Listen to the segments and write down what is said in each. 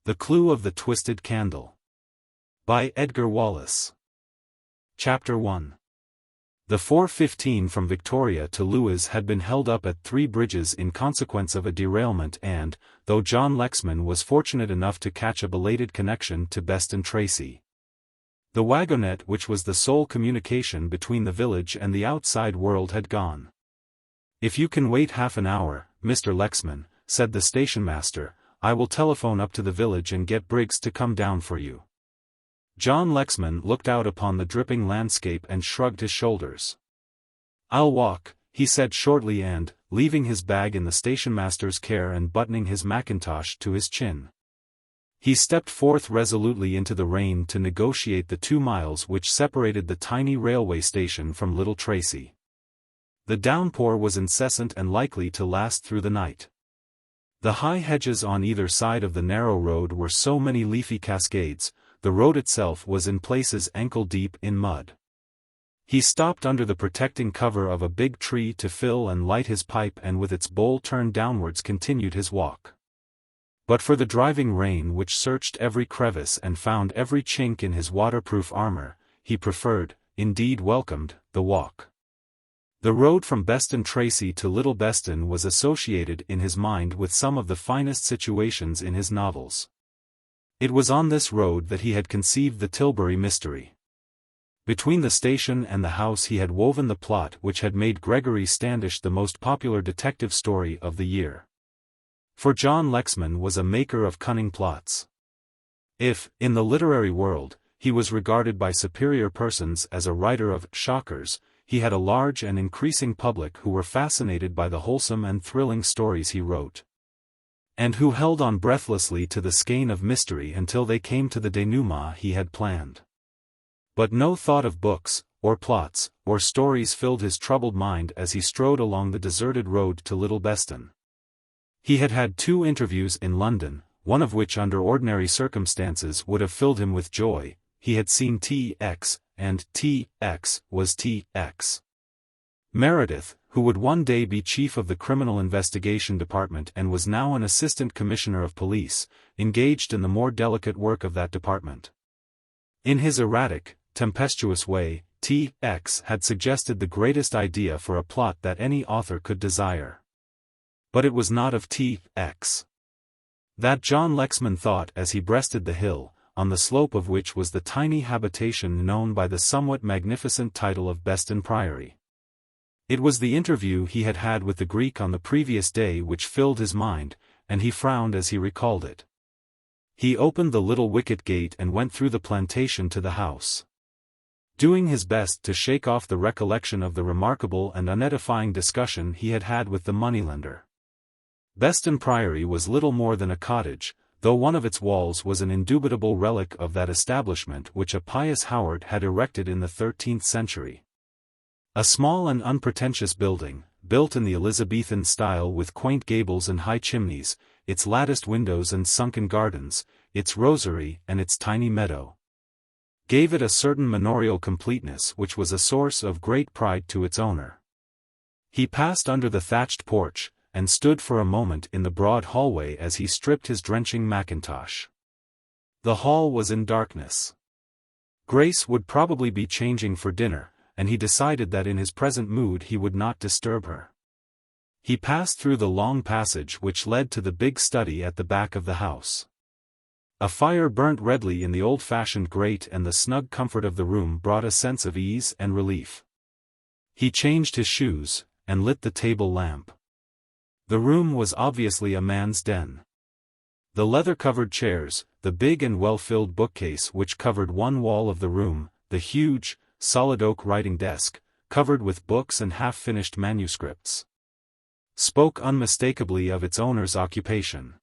The Clue of the Twisted Candle. By Edgar Wallace. Chapter 1. The 4:15 from Victoria to Lewes had been held up at 3 bridges in consequence of a derailment and, though John Lexman was fortunate enough to catch a belated connection to Beston Tracy, the wagonette which was the sole communication between the village and the outside world had gone. "If you can wait half an hour, Mr. Lexman," said the station-master, "I will telephone up to the village and get Briggs to come down for you." John Lexman looked out upon the dripping landscape and shrugged his shoulders. "I'll walk," he said shortly and, leaving his bag in the station-master's care and buttoning his mackintosh to his chin, he stepped forth resolutely into the rain to negotiate the 2 miles which separated the tiny railway station from Little Tracy. The downpour was incessant and likely to last through the night. The high hedges on either side of the narrow road were so many leafy cascades, the road itself was in places ankle-deep in mud. He stopped under the protecting cover of a big tree to fill and light his pipe and with its bowl turned downwards continued his walk. But for the driving rain which searched every crevice and found every chink in his waterproof armor, he preferred, indeed welcomed, the walk. The road from Beston Tracy to Little Beston was associated in his mind with some of the finest situations in his novels. It was on this road that he had conceived the Tilbury mystery. Between the station and the house he had woven the plot which had made Gregory Standish the most popular detective story of the year. For John Lexman was a maker of cunning plots. If, in the literary world, he was regarded by superior persons as a writer of shockers, he had a large and increasing public who were fascinated by the wholesome and thrilling stories he wrote, and who held on breathlessly to the skein of mystery until they came to the denouement he had planned. But no thought of books, or plots, or stories filled his troubled mind as he strode along the deserted road to Little Beston. He had had 2 interviews in London, one of which under ordinary circumstances would have filled him with joy. He had seen T.X., and T.X. was T.X. Meredith, who would one day be chief of the Criminal Investigation Department and was now an assistant commissioner of police, engaged in the more delicate work of that department. In his erratic, tempestuous way, T.X. had suggested the greatest idea for a plot that any author could desire. But it was not of T.X. that John Lexman thought as he breasted the hill, on the slope of which was the tiny habitation known by the somewhat magnificent title of Beston Priory. It was the interview he had had with the Greek on the previous day which filled his mind, and he frowned as he recalled it. He opened the little wicket gate and went through the plantation to the house, doing his best to shake off the recollection of the remarkable and unedifying discussion he had had with the moneylender. Beston Priory was little more than a cottage, though one of its walls was an indubitable relic of that establishment which a pious Howard had erected in the 13th century. A small and unpretentious building, built in the Elizabethan style with quaint gables and high chimneys, its latticed windows and sunken gardens, its rosary and its tiny meadow, gave it a certain manorial completeness which was a source of great pride to its owner. He passed under the thatched porch, and stood for a moment in the broad hallway as he stripped his drenching mackintosh. The hall was in darkness. Grace would probably be changing for dinner, and he decided that in his present mood he would not disturb her. He passed through the long passage which led to the big study at the back of the house. A fire burnt redly in the old-fashioned grate and the snug comfort of the room brought a sense of ease and relief. He changed his shoes, and lit the table lamp. The room was obviously a man's den. The leather-covered chairs, the big and well-filled bookcase which covered one wall of the room, the huge, solid oak writing desk, covered with books and half-finished manuscripts, spoke unmistakably of its owner's occupation.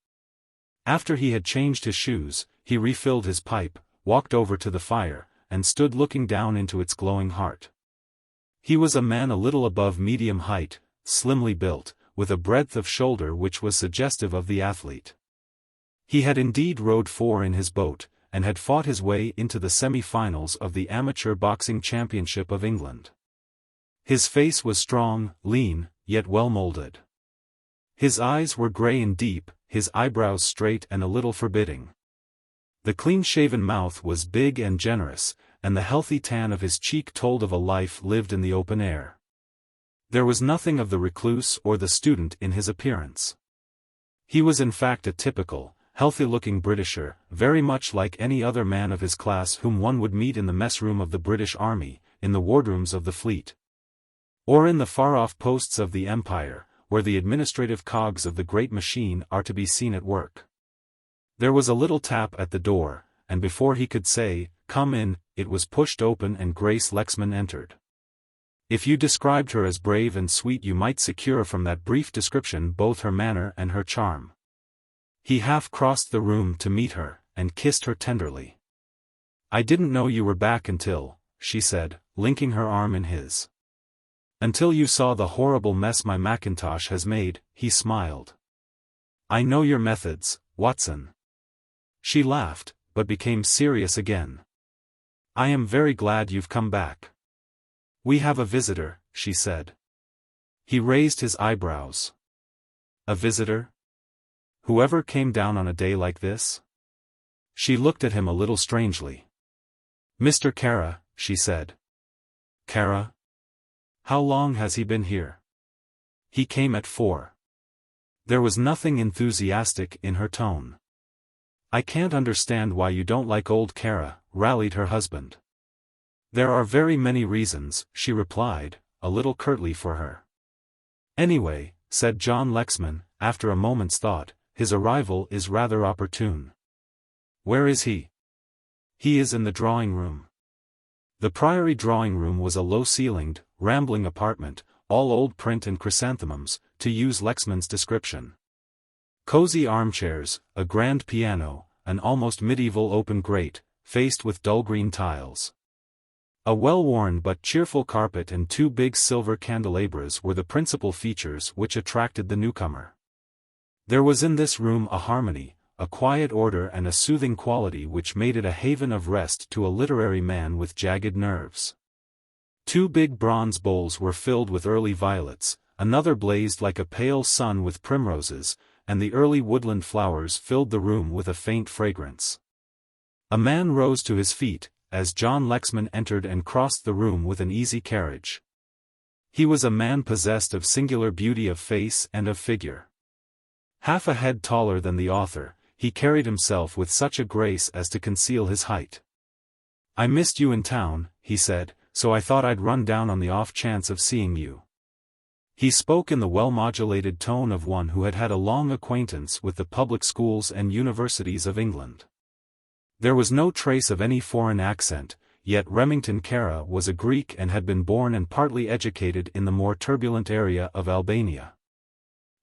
After he had changed his shoes, he refilled his pipe, walked over to the fire, and stood looking down into its glowing heart. He was a man a little above medium height, slimly built, with a breadth of shoulder which was suggestive of the athlete. He had indeed rowed 4 in his boat, and had fought his way into the semi-finals of the Amateur Boxing Championship of England. His face was strong, lean, yet well-molded. His eyes were grey and deep, his eyebrows straight and a little forbidding. The clean-shaven mouth was big and generous, and the healthy tan of his cheek told of a life lived in the open air. There was nothing of the recluse or the student in his appearance. He was in fact a typical, healthy-looking Britisher, very much like any other man of his class whom one would meet in the mess-room of the British Army, in the wardrooms of the fleet, or in the far-off posts of the Empire, where the administrative cogs of the great machine are to be seen at work. There was a little tap at the door, and before he could say, "Come in," it was pushed open and Grace Lexman entered. If you described her as brave and sweet, you might secure from that brief description both her manner and her charm. He half crossed the room to meet her, and kissed her tenderly. "I didn't know you were back until," she said, linking her arm in his. "Until you saw the horrible mess my Macintosh has made," he smiled. "I know your methods, Watson." She laughed, but became serious again. "I am very glad you've come back." "We have a visitor," she said. He raised his eyebrows. "A visitor? Whoever came down on a day like this?" She looked at him a little strangely. "Mr. Kara," she said. "Kara? How long has he been here?" "He came at 4. There was nothing enthusiastic in her tone. "I can't understand why you don't like old Kara," rallied her husband. "There are very many reasons," she replied, a little curtly for her. "Anyway," said John Lexman, after a moment's thought, "his arrival is rather opportune." "Where is he?" "He is in the drawing-room." The Priory drawing-room was a low-ceilinged, rambling apartment, all old print and chrysanthemums, to use Lexman's description. Cozy armchairs, a grand piano, an almost medieval open grate, faced with dull green tiles. A well-worn but cheerful carpet and 2 big silver candelabras were the principal features which attracted the newcomer. There was in this room a harmony, a quiet order and a soothing quality which made it a haven of rest to a literary man with jagged nerves. 2 big bronze bowls were filled with early violets, another blazed like a pale sun with primroses, and the early woodland flowers filled the room with a faint fragrance. A man rose to his feet, as John Lexman entered and crossed the room with an easy carriage. He was a man possessed of singular beauty of face and of figure. Half a head taller than the author, he carried himself with such a grace as to conceal his height. "I missed you in town," he said, "so I thought I'd run down on the off chance of seeing you." He spoke in the well-modulated tone of one who had had a long acquaintance with the public schools and universities of England. There was no trace of any foreign accent, yet Remington Kara was a Greek and had been born and partly educated in the more turbulent area of Albania.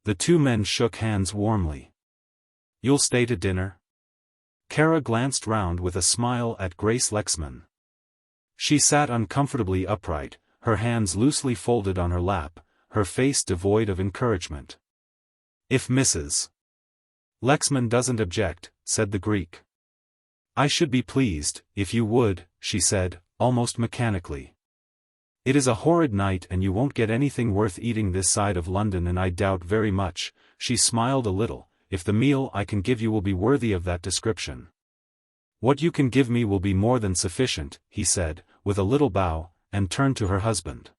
The 2 men shook hands warmly. "You'll stay to dinner?" Kara glanced round with a smile at Grace Lexman. She sat uncomfortably upright, her hands loosely folded on her lap, her face devoid of encouragement. "If Mrs. Lexman doesn't object," said the Greek. "I should be pleased, if you would," she said, almost mechanically. "It is a horrid night and you won't get anything worth eating this side of London, and I doubt very much," she smiled a little, "if the meal I can give you will be worthy of that description." "What you can give me will be more than sufficient," he said, with a little bow, and turned to her husband.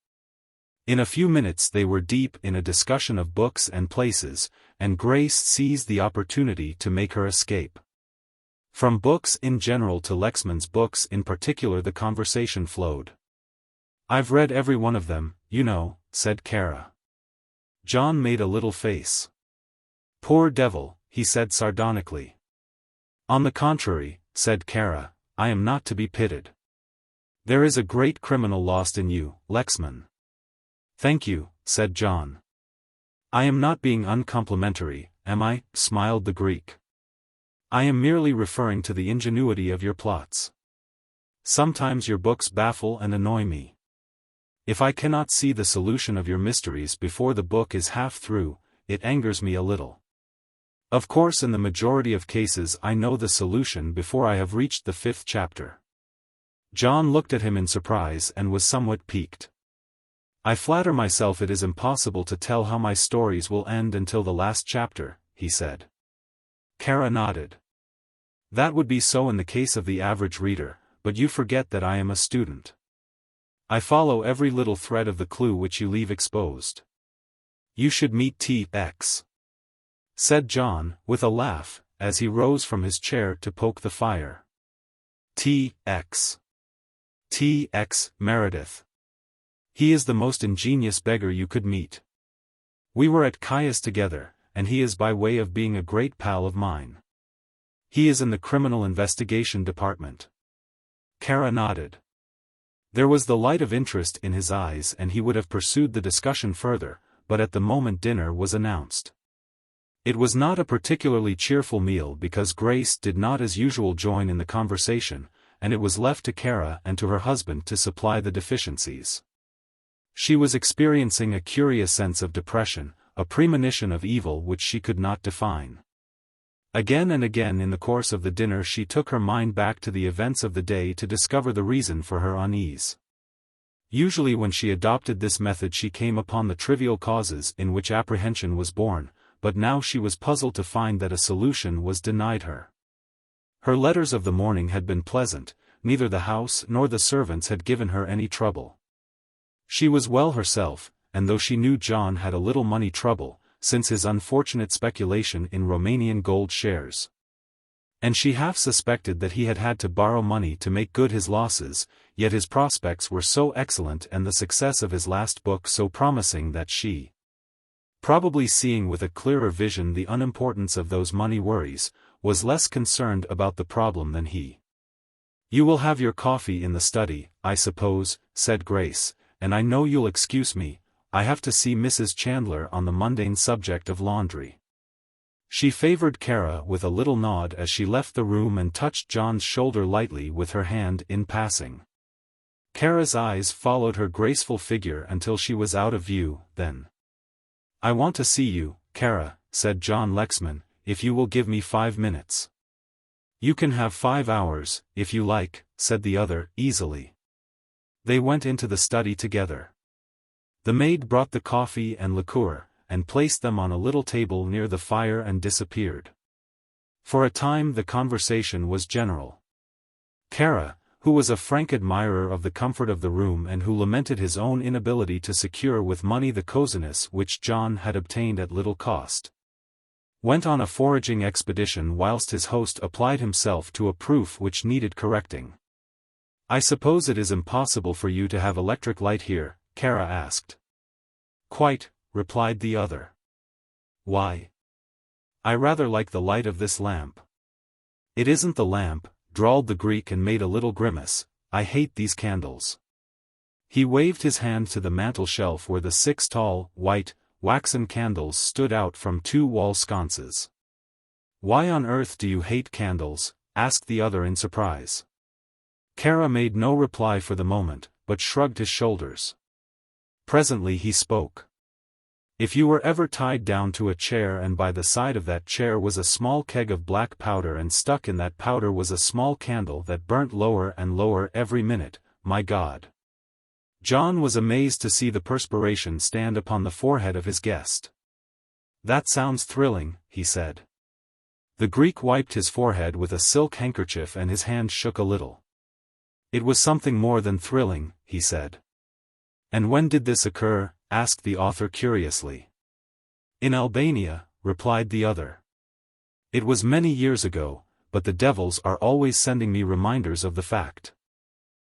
In a few minutes they were deep in a discussion of books and places, and Grace seized the opportunity to make her escape. From books in general to Lexman's books in particular the conversation flowed. "I've read every one of them, you know," said Kara. John made a little face. "Poor devil," he said sardonically. "On the contrary," said Kara, "I am not to be pitied. There is a great criminal lost in you, Lexman." "Thank you," said John. "I am not being uncomplimentary, am I?" smiled the Greek. "I am merely referring to the ingenuity of your plots. Sometimes your books baffle and annoy me. If I cannot see the solution of your mysteries before the book is half through, it angers me a little. Of course, in the majority of cases I know the solution before I have reached the 5th chapter." John looked at him in surprise and was somewhat piqued. "I flatter myself it is impossible to tell how my stories will end until the last chapter," he said. Kara nodded. That would be so in the case of the average reader, but you forget that I am a student. I follow every little thread of the clue which you leave exposed. You should meet T.X., said John, with a laugh, as he rose from his chair to poke the fire. T.X. T.X. Meredith. He is the most ingenious beggar you could meet. We were at XIII together, and he is by way of being a great pal of mine. He is in the Criminal Investigation Department. Kara nodded. There was the light of interest in his eyes and he would have pursued the discussion further, but at the moment dinner was announced. It was not a particularly cheerful meal because Grace did not as usual join in the conversation, and it was left to Kara and to her husband to supply the deficiencies. She was experiencing a curious sense of depression, a premonition of evil which she could not define. Again and again in the course of the dinner she took her mind back to the events of the day to discover the reason for her unease. Usually when she adopted this method she came upon the trivial causes in which apprehension was born, but now she was puzzled to find that a solution was denied her. Her letters of the morning had been pleasant, neither the house nor the servants had given her any trouble. She was well herself, and though she knew John had a little money trouble, since his unfortunate speculation in Romanian gold shares, and she half suspected that he had had to borrow money to make good his losses, yet his prospects were so excellent and the success of his last book so promising that she, probably seeing with a clearer vision the unimportance of those money worries, was less concerned about the problem than he. "You will have your coffee in the study, I suppose," said Grace, "and I know you'll excuse me, I have to see Mrs. Chandler on the mundane subject of laundry." She favored Kara with a little nod as she left the room and touched John's shoulder lightly with her hand in passing. Kara's eyes followed her graceful figure until she was out of view, then, "I want to see you, Kara," said John Lexman, "if you will give me 5 minutes." "You can have 5 hours, if you like," said the other, easily. They went into the study together. The maid brought the coffee and liqueur, and placed them on a little table near the fire and disappeared. For a time the conversation was general. Kara, who was a frank admirer of the comfort of the room and who lamented his own inability to secure with money the coziness which John had obtained at little cost, went on a foraging expedition whilst his host applied himself to a proof which needed correcting. "I suppose it is impossible for you to have electric light here?" Kara asked. "Quite," replied the other. "Why?" "I rather like the light of this lamp." "It isn't the lamp," drawled the Greek and made a little grimace, "I hate these candles." He waved his hand to the mantel shelf where the 6 tall, white, waxen candles stood out from 2 wall sconces. "Why on earth do you hate candles?" asked the other in surprise. Kara made no reply for the moment, but shrugged his shoulders. Presently he spoke. "If you were ever tied down to a chair and by the side of that chair was a small keg of black powder and stuck in that powder was a small candle that burnt lower and lower every minute, my God." John was amazed to see the perspiration stand upon the forehead of his guest. "That sounds thrilling," he said. The Greek wiped his forehead with a silk handkerchief and his hand shook a little. "It was something more than thrilling," he said. "And when did this occur?" asked the author curiously. "In Albania," replied the other. "It was many years ago, but the devils are always sending me reminders of the fact."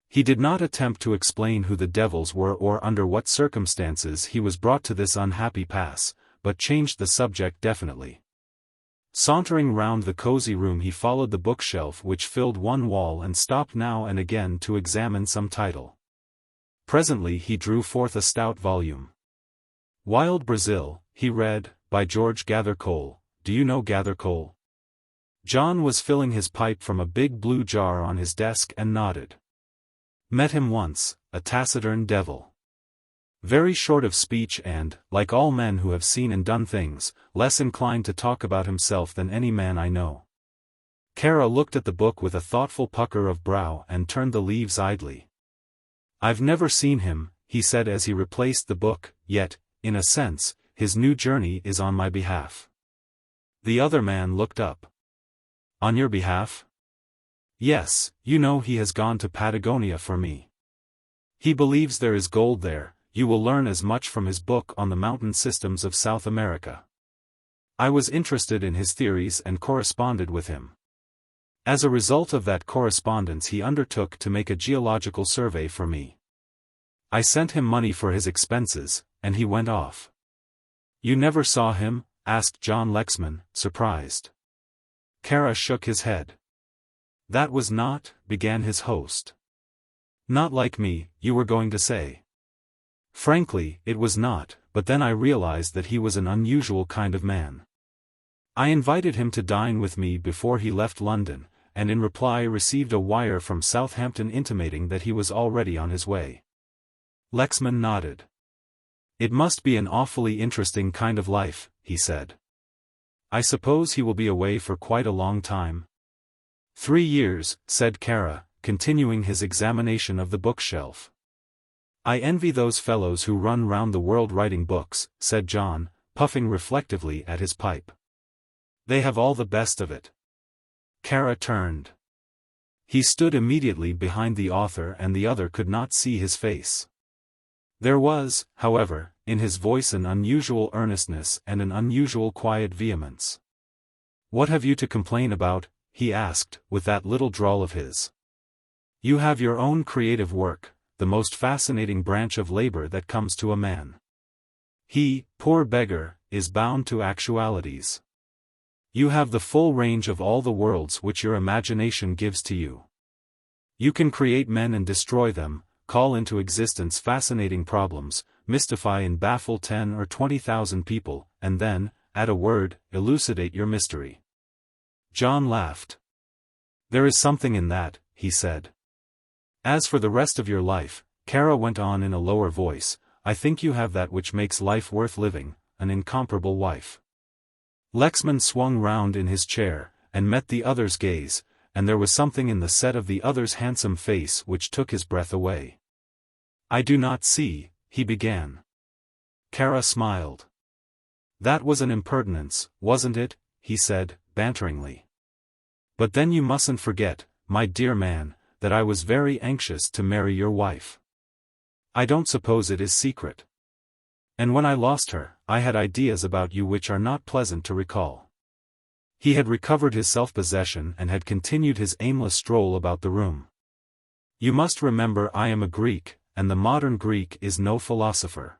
He did not attempt to explain who the devils were or under what circumstances he was brought to this unhappy pass, but changed the subject definitely. Sauntering round the cozy room he followed the bookshelf which filled one wall and stopped now and again to examine some title. Presently he drew forth a stout volume. "Wild Brazil," he read, by George Gathercole. "Do you know Gathercole?" John was filling his pipe from a big blue jar on his desk and nodded. "Met him once, a taciturn devil. Very short of speech and, like all men who have seen and done things, less inclined to talk about himself than any man I know." Kara looked at the book with a thoughtful pucker of brow and turned the leaves idly. "I've never seen him," he said as he replaced the book, "yet, in a sense, his new journey is on my behalf." The other man looked up. On your behalf? Yes, you know he has gone to Patagonia for me. He believes there is gold there. You will learn as much from his book on the mountain systems of South America. I was interested in his theories and corresponded with him. As a result of that correspondence he undertook to make a geological survey for me. I sent him money for his expenses, and he went off. You never saw him? Asked John Lexman, surprised. Kara shook his head. That was not, began his host. Not like me, you were going to say. Frankly, it was not, but then I realized that he was an unusual kind of man. I invited him to dine with me before he left London, and in reply received a wire from Southampton intimating that he was already on his way. Lexman nodded. It must be an awfully interesting kind of life, he said. I suppose he will be away for quite a long time. 3 years, said Kara, continuing his examination of the bookshelf. I envy those fellows who run round the world writing books, said John, puffing reflectively at his pipe. They have all the best of it. Kara turned. He stood immediately behind the author and the other could not see his face. There was, however, in his voice an unusual earnestness and an unusual quiet vehemence. What have you to complain about? He asked, with that little drawl of his. You have your own creative work, the most fascinating branch of labor that comes to a man. He, poor beggar, is bound to actualities. You have the full range of all the worlds which your imagination gives to you. You can create men and destroy them, call into existence fascinating problems, mystify and baffle 10 or 20,000 people, and then, at a word, elucidate your mystery. John laughed. There is something in that, he said. As for the rest of your life, Kara went on in a lower voice, I think you have that which makes life worth living, an incomparable wife. Lexman swung round in his chair, and met the other's gaze, and there was something in the set of the other's handsome face which took his breath away. I do not see, he began. Kara smiled. That was an impertinence, wasn't it? He said, banteringly. But then you mustn't forget, my dear man, that I was very anxious to marry your wife. I don't suppose it is secret. And when I lost her, I had ideas about you which are not pleasant to recall. He had recovered his self-possession and had continued his aimless stroll about the room. You must remember I am a Greek, and the modern Greek is no philosopher.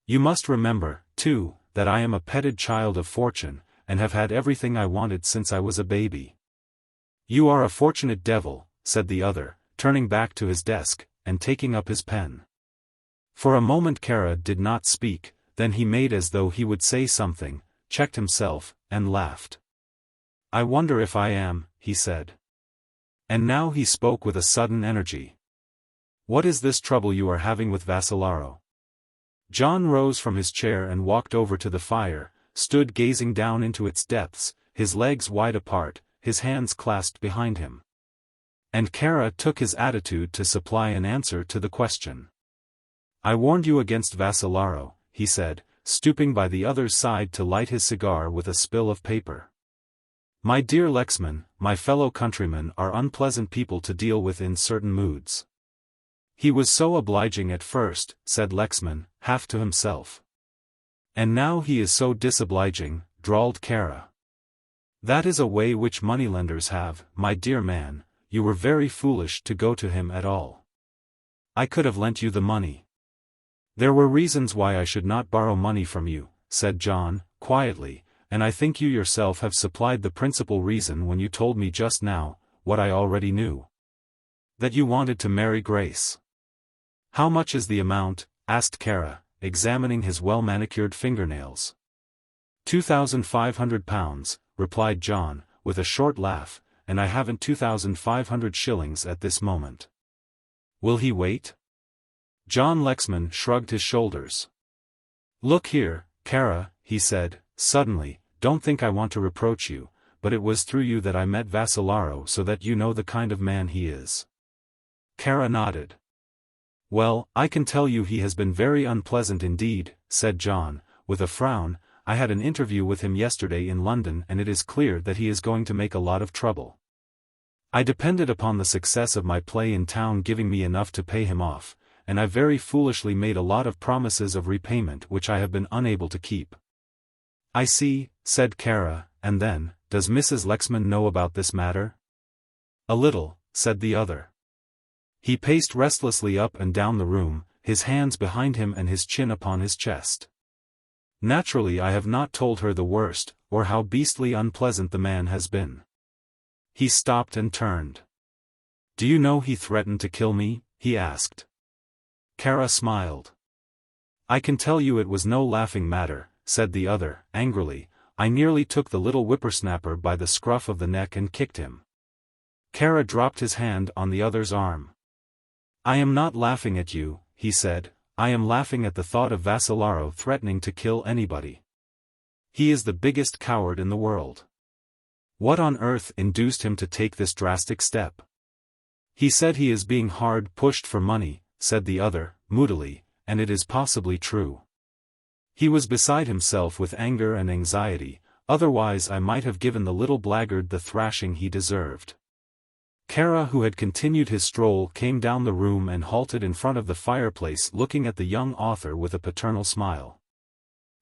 You must remember, too, that I am a petted child of fortune, and have had everything I wanted since I was a baby. You are a fortunate devil, said the other, turning back to his desk, and taking up his pen. For a moment Kara did not speak, then he made as though he would say something, checked himself, and laughed. I wonder if I am, he said. And now he spoke with a sudden energy. What is this trouble you are having with Vassalaro? John rose from his chair and walked over to the fire, stood gazing down into its depths, his legs wide apart, his hands clasped behind him. And Kara took his attitude to supply an answer to the question. I warned you against Vassalaro, he said, stooping by the other's side to light his cigar with a spill of paper. My dear Lexman, my fellow countrymen are unpleasant people to deal with in certain moods. He was so obliging at first, said Lexman, half to himself. And now he is so disobliging, drawled Kara. That is a way which moneylenders have, my dear man, you were very foolish to go to him at all. I could have lent you the money. There were reasons why I should not borrow money from you, said John, quietly, and I think you yourself have supplied the principal reason when you told me just now, what I already knew. That you wanted to marry Grace. How much is the amount? Asked Kara, examining his well-manicured fingernails. £2,500, replied John, with a short laugh, and I haven't 2,500 shillings at this moment. Will he wait? John Lexman shrugged his shoulders. Look here, Kara, he said, suddenly, don't think I want to reproach you, but it was through you that I met Vassalaro, so that you know the kind of man he is. Kara nodded. Well, I can tell you he has been very unpleasant indeed, said John, with a frown. I had an interview with him yesterday in London and it is clear that he is going to make a lot of trouble. I depended upon the success of my play in town giving me enough to pay him off, and I very foolishly made a lot of promises of repayment which I have been unable to keep." "I see," said Kara, and then, "Does Mrs. Lexman know about this matter?" "A little," said the other. He paced restlessly up and down the room, his hands behind him and his chin upon his chest. "Naturally I have not told her the worst, or how beastly unpleasant the man has been." He stopped and turned. "Do you know he threatened to kill me?" he asked. Kara smiled. "I can tell you it was no laughing matter," said the other, angrily. "I nearly took the little whippersnapper by the scruff of the neck and kicked him." Kara dropped his hand on the other's arm. "I am not laughing at you," he said, "I am laughing at the thought of Vassalaro threatening to kill anybody. He is the biggest coward in the world. What on earth induced him to take this drastic step?" "He said he is being hard pushed for money," said the other, moodily, "and it is possibly true. He was beside himself with anger and anxiety, otherwise I might have given the little blackguard the thrashing he deserved." Kara, who had continued his stroll, came down the room and halted in front of the fireplace looking at the young author with a paternal smile.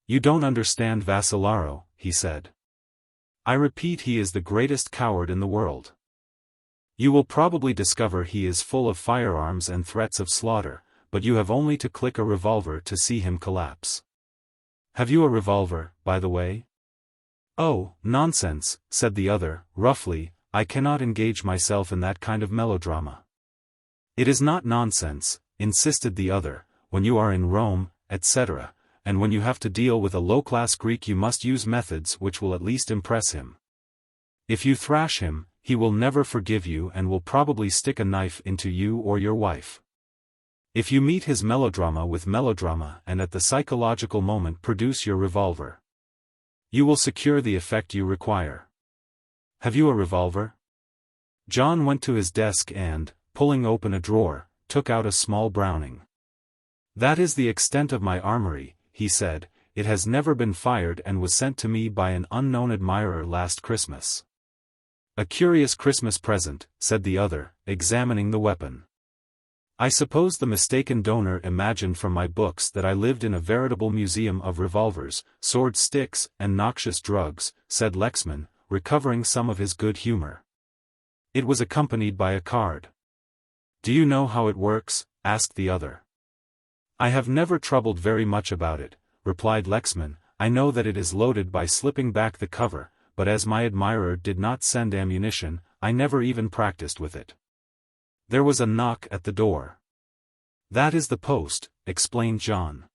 "You don't understand Vassalaro," he said. "I repeat, he is the greatest coward in the world. You will probably discover he is full of firearms and threats of slaughter, but you have only to click a revolver to see him collapse. Have you a revolver, by the way?" "Oh, nonsense," said the other, roughly, "I cannot engage myself in that kind of melodrama." "It is not nonsense," insisted the other, "when you are in Rome, etc., and when you have to deal with a low-class Greek you must use methods which will at least impress him. If you thrash him, he will never forgive you and will probably stick a knife into you or your wife. If you meet his melodrama with melodrama and at the psychological moment produce your revolver, you will secure the effect you require. Have you a revolver?" John went to his desk and, pulling open a drawer, took out a small Browning. "That is the extent of my armory," he said. "It has never been fired and was sent to me by an unknown admirer last Christmas." "A curious Christmas present," said the other, examining the weapon. "I suppose the mistaken donor imagined from my books that I lived in a veritable museum of revolvers, sword sticks, and noxious drugs," said Lexman, recovering some of his good humor. It was accompanied by a card. "Do you know how it works?" asked the other. "I have never troubled very much about it," replied Lexman. "I know that it is loaded by slipping back the cover, but as my admirer did not send ammunition, I never even practiced with it." There was a knock at the door. "That is the post," explained John.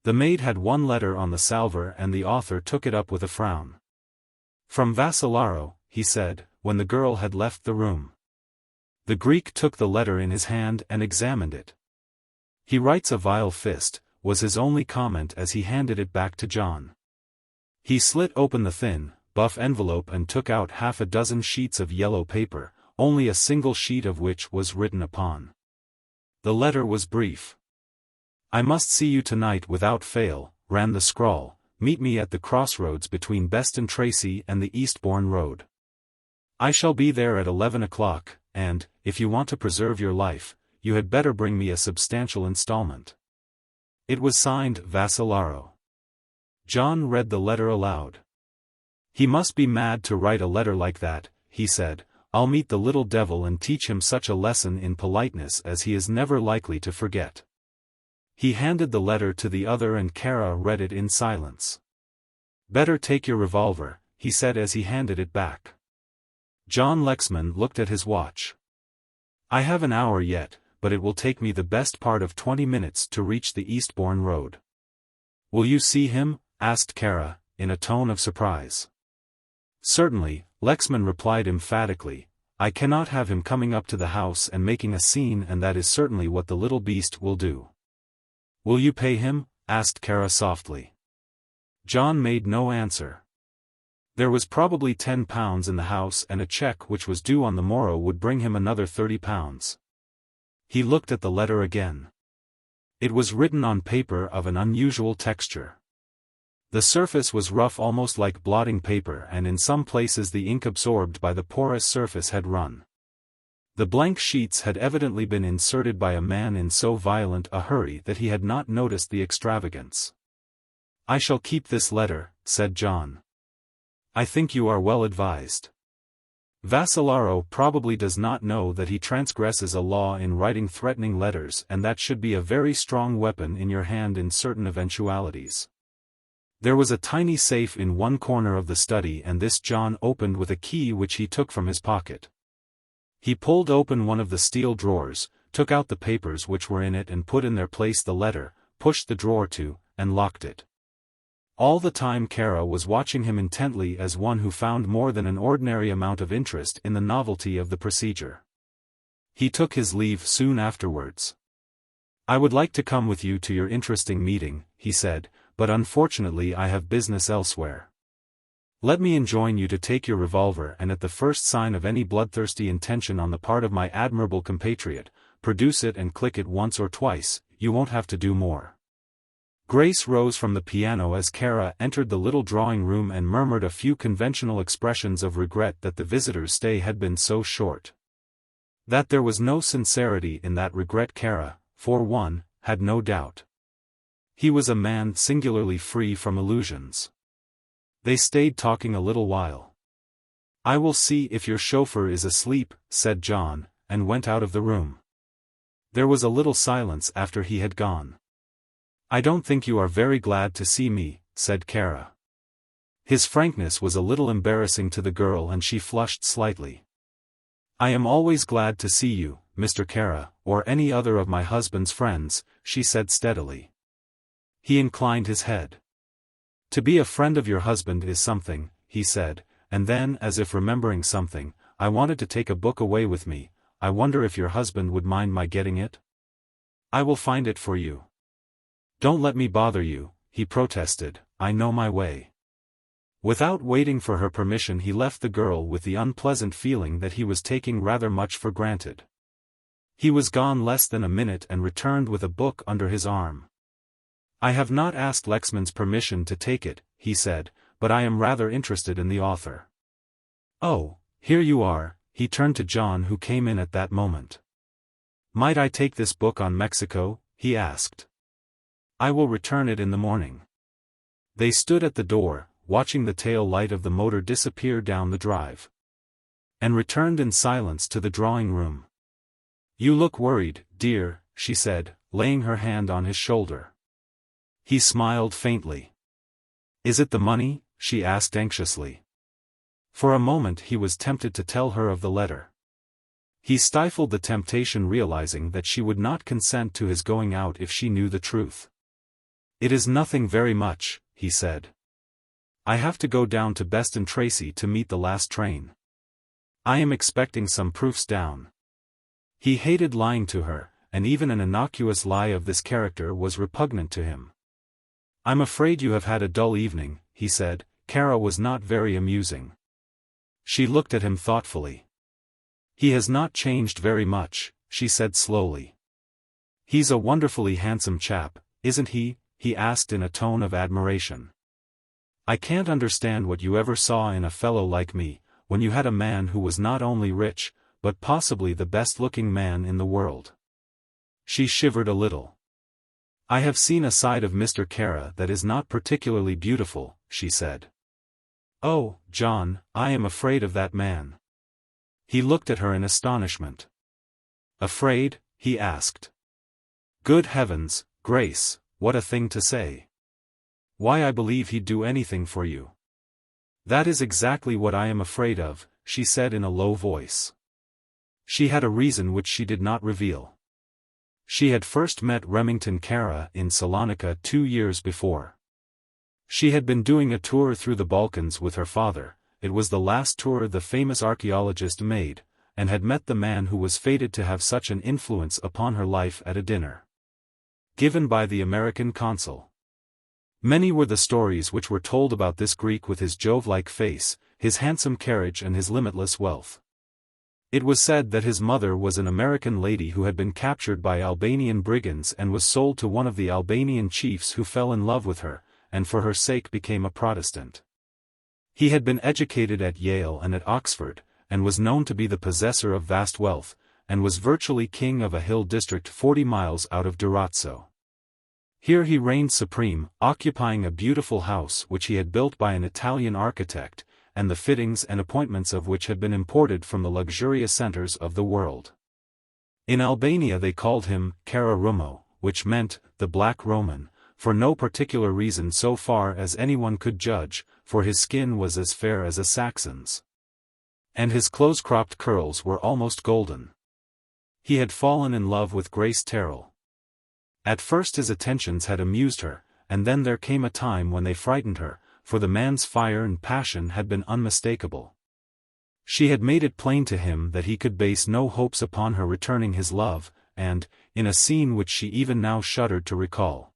The maid had one letter on the salver and the author took it up with a frown. "From Vassalaro," he said, when the girl had left the room. The Greek took the letter in his hand and examined it. "He writes a vile fist," was his only comment as he handed it back to John. He slit open the thin, buff envelope and took out half a dozen sheets of yellow paper, only a single sheet of which was written upon. The letter was brief. "I must see you tonight without fail," ran the scrawl. "Meet me at the crossroads between Beston Tracy and the Eastbourne Road. I shall be there at 11 o'clock, and, if you want to preserve your life, you had better bring me a substantial installment." It was signed Vassalaro. John read the letter aloud. "He must be mad to write a letter like that," he said. "I'll meet the little devil and teach him such a lesson in politeness as he is never likely to forget." He handed the letter to the other and Kara read it in silence. "Better take your revolver," he said as he handed it back. John Lexman looked at his watch. "I have an hour yet, but it will take me the best part of 20 minutes to reach the Eastbourne Road." "Will you see him?" asked Kara, in a tone of surprise. "Certainly," Lexman replied emphatically. "I cannot have him coming up to the house and making a scene, and that is certainly what the little beast will do." "Will you pay him?" asked Kara softly. John made no answer. There was probably £10 in the house and a cheque which was due on the morrow would bring him another £30. He looked at the letter again. It was written on paper of an unusual texture. The surface was rough, almost like blotting paper, and in some places the ink absorbed by the porous surface had run. The blank sheets had evidently been inserted by a man in so violent a hurry that he had not noticed the extravagance. "I shall keep this letter," said John. "I think you are well advised. Vassalaro probably does not know that he transgresses a law in writing threatening letters, and that should be a very strong weapon in your hand in certain eventualities." There was a tiny safe in one corner of the study, and this John opened with a key which he took from his pocket. He pulled open one of the steel drawers, took out the papers which were in it and put in their place the letter, pushed the drawer to, and locked it. All the time Kara was watching him intently as one who found more than an ordinary amount of interest in the novelty of the procedure. He took his leave soon afterwards. "I would like to come with you to your interesting meeting," he said, "but unfortunately I have business elsewhere. Let me enjoin you to take your revolver and at the first sign of any bloodthirsty intention on the part of my admirable compatriot, produce it and click it once or twice, you won't have to do more." Grace rose from the piano as Kara entered the little drawing room and murmured a few conventional expressions of regret that the visitor's stay had been so short. That there was no sincerity in that regret Kara, for one, had no doubt. He was a man singularly free from illusions. They stayed talking a little while. "I will see if your chauffeur is asleep," said John, and went out of the room. There was a little silence after he had gone. "I don't think you are very glad to see me," said Kara. His frankness was a little embarrassing to the girl and she flushed slightly. "I am always glad to see you, Mr. Kara, or any other of my husband's friends," she said steadily. He inclined his head. "To be a friend of your husband is something," he said, and then, as if remembering something, "I wanted to take a book away with me. I wonder if your husband would mind my getting it?" "I will find it for you." "Don't let me bother you," he protested, "I know my way." Without waiting for her permission he left the girl with the unpleasant feeling that he was taking rather much for granted. He was gone less than a minute and returned with a book under his arm. "I have not asked Lexman's permission to take it," he said, "but I am rather interested in the author." "Oh, here you are," he turned to John who came in at that moment. "Might I take this book on Mexico?" he asked. "I will return it in the morning." They stood at the door, watching the tail light of the motor disappear down the drive. And returned in silence to the drawing room. "You look worried, dear," she said, laying her hand on his shoulder. He smiled faintly. "Is it the money?" she asked anxiously. For a moment he was tempted to tell her of the letter. He stifled the temptation, realizing that she would not consent to his going out if she knew the truth. "It is nothing very much," he said. "I have to go down to Beston Tracy to meet the last train. I am expecting some proofs down." He hated lying to her, and even an innocuous lie of this character was repugnant to him. "I'm afraid you have had a dull evening," he said. Kara was not very amusing. She looked at him thoughtfully. "He has not changed very much," she said slowly. "He's a wonderfully handsome chap, isn't he?" he asked in a tone of admiration. "I can't understand what you ever saw in a fellow like me, when you had a man who was not only rich, but possibly the best-looking man in the world." She shivered a little. "I have seen a side of Mr. Kara that is not particularly beautiful," she said. "Oh, John, I am afraid of that man." He looked at her in astonishment. "Afraid?" he asked. "Good heavens, Grace, what a thing to say. Why, I believe he'd do anything for you." "That is exactly what I am afraid of," she said in a low voice. She had a reason which she did not reveal. She had first met Remington Kara in Salonika 2 years before. She had been doing a tour through the Balkans with her father. It was the last tour the famous archaeologist made, and had met the man who was fated to have such an influence upon her life at a dinner given by the American consul. Many were the stories which were told about this Greek with his Jove-like face, his handsome carriage and his limitless wealth. It was said that his mother was an American lady who had been captured by Albanian brigands and was sold to one of the Albanian chiefs who fell in love with her, and for her sake became a Protestant. He had been educated at Yale and at Oxford, and was known to be the possessor of vast wealth, and was virtually king of a hill district 40 miles out of Durazzo. Here he reigned supreme, occupying a beautiful house which he had built by an Italian architect, and the fittings and appointments of which had been imported from the luxurious centers of the world. In Albania they called him Kara Rummo, which meant the Black Roman, for no particular reason so far as anyone could judge, for his skin was as fair as a Saxon's. And his close-cropped curls were almost golden. He had fallen in love with Grace Terrell. At first his attentions had amused her, and then there came a time when they frightened her, for the man's fire and passion had been unmistakable. She had made it plain to him that he could base no hopes upon her returning his love, and, in a scene which she even now shuddered to recall,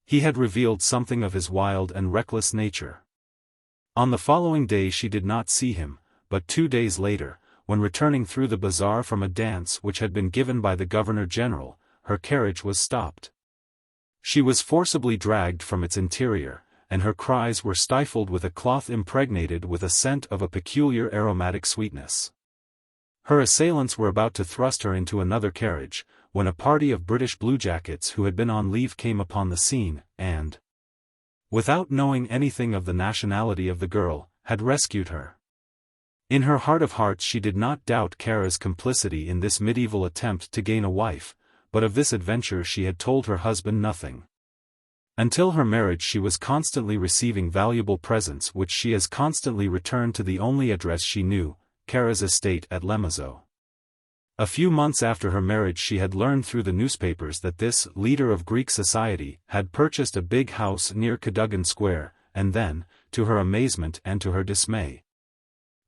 he had revealed something of his wild and reckless nature. On the following day she did not see him, but 2 days later, when returning through the bazaar from a dance which had been given by the Governor-General, her carriage was stopped. She was forcibly dragged from its interior, and her cries were stifled with a cloth impregnated with a scent of a peculiar aromatic sweetness. Her assailants were about to thrust her into another carriage, when a party of British bluejackets who had been on leave came upon the scene, and, without knowing anything of the nationality of the girl, had rescued her. In her heart of hearts she did not doubt Kara's complicity in this medieval attempt to gain a wife, but of this adventure she had told her husband nothing. Until her marriage she was constantly receiving valuable presents which she as constantly returned to the only address she knew, Kara's estate at Lemezot. A few months after her marriage she had learned through the newspapers that this leader of Greek society had purchased a big house near Cadogan Square, and then, to her amazement and to her dismay,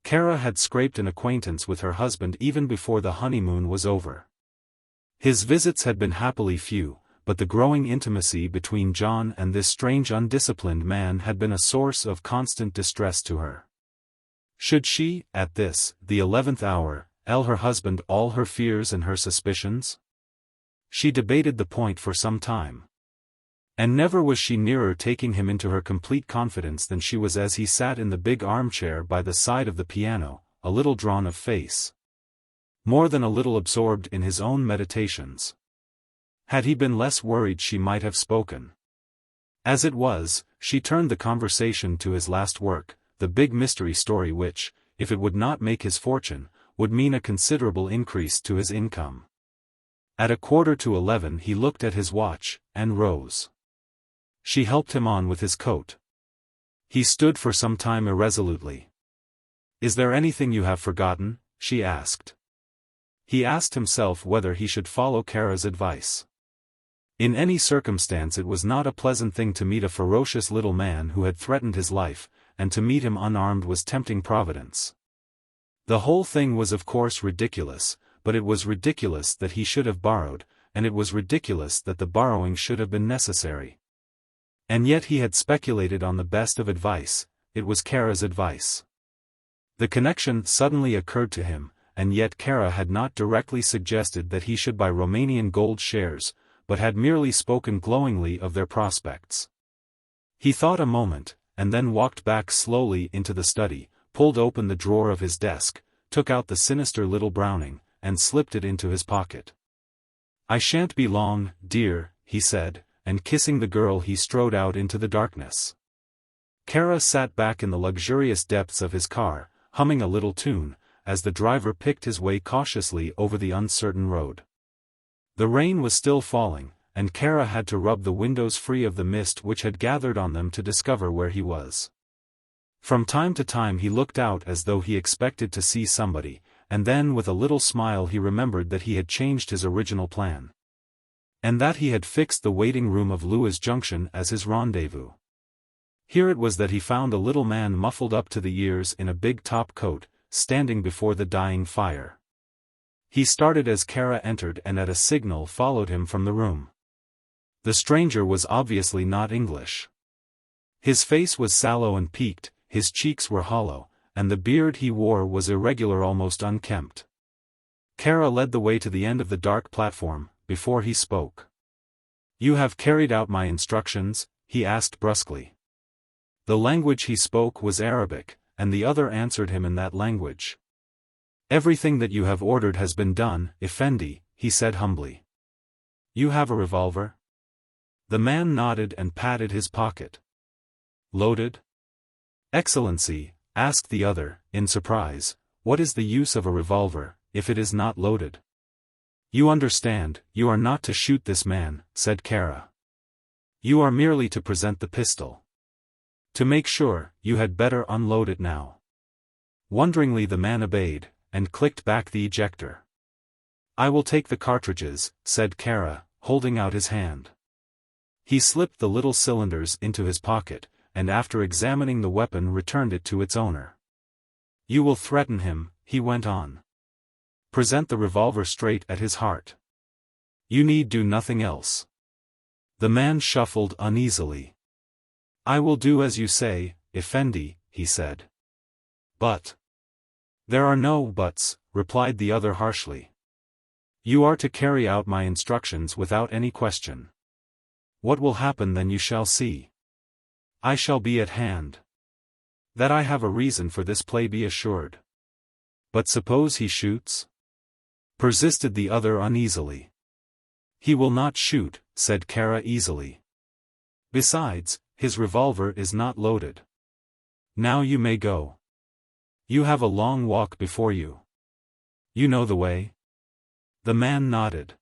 Kara had scraped an acquaintance with her husband even before the honeymoon was over. His visits had been happily few, but the growing intimacy between John and this strange undisciplined man had been a source of constant distress to her. Should she, at this, the 11th hour, tell her husband all her fears and her suspicions? She debated the point for some time. And never was she nearer taking him into her complete confidence than she was as he sat in the big armchair by the side of the piano, a little drawn of face, more than a little absorbed in his own meditations. Had he been less worried she might have spoken. As it was, she turned the conversation to his last work, the big mystery story which, if it would not make his fortune, would mean a considerable increase to his income. At 11:15 he looked at his watch, and rose. She helped him on with his coat. He stood for some time irresolutely. "Is there anything you have forgotten?" she asked. He asked himself whether he should follow Kara's advice. In any circumstance it was not a pleasant thing to meet a ferocious little man who had threatened his life, and to meet him unarmed was tempting Providence. The whole thing was of course ridiculous, but it was ridiculous that he should have borrowed, and it was ridiculous that the borrowing should have been necessary. And yet he had speculated on the best of advice, it was Kara's advice. The connection suddenly occurred to him, and yet Kara had not directly suggested that he should buy Romanian gold shares, but had merely spoken glowingly of their prospects. He thought a moment, and then walked back slowly into the study, pulled open the drawer of his desk, took out the sinister little Browning, and slipped it into his pocket. "I shan't be long, dear," he said, and kissing the girl he strode out into the darkness. Kara sat back in the luxurious depths of his car, humming a little tune, as the driver picked his way cautiously over the uncertain road. The rain was still falling, and Kara had to rub the windows free of the mist which had gathered on them to discover where he was. From time to time he looked out as though he expected to see somebody, and then with a little smile he remembered that he had changed his original plan, and that he had fixed the waiting room of Lewes Junction as his rendezvous. Here it was that he found a little man muffled up to the ears in a big top coat, standing before the dying fire. He started as Kara entered and at a signal followed him from the room. The stranger was obviously not English. His face was sallow and peaked, his cheeks were hollow, and the beard he wore was irregular, almost unkempt. Kara led the way to the end of the dark platform, before he spoke. "You have carried out my instructions?" he asked brusquely. The language he spoke was Arabic, and the other answered him in that language. Everything that you have ordered has been done, Effendi, he said humbly. You have a revolver? The man nodded and patted his pocket. Loaded? Excellency, asked the other, in surprise, what is the use of a revolver, if it is not loaded? You understand, you are not to shoot this man, said Kara. You are merely to present the pistol. To make sure, you had better unload it now. Wonderingly the man obeyed, and clicked back the ejector. I will take the cartridges, said Kara, holding out his hand. He slipped the little cylinders into his pocket, and after examining the weapon returned it to its owner. You will threaten him, he went on. Present the revolver straight at his heart. You need do nothing else. The man shuffled uneasily. I will do as you say, Effendi, he said. But. There are no buts, replied the other harshly. You are to carry out my instructions without any question. What will happen then you shall see. I shall be at hand. That I have a reason for this play be assured. But suppose he shoots? Persisted the other uneasily. He will not shoot, said Kara easily. Besides, his revolver is not loaded. Now you may go. You have a long walk before you. You know the way? The man nodded.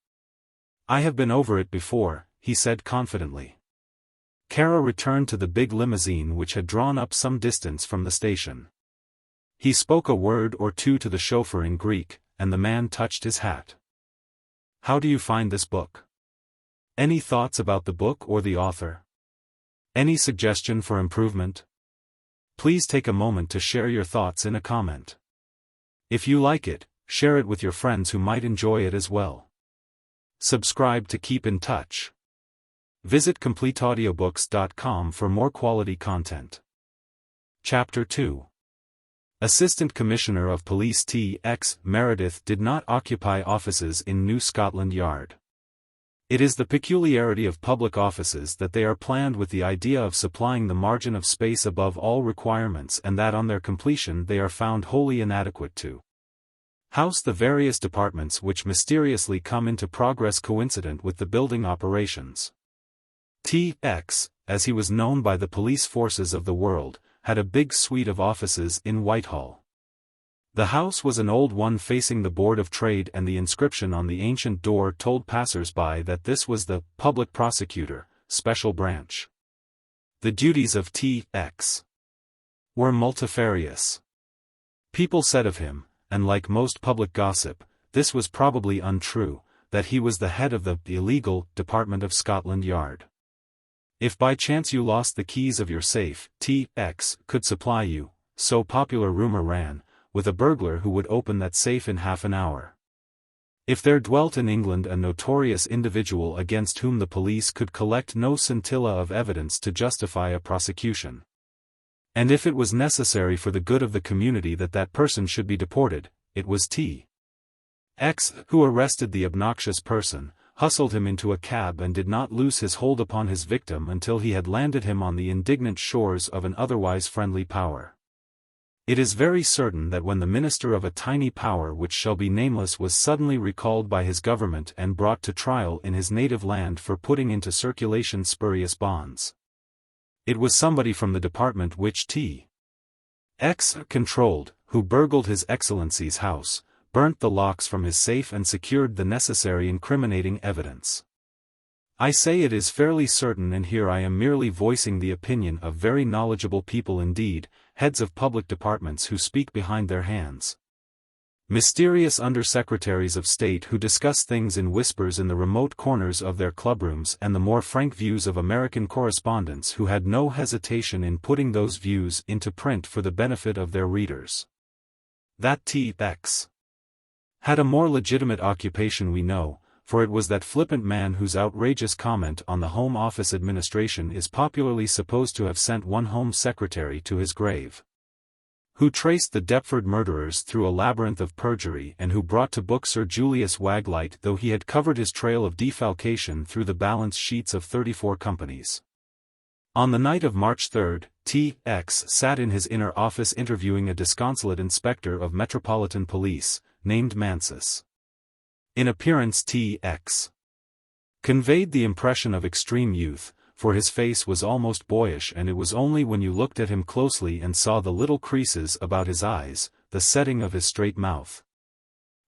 I have been over it before, he said confidently. Kara returned to the big limousine which had drawn up some distance from the station. He spoke a word or two to the chauffeur in Greek, and the man touched his hat. How do you find this book? Any thoughts about the book or the author? Any suggestion for improvement? Please take a moment to share your thoughts in a comment. If you like it, share it with your friends who might enjoy it as well. Subscribe to keep in touch. Visit CompleteAudiobooks.com for more quality content. Chapter 2. Assistant Commissioner of Police T.X. Meredith did not occupy offices in New Scotland Yard. It is the peculiarity of public offices that they are planned with the idea of supplying the margin of space above all requirements and that on their completion they are found wholly inadequate to house the various departments which mysteriously come into progress coincident with the building operations. T.X., as he was known by the police forces of the world, had a big suite of offices in Whitehall. The house was an old one facing the Board of Trade, and the inscription on the ancient door told passers-by that this was the Public Prosecutor, Special Branch. The duties of T.X. were multifarious. People said of him, and like most public gossip, this was probably untrue, that he was the head of the illegal department of Scotland Yard. If by chance you lost the keys of your safe, T.X. could supply you, so popular rumor ran, with a burglar who would open that safe in half an hour. If there dwelt in England a notorious individual against whom the police could collect no scintilla of evidence to justify a prosecution, and if it was necessary for the good of the community that that person should be deported, it was T.X. who arrested the obnoxious person, hustled him into a cab and did not lose his hold upon his victim until he had landed him on the indignant shores of an otherwise friendly power. It is very certain that when the minister of a tiny power which shall be nameless was suddenly recalled by his government and brought to trial in his native land for putting into circulation spurious bonds, it was somebody from the department which T.X. controlled, who burgled His Excellency's house, burnt the locks from his safe and secured the necessary incriminating evidence. I say it is fairly certain, and here I am merely voicing the opinion of very knowledgeable people indeed, heads of public departments who speak behind their hands. Mysterious undersecretaries of state who discuss things in whispers in the remote corners of their clubrooms, and the more frank views of American correspondents who had no hesitation in putting those views into print for the benefit of their readers. That T.X. had a more legitimate occupation we know, for it was that flippant man whose outrageous comment on the Home Office administration is popularly supposed to have sent one Home Secretary to his grave, who traced the Deptford murderers through a labyrinth of perjury and who brought to book Sir Julius Waglite, though he had covered his trail of defalcation through the balance sheets of 34 companies. On the night of March 3, T.X. sat in his inner office interviewing a disconsolate inspector of Metropolitan Police, named Mansus. In appearance T.X. conveyed the impression of extreme youth, for his face was almost boyish, and it was only when you looked at him closely and saw the little creases about his eyes, the setting of his straight mouth,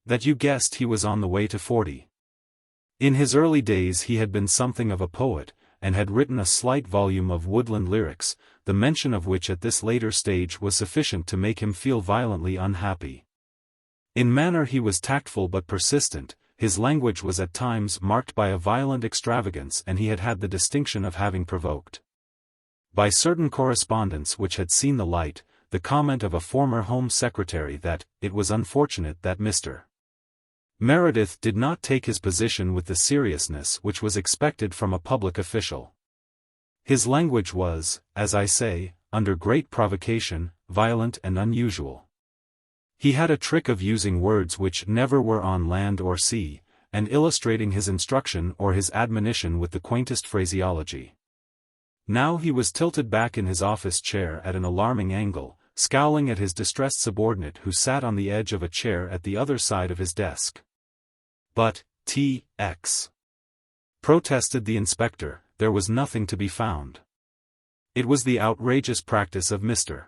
that you guessed he was on the way to 40. In his early days he had been something of a poet, and had written a slight volume of woodland lyrics, the mention of which at this later stage was sufficient to make him feel violently unhappy. In manner he was tactful but persistent. His language was at times marked by a violent extravagance, and he had had the distinction of having provoked, by certain correspondence which had seen the light, the comment of a former Home Secretary that it was unfortunate that Mr. Meredith did not take his position with the seriousness which was expected from a public official. His language was, as I say, under great provocation, violent and unusual. He had a trick of using words which never were on land or sea, and illustrating his instruction or his admonition with the quaintest phraseology. Now he was tilted back in his office chair at an alarming angle, scowling at his distressed subordinate who sat on the edge of a chair at the other side of his desk. But, T.X. protested the inspector, there was nothing to be found. It was the outrageous practice of Mr.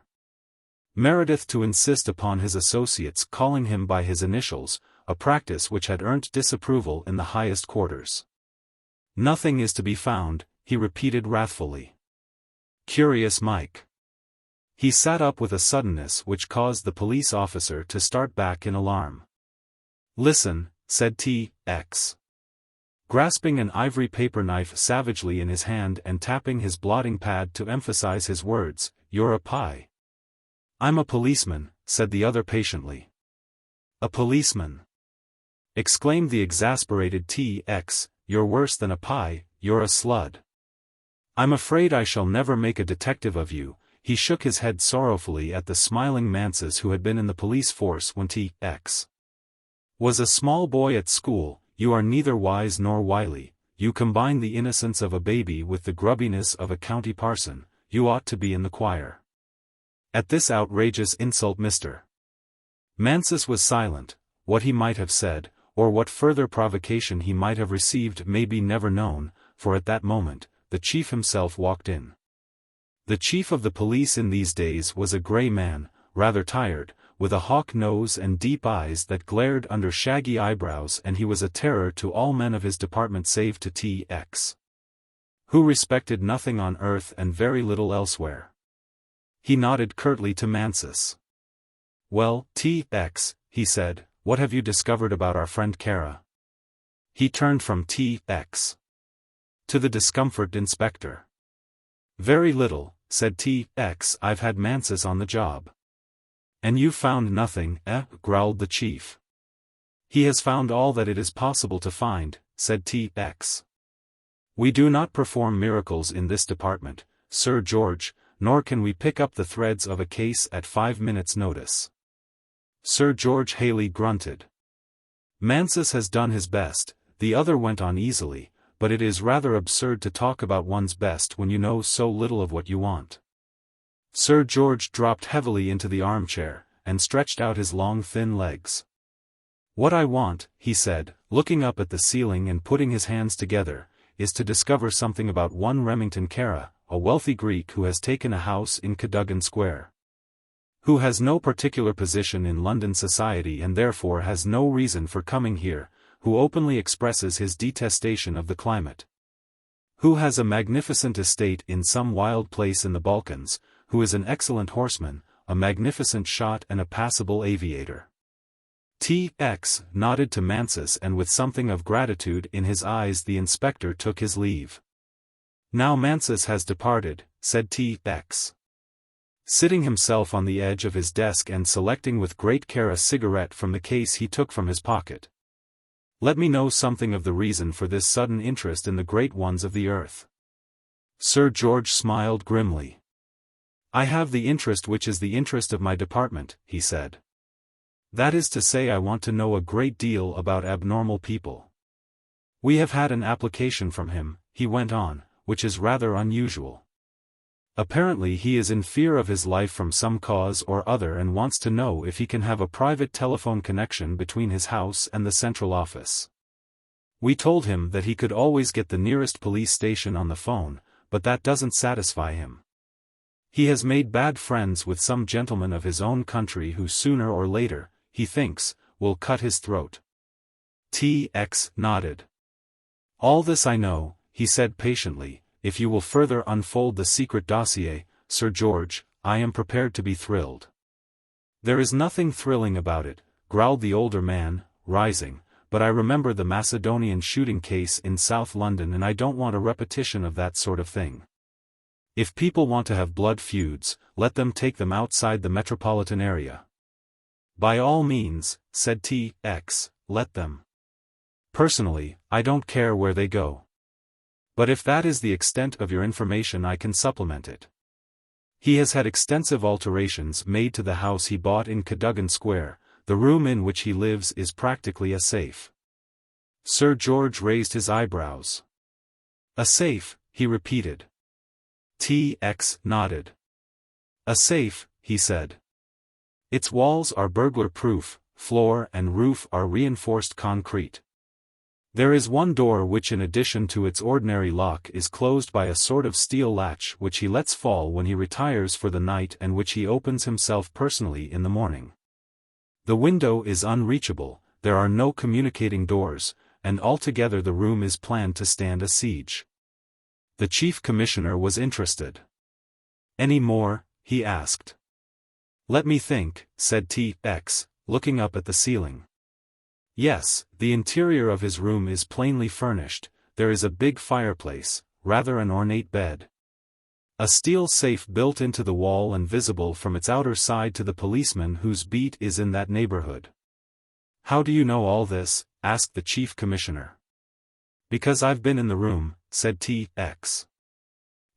Meredith to insist upon his associates calling him by his initials, a practice which had earned disapproval in the highest quarters. Nothing is to be found, he repeated wrathfully. Curious Mike. He sat up with a suddenness which caused the police officer to start back in alarm. Listen, said T.X. grasping an ivory paper knife savagely in his hand and tapping his blotting pad to emphasize his words, you're a pie. I'm a policeman, said the other patiently. A policeman? Exclaimed the exasperated T.X., you're worse than a pie, you're a slud. I'm afraid I shall never make a detective of you. He shook his head sorrowfully at the smiling Mansus who had been in the police force when T.X. was a small boy at school. You are neither wise nor wily, you combine the innocence of a baby with the grubbiness of a county parson, you ought to be in the choir. At this outrageous insult Mr. Mansus was silent. What he might have said, or what further provocation he might have received may be never known, for at that moment, the chief himself walked in. The chief of the police in these days was a grey man, rather tired, with a hawk nose and deep eyes that glared under shaggy eyebrows, and he was a terror to all men of his department save to T.X., who respected nothing on earth and very little elsewhere. He nodded curtly to Mansus. Well, T.X., he said, what have you discovered about our friend Kara? He turned from T.X. to the discomfited inspector. Very little, said T.X. I've had Mansus on the job. And you've found nothing, growled the chief. He has found all that it is possible to find, said T.X. We do not perform miracles in this department, Sir George, nor can we pick up the threads of a case at 5 minutes' notice. Sir George Haley grunted. Mansus has done his best, the other went on easily, but it is rather absurd to talk about one's best when you know so little of what you want. Sir George dropped heavily into the armchair, and stretched out his long thin legs. What I want, he said, looking up at the ceiling and putting his hands together, is to discover something about one Remington Kara, a wealthy Greek who has taken a house in Cadogan Square, who has no particular position in London society and therefore has no reason for coming here, who openly expresses his detestation of the climate, who has a magnificent estate in some wild place in the Balkans, who is an excellent horseman, a magnificent shot and a passable aviator. T.X. nodded to Mansus, and with something of gratitude in his eyes the inspector took his leave. Now Mansus has departed, said T.X. sitting himself on the edge of his desk and selecting with great care a cigarette from the case he took from his pocket. Let me know something of the reason for this sudden interest in the great ones of the earth. Sir George smiled grimly. I have the interest which is the interest of my department, he said. That is to say, I want to know a great deal about abnormal people. We have had an application from him, he went on, which is rather unusual. Apparently he is in fear of his life from some cause or other and wants to know if he can have a private telephone connection between his house and the central office. We told him that he could always get the nearest police station on the phone, but that doesn't satisfy him. He has made bad friends with some gentleman of his own country who sooner or later, he thinks, will cut his throat. T.X. nodded. All this I know, he said patiently. If you will further unfold the secret dossier, Sir George, I am prepared to be thrilled. There is nothing thrilling about it, growled the older man, rising, but I remember the Macedonian shooting case in South London and I don't want a repetition of that sort of thing. If people want to have blood feuds, let them take them outside the metropolitan area. By all means, said T.X., let them. Personally, I don't care where they go. But if that is the extent of your information I can supplement it. He has had extensive alterations made to the house he bought in Cadogan Square. The room in which he lives is practically a safe. Sir George raised his eyebrows. A safe, he repeated. T.X. nodded. A safe, he said. Its walls are burglar-proof, floor and roof are reinforced concrete. There is one door which in addition to its ordinary lock is closed by a sort of steel latch which he lets fall when he retires for the night and which he opens himself personally in the morning. The window is unreachable, there are no communicating doors, and altogether the room is planned to stand a siege. The Chief Commissioner was interested. Any more? He asked. Let me think, said T.X., looking up at the ceiling. Yes, the interior of his room is plainly furnished, there is a big fireplace, rather an ornate bed. A steel safe built into the wall and visible from its outer side to the policeman whose beat is in that neighborhood. How do you know all this? Asked the Chief Commissioner. Because I've been in the room, said T.X.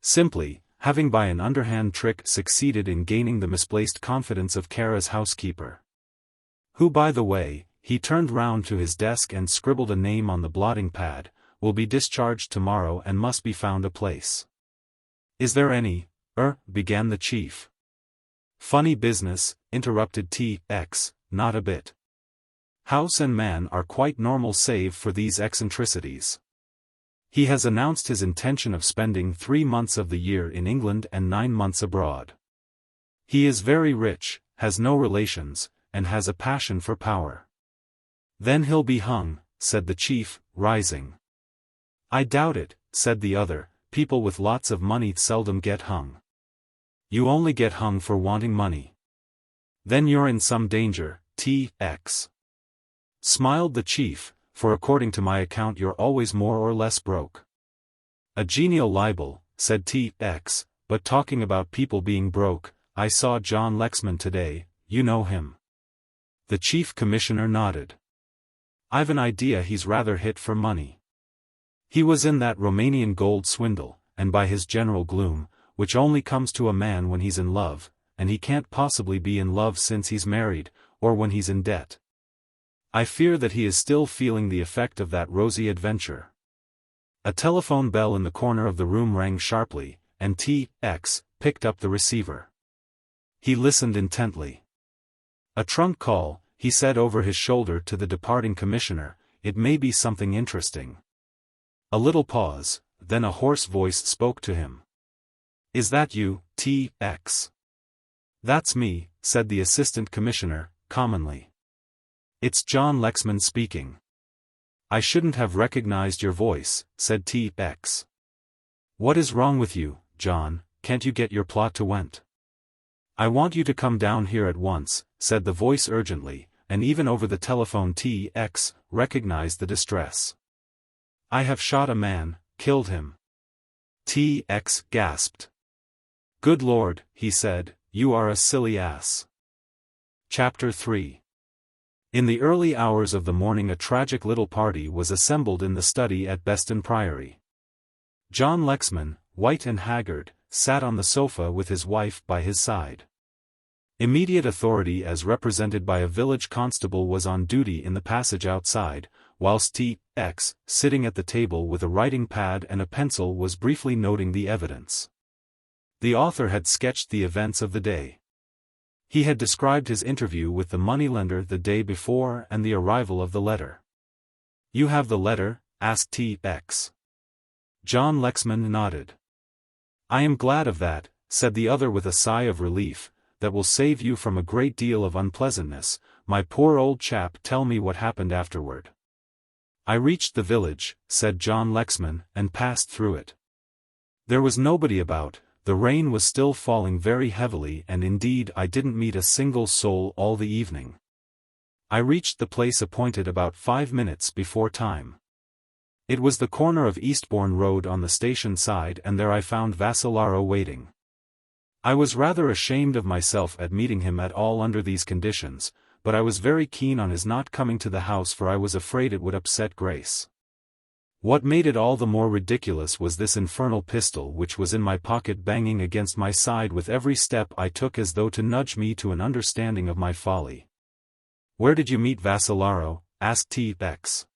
Simply, having by an underhand trick succeeded in gaining the misplaced confidence of Kara's housekeeper. Who by the way, he turned round to his desk and scribbled a name on the blotting pad, will be discharged tomorrow and must be found a place. Is there any, began the chief. Funny business, interrupted T.X., not a bit. House and man are quite normal save for these eccentricities. He has announced his intention of spending 3 months of the year in England and 9 months abroad. He is very rich, has no relations, and has a passion for power. Then he'll be hung, said the chief, rising. I doubt it, said the other, people with lots of money seldom get hung. You only get hung for wanting money. Then you're in some danger, T.X. Smiled the chief, for according to my account you're always more or less broke. A genial libel, said T.X., but talking about people being broke, I saw John Lexman today, you know him. The Chief Commissioner nodded. I've an idea he's rather hit for money. He was in that Romanian gold swindle, and by his general gloom, which only comes to a man when he's in love, and he can't possibly be in love since he's married, or when he's in debt. I fear that he is still feeling the effect of that rosy adventure. A telephone bell in the corner of the room rang sharply, and T.X. picked up the receiver. He listened intently. A trunk call, he said over his shoulder to the departing commissioner, it may be something interesting. A little pause, then a hoarse voice spoke to him. Is that you, T.X.? That's me, said the assistant commissioner, commonly. It's John Lexman speaking. I shouldn't have recognized your voice, said T.X. What is wrong with you, John, can't you get your plot to went? I want you to come down here at once, said the voice urgently, and even over the telephone T.X. recognized the distress. I have shot a man, killed him. T.X. gasped. Good Lord, he said, you are a silly ass. Chapter 3. In the early hours of the morning a tragic little party was assembled in the study at Beston Priory. John Lexman, white and haggard, sat on the sofa with his wife by his side. Immediate authority as represented by a village constable was on duty in the passage outside, whilst T.X., sitting at the table with a writing pad and a pencil was briefly noting the evidence. The author had sketched the events of the day. He had described his interview with the moneylender the day before and the arrival of the letter. "You have the letter?" asked T.X. John Lexman nodded. "I am glad of that," said the other with a sigh of relief. "That will save you from a great deal of unpleasantness. My poor old chap, tell me what happened afterward." "I reached the village," said John Lexman, "and passed through it. There was nobody about, the rain was still falling very heavily, and indeed I didn't meet a single soul all the evening. I reached the place appointed about 5 minutes before time. It was the corner of Eastbourne Road on the station side, and there I found Vassalaro waiting. I was rather ashamed of myself at meeting him at all under these conditions, but I was very keen on his not coming to the house, for I was afraid it would upset Grace. What made it all the more ridiculous was this infernal pistol which was in my pocket, banging against my side with every step I took, as though to nudge me to an understanding of my folly." "Where did you meet Vassalaro?" asked T.X.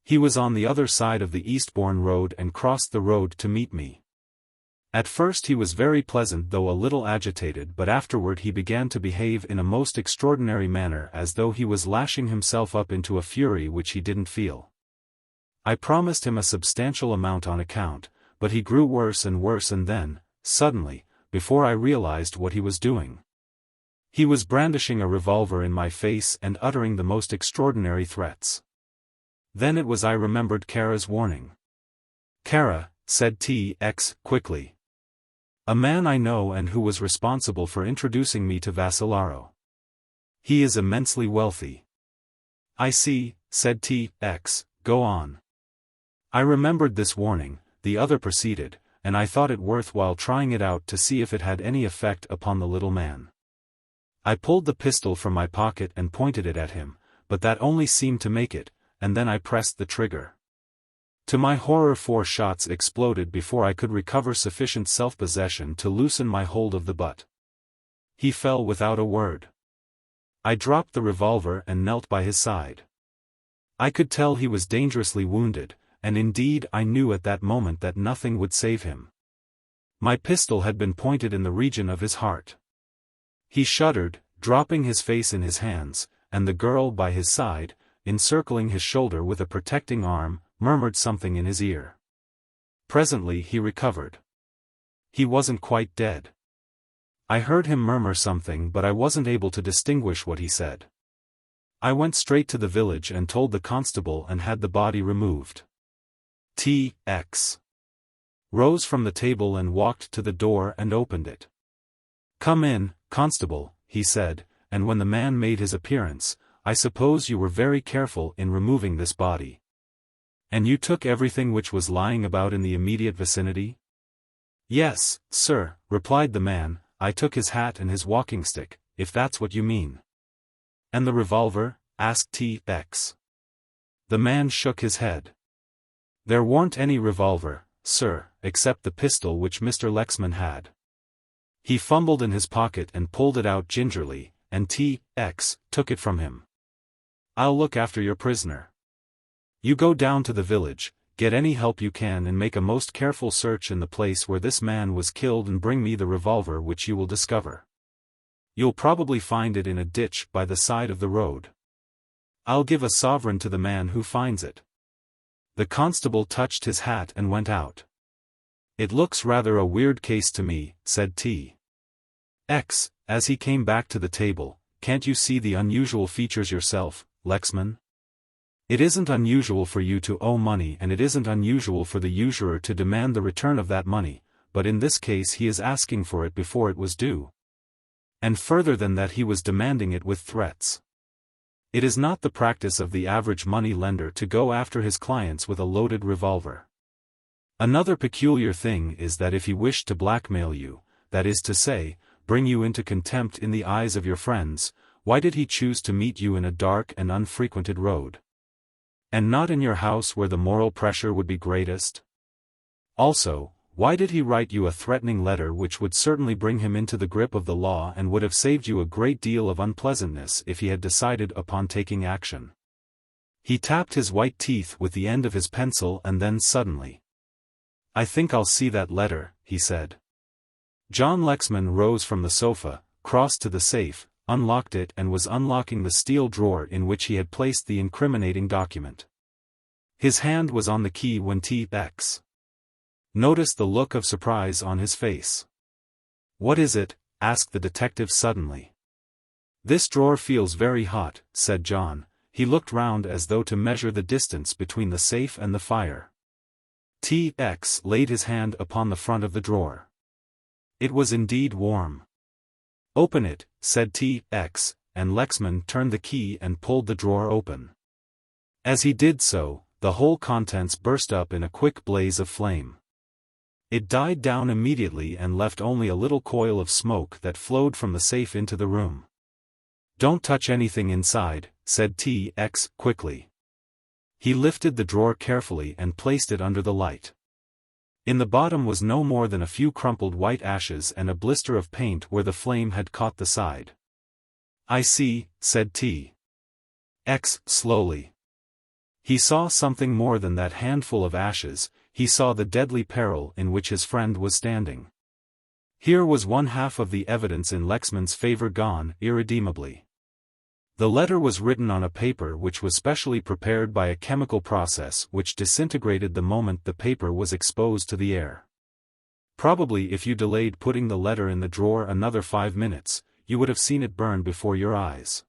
"He was on the other side of the Eastbourne Road and crossed the road to meet me. At first he was very pleasant, though a little agitated, but afterward he began to behave in a most extraordinary manner, as though he was lashing himself up into a fury which he didn't feel. I promised him a substantial amount on account, but he grew worse and worse, and then, suddenly, before I realized what he was doing, he was brandishing a revolver in my face and uttering the most extraordinary threats. Then it was I remembered Kara's warning." "Kara," said T.X. quickly. "A man I know, and who was responsible for introducing me to Vassalaro. He is immensely wealthy." "I see," said T.X., "go on." "I remembered this warning," the other proceeded, "and I thought it worth while trying it out to see if it had any effect upon the little man. I pulled the pistol from my pocket and pointed it at him, but that only seemed to make it, and then I pressed the trigger. To my horror 4 shots exploded before I could recover sufficient self-possession to loosen my hold of the butt. He fell without a word. I dropped the revolver and knelt by his side. I could tell he was dangerously wounded, and indeed I knew at that moment that nothing would save him. My pistol had been pointed in the region of his heart. He shuddered, dropping his face in his hands, and the girl by his side, encircling his shoulder with a protecting arm, murmured something in his ear. Presently he recovered. He wasn't quite dead. I heard him murmur something, but I wasn't able to distinguish what he said. I went straight to the village and told the constable and had the body removed." T.X. rose from the table and walked to the door and opened it. "Come in, constable," he said, and when the man made his appearance, "I suppose you were very careful in removing this body. And you took everything which was lying about in the immediate vicinity?" "Yes, sir," replied the man, "I took his hat and his walking stick, if that's what you mean." "And the revolver?" asked T.X. The man shook his head. "There weren't any revolver, sir, except the pistol which Mr. Lexman had. He fumbled in his pocket and pulled it out gingerly, and T.X. took it from him. I'll look after your prisoner. You go down to the village, get any help you can, and make a most careful search in the place where this man was killed, and bring me the revolver which you will discover. You'll probably find it in a ditch by the side of the road. I'll give a sovereign to the man who finds it." The constable touched his hat and went out. "It looks rather a weird case to me," said T.X., as he came back to the table. "Can't you see the unusual features yourself, Lexman? It isn't unusual for you to owe money, and it isn't unusual for the usurer to demand the return of that money, but in this case he is asking for it before it was due. And further than that, he was demanding it with threats. It is not the practice of the average money lender to go after his clients with a loaded revolver. Another peculiar thing is that if he wished to blackmail you, that is to say, bring you into contempt in the eyes of your friends, why did he choose to meet you in a dark and unfrequented road? And not in your house, where the moral pressure would be greatest? Also, why did he write you a threatening letter which would certainly bring him into the grip of the law and would have saved you a great deal of unpleasantness if he had decided upon taking action? He tapped his white teeth with the end of his pencil, and then suddenly, "I think I'll see that letter," he said. John Lexman rose from the sofa, crossed to the safe, unlocked it and was unlocking the steel drawer in which he had placed the incriminating document. His hand was on the key when T.X. noticed the look of surprise on his face. "What is it?" asked the detective suddenly. "This drawer feels very hot," said John. He looked round as though to measure the distance between the safe and the fire. T.X. laid his hand upon the front of the drawer. It was indeed warm. "Open it," said T.X., and Lexman turned the key and pulled the drawer open. As he did so, the whole contents burst up in a quick blaze of flame. It died down immediately and left only a little coil of smoke that flowed from the safe into the room. "Don't touch anything inside," said T.X. quickly. He lifted the drawer carefully and placed it under the light. In the bottom was no more than a few crumpled white ashes and a blister of paint where the flame had caught the side. "I see," said T.X. slowly. He saw something more than that handful of ashes. He saw the deadly peril in which his friend was standing. Here was one half of the evidence in Lexman's favor gone irredeemably. The letter was written on a paper which was specially prepared by a chemical process which disintegrated the moment the paper was exposed to the air. Probably if you delayed putting the letter in the drawer another 5 minutes, you would have seen it burn before your eyes.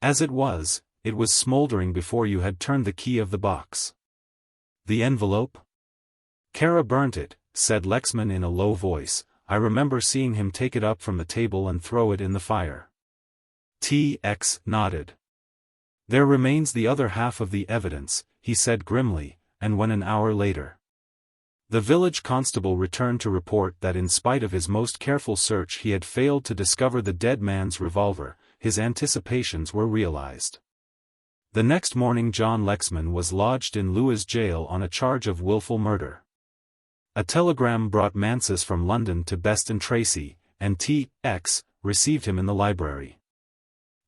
As it was smoldering before you had turned the key of the box. "The envelope?" "Kara burnt it," said Lexman in a low voice. "I remember seeing him take it up from the table and throw it in the fire." T.X. nodded. "There remains the other half of the evidence," he said grimly, and when an hour later the village constable returned to report that in spite of his most careful search he had failed to discover the dead man's revolver, his anticipations were realized. The next morning John Lexman was lodged in Lewes jail on a charge of willful murder. A telegram brought Mansus from London to Beston Tracy, and T.X. received him in the library.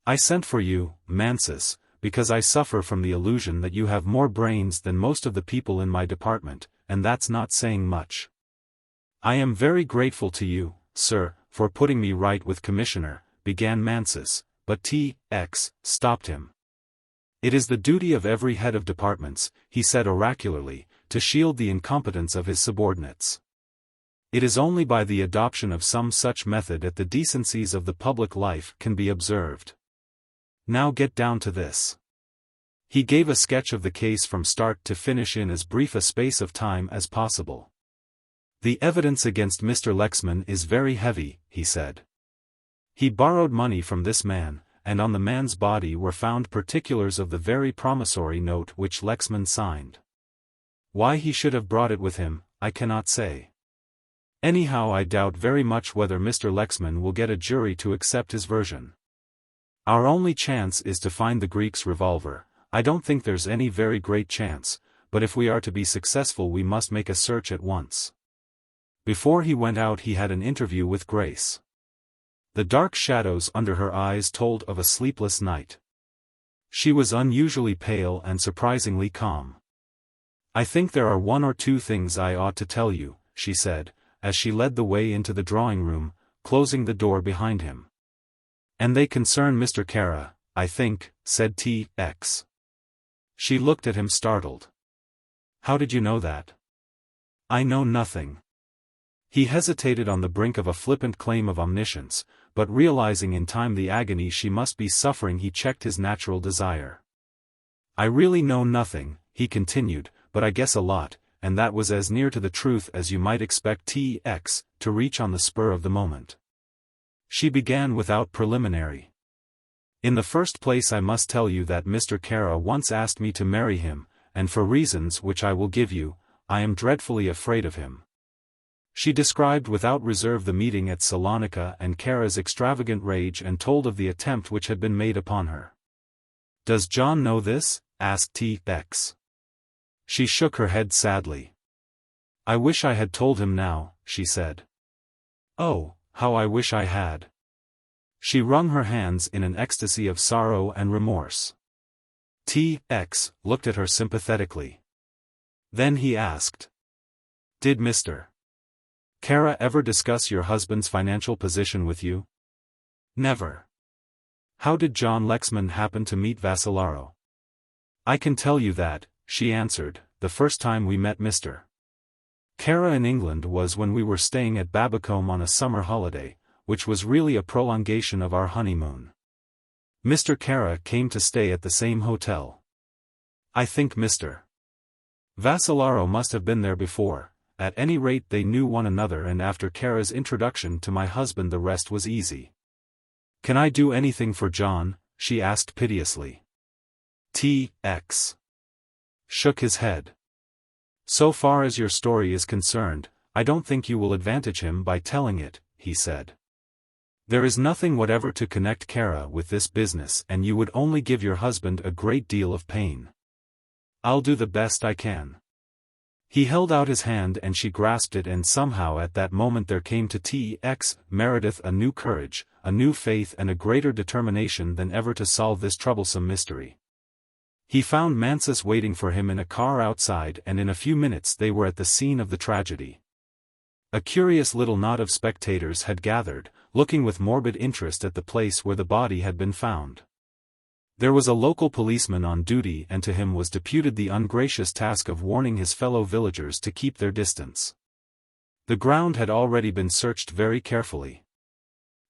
"I sent for you, Mansus, because I suffer from the illusion that you have more brains than most of the people in my department, and that's not saying much. I am very grateful to you, sir, for putting me right with Commissioner," began Mansus, but T.X. stopped him. "It is the duty of every head of departments," he said oracularly, "to shield the incompetence of his subordinates. It is only by the adoption of some such method that the decencies of the public life can be observed. Now get down to this." He gave a sketch of the case from start to finish in as brief a space of time as possible. "The evidence against Mr. Lexman is very heavy," he said. "He borrowed money from this man, and on the man's body were found particulars of the very promissory note which Lexman signed. Why he should have brought it with him, I cannot say. Anyhow I doubt very much whether Mr. Lexman will get a jury to accept his version. Our only chance is to find the Greek's revolver. I don't think there's any very great chance, but if we are to be successful we must make a search at once." Before he went out he had an interview with Grace. The dark shadows under her eyes told of a sleepless night. She was unusually pale and surprisingly calm. "I think there are one or two things I ought to tell you," she said, as she led the way into the drawing room, closing the door behind him. "And they concern Mr. Kara, I think," said T.X. She looked at him startled. "How did you know that?" "I know nothing." He hesitated on the brink of a flippant claim of omniscience, but realizing in time the agony she must be suffering he checked his natural desire. "I really know nothing," he continued, "but I guess a lot, and that was as near to the truth as you might expect T.X. to reach on the spur of the moment. She began without preliminary. "In the first place I must tell you that Mr. Kara once asked me to marry him, and for reasons which I will give you, I am dreadfully afraid of him." She described without reserve the meeting at Salonika and Kara's extravagant rage and told of the attempt which had been made upon her. "Does John know this?" asked T.X. She shook her head sadly. "I wish I had told him now," she said. "Oh, how I wish I had." She wrung her hands in an ecstasy of sorrow and remorse. T.X. looked at her sympathetically. Then he asked, "Did Mr. Kara ever discuss your husband's financial position with you? Never. How did John Lexman happen to meet Vassalaro? I can tell you that, she answered, the first time we met Mr. Kara in England was when we were staying at Babbacombe on a summer holiday, which was really a prolongation of our honeymoon. Mr. Kara came to stay at the same hotel. I think Mr. Vassalaro must have been there before. At any rate they knew one another, and after Kara's introduction to my husband the rest was easy. Can I do anything for John? She asked piteously. T.X. shook his head. So far as your story is concerned, I don't think you will advantage him by telling it, he said. There is nothing whatever to connect Kara with this business, and you would only give your husband a great deal of pain. I'll do the best I can. He held out his hand and she grasped it, and somehow at that moment there came to T.X. Meredith a new courage, a new faith, and a greater determination than ever to solve this troublesome mystery. He found Mansus waiting for him in a car outside, and in a few minutes they were at the scene of the tragedy. A curious little knot of spectators had gathered, looking with morbid interest at the place where the body had been found. There was a local policeman on duty, and to him was deputed the ungracious task of warning his fellow villagers to keep their distance. The ground had already been searched very carefully.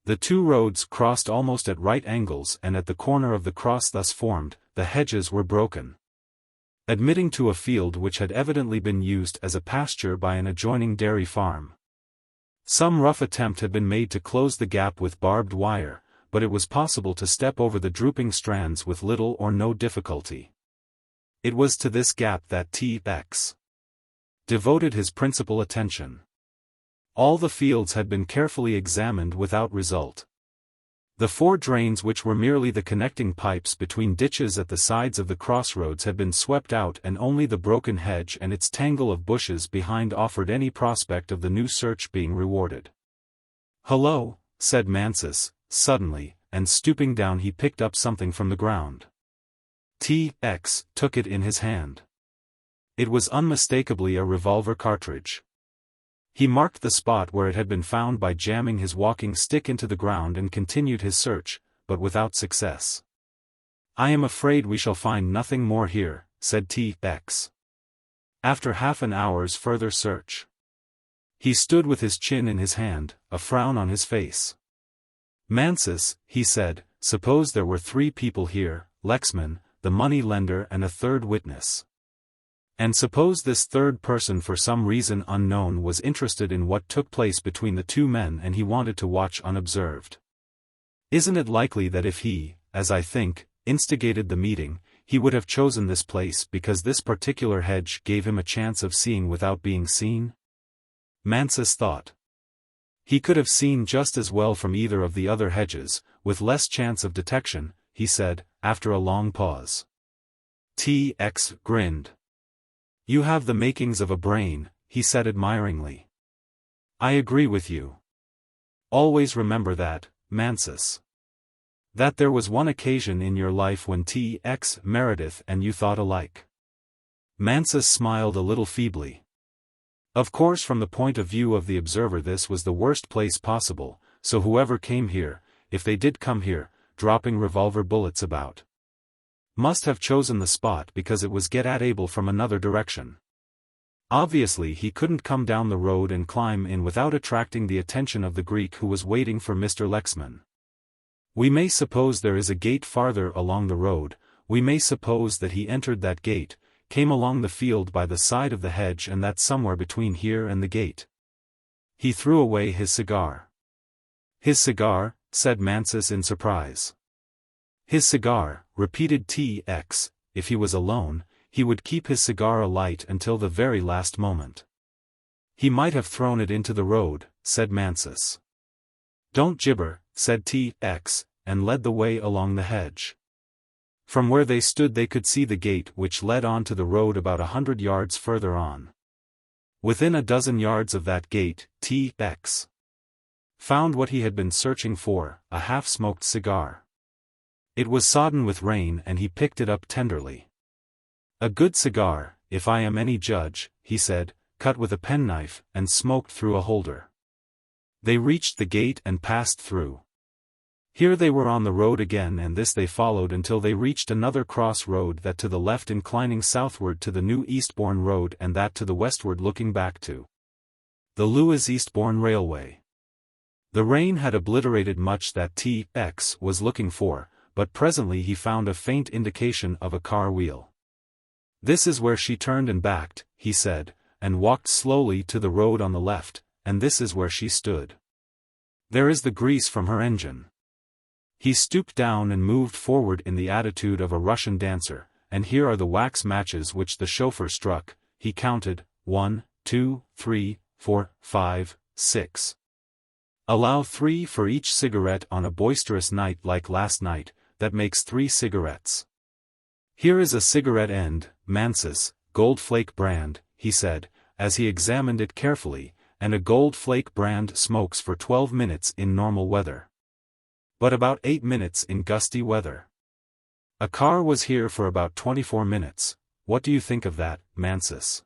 The two roads crossed almost at right angles, and at the corner of the cross thus formed, the hedges were broken, admitting to a field which had evidently been used as a pasture by an adjoining dairy farm. Some rough attempt had been made to close the gap with barbed wire, but it was possible to step over the drooping strands with little or no difficulty. It was to this gap that T.X. devoted his principal attention. All the fields had been carefully examined without result. The 4 drains, which were merely the connecting pipes between ditches at the sides of the crossroads, had been swept out, and only the broken hedge and its tangle of bushes behind offered any prospect of the new search being rewarded. "Hullo," said Mansus, suddenly, and stooping down he picked up something from the ground. T.X. took it in his hand. It was unmistakably a revolver cartridge. He marked the spot where it had been found by jamming his walking stick into the ground and continued his search, but without success. "I am afraid we shall find nothing more here," said T.X. after half an hour's further search. He stood with his chin in his hand, a frown on his face. "Mansus," he said, "suppose there were 3 people here, Lexman, the money lender, and a 3rd witness. And suppose this 3rd person for some reason unknown was interested in what took place between the 2 men, and he wanted to watch unobserved. Isn't it likely that if he, as I think, instigated the meeting, he would have chosen this place because this particular hedge gave him a chance of seeing without being seen?" Mansus thought. He could have seen just as well from either of the other hedges, with less chance of detection, he said, after a long pause. T.X. grinned. "You have the makings of a brain," he said admiringly. "I agree with you. Always remember that, Mansus. That there was one occasion in your life when T.X. Meredith and you thought alike." Mansus smiled a little feebly. Of course, from the point of view of the observer this was the worst place possible, so whoever came here, if they did come here, dropping revolver bullets about, must have chosen the spot because it was get-at-able from another direction. Obviously he couldn't come down the road and climb in without attracting the attention of the Greek who was waiting for Mr. Lexman. We may suppose there is a gate farther along the road, we may suppose that he entered that gate, came along the field by the side of the hedge, and that somewhere between here and the gate he threw away his cigar. "His cigar?" said Mansus in surprise. "His cigar," repeated T.X., "if he was alone, he would keep his cigar alight until the very last moment." "He might have thrown it into the road," said Mansus. "Don't gibber," said T.X., and led the way along the hedge. From where they stood they could see the gate which led on to the road about 100 yards further on. Within a dozen yards of that gate, T.X. found what he had been searching for, a half-smoked cigar. It was sodden with rain and he picked it up tenderly. "A good cigar, if I am any judge," he said, cut with a penknife, and smoked through a holder. They reached the gate and passed through. Here they were on the road again, and this they followed until they reached another cross road, that to the left inclining southward to the new Eastbourne Road, and that to the westward looking back to the Lewes Eastbourne Railway. The rain had obliterated much that T.X. was looking for, but presently he found a faint indication of a car wheel. "This is where she turned and backed," he said, and walked slowly to the road on the left, "and this is where she stood. There is the grease from her engine." He stooped down and moved forward in the attitude of a Russian dancer, "and here are the wax matches which the chauffeur struck." He counted, 1, 2, 3, 4, 5, 6. "Allow 3 for each cigarette on a boisterous night like last night, that makes 3 cigarettes. Here is a cigarette end, Mansus, Gold Flake brand," he said, as he examined it carefully, "and a Gold Flake brand smokes for 12 minutes in normal weather. But about 8 minutes in gusty weather. A car was here for about 24 minutes, what do you think of that, Mansus?"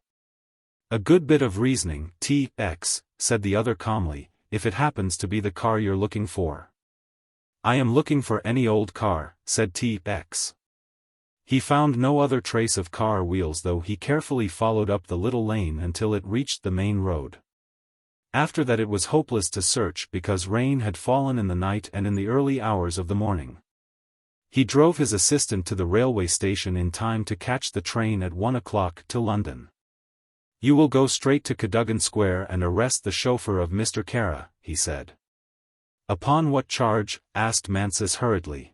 "A good bit of reasoning, T.X., said the other calmly, "if it happens to be the car you're looking for." "I am looking for any old car," said T.X. He found no other trace of car wheels, though he carefully followed up the little lane until it reached the main road. After that it was hopeless to search, because rain had fallen in the night and in the early hours of the morning. He drove his assistant to the railway station in time to catch the train at 1 o'clock to London. "You will go straight to Cadogan Square and arrest the chauffeur of Mr. Kara," he said. "Upon what charge?" asked Mansus hurriedly.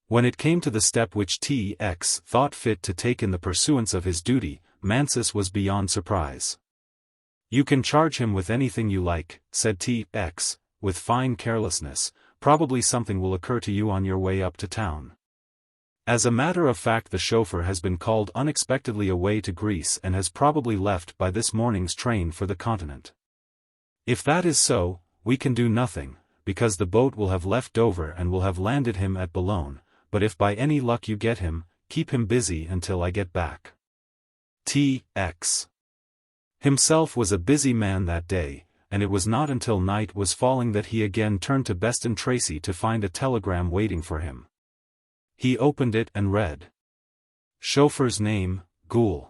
When it came to the step which T.X. thought fit to take in the pursuance of his duty, Mansus was beyond surprise. "You can charge him with anything you like," said T.X., with fine carelessness. "Probably something will occur to you on your way up to town. As a matter of fact, the chauffeur has been called unexpectedly away to Greece and has probably left by this morning's train for the continent. If that is so, we can do nothing, because the boat will have left Dover and will have landed him at Boulogne, but if by any luck you get him, keep him busy until I get back." T.X. himself was a busy man that day, and it was not until night was falling that he again turned to Best and Tracy to find a telegram waiting for him. He opened it and read. Chauffeur's name, Gould.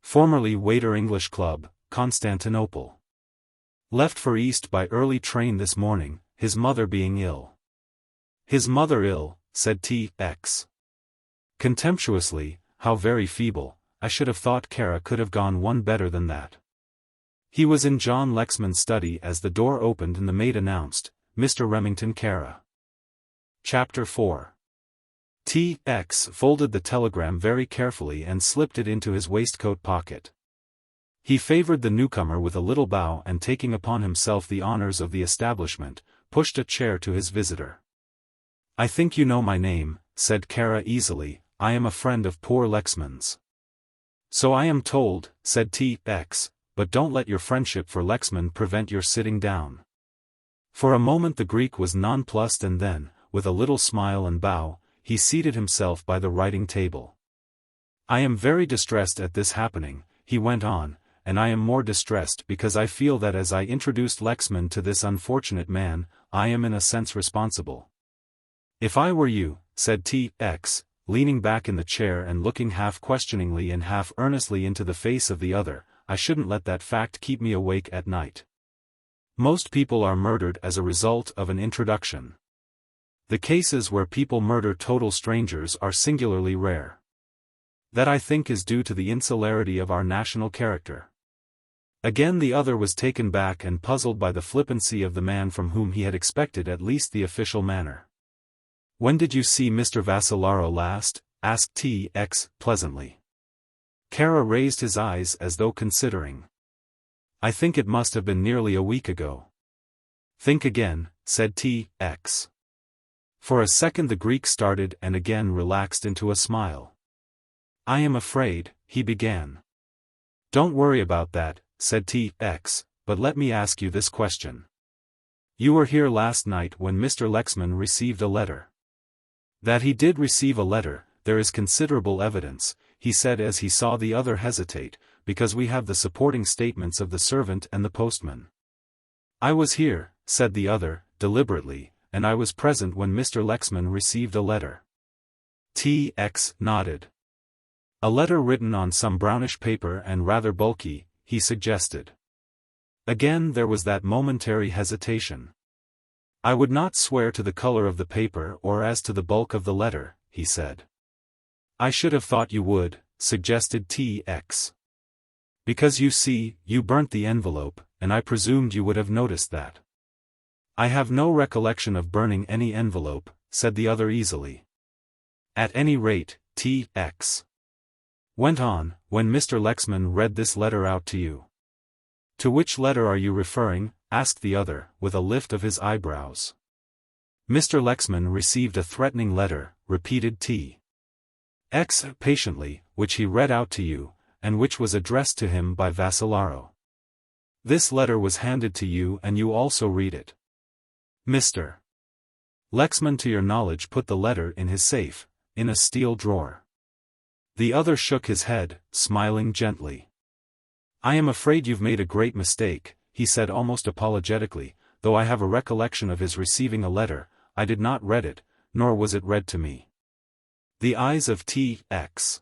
Formerly waiter, English Club, Constantinople. Left for East by early train this morning, his mother being ill. "His mother ill," said T.X. contemptuously, "how very feeble. I should have thought Kara could have gone one better than that." He was in John Lexman's study as the door opened and the maid announced, "Mr. Remington Kara." Chapter 4. T.X. folded the telegram very carefully and slipped it into his waistcoat pocket. He favored the newcomer with a little bow, and taking upon himself the honors of the establishment, pushed a chair to his visitor. "I think you know my name," said Kara easily. "I am a friend of poor Lexman's." "So I am told," said T.X., "but don't let your friendship for Lexman prevent your sitting down." For a moment the Greek was nonplussed, and then, with a little smile and bow, he seated himself by the writing table. "I am very distressed at this happening," he went on, "and I am more distressed because I feel that as I introduced Lexman to this unfortunate man, I am in a sense responsible." "If I were you," said T.X., leaning back in the chair and looking half questioningly and half earnestly into the face of the other, "I shouldn't let that fact keep me awake at night. Most people are murdered as a result of an introduction. The cases where people murder total strangers are singularly rare. That I think is due to the insularity of our national character." Again the other was taken back and puzzled by the flippancy of the man from whom he had expected at least the official manner. "When did you see Mr. Vassalaro last?" asked T.X. pleasantly. Kara raised his eyes as though considering. "I think it must have been nearly a week ago." "Think again," said T.X. For a second the Greek started and again relaxed into a smile. "I am afraid," he began. "Don't worry about that," said T.X., "but let me ask you this question. You were here last night when Mr. Lexman received a letter." That he did receive a letter, there is considerable evidence. he said as he saw the other hesitate, because we have the supporting statements of the servant and the postman. I was here, said the other, deliberately, and I was present when Mr. Lexman received a letter. T.X. nodded. A letter written on some brownish paper and rather bulky, he suggested. Again there was that momentary hesitation. I would not swear to the color of the paper or as to the bulk of the letter, he said. I should have thought you would, suggested T.X. Because you see, you burnt the envelope, and I presumed you would have noticed that. I have no recollection of burning any envelope, said the other easily. At any rate, T.X. went on, when Mr. Lexman read this letter out to you. To which letter are you referring? Asked the other, with a lift of his eyebrows. Mr. Lexman received a threatening letter, repeated T.X. patiently, which he read out to you, and which was addressed to him by Vassalaro. This letter was handed to you and you also read it. Mr. Lexman, to your knowledge, put the letter in his safe, in a steel drawer. The other shook his head, smiling gently. I am afraid you've made a great mistake, he said almost apologetically, though I have a recollection of his receiving a letter. I did not read it, nor was it read to me. The eyes of T.X.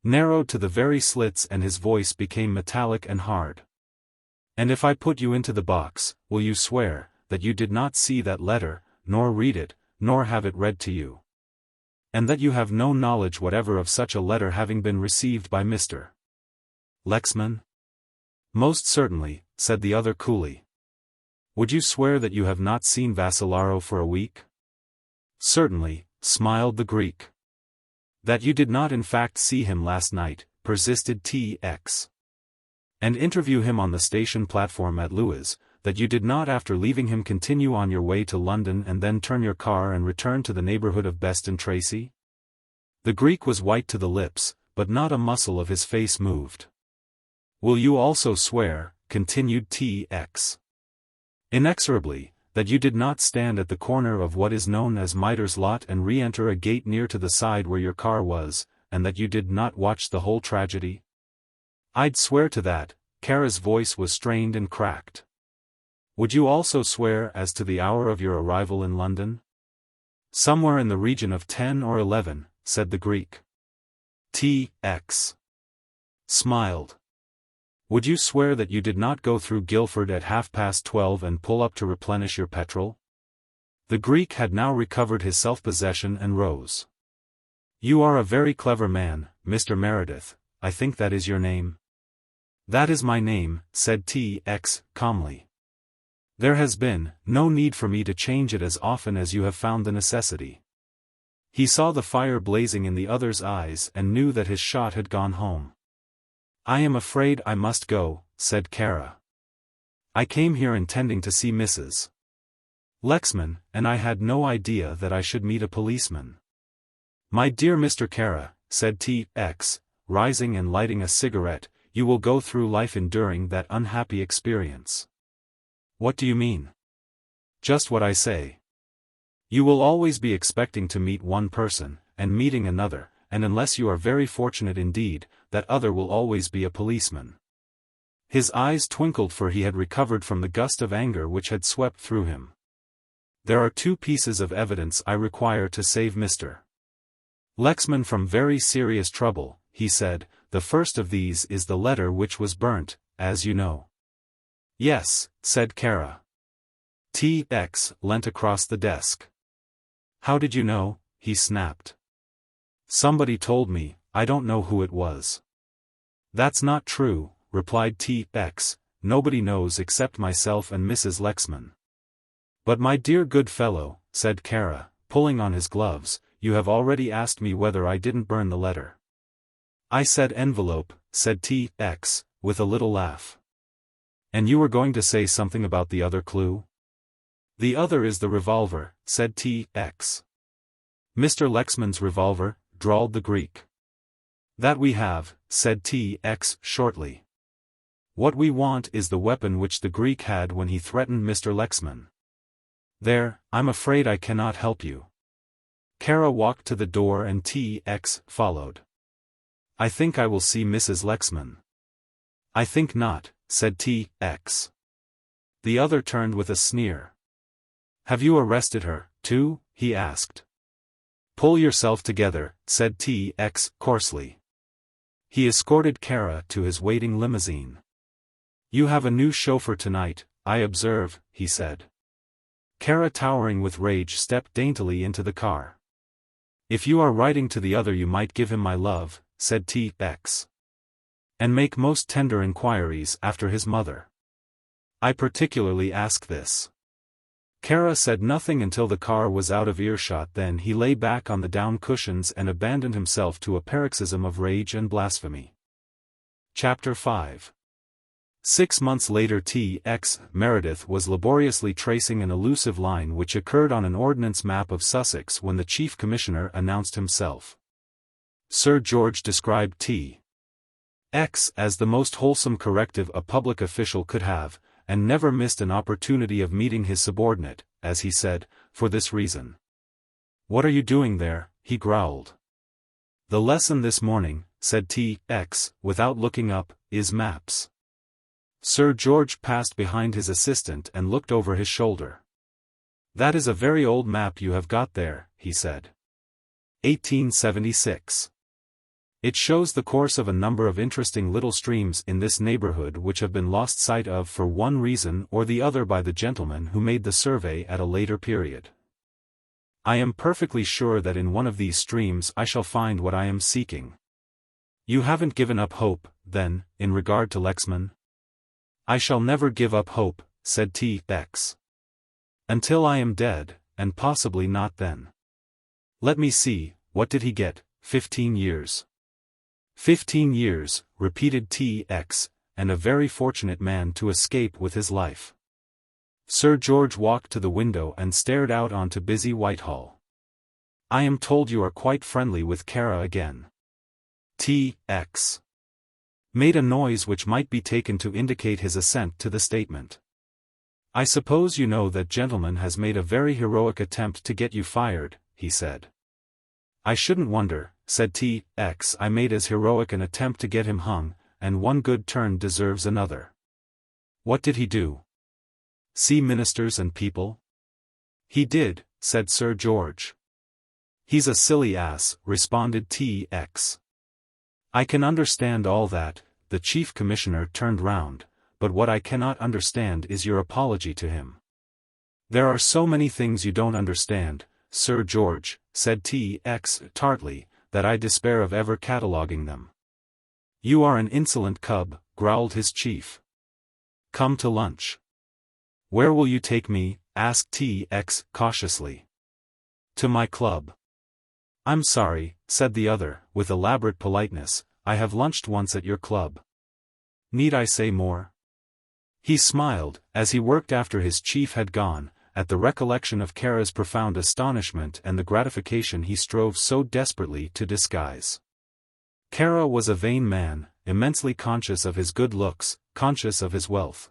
narrowed to the very slits and his voice became metallic and hard. And if I put you into the box, will you swear that you did not see that letter, nor read it, nor have it read to you? And that you have no knowledge whatever of such a letter having been received by Mr. Lexman? Most certainly, said the other coolly. Would you swear that you have not seen Vassalaro for a week? Certainly, smiled the Greek. That you did not in fact see him last night, persisted T.X. And interview him on the station platform at Lewes, that you did not after leaving him continue on your way to London and then turn your car and return to the neighbourhood of Beston Tracy? The Greek was white to the lips, but not a muscle of his face moved. Will you also swear, continued T.X. inexorably, that you did not stand at the corner of what is known as Mitres Lot and re-enter a gate near to the side where your car was, and that you did not watch the whole tragedy? I'd swear to that. Kara's voice was strained and cracked. Would you also swear as to the hour of your arrival in London? Somewhere in the region of 10 or 11, said the Greek. T.X. smiled. Would you swear that you did not go through Guildford at 12:30 and pull up to replenish your petrol? The Greek had now recovered his self-possession and rose. You are a very clever man, Mr. Meredith, I think that is your name. That is my name, said T.X. calmly. There has been no need for me to change it as often as you have found the necessity. He saw the fire blazing in the other's eyes and knew that his shot had gone home. I am afraid I must go, said Kara. I came here intending to see Mrs. Lexman, and I had no idea that I should meet a policeman. My dear Mr. Kara, said T.X., rising and lighting a cigarette, you will go through life enduring that unhappy experience. What do you mean? Just what I say. You will always be expecting to meet one person, and meeting another, and unless you are very fortunate indeed, that other will always be a policeman. His eyes twinkled, for he had recovered from the gust of anger which had swept through him. There are two pieces of evidence I require to save Mr. Lexman from very serious trouble, he said. The first of these is the letter which was burnt, as you know. Yes, said Kara. T.X. leant across the desk. How did you know? He snapped. Somebody told me, I don't know who it was. That's not true, replied T.X., nobody knows except myself and Mrs. Lexman. But my dear good fellow, said Kara, pulling on his gloves, you have already asked me whether I didn't burn the letter. I said envelope, said T.X., with a little laugh. And you were going to say something about the other clue? The other is the revolver, said T.X. Mr. Lexman's revolver, drawled the Greek. That we have, said T.X. shortly. What we want is the weapon which the Greek had when he threatened Mr. Lexman. There, I'm afraid I cannot help you. Kara walked to the door and T.X. followed. I think I will see Mrs. Lexman. I think not, said T.X. The other turned with a sneer. Have you arrested her, too? He asked. Pull yourself together, said T.X. coarsely. He escorted Kara to his waiting limousine. You have a new chauffeur tonight, I observe, he said. Kara, towering with rage, stepped daintily into the car. If you are writing to the other, you might give him my love, said T.X. And make most tender inquiries after his mother. I particularly ask this. Kara said nothing until the car was out of earshot. Then he lay back on the down cushions and abandoned himself to a paroxysm of rage and blasphemy. Chapter 5. 6 months later, T.X. Meredith was laboriously tracing an elusive line which occurred on an ordnance map of Sussex when the Chief Commissioner announced himself. Sir George described T.X. as the most wholesome corrective a public official could have, and never missed an opportunity of meeting his subordinate, as he said, for this reason. What are you doing there? He growled. The lesson this morning, said T.X., without looking up, is maps. Sir George passed behind his assistant and looked over his shoulder. That is a very old map you have got there, he said. 1876. It shows the course of a number of interesting little streams in this neighborhood which have been lost sight of for one reason or the other by the gentleman who made the survey at a later period. I am perfectly sure that in one of these streams I shall find what I am seeking. You haven't given up hope, then, in regard to Lexman? I shall never give up hope, said T.X. Until I am dead, and possibly not then. Let me see, what did he get? 15 years. 15 years, repeated T.X., and a very fortunate man to escape with his life. Sir George walked to the window and stared out onto busy Whitehall. I am told you are quite friendly with Kara again. T.X. made a noise which might be taken to indicate his assent to the statement. I suppose you know that gentleman has made a very heroic attempt to get you fired, he said. I shouldn't wonder, said T.X. I made as heroic an attempt to get him hung, and one good turn deserves another. What did he do? See ministers and people? He did, said Sir George. He's a silly ass, responded T.X. I can understand all that. The Chief Commissioner turned round, but what I cannot understand is your apology to him. There are so many things you don't understand, Sir George, said T.X. tartly, that I despair of ever cataloguing them. You are an insolent cub, growled his chief. Come to lunch. Where will you take me? Asked T.X. cautiously. To my club. I'm sorry, said the other, with elaborate politeness, I have lunched once at your club. Need I say more? He smiled, as he worked after his chief had gone, at the recollection of Kara's profound astonishment and the gratification he strove so desperately to disguise. Kara was a vain man, immensely conscious of his good looks, conscious of his wealth.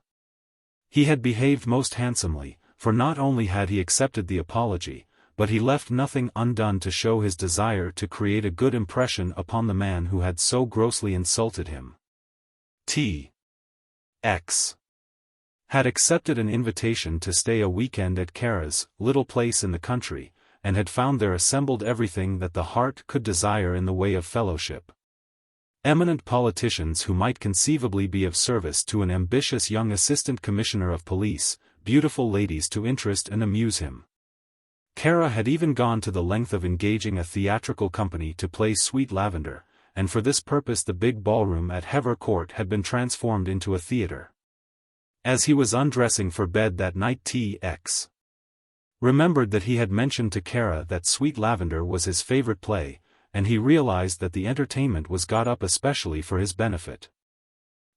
He had behaved most handsomely, for not only had he accepted the apology, but he left nothing undone to show his desire to create a good impression upon the man who had so grossly insulted him. T.X. had accepted an invitation to stay a weekend at Kara's little place in the country, and had found there assembled everything that the heart could desire in the way of fellowship. Eminent politicians who might conceivably be of service to an ambitious young assistant commissioner of police, beautiful ladies to interest and amuse him. Kara had even gone to the length of engaging a theatrical company to play Sweet Lavender, and for this purpose the big ballroom at Hever Court had been transformed into a theatre. As he was undressing for bed that night, T.X. remembered that he had mentioned to Kara that Sweet Lavender was his favorite play, and he realized that the entertainment was got up especially for his benefit.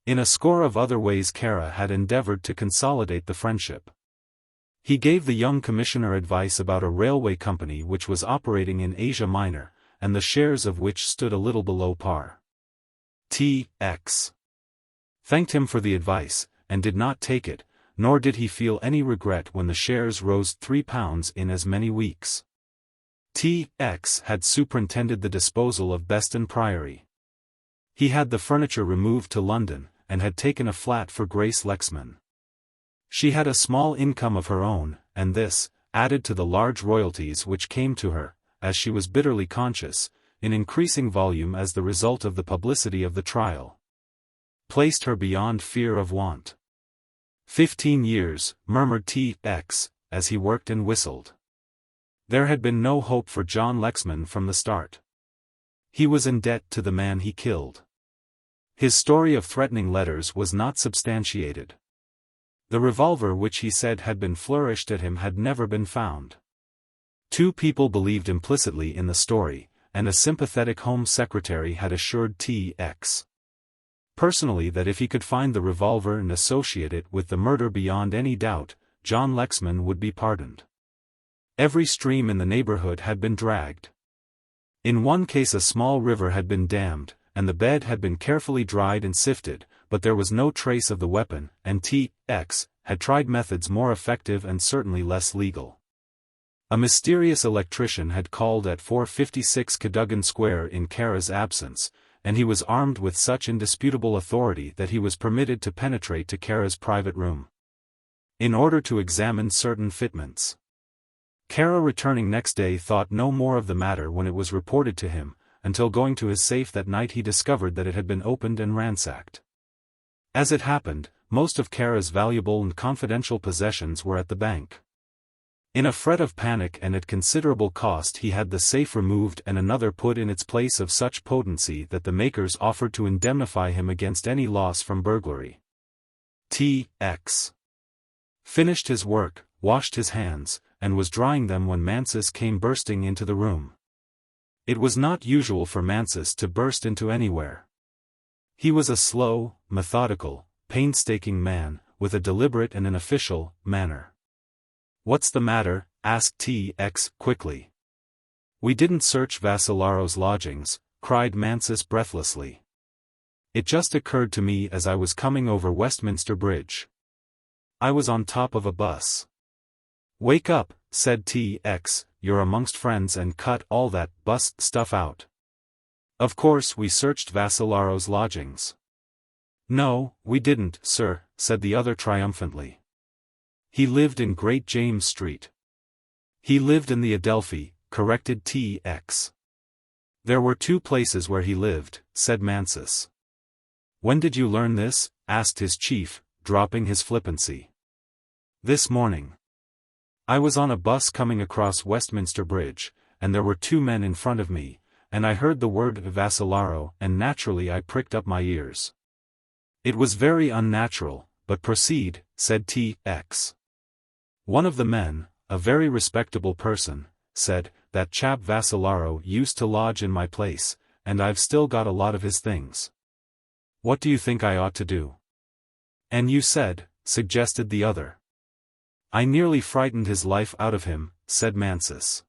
In a score of other ways Kara had endeavored to consolidate the friendship. He gave the young commissioner advice about a railway company which was operating in Asia Minor, and the shares of which stood a little below par. T.X. thanked him for the advice, and did not take it, nor did he feel any regret when the shares rose £3 in as many weeks. T.X. had superintended the disposal of Beston Priory. He had the furniture removed to London, and had taken a flat for Grace Lexman. She had a small income of her own, and this, added to the large royalties which came to her, as she was bitterly conscious, in increasing volume as the result of the publicity of the trial, placed her beyond fear of want. 15 years, murmured T.X., as he worked and whistled. There had been no hope for John Lexman from the start. He was in debt to the man he killed. His story of threatening letters was not substantiated. The revolver which he said had been flourished at him had never been found. 2 people believed implicitly in the story, and a sympathetic Home Secretary had assured T.X. personally that if he could find the revolver and associate it with the murder beyond any doubt, John Lexman would be pardoned. Every stream in the neighborhood had been dragged. In one case a small river had been dammed, and the bed had been carefully dried and sifted, but there was no trace of the weapon, and T.X. had tried methods more effective and certainly less legal. A mysterious electrician had called at 456 Cadogan Square in Kara's absence, and he was armed with such indisputable authority that he was permitted to penetrate to Kara's private room, in order to examine certain fitments. Kara, returning next day, thought no more of the matter when it was reported to him, until going to his safe that night he discovered that it had been opened and ransacked. As it happened, most of Kara's valuable and confidential possessions were at the bank. In a fret of panic and at considerable cost he had the safe removed and another put in its place of such potency that the makers offered to indemnify him against any loss from burglary. T.X. finished his work, washed his hands, and was drying them when Mansus came bursting into the room. It was not usual for Mansus to burst into anywhere. He was a slow, methodical, painstaking man, with a deliberate and an official manner. "What's the matter?" asked T.X. quickly. "We didn't search Vasillaro's lodgings," cried Mansus breathlessly. "It just occurred to me as I was coming over Westminster Bridge. I was on top of a bus." "Wake up," said T.X., "you're amongst friends and cut all that bus stuff out. Of course we searched Vasillaro's lodgings." "No, we didn't, sir," said the other triumphantly. "He lived in Great James Street." "He lived in the Adelphi," corrected T.X. "There were 2 places where he lived," said Mansus. "When did you learn this?" asked his chief, dropping his flippancy. "This morning. I was on a bus coming across Westminster Bridge, and there were 2 men in front of me, and I heard the word Vasillaro, and naturally I pricked up my ears." "It was very unnatural, but proceed," said T.X. "One of the men, a very respectable person, said, 'That chap Vasillaro used to lodge in my place, and I've still got a lot of his things. What do you think I ought to do?' "And you said," suggested the other. "I nearly frightened his life out of him," said Mansus.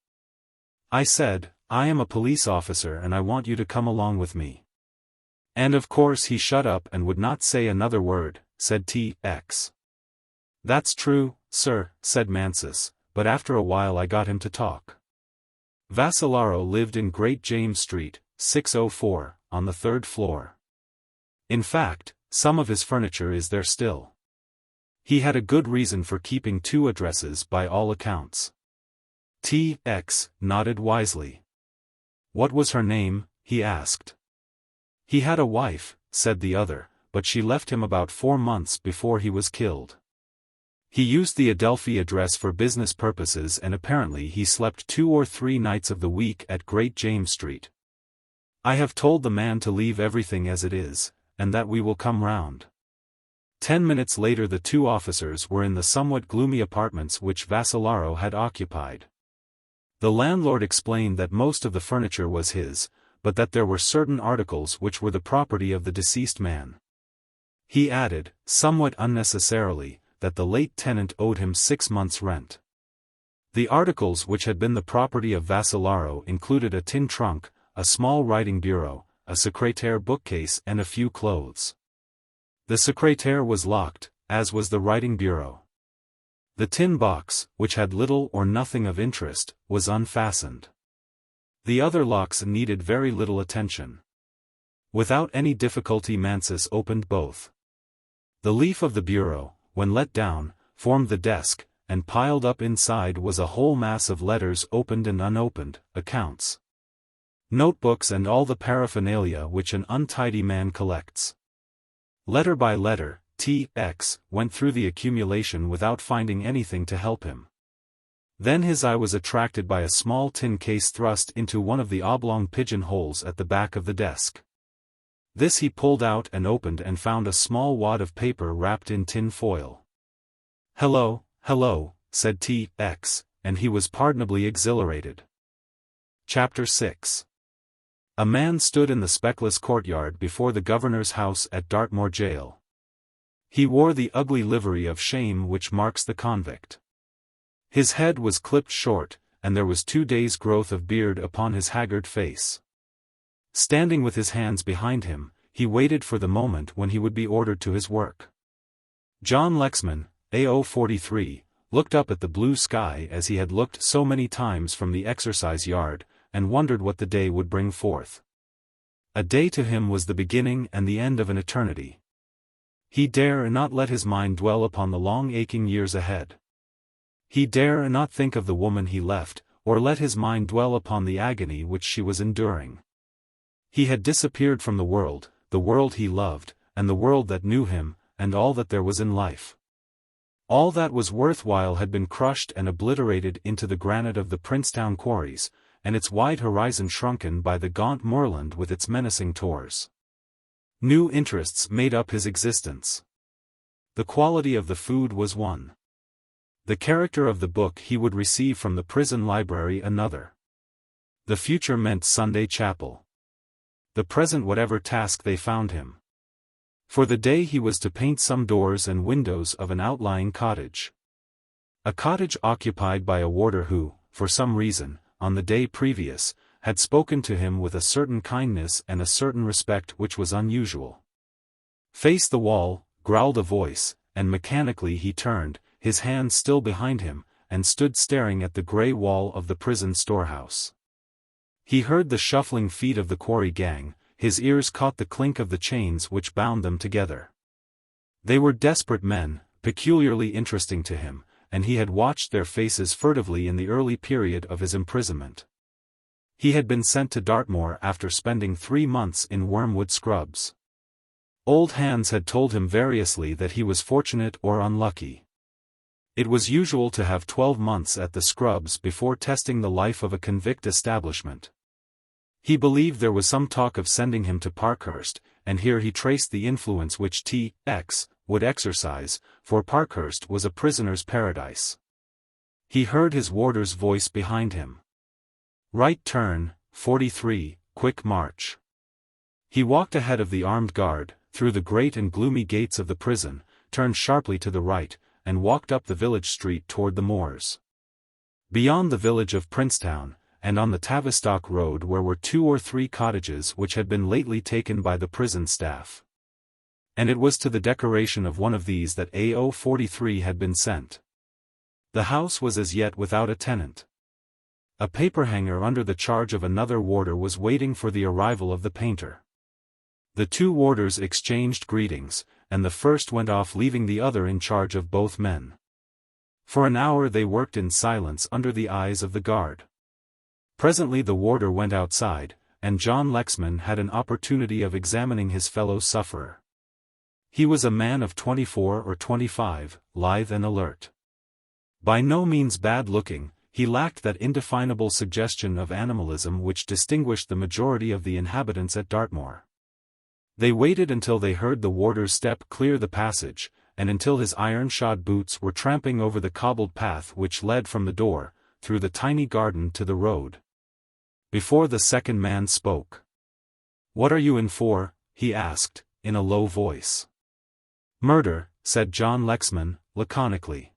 "I said, 'I am a police officer and I want you to come along with me.' And of course he shut up and would not say another word," said T.X. "That's true, sir," said Mansus, "but after a while I got him to talk. Vasillaro lived in Great James Street, 604, on the 3rd floor. In fact, some of his furniture is there still. He had a good reason for keeping 2 addresses by all accounts." T.X. nodded wisely. "What was her name?" he asked. "He had a wife," said the other, "but she left him about 4 months before he was killed. He used the Adelphi address for business purposes and apparently he slept 2 or 3 nights of the week at Great James Street. I have told the man to leave everything as it is, and that we will come round." 10 minutes later the 2 officers were in the somewhat gloomy apartments which Vasillaro had occupied. The landlord explained that most of the furniture was his, but that there were certain articles which were the property of the deceased man. He added, somewhat unnecessarily, that the late tenant owed him 6 months' rent. The articles which had been the property of Vasillaro included a tin trunk, a small writing bureau, a secretaire bookcase and a few clothes. The secretaire was locked, as was the writing bureau. The tin box, which had little or nothing of interest, was unfastened. The other locks needed very little attention. Without any difficulty Mansus opened both. The leaf of the bureau, when let down, formed the desk, and piled up inside was a whole mass of letters opened and unopened, accounts, notebooks and all the paraphernalia which an untidy man collects. Letter by letter, T.X. went through the accumulation without finding anything to help him. Then his eye was attracted by a small tin case thrust into one of the oblong pigeon-holes at the back of the desk. This he pulled out and opened and found a small wad of paper wrapped in tin foil. "Hello, hello," said T.X., and he was pardonably exhilarated. Chapter 6. A man stood in the speckless courtyard before the governor's house at Dartmoor jail. He wore the ugly livery of shame which marks the convict. His head was clipped short, and there was 2 days' growth of beard upon his haggard face. Standing with his hands behind him, he waited for the moment when he would be ordered to his work. John Lexman, A.O. 43, looked up at the blue sky as he had looked so many times from the exercise yard, and wondered what the day would bring forth. A day to him was the beginning and the end of an eternity. He dare not let his mind dwell upon the long aching years ahead. He dare not think of the woman he left, or let his mind dwell upon the agony which she was enduring. He had disappeared from the world he loved, and the world that knew him, and all that there was in life. All that was worthwhile had been crushed and obliterated into the granite of the Princetown quarries, and its wide horizon shrunken by the gaunt moorland with its menacing tors. New interests made up his existence. The quality of the food was one. The character of the book he would receive from the prison library another. The future meant Sunday chapel. The present whatever task they found him. For the day he was to paint some doors and windows of an outlying cottage. A cottage occupied by a warder who, for some reason, on the day previous, had spoken to him with a certain kindness and a certain respect which was unusual. "Face the wall," growled a voice, and mechanically he turned, his hands still behind him, and stood staring at the grey wall of the prison storehouse. He heard the shuffling feet of the quarry gang, his ears caught the clink of the chains which bound them together. They were desperate men, peculiarly interesting to him, and he had watched their faces furtively in the early period of his imprisonment. He had been sent to Dartmoor after spending 3 months in Wormwood Scrubs. Old hands had told him variously that he was fortunate or unlucky. It was usual to have 12 months at the Scrubs before testing the life of a convict establishment. He believed there was some talk of sending him to Parkhurst, and here he traced the influence which T.X. would exercise, for Parkhurst was a prisoner's paradise. He heard his warder's voice behind him. "Right turn, 43, quick march." He walked ahead of the armed guard, through the great and gloomy gates of the prison, turned sharply to the right, and walked up the village street toward the moors. Beyond the village of Princetown, and on the Tavistock Road were 2 or 3 cottages which had been lately taken by the prison staff. And it was to the decoration of one of these that A.O. 43 had been sent. The house was as yet without a tenant. A paperhanger under the charge of another warder was waiting for the arrival of the painter. The 2 warders exchanged greetings, and the first went off leaving the other in charge of both men. For an hour they worked in silence under the eyes of the guard. Presently the warder went outside, and John Lexman had an opportunity of examining his fellow sufferer. He was a man of 24 or 25, lithe and alert. By no means bad-looking, he lacked that indefinable suggestion of animalism which distinguished the majority of the inhabitants at Dartmoor. They waited until they heard the warder's step clear the passage, and until his iron-shod boots were tramping over the cobbled path which led from the door, through the tiny garden to the road. Before the second man spoke. "What are you in for?" he asked, in a low voice. "Murder," said John Lexman, laconically.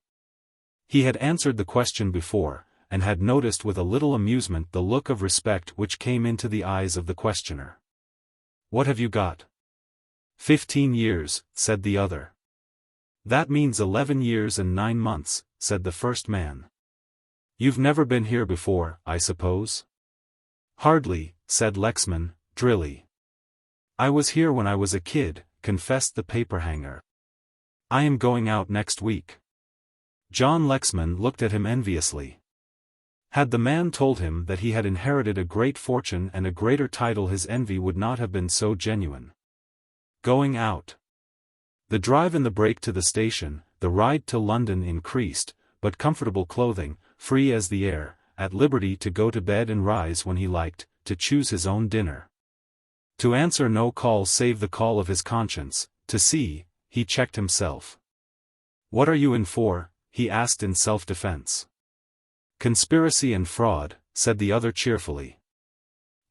He had answered the question before, and had noticed with a little amusement the look of respect which came into the eyes of the questioner. "What have you got?" 15 years, said the other. "That means 11 years and 9 months, said the first man. "You've never been here before, I suppose?" "Hardly," said Lexman, drily. I was here when I was a kid, confessed the paperhanger. I am going out next week. John Lexman looked at him enviously. Had the man told him that he had inherited a great fortune and a greater title, his envy would not have been so genuine. Going out. The drive and the break to the station, the ride to London increased, but comfortable clothing, free as the air, at liberty to go to bed and rise when he liked, to choose his own dinner. To answer no call save the call of his conscience, to see, he checked himself. What are you in for? He asked in self-defense. Conspiracy and fraud, said the other cheerfully.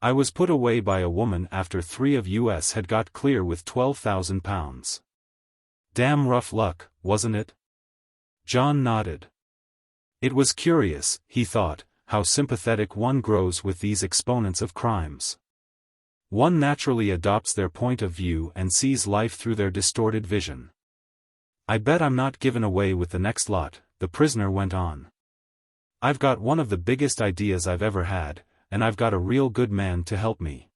I was put away by a woman after 3 of us had got clear with £12,000. Damn rough luck, wasn't it? John nodded. It was curious, he thought, how sympathetic one grows with these exponents of crimes. One naturally adopts their point of view and sees life through their distorted vision. I bet I'm not given away with the next lot, the prisoner went on. I've got one of the biggest ideas I've ever had, and I've got a real good man to help me.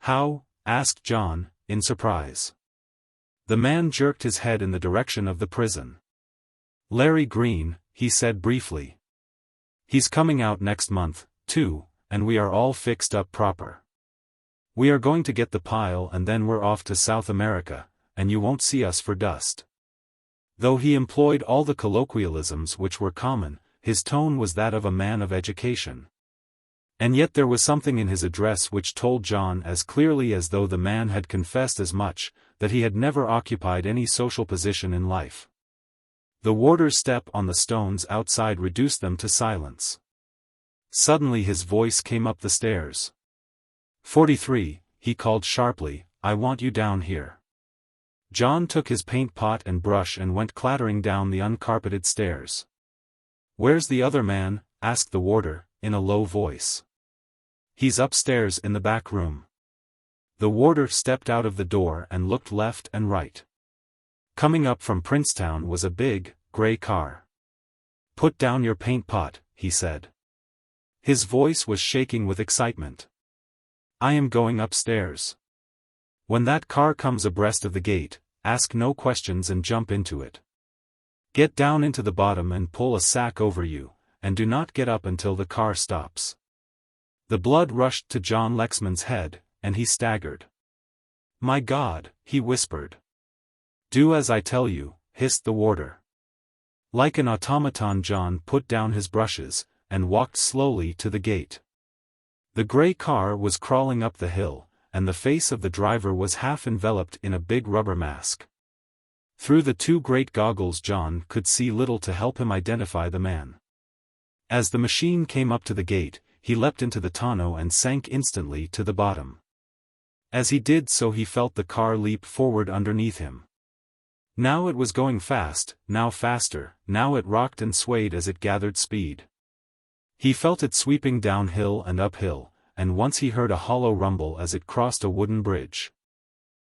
How? Asked John, in surprise. The man jerked his head in the direction of the prison. Larry Green, he said briefly. He's coming out next month, too, and we are all fixed up proper. We are going to get the pile and then we're off to South America, and you won't see us for dust. Though he employed all the colloquialisms which were common, his tone was that of a man of education. And yet there was something in his address which told John as clearly as though the man had confessed as much, that he had never occupied any social position in life. The warder's step on the stones outside reduced them to silence. Suddenly his voice came up the stairs. 43, he called sharply, I want you down here. John took his paint pot and brush and went clattering down the uncarpeted stairs. Where's the other man? Asked the warder, in a low voice. He's upstairs in the back room. The warder stepped out of the door and looked left and right. Coming up from Princetown was a big, grey car. Put down your paint pot, he said. His voice was shaking with excitement. I am going upstairs. When that car comes abreast of the gate, ask no questions and jump into it. Get down into the bottom and pull a sack over you, and do not get up until the car stops. The blood rushed to John Lexman's head, and he staggered. My God, he whispered. Do as I tell you, hissed the warder. Like an automaton, John put down his brushes, and walked slowly to the gate. The grey car was crawling up the hill, and the face of the driver was half enveloped in a big rubber mask. Through the 2 great goggles John could see little to help him identify the man. As the machine came up to the gate, he leapt into the tonneau and sank instantly to the bottom. As he did so he felt the car leap forward underneath him. Now it was going fast, now faster, now it rocked and swayed as it gathered speed. He felt it sweeping downhill and uphill, and once he heard a hollow rumble as it crossed a wooden bridge.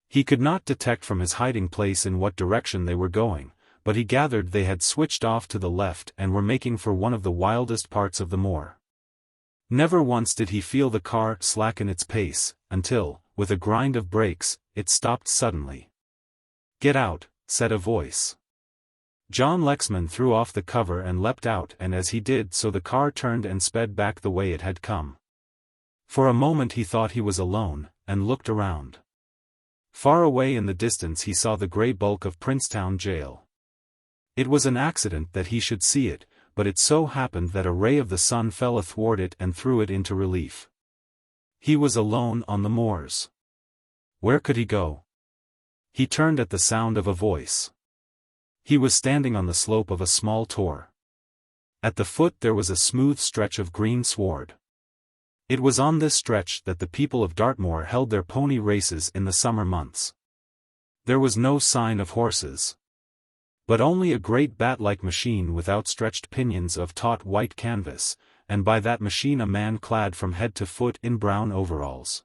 He could not detect from his hiding place in what direction they were going, but he gathered they had switched off to the left and were making for one of the wildest parts of the moor. Never once did he feel the car slacken its pace, until, with a grind of brakes, it stopped suddenly. Get out, said a voice. John Lexman threw off the cover and leapt out, and as he did so the car turned and sped back the way it had come. For a moment he thought he was alone, and looked around. Far away in the distance he saw the grey bulk of Princetown jail. It was an accident that he should see it, but it so happened that a ray of the sun fell athwart it and threw it into relief. He was alone on the moors. Where could he go? He turned at the sound of a voice. He was standing on the slope of a small tor. At the foot there was a smooth stretch of green sward. It was on this stretch that the people of Dartmoor held their pony races in the summer months. There was no sign of horses, but only a great bat-like machine with outstretched pinions of taut white canvas, and by that machine a man clad from head to foot in brown overalls.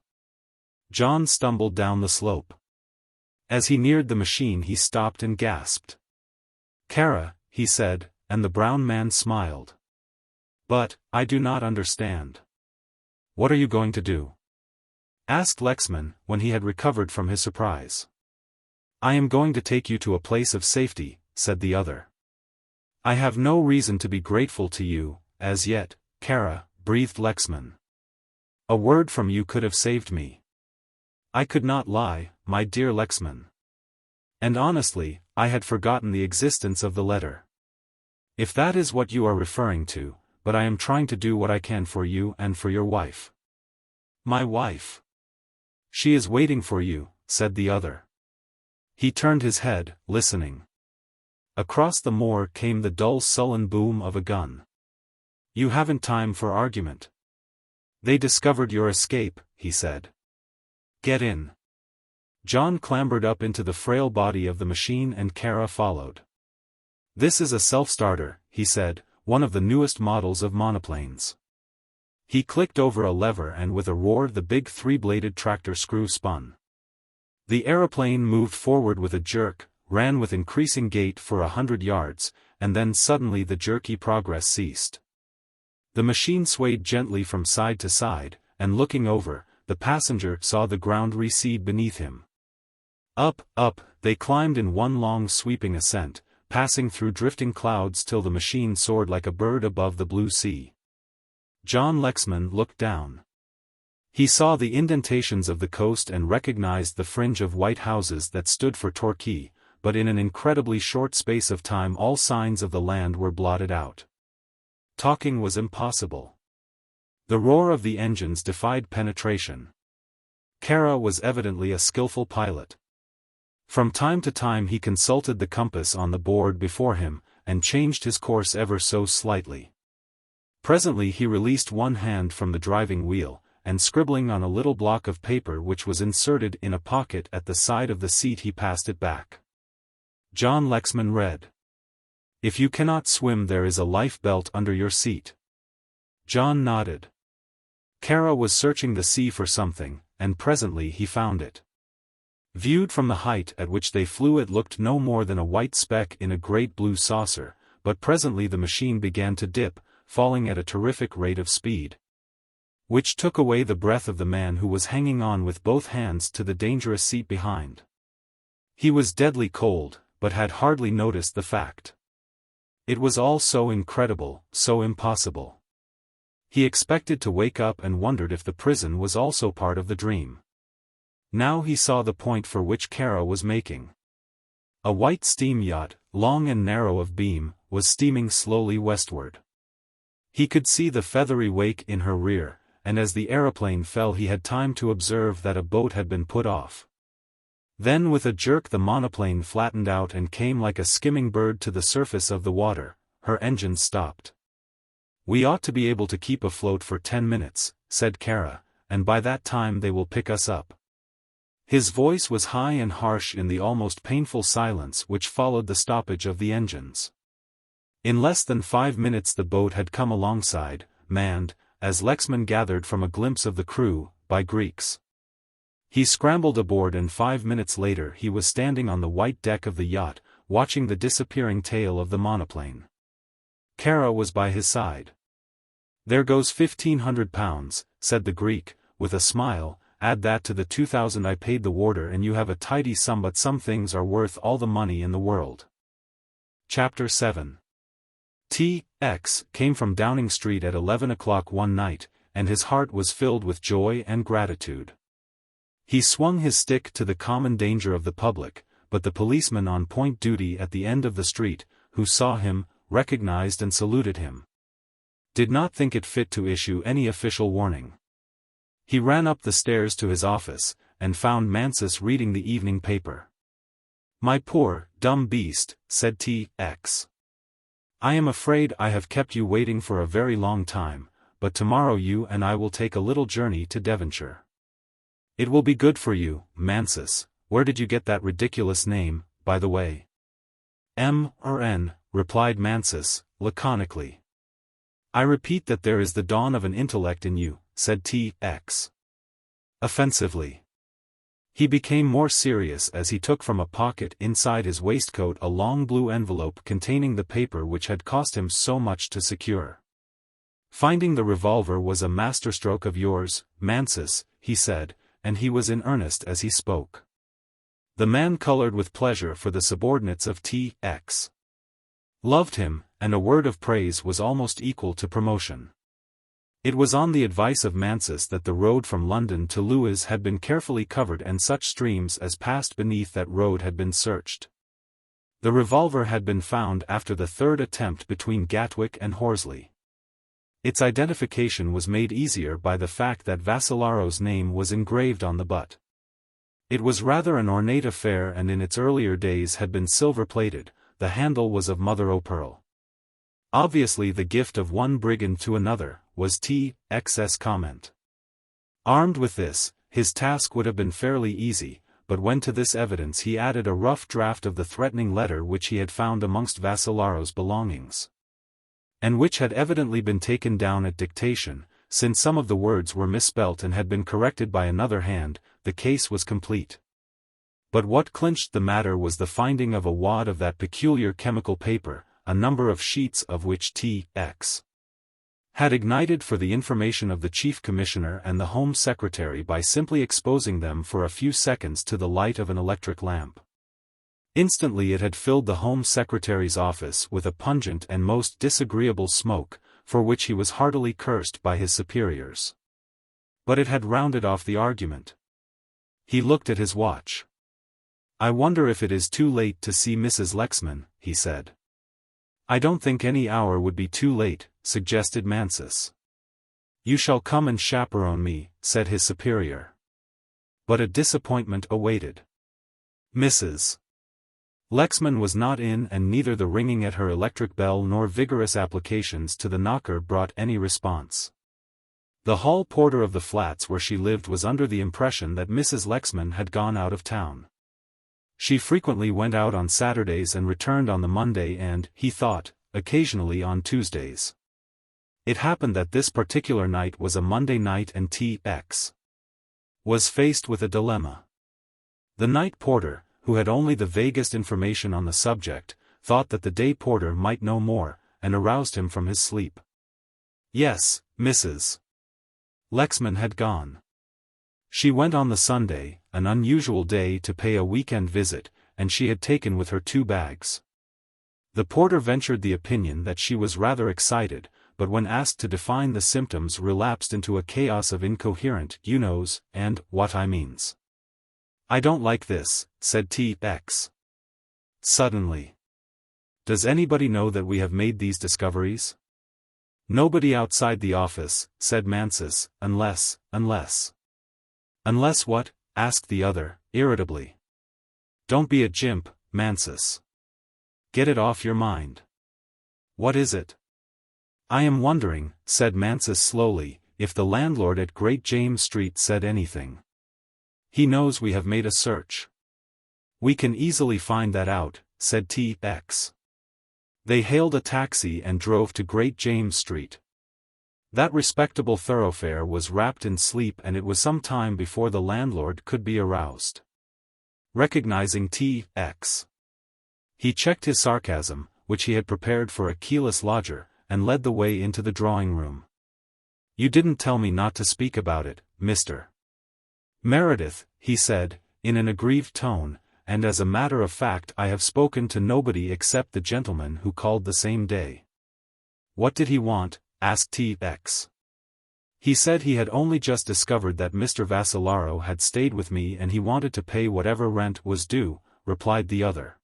John stumbled down the slope. As he neared the machine he stopped and gasped. Kara, he said, and the brown man smiled. But, I do not understand. What are you going to do? asked Lexman, when he had recovered from his surprise. "I am going to take you to a place of safety," said the other. "I have no reason to be grateful to you, as yet, Kara," breathed Lexman. "A word from you could have saved me." "I could not lie, my dear Lexman. And honestly, I had forgotten the existence of the letter. If that is what you are referring to, but I am trying to do what I can for you and for your wife." "My wife? She is waiting for you," said the other. He turned his head, listening. Across the moor came the dull sullen boom of a gun. "You haven't time for argument. They discovered your escape," he said. "Get in." John clambered up into the frail body of the machine and Kara followed. "This is a self-starter," he said, "one of the newest models of monoplanes." He clicked over a lever and with a roar the big three-bladed tractor screw spun. The aeroplane moved forward with a jerk, ran with increasing gait for 100 yards, and then suddenly the jerky progress ceased. The machine swayed gently from side to side, and looking over, the passenger saw the ground recede beneath him. Up, up, they climbed in one long sweeping ascent, passing through drifting clouds till the machine soared like a bird above the blue sea. John Lexman looked down. He saw the indentations of the coast and recognized the fringe of white houses that stood for Torquay, but in an incredibly short space of time all signs of the land were blotted out. Talking was impossible. The roar of the engines defied penetration. Kara was evidently a skillful pilot. From time to time he consulted the compass on the board before him, and changed his course ever so slightly. Presently he released one hand from the driving wheel, and scribbling on a little block of paper which was inserted in a pocket at the side of the seat he passed it back. John Lexman read. "If you cannot swim there is a life belt under your seat." John nodded. Kara was searching the sea for something, and presently he found it. Viewed from the height at which they flew it looked no more than a white speck in a great blue saucer, but presently the machine began to dip, falling at a terrific rate of speed, which took away the breath of the man who was hanging on with both hands to the dangerous seat behind. He was deadly cold, but had hardly noticed the fact. It was all so incredible, so impossible. He expected to wake up and wondered if the prison was also part of the dream. Now he saw the point for which Kara was making. A white steam yacht, long and narrow of beam, was steaming slowly westward. He could see the feathery wake in her rear, and as the aeroplane fell he had time to observe that a boat had been put off. Then with a jerk the monoplane flattened out and came like a skimming bird to the surface of the water. Her engines stopped. "We ought to be able to keep afloat for 10 minutes, said Kara, "and by that time they will pick us up." His voice was high and harsh in the almost painful silence which followed the stoppage of the engines. In less than 5 minutes the boat had come alongside, manned, as Lexman gathered from a glimpse of the crew, by Greeks. He scrambled aboard and 5 minutes later he was standing on the white deck of the yacht, watching the disappearing tail of the monoplane. Kara was by his side. "There goes £1,500, said the Greek, with a smile. "Add that to the 2,000 I paid the warder and you have a tidy sum, but some things are worth all the money in the world." Chapter 7. T.X. came from Downing Street at 11 o'clock one night, and his heart was filled with joy and gratitude. He swung his stick to the common danger of the public, but the policeman on point duty at the end of the street, who saw him, recognized and saluted him, did not think it fit to issue any official warning. He ran up the stairs to his office, and found Mansus reading the evening paper. "My poor, dumb beast," said T.X. "I am afraid I have kept you waiting for a very long time, but tomorrow you and I will take a little journey to Devonshire. It will be good for you, Mansus. Where did you get that ridiculous name, by the way?" "M or N," replied Mansus, laconically. "I repeat that there is the dawn of an intellect in you," said T.X. offensively. He became more serious as he took from a pocket inside his waistcoat a long blue envelope containing the paper which had cost him so much to secure. "Finding the revolver was a masterstroke of yours, Mansus," he said, and he was in earnest as he spoke. The man colored with pleasure, for the subordinates of T.X. loved him, and a word of praise was almost equal to promotion. It was on the advice of Mansus that the road from London to Lewes had been carefully covered and such streams as passed beneath that road had been searched. The revolver had been found after the third attempt between Gatwick and Horsley. Its identification was made easier by the fact that Vassillaro's name was engraved on the butt. It was rather an ornate affair, and in its earlier days had been silver-plated. The handle was of mother-o'-pearl. Obviously the gift of one brigand to another, was T.X.'s comment. Armed with this, his task would have been fairly easy, but when to this evidence he added a rough draft of the threatening letter which he had found amongst Vassillaro's belongings, and which had evidently been taken down at dictation, since some of the words were misspelt and had been corrected by another hand, the case was complete. But what clinched the matter was the finding of a wad of that peculiar chemical paper, a number of sheets of which T.X. had ignited for the information of the Chief Commissioner and the Home Secretary by simply exposing them for a few seconds to the light of an electric lamp. Instantly it had filled the Home Secretary's office with a pungent and most disagreeable smoke, for which he was heartily cursed by his superiors. But it had rounded off the argument. He looked at his watch. "I wonder if it is too late to see Mrs. Lexman," he said. "I don't think any hour would be too late," suggested Mansus. "You shall come and chaperone me," said his superior. But a disappointment awaited. Mrs. Lexman was not in, and neither the ringing at her electric bell nor vigorous applications to the knocker brought any response. The hall porter of the flats where she lived was under the impression that Mrs. Lexman had gone out of town. She frequently went out on Saturdays and returned on the Monday and, he thought, occasionally on Tuesdays. It happened that this particular night was a Monday night and T.X. was faced with a dilemma. The night porter, who had only the vaguest information on the subject, thought that the day porter might know more, and aroused him from his sleep. Yes, Mrs. Lexman had gone. She went on the Sunday, an unusual day to pay a weekend visit, and she had taken with her 2 bags. The porter ventured the opinion that she was rather excited, but when asked to define the symptoms relapsed into a chaos of incoherent you-knows, and what I means. "I don't like this," said T.X. suddenly. "Does anybody know that we have made these discoveries?" "Nobody outside the office," said Mansus, unless. "Unless what?" asked the other, irritably. "Don't be a jimp, Mansus. Get it off your mind." "What is it?" "I am wondering," said Mansus slowly, "if the landlord at Great James Street said anything. He knows we have made a search." "We can easily find that out," said T.X. They hailed a taxi and drove to Great James Street. That respectable thoroughfare was wrapped in sleep, and it was some time before the landlord could be aroused. Recognizing T.X., he checked his sarcasm, which he had prepared for a keyless lodger, and led the way into the drawing-room. "You didn't tell me not to speak about it, Mr. Meredith," he said, in an aggrieved tone, "and as a matter of fact I have spoken to nobody except the gentleman who called the same day." "What did he want?" asked T.X. "He said he had only just discovered that Mr. Vassillaro had stayed with me and he wanted to pay whatever rent was due," replied the other.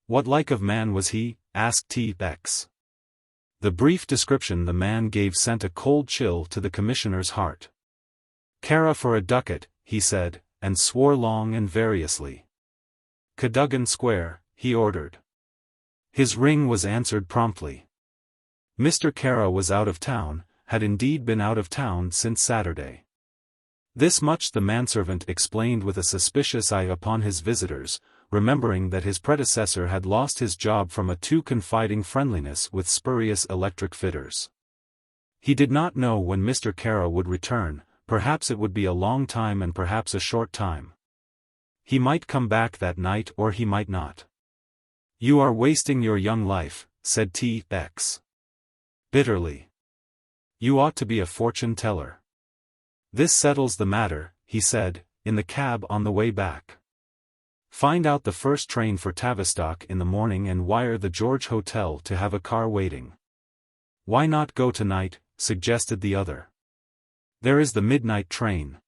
"What like of man was he?" asked T.X. The brief description the man gave sent a cold chill to the commissioner's heart. "Cara for a ducat," he said, and swore long and variously. "Cadogan Square," he ordered. His ring was answered promptly. Mr. Cara was out of town, had indeed been out of town since Saturday. This much the manservant explained with a suspicious eye upon his visitors, remembering that his predecessor had lost his job from a too confiding friendliness with spurious electric fitters. He did not know when Mr. Cara would return, perhaps it would be a long time and perhaps a short time. He might come back that night or he might not. "You are wasting your young life," said T.X. bitterly. "You ought to be a fortune-teller." "This settles the matter," he said, in the cab on the way back. Find out the first train for Tavistock in the morning and wire the George Hotel to have a car waiting. Why not go tonight, suggested the other. There is the midnight train.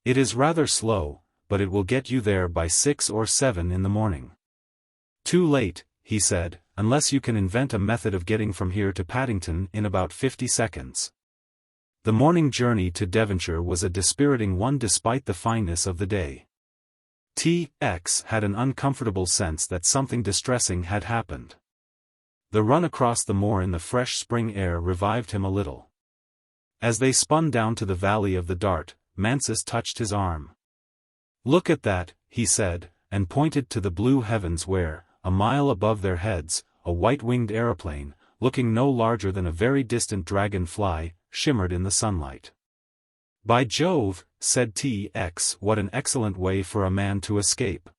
It is rather slow, but it will get you there by 6 or 7 in the morning. Too late, he said, unless you can invent a method of getting from here to Paddington in about 50 seconds. The morning journey to Devonshire was a dispiriting one despite the fineness of the day. T.X. had an uncomfortable sense that something distressing had happened. The run across the moor in the fresh spring air revived him a little. As they spun down to the valley of the Dart, Mansus touched his arm. Look at that, he said, and pointed to the blue heavens where, a mile above their heads, a white-winged aeroplane, looking no larger than a very distant dragon-fly, shimmered in the sunlight. By Jove, said T.X., what an excellent way for a man to escape.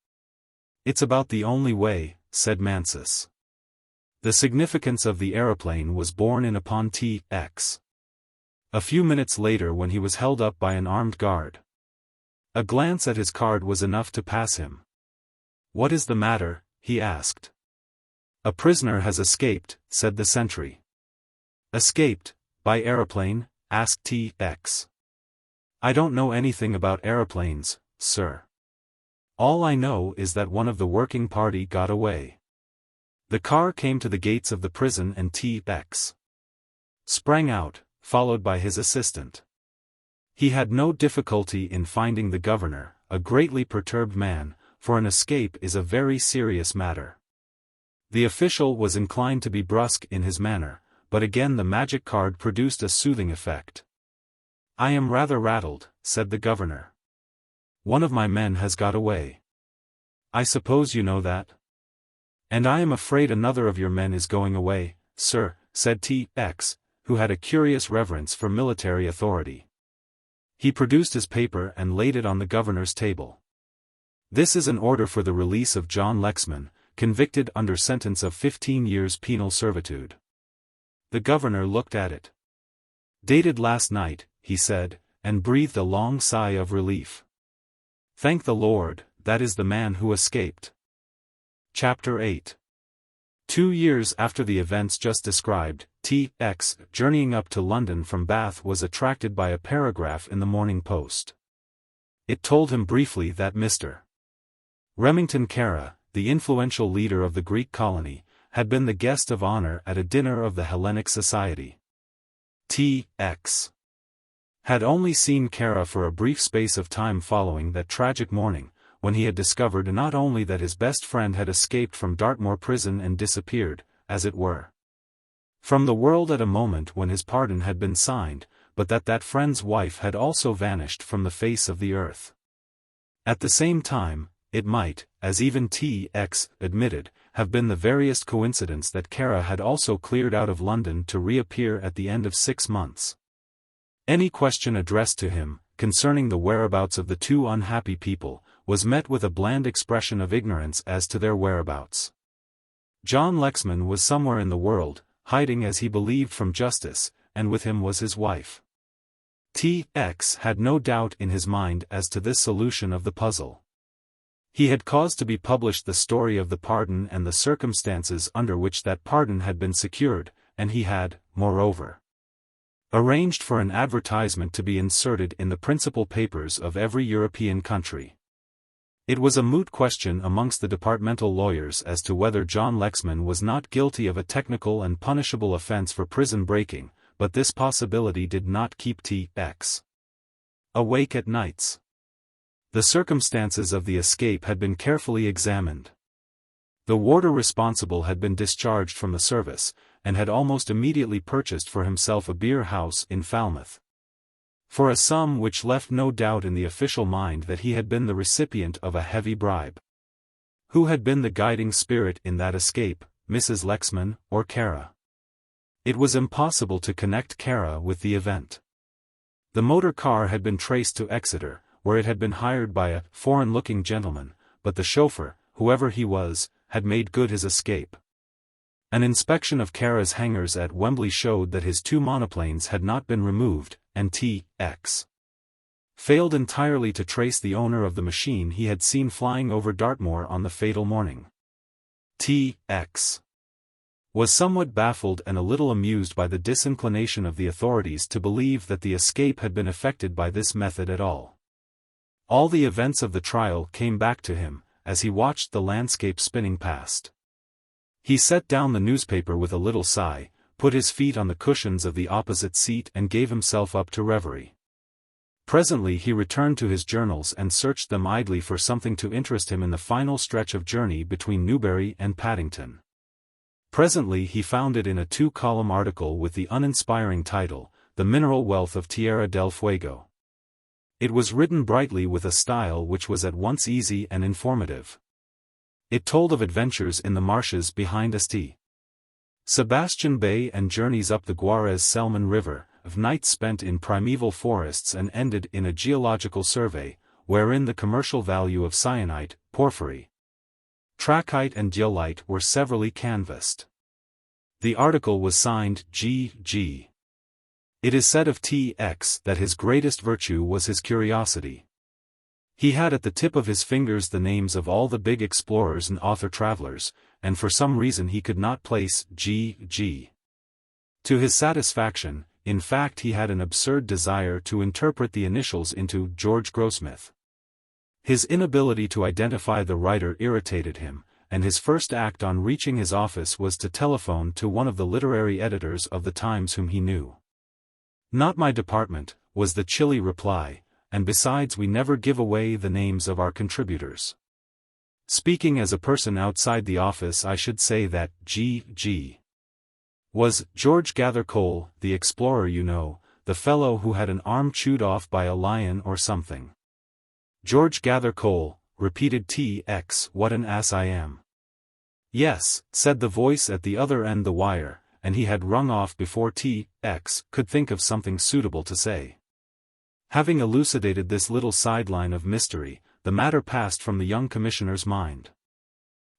It's about the only way, said Mansus. The significance of the aeroplane was borne in upon T.X. a few minutes later when he was held up by an armed guard. A glance at his card was enough to pass him. What is the matter? He asked. A prisoner has escaped, said the sentry. Escaped? By aeroplane? Asked T.X. I don't know anything about aeroplanes, sir. All I know is that one of the working party got away. The car came to the gates of the prison and T.X. sprang out, followed by his assistant. He had no difficulty in finding the governor, a greatly perturbed man, for an escape is a very serious matter. The official was inclined to be brusque in his manner, but again the magic card produced a soothing effect. I am rather rattled, said the governor. One of my men has got away. I suppose you know that? And I am afraid another of your men is going away, sir, said T.X., who had a curious reverence for military authority. He produced his paper and laid it on the governor's table. This is an order for the release of John Lexman, convicted under sentence of 15 years penal servitude. The governor looked at it. Dated last night, he said, and breathed a long sigh of relief. Thank the Lord, that is the man who escaped. Chapter 8. 2 years after the events just described, T.X., journeying up to London from Bath, was attracted by a paragraph in the Morning Post. It told him briefly that Mr. Remington Kara, the influential leader of the Greek colony, had been the guest of honor at a dinner of the Hellenic Society. T.X. had only seen Kara for a brief space of time following that tragic morning, when he had discovered not only that his best friend had escaped from Dartmoor prison and disappeared, as it were, from the world at a moment when his pardon had been signed, but that that friend's wife had also vanished from the face of the earth. At the same time, it might, as even T.X. admitted, have been the veriest coincidence that Kara had also cleared out of London to reappear at the end of 6 months. Any question addressed to him, concerning the whereabouts of the two unhappy people, was met with a bland expression of ignorance as to their whereabouts. John Lexman was somewhere in the world, hiding as he believed from justice, and with him was his wife. T.X. had no doubt in his mind as to this solution of the puzzle. He had caused to be published the story of the pardon and the circumstances under which that pardon had been secured, and he had, moreover, arranged for an advertisement to be inserted in the principal papers of every European country. It was a moot question amongst the departmental lawyers as to whether John Lexman was not guilty of a technical and punishable offense for prison breaking, but this possibility did not keep T.X. awake at nights. The circumstances of the escape had been carefully examined. The warder responsible had been discharged from the service, and had almost immediately purchased for himself a beer house in Falmouth, for a sum which left no doubt in the official mind that he had been the recipient of a heavy bribe. Who had been the guiding spirit in that escape, Mrs. Lexman, or Kara? It was impossible to connect Kara with the event. The motor car had been traced to Exeter, where it had been hired by a foreign-looking gentleman, but the chauffeur, whoever he was, had made good his escape. An inspection of Kara's hangars at Wembley showed that his 2 monoplanes had not been removed, and T.X. failed entirely to trace the owner of the machine he had seen flying over Dartmoor on the fatal morning. T.X. was somewhat baffled and a little amused by the disinclination of the authorities to believe that the escape had been effected by this method at all. All the events of the trial came back to him, as he watched the landscape spinning past. He set down the newspaper with a little sigh, put his feet on the cushions of the opposite seat and gave himself up to reverie. Presently he returned to his journals and searched them idly for something to interest him in the final stretch of journey between Newbury and Paddington. Presently he found it in a 2-column article with the uninspiring title, "The Mineral Wealth of Tierra del Fuego." It was written brightly with a style which was at once easy and informative. It told of adventures in the marshes behind XVIII. Sebastian Bay and journeys up the Juarez-Selman River, of nights spent in primeval forests, and ended in a geological survey, wherein the commercial value of syenite, porphyry, trachyte and diolite were severally canvassed. The article was signed G.G. It is said of T.X. that his greatest virtue was his curiosity. He had at the tip of his fingers the names of all the big explorers and author-travelers, and for some reason he could not place G.G. to his satisfaction. In fact, he had an absurd desire to interpret the initials into George Grossmith. His inability to identify the writer irritated him, and his first act on reaching his office was to telephone to one of the literary editors of the Times whom he knew. "Not my department," was the chilly reply, "and besides we never give away the names of our contributors. Speaking as a person outside the office, I should say that G.G. was George Gathercole, the explorer, you know, the fellow who had an arm chewed off by a lion or something." "George Gathercole," repeated T.X. "What an ass I am." "Yes," said the voice at the other end the wire, and he had rung off before T.X. could think of something suitable to say. Having elucidated this little sideline of mystery, the matter passed from the young commissioner's mind.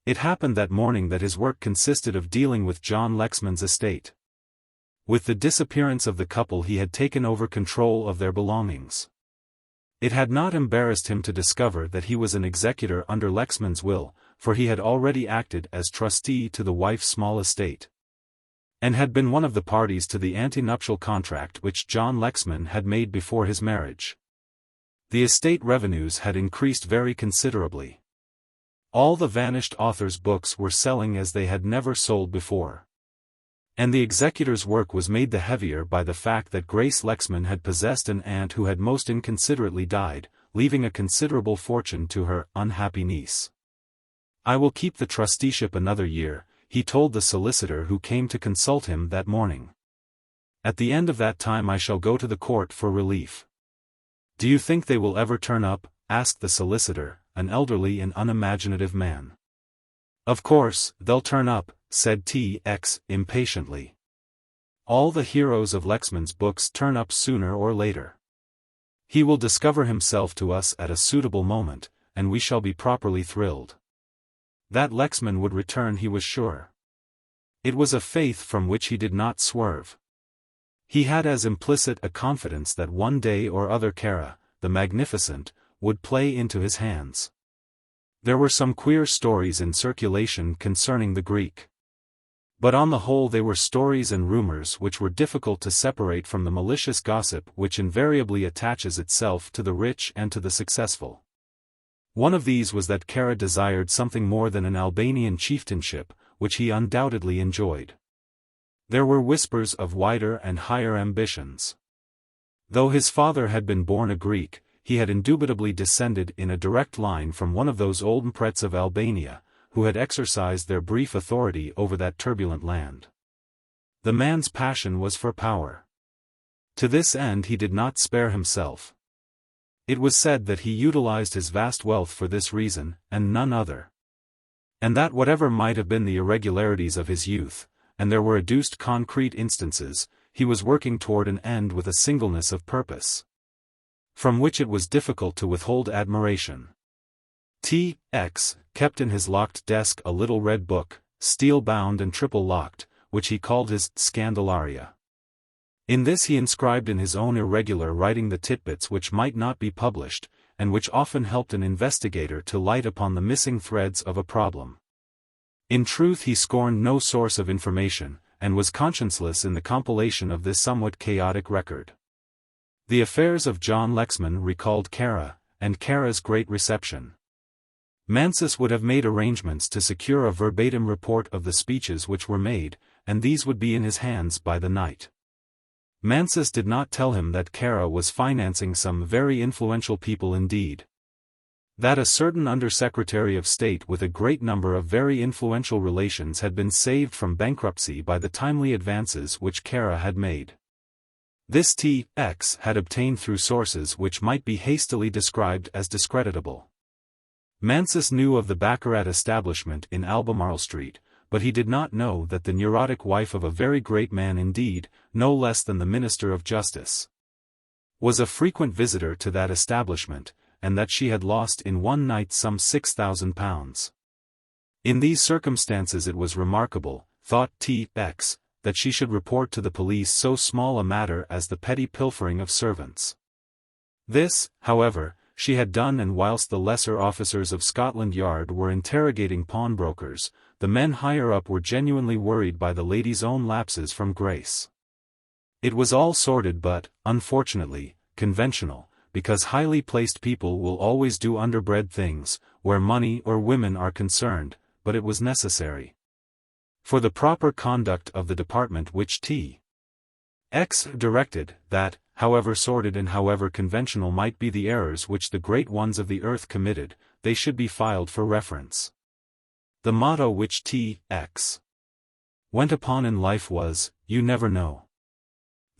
It happened that morning that his work consisted of dealing with John Lexman's estate. With the disappearance of the couple he had taken over control of their belongings. It had not embarrassed him to discover that he was an executor under Lexman's will, for he had already acted as trustee to the wife's small estate, and had been one of the parties to the antenuptial contract which John Lexman had made before his marriage. The estate revenues had increased very considerably. All the vanished author's books were selling as they had never sold before. And the executor's work was made the heavier by the fact that Grace Lexman had possessed an aunt who had most inconsiderately died, leaving a considerable fortune to her unhappy niece. "I will keep the trusteeship another year," he told the solicitor who came to consult him that morning. "At the end of that time I shall go to the court for relief." "Do you think they will ever turn up?" asked the solicitor, an elderly and unimaginative man. "Of course, they'll turn up," said T.X. impatiently. "All the heroes of Lexman's books turn up sooner or later. He will discover himself to us at a suitable moment, and we shall be properly thrilled." That Lexman would return he was sure. It was a faith from which he did not swerve. He had as implicit a confidence that one day or other Kara, the Magnificent, would play into his hands. There were some queer stories in circulation concerning the Greek. But on the whole they were stories and rumors which were difficult to separate from the malicious gossip which invariably attaches itself to the rich and to the successful. One of these was that Kara desired something more than an Albanian chieftainship, which he undoubtedly enjoyed. There were whispers of wider and higher ambitions. Though his father had been born a Greek, he had indubitably descended in a direct line from one of those old mprets of Albania, who had exercised their brief authority over that turbulent land. The man's passion was for power. To this end he did not spare himself. It was said that he utilized his vast wealth for this reason, and none other. And that whatever might have been the irregularities of his youth, and there were adduced concrete instances, he was working toward an end with a singleness of purpose from which it was difficult to withhold admiration. T.X. kept in his locked desk a little red book, steel-bound and triple-locked, which he called his Scandalaria. In this he inscribed in his own irregular writing the titbits which might not be published, and which often helped an investigator to light upon the missing threads of a problem. In truth, he scorned no source of information, and was conscienceless in the compilation of this somewhat chaotic record. The affairs of John Lexman recalled Kara, and Kara's great reception. Mansus would have made arrangements to secure a verbatim report of the speeches which were made, and these would be in his hands by the night. Mansus did not tell him that Kara was financing some very influential people indeed. That a certain Under-Secretary of State with a great number of very influential relations had been saved from bankruptcy by the timely advances which Kara had made. This T.X. had obtained through sources which might be hastily described as discreditable. Mansus knew of the baccarat establishment in Albemarle Street, but he did not know that the neurotic wife of a very great man indeed, no less than the Minister of Justice, was a frequent visitor to that establishment, and that she had lost in one night some £6,000. In these circumstances it was remarkable, thought T.X., that she should report to the police so small a matter as the petty pilfering of servants. This, however, she had done, and whilst the lesser officers of Scotland Yard were interrogating pawnbrokers, the men higher up were genuinely worried by the lady's own lapses from grace. It was all sordid but, unfortunately, conventional, because highly placed people will always do underbred things, where money or women are concerned, but it was necessary. For the proper conduct of the department which T.X. directed, that, however sordid and however conventional might be the errors which the great ones of the earth committed, they should be filed for reference. The motto which T.X. went upon in life was, "You never know."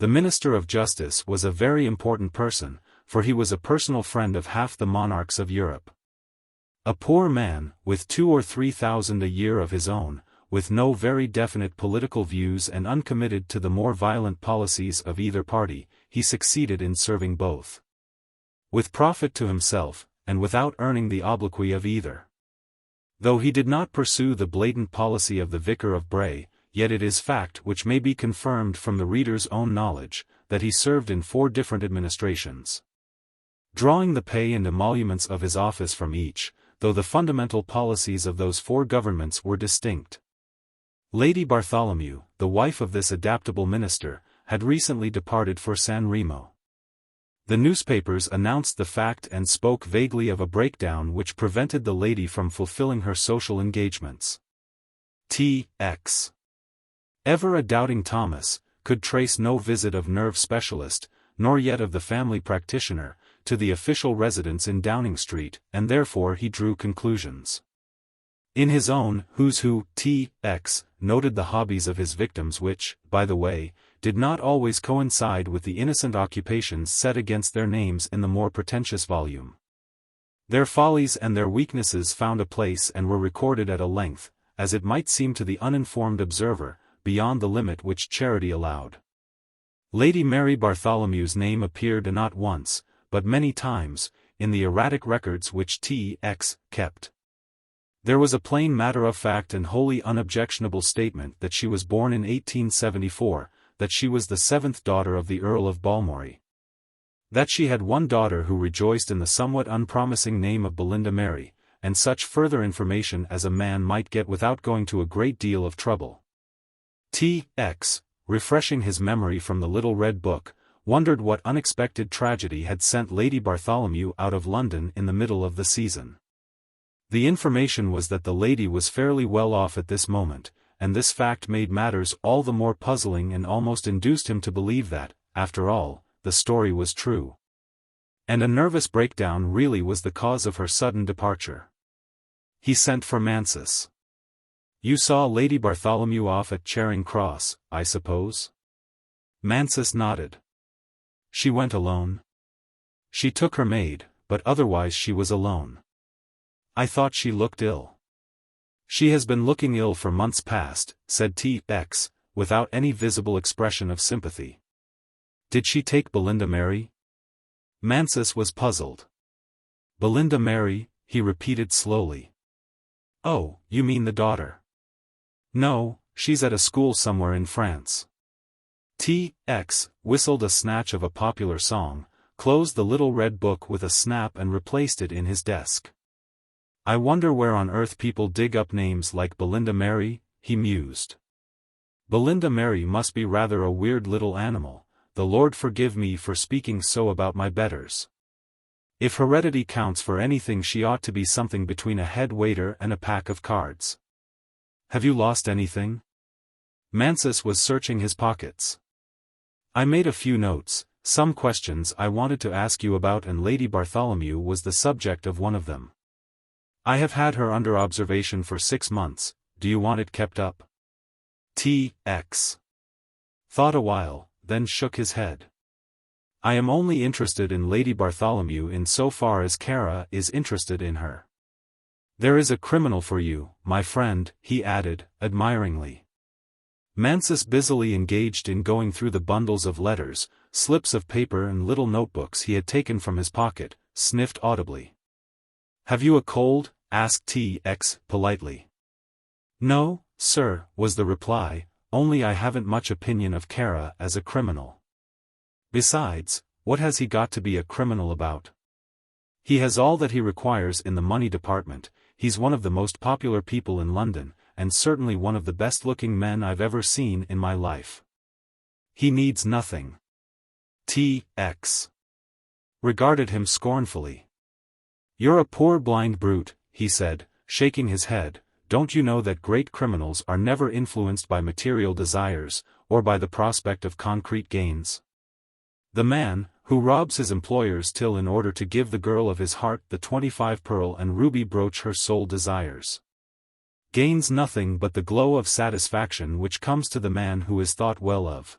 The Minister of Justice was a very important person, for he was a personal friend of half the monarchs of Europe. A poor man, with 2,000 or 3,000 a year of his own, with no very definite political views and uncommitted to the more violent policies of either party, he succeeded in serving both, with profit to himself, and without earning the obloquy of either. Though he did not pursue the blatant policy of the Vicar of Bray, yet it is fact which may be confirmed from the reader's own knowledge, that he served in 4 different administrations, drawing the pay and emoluments of his office from each, though the fundamental policies of those 4 governments were distinct. Lady Bartholomew, the wife of this adaptable minister, had recently departed for San Remo. The newspapers announced the fact and spoke vaguely of a breakdown which prevented the lady from fulfilling her social engagements. T.X., ever a doubting Thomas, could trace no visit of nerve specialist, nor yet of the family practitioner, to the official residence in Downing Street, and therefore he drew conclusions. In his own Who's Who, T.X. noted the hobbies of his victims which, by the way, did not always coincide with the innocent occupations set against their names in the more pretentious volume. Their follies and their weaknesses found a place and were recorded at a length, as it might seem to the uninformed observer, beyond the limit which charity allowed. Lady Mary Bartholomew's name appeared not once, but many times, in the erratic records which T.X. kept. There was a plain matter-of-fact and wholly unobjectionable statement that she was born in 1874, that she was the 7th daughter of the Earl of Balmoral, that she had one daughter who rejoiced in the somewhat unpromising name of Belinda Mary, and such further information as a man might get without going to a great deal of trouble. T.X., refreshing his memory from the little red book, wondered what unexpected tragedy had sent Lady Bartholomew out of London in the middle of the season. The information was that the lady was fairly well off at this moment, and this fact made matters all the more puzzling and almost induced him to believe that, after all, the story was true. And a nervous breakdown really was the cause of her sudden departure. He sent for Mansus. "You saw Lady Bartholomew off at Charing Cross, I suppose?" Mansus nodded. "She went alone?" "She took her maid, but otherwise she was alone." "I thought she looked ill." "She has been looking ill for months past," said T.X., without any visible expression of sympathy. "Did she take Belinda Mary?" Mansus was puzzled. "Belinda Mary," he repeated slowly. "Oh, you mean the daughter?" "No, she's at a school somewhere in France." T.X. whistled a snatch of a popular song, closed the little red book with a snap and replaced it in his desk. I wonder where on earth people dig up names like Belinda Mary, he mused. Belinda Mary must be rather a weird little animal, the Lord forgive me for speaking so about my betters. If heredity counts for anything, she ought to be something between a head waiter and a pack of cards. Have you lost anything? Mansus was searching his pockets. I made a few notes, some questions I wanted to ask you about, and Lady Bartholomew was the subject of one of them. I have had her under observation for 6 months, do you want it kept up? T.X. thought a while, then shook his head. I am only interested in Lady Bartholomew in so far as Kara is interested in her. There is a criminal for you, my friend, he added, admiringly. Mansus, busily engaged in going through the bundles of letters, slips of paper and little notebooks he had taken from his pocket, sniffed audibly. Have you a cold? Asked T.X. politely. No, sir, was the reply, only I haven't much opinion of Kara as a criminal. Besides, what has he got to be a criminal about? He has all that he requires in the money department, he's one of the most popular people in London, and certainly one of the best-looking men I've ever seen in my life. He needs nothing. T.X. regarded him scornfully. You're a poor blind brute, he said, shaking his head. Don't you know that great criminals are never influenced by material desires, or by the prospect of concrete gains? The man, who robs his employer's till in order to give the girl of his heart the 25 pearl and ruby brooch her soul desires, gains nothing but the glow of satisfaction which comes to the man who is thought well of.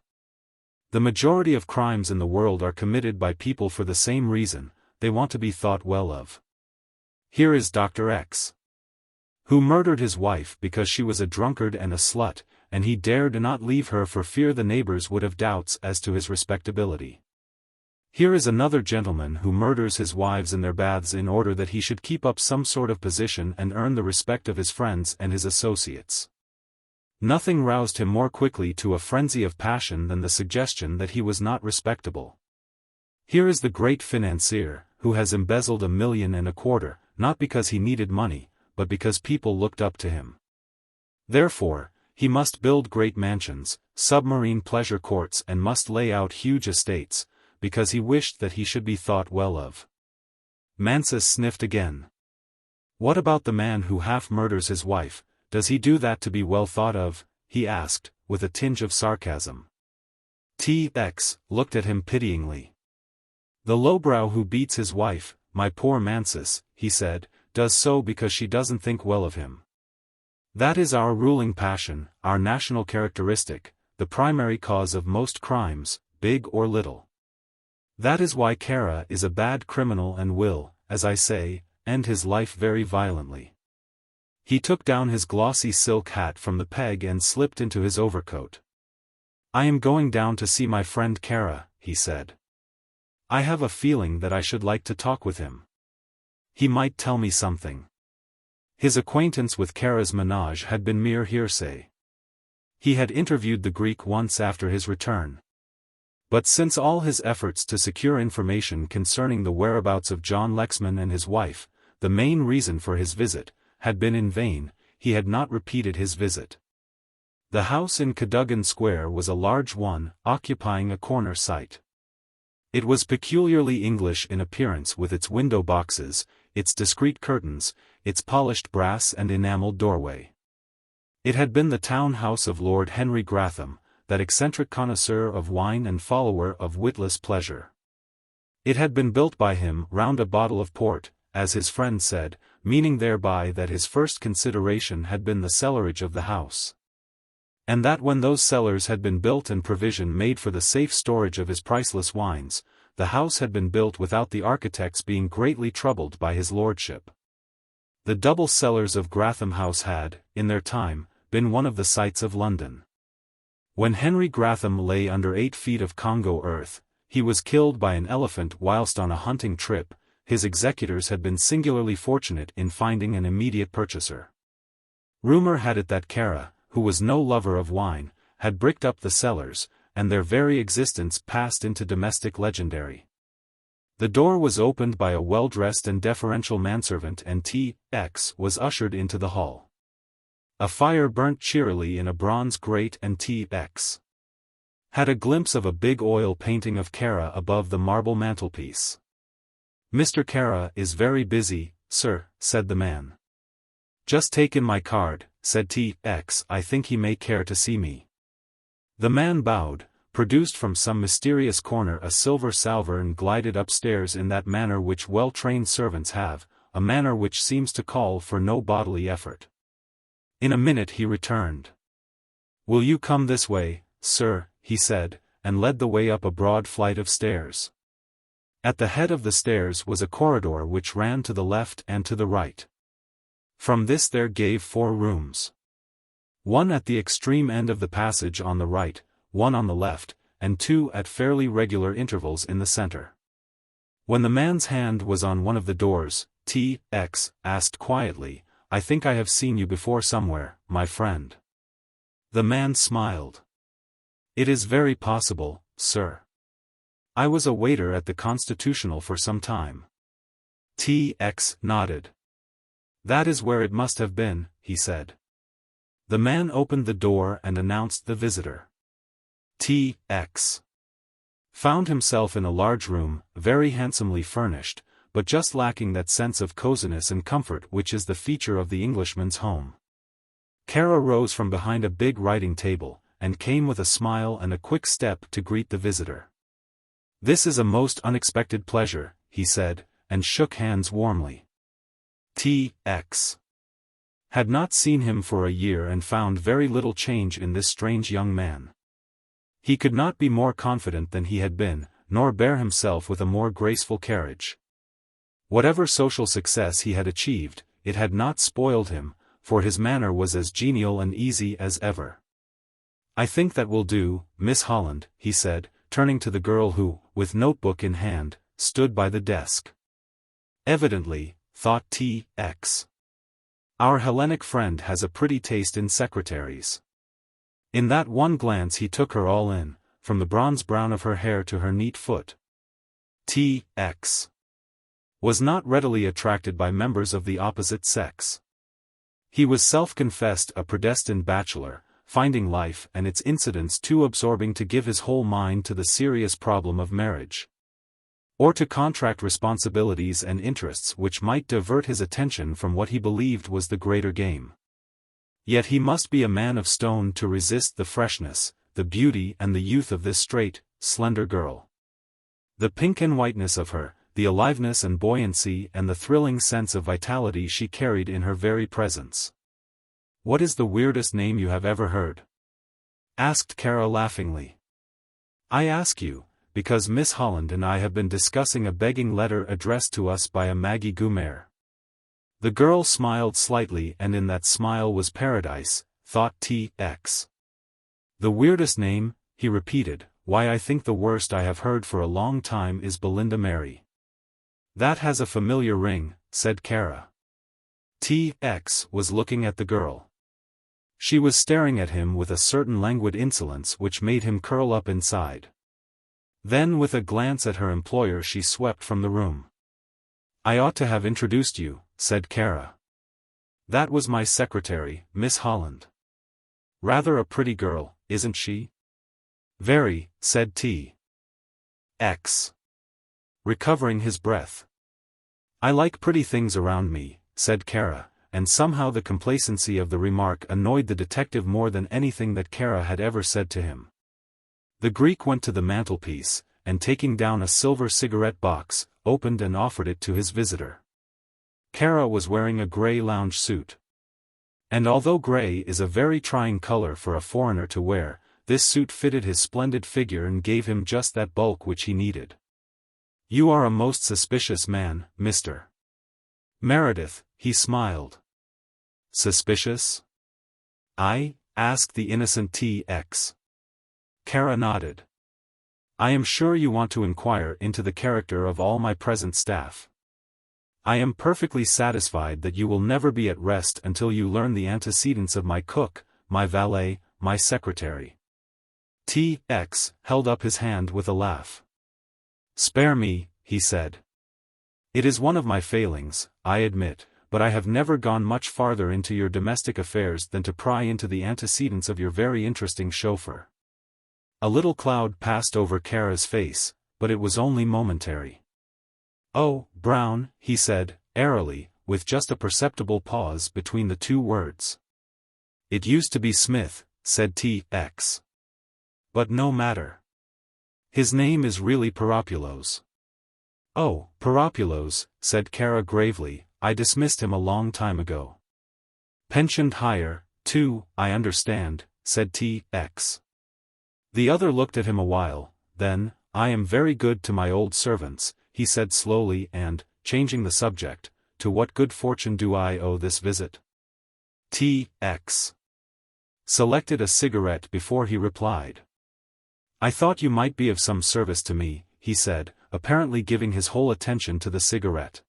The majority of crimes in the world are committed by people for the same reason, they want to be thought well of. Here is Dr. X, who murdered his wife because she was a drunkard and a slut, and he dared not leave her for fear the neighbors would have doubts as to his respectability. Here is another gentleman who murders his wives in their baths in order that he should keep up some sort of position and earn the respect of his friends and his associates. Nothing roused him more quickly to a frenzy of passion than the suggestion that he was not respectable. Here is the great financier, who has embezzled $1.25 million, not because he needed money, but because people looked up to him. Therefore, he must build great mansions, submarine pleasure courts, and must lay out huge estates, because he wished that he should be thought well of. Mansus sniffed again. What about the man who half murders his wife, does he do that to be well thought of? He asked, with a tinge of sarcasm. T.X. looked at him pityingly. The lowbrow who beats his wife, my poor Mansus, he said, does so because she doesn't think well of him. That is our ruling passion, our national characteristic, the primary cause of most crimes, big or little. That is why Kara is a bad criminal and will, as I say, end his life very violently. He took down his glossy silk hat from the peg and slipped into his overcoat. I am going down to see my friend Kara, he said. I have a feeling that I should like to talk with him. He might tell me something. His acquaintance with Kara's menage had been mere hearsay. He had interviewed the Greek once after his return. But since all his efforts to secure information concerning the whereabouts of John Lexman and his wife, the main reason for his visit, had been in vain, he had not repeated his visit. The house in Cadogan Square was a large one, occupying a corner site. It was peculiarly English in appearance, with its window boxes, its discreet curtains, its polished brass and enamelled doorway. It had been the town house of Lord Henry Gratham, that eccentric connoisseur of wine and follower of witless pleasure. It had been built by him round a bottle of port, as his friend said, meaning thereby that his first consideration had been the cellarage of the house. And that when those cellars had been built and provision made for the safe storage of his priceless wines, the house had been built without the architects being greatly troubled by his lordship. The double cellars of Gratham House had, in their time, been one of the sights of London. When Henry Gratham lay under 8 feet of Congo earth, he was killed by an elephant whilst on a hunting trip. His executors had been singularly fortunate in finding an immediate purchaser. Rumor had it that Kara, who was no lover of wine, had bricked up the cellars, and their very existence passed into domestic legendary. The door was opened by a well-dressed and deferential manservant, and T.X. was ushered into the hall. A fire burnt cheerily in a bronze grate, and T.X. had a glimpse of a big oil painting of Kara above the marble mantelpiece. "Mr. Kara is very busy, sir," said the man. "Just take in my card," said T.X. "I think he may care to see me." The man bowed, produced from some mysterious corner a silver salver, and glided upstairs in that manner which well-trained servants have, a manner which seems to call for no bodily effort. In a minute he returned. "Will you come this way, sir?" he said, and led the way up a broad flight of stairs. At the head of the stairs was a corridor which ran to the left and to the right. From this there gave 4 rooms. One at the extreme end of the passage on the right, one on the left, and 2 at fairly regular intervals in the center. When the man's hand was on one of the doors, T.X. asked quietly, "I think I have seen you before somewhere, my friend." The man smiled. "It is very possible, sir. I was a waiter at the Constitutional for some time." T.X. nodded. "That is where it must have been," he said. The man opened the door and announced the visitor. T.X. found himself in a large room, very handsomely furnished, but just lacking that sense of coziness and comfort which is the feature of the Englishman's home. Kara rose from behind a big writing table, and came with a smile and a quick step to greet the visitor. "This is a most unexpected pleasure," he said, and shook hands warmly. T.X. had not seen him for a year and found very little change in this strange young man. He could not be more confident than he had been, nor bear himself with a more graceful carriage. Whatever social success he had achieved, it had not spoiled him, for his manner was as genial and easy as ever. "I think that will do, Miss Holland," he said, turning to the girl who, with notebook in hand, stood by the desk. Evidently, thought T.X. our Hellenic friend has a pretty taste in secretaries. In that one glance he took her all in, from the bronze brown of her hair to her neat foot. T.X. was not readily attracted by members of the opposite sex. He was self-confessed a predestined bachelor, finding life and its incidents too absorbing to give his whole mind to the serious problem of marriage, or to contract responsibilities and interests which might divert his attention from what he believed was the greater game. Yet he must be a man of stone to resist the freshness, the beauty and the youth of this straight, slender girl. The pink and whiteness of her, the aliveness and buoyancy and the thrilling sense of vitality she carried in her very presence. "What is the weirdest name you have ever heard?" asked Kara laughingly. "I ask you, because Miss Holland and I have been discussing a begging letter addressed to us by a Maggie Gumer." The girl smiled slightly, and in that smile was paradise, thought T.X. "The weirdest name," he repeated, "why I think the worst I have heard for a long time is Belinda Mary." "That has a familiar ring," said Kara. T.X. was looking at the girl. She was staring at him with a certain languid insolence which made him curl up inside. Then with a glance at her employer she swept from the room. "I ought to have introduced you," said Kara. "That was my secretary, Miss Holland. Rather a pretty girl, isn't she?" "Very," said T.X. recovering his breath. "I like pretty things around me," said Kara, and somehow the complacency of the remark annoyed the detective more than anything that Kara had ever said to him. The Greek went to the mantelpiece, and taking down a silver cigarette box, opened and offered it to his visitor. Kara was wearing a grey lounge suit. And although grey is a very trying color for a foreigner to wear, this suit fitted his splendid figure and gave him just that bulk which he needed. "You are a most suspicious man, Mr. Meredith," he smiled. "Suspicious? I?" asked the innocent T.X. Kara nodded. "I am sure you want to inquire into the character of all my present staff. I am perfectly satisfied that you will never be at rest until you learn the antecedents of my cook, my valet, my secretary. T.X. held up his hand with a laugh. "Spare me," he said. "It is one of my failings, I admit, but I have never gone much farther into your domestic affairs than to pry into the antecedents of your very interesting chauffeur." A little cloud passed over Kara's face, but it was only momentary. "Oh, Brown," he said, airily, with just a perceptible pause between the two words. "It used to be Smith," said T.X. "But no matter. His name is really Peropulos." "Oh, Peropulos," said Kara gravely, "I dismissed him a long time ago." "Pensioned higher, too, I understand," said T.X. The other looked at him a while, then, "I am very good to my old servants," he said slowly and, changing the subject, "to what good fortune do I owe this visit?" T.X. selected a cigarette before he replied. "I thought you might be of some service to me," he said, apparently giving his whole attention to the cigarette.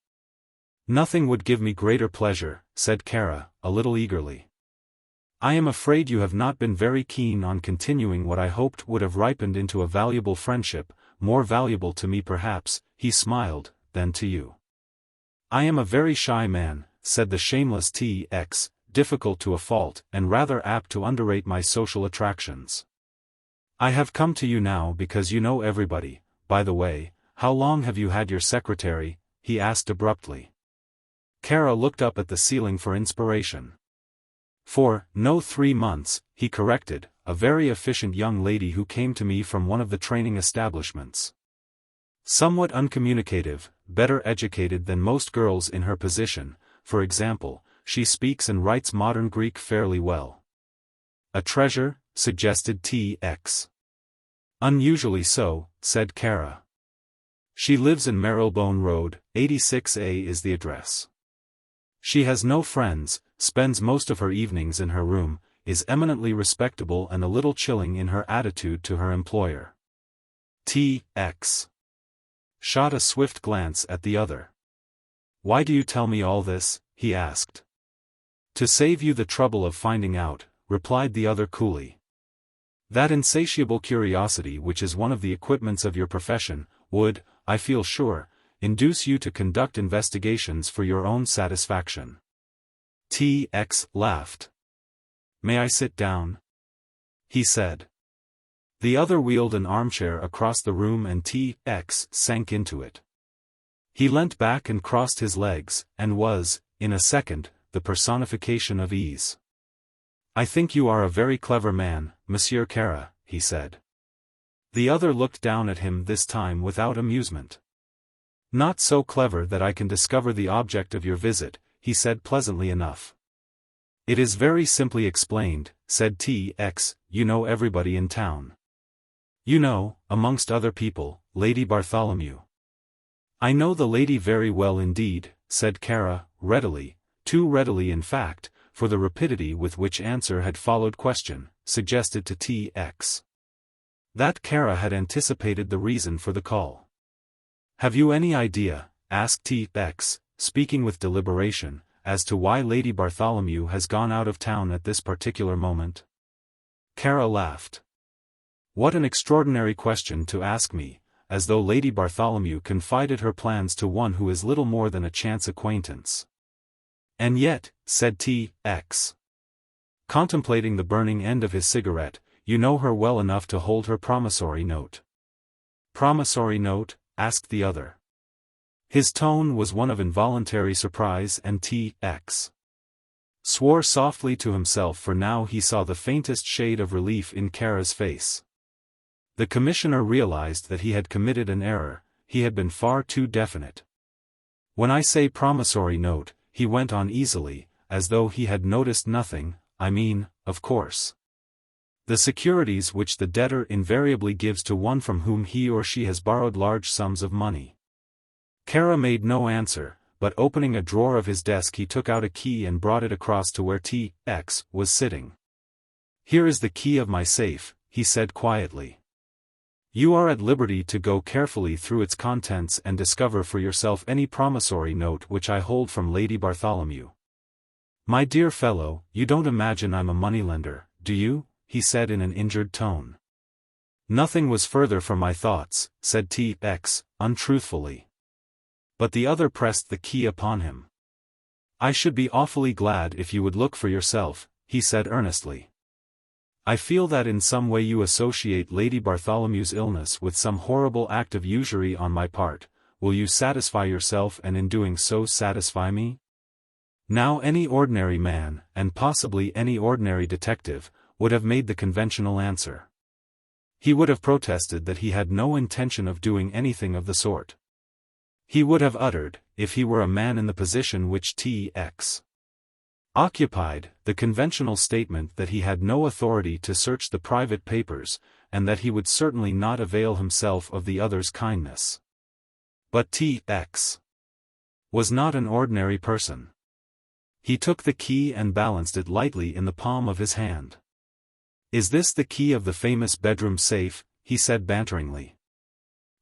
"Nothing would give me greater pleasure," said Kara, a little eagerly. "I am afraid you have not been very keen on continuing what I hoped would have ripened into a valuable friendship, more valuable to me perhaps," he smiled, "than to you." "I am a very shy man," said the shameless T.X., difficult to a fault and rather apt to underrate my social attractions. "I have come to you now because you know everybody. By the way, how long have you had your secretary?" he asked abruptly. Kara looked up at the ceiling for inspiration. "For, no 3 months, he corrected, a very efficient young lady who came to me from one of the training establishments. Somewhat uncommunicative, better educated than most girls in her position, for example, she speaks and writes modern Greek fairly well." "A treasure?" suggested T.X. "Unusually so," said Kara. "She lives in Marylebone Road, 86A is the address. She has no friends, spends most of her evenings in her room, is eminently respectable and a little chilling in her attitude to her employer." T.X. shot a swift glance at the other. "Why do you tell me all this?" he asked. "To save you the trouble of finding out," replied the other coolly. "That insatiable curiosity which is one of the equipments of your profession, would, I feel sure, induce you to conduct investigations for your own satisfaction." T.X. laughed. "May I sit down?" he said. The other wheeled an armchair across the room and T.X. sank into it. He leant back and crossed his legs, and was, in a second, the personification of ease. "I think you are a very clever man, Monsieur Kara," he said. The other looked down at him this time without amusement. "Not so clever that I can discover the object of your visit," he said pleasantly enough. "It is very simply explained," said T.X., "you know everybody in town. You know, amongst other people, Lady Bartholomew." "I know the lady very well indeed," said Kara, readily, too readily in fact, for the rapidity with which answer had followed question, suggested to T.X. that Kara had anticipated the reason for the call. "Have you any idea," asked T.X., speaking with deliberation, "as to why Lady Bartholomew has gone out of town at this particular moment?" Kara laughed. "What an extraordinary question to ask me, as though Lady Bartholomew confided her plans to one who is little more than a chance acquaintance." "And yet," said T.X., contemplating the burning end of his cigarette, "you know her well enough to hold her promissory note." "Promissory note?" asked the other. His tone was one of involuntary surprise and T.X. swore softly to himself, for now he saw the faintest shade of relief in Kara's face. The commissioner realized that he had committed an error, he had been far too definite. "When I say promissory note," he went on easily, as though he had noticed nothing, "I mean, of course, the securities which the debtor invariably gives to one from whom he or she has borrowed large sums of money." Kara made no answer, but opening a drawer of his desk he took out a key and brought it across to where T.X. was sitting. "Here is the key of my safe," he said quietly. "You are at liberty to go carefully through its contents and discover for yourself any promissory note which I hold from Lady Bartholomew." "My dear fellow, you don't imagine I'm a moneylender, do you?" he said in an injured tone. Nothing was further from my thoughts, said T.X., untruthfully. But the other pressed the key upon him. I should be awfully glad if you would look for yourself, he said earnestly. I feel that in some way you associate Lady Bartholomew's illness with some horrible act of usury on my part. Will you satisfy yourself and in doing so satisfy me? Now any ordinary man, and possibly any ordinary detective, would have made the conventional answer. He would have protested that he had no intention of doing anything of the sort. He would have uttered, if he were a man in the position which T.X. occupied, the conventional statement that he had no authority to search the private papers, and that he would certainly not avail himself of the other's kindness. But T.X. was not an ordinary person. He took the key and balanced it lightly in the palm of his hand. Is this the key of the famous bedroom safe? He said banteringly.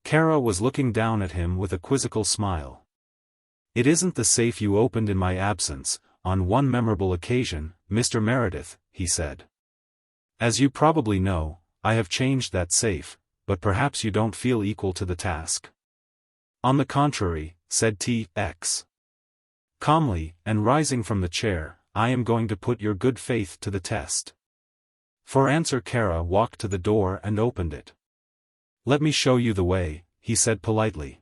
Kara was looking down at him with a quizzical smile. It isn't the safe you opened in my absence, on one memorable occasion, Mr. Meredith, he said. As you probably know, I have changed that safe, but perhaps you don't feel equal to the task. On the contrary, said T.X. calmly, and rising from the chair, I am going to put your good faith to the test. For answer Kara walked to the door and opened it. Let me show you the way, he said politely.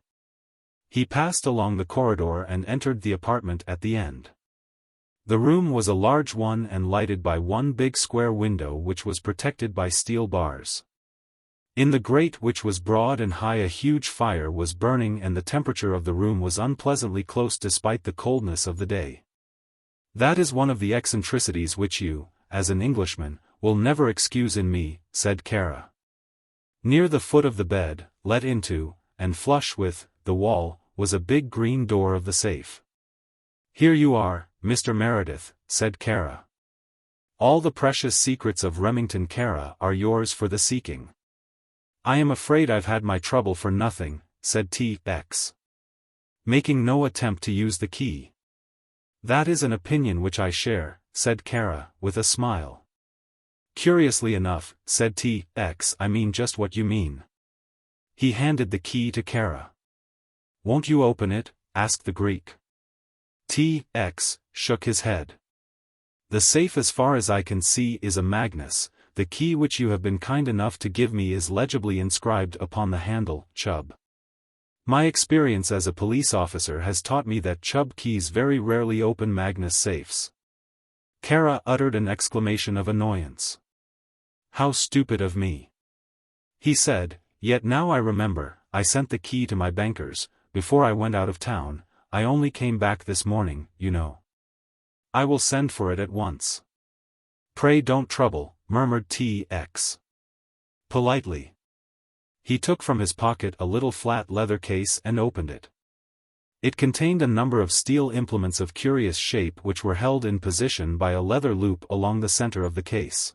He passed along the corridor and entered the apartment at the end. The room was a large one and lighted by one big square window which was protected by steel bars. In the grate which was broad and high a huge fire was burning and the temperature of the room was unpleasantly close despite the coldness of the day. That is one of the eccentricities which you, as an Englishman, will never excuse in me, said Kara. Near the foot of the bed, let into, and flush with, the wall, was a big green door of the safe. Here you are, Mr. Meredith, said Kara. All the precious secrets of Remington Kara are yours for the seeking. I am afraid I've had my trouble for nothing, said T.X. making no attempt to use the key. That is an opinion which I share, said Kara, with a smile. Curiously enough, said T.X. I mean just what you mean. He handed the key to Kara. Won't you open it? Asked the Greek. T.X. shook his head. The safe as far as I can see is a Magnus, the key which you have been kind enough to give me is legibly inscribed upon the handle, Chubb. My experience as a police officer has taught me that Chubb keys very rarely open Magnus safes. Kara uttered an exclamation of annoyance. How stupid of me! He said, yet now I remember, I sent the key to my bankers, before I went out of town. I only came back this morning, you know. I will send for it at once. Pray don't trouble, murmured T.X. politely. He took from his pocket a little flat leather case and opened it. It contained a number of steel implements of curious shape which were held in position by a leather loop along the center of the case.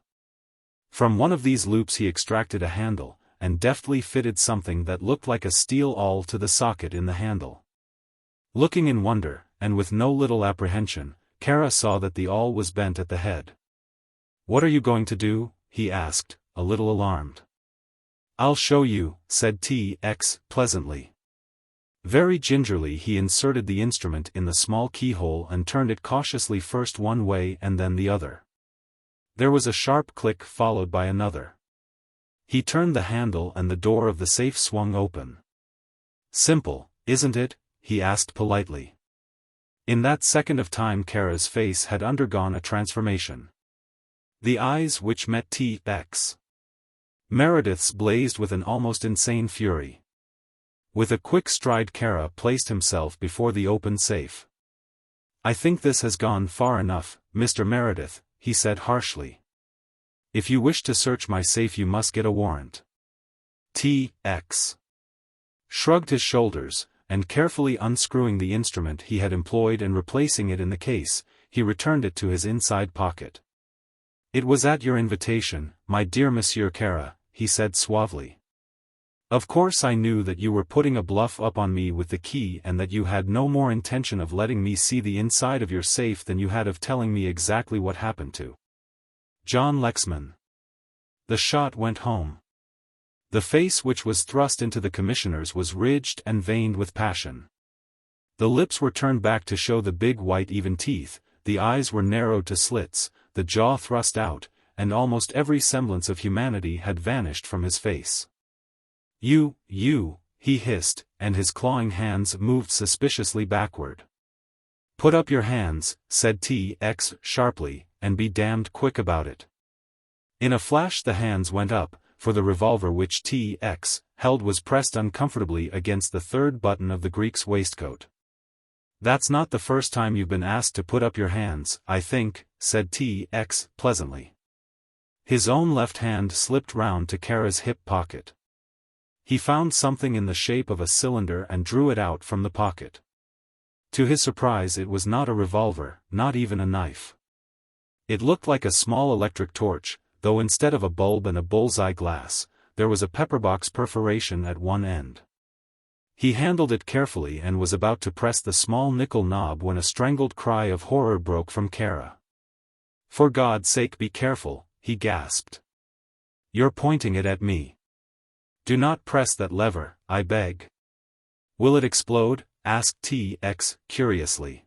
From one of these loops he extracted a handle, and deftly fitted something that looked like a steel awl to the socket in the handle. Looking in wonder, and with no little apprehension, Kara saw that the awl was bent at the head. What are you going to do? He asked, a little alarmed. I'll show you, said T.X. pleasantly. Very gingerly he inserted the instrument in the small keyhole and turned it cautiously first one way and then the other. There was a sharp click followed by another. He turned the handle and the door of the safe swung open. Simple, isn't it? He asked politely. In that second of time Kara's face had undergone a transformation. The eyes which met T.X. Meredith's blazed with an almost insane fury. With a quick stride Kara placed himself before the open safe. I think this has gone far enough, Mr. Meredith, he said harshly. If you wish to search my safe you must get a warrant. T.X. shrugged his shoulders, and carefully unscrewing the instrument he had employed and replacing it in the case, he returned it to his inside pocket. It was at your invitation, my dear Monsieur Kara, he said suavely. Of course I knew that you were putting a bluff up on me with the key and that you had no more intention of letting me see the inside of your safe than you had of telling me exactly what happened to John Lexman. The shot went home. The face which was thrust into the commissioner's was ridged and veined with passion. The lips were turned back to show the big white even teeth, the eyes were narrowed to slits, the jaw thrust out, and almost every semblance of humanity had vanished from his face. You, he hissed, and his clawing hands moved suspiciously backward. Put up your hands, said T.X. sharply, and be damned quick about it. In a flash the hands went up, for the revolver which T.X. held was pressed uncomfortably against the third button of the Greek's waistcoat. That's not the first time you've been asked to put up your hands, I think, said T.X. pleasantly. His own left hand slipped round to Kara's hip pocket. He found something in the shape of a cylinder and drew it out from the pocket. To his surprise it was not a revolver, not even a knife. It looked like a small electric torch, though instead of a bulb and a bullseye glass, there was a pepperbox perforation at one end. He handled it carefully and was about to press the small nickel knob when a strangled cry of horror broke from Kara. For God's sake be careful, he gasped. You're pointing it at me. Do not press that lever, I beg. Will it explode? Asked T.X. curiously.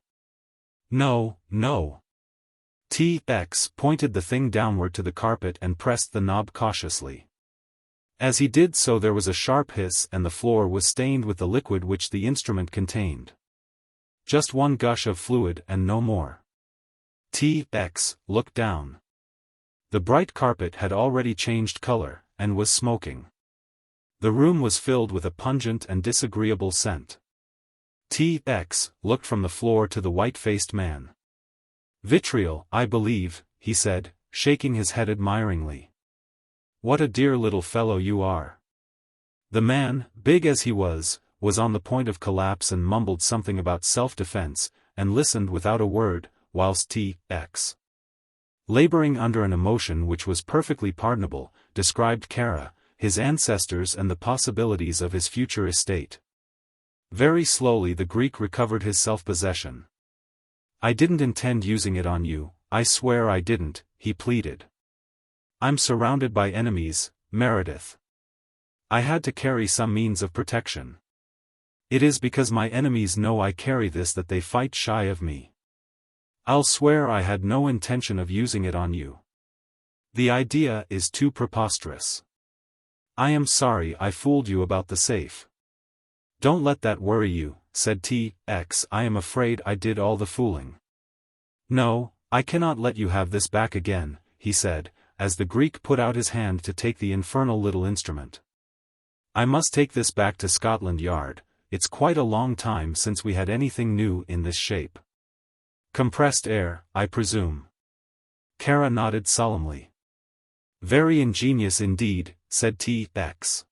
No. T.X. pointed the thing downward to the carpet and pressed the knob cautiously. As he did so there was a sharp hiss and the floor was stained with the liquid which the instrument contained. Just one gush of fluid and no more. T.X. looked down. The bright carpet had already changed color, and was smoking. The room was filled with a pungent and disagreeable scent. T.X. looked from the floor to the white-faced man. Vitriol, I believe, he said, shaking his head admiringly. What a dear little fellow you are. The man, big as he was on the point of collapse and mumbled something about self-defense, and listened without a word, whilst T.X. laboring under an emotion which was perfectly pardonable, described Kara, his ancestors and the possibilities of his future estate. Very slowly the Greek recovered his self-possession. I didn't intend using it on you, I swear I didn't, he pleaded. I'm surrounded by enemies, Meredith. I had to carry some means of protection. It is because my enemies know I carry this that they fight shy of me. I'll swear I had no intention of using it on you. The idea is too preposterous. I am sorry I fooled you about the safe. Don't let that worry you, said T.X. I am afraid I did all the fooling. No, I cannot let you have this back again, he said, as the Greek put out his hand to take the infernal little instrument. I must take this back to Scotland Yard, it's quite a long time since we had anything new in this shape. Compressed air, I presume. Kara nodded solemnly. Very ingenious indeed, said T.X.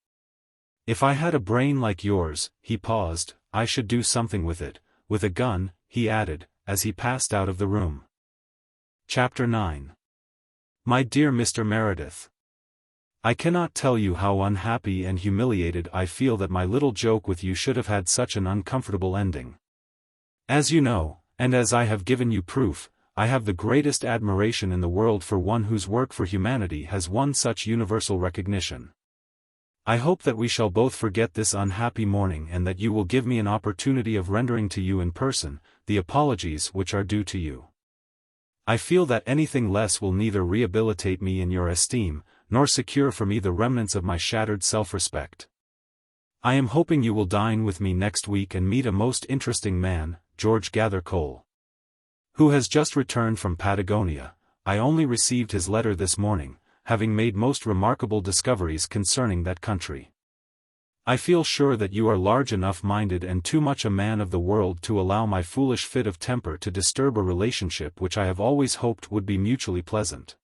If I had a brain like yours, he paused, I should do something with it, with a gun, he added, as he passed out of the room. Chapter 9. My dear Mr. Meredith. I cannot tell you how unhappy and humiliated I feel that my little joke with you should have had such an uncomfortable ending. As you know, and as I have given you proof, I have the greatest admiration in the world for one whose work for humanity has won such universal recognition. I hope that we shall both forget this unhappy morning and that you will give me an opportunity of rendering to you in person the apologies which are due to you. I feel that anything less will neither rehabilitate me in your esteem, nor secure for me the remnants of my shattered self-respect. I am hoping you will dine with me next week and meet a most interesting man, George Gathercole, who has just returned from Patagonia. I only received his letter this morning, having made most remarkable discoveries concerning that country. I feel sure that you are large enough minded and too much a man of the world to allow my foolish fit of temper to disturb a relationship which I have always hoped would be mutually pleasant.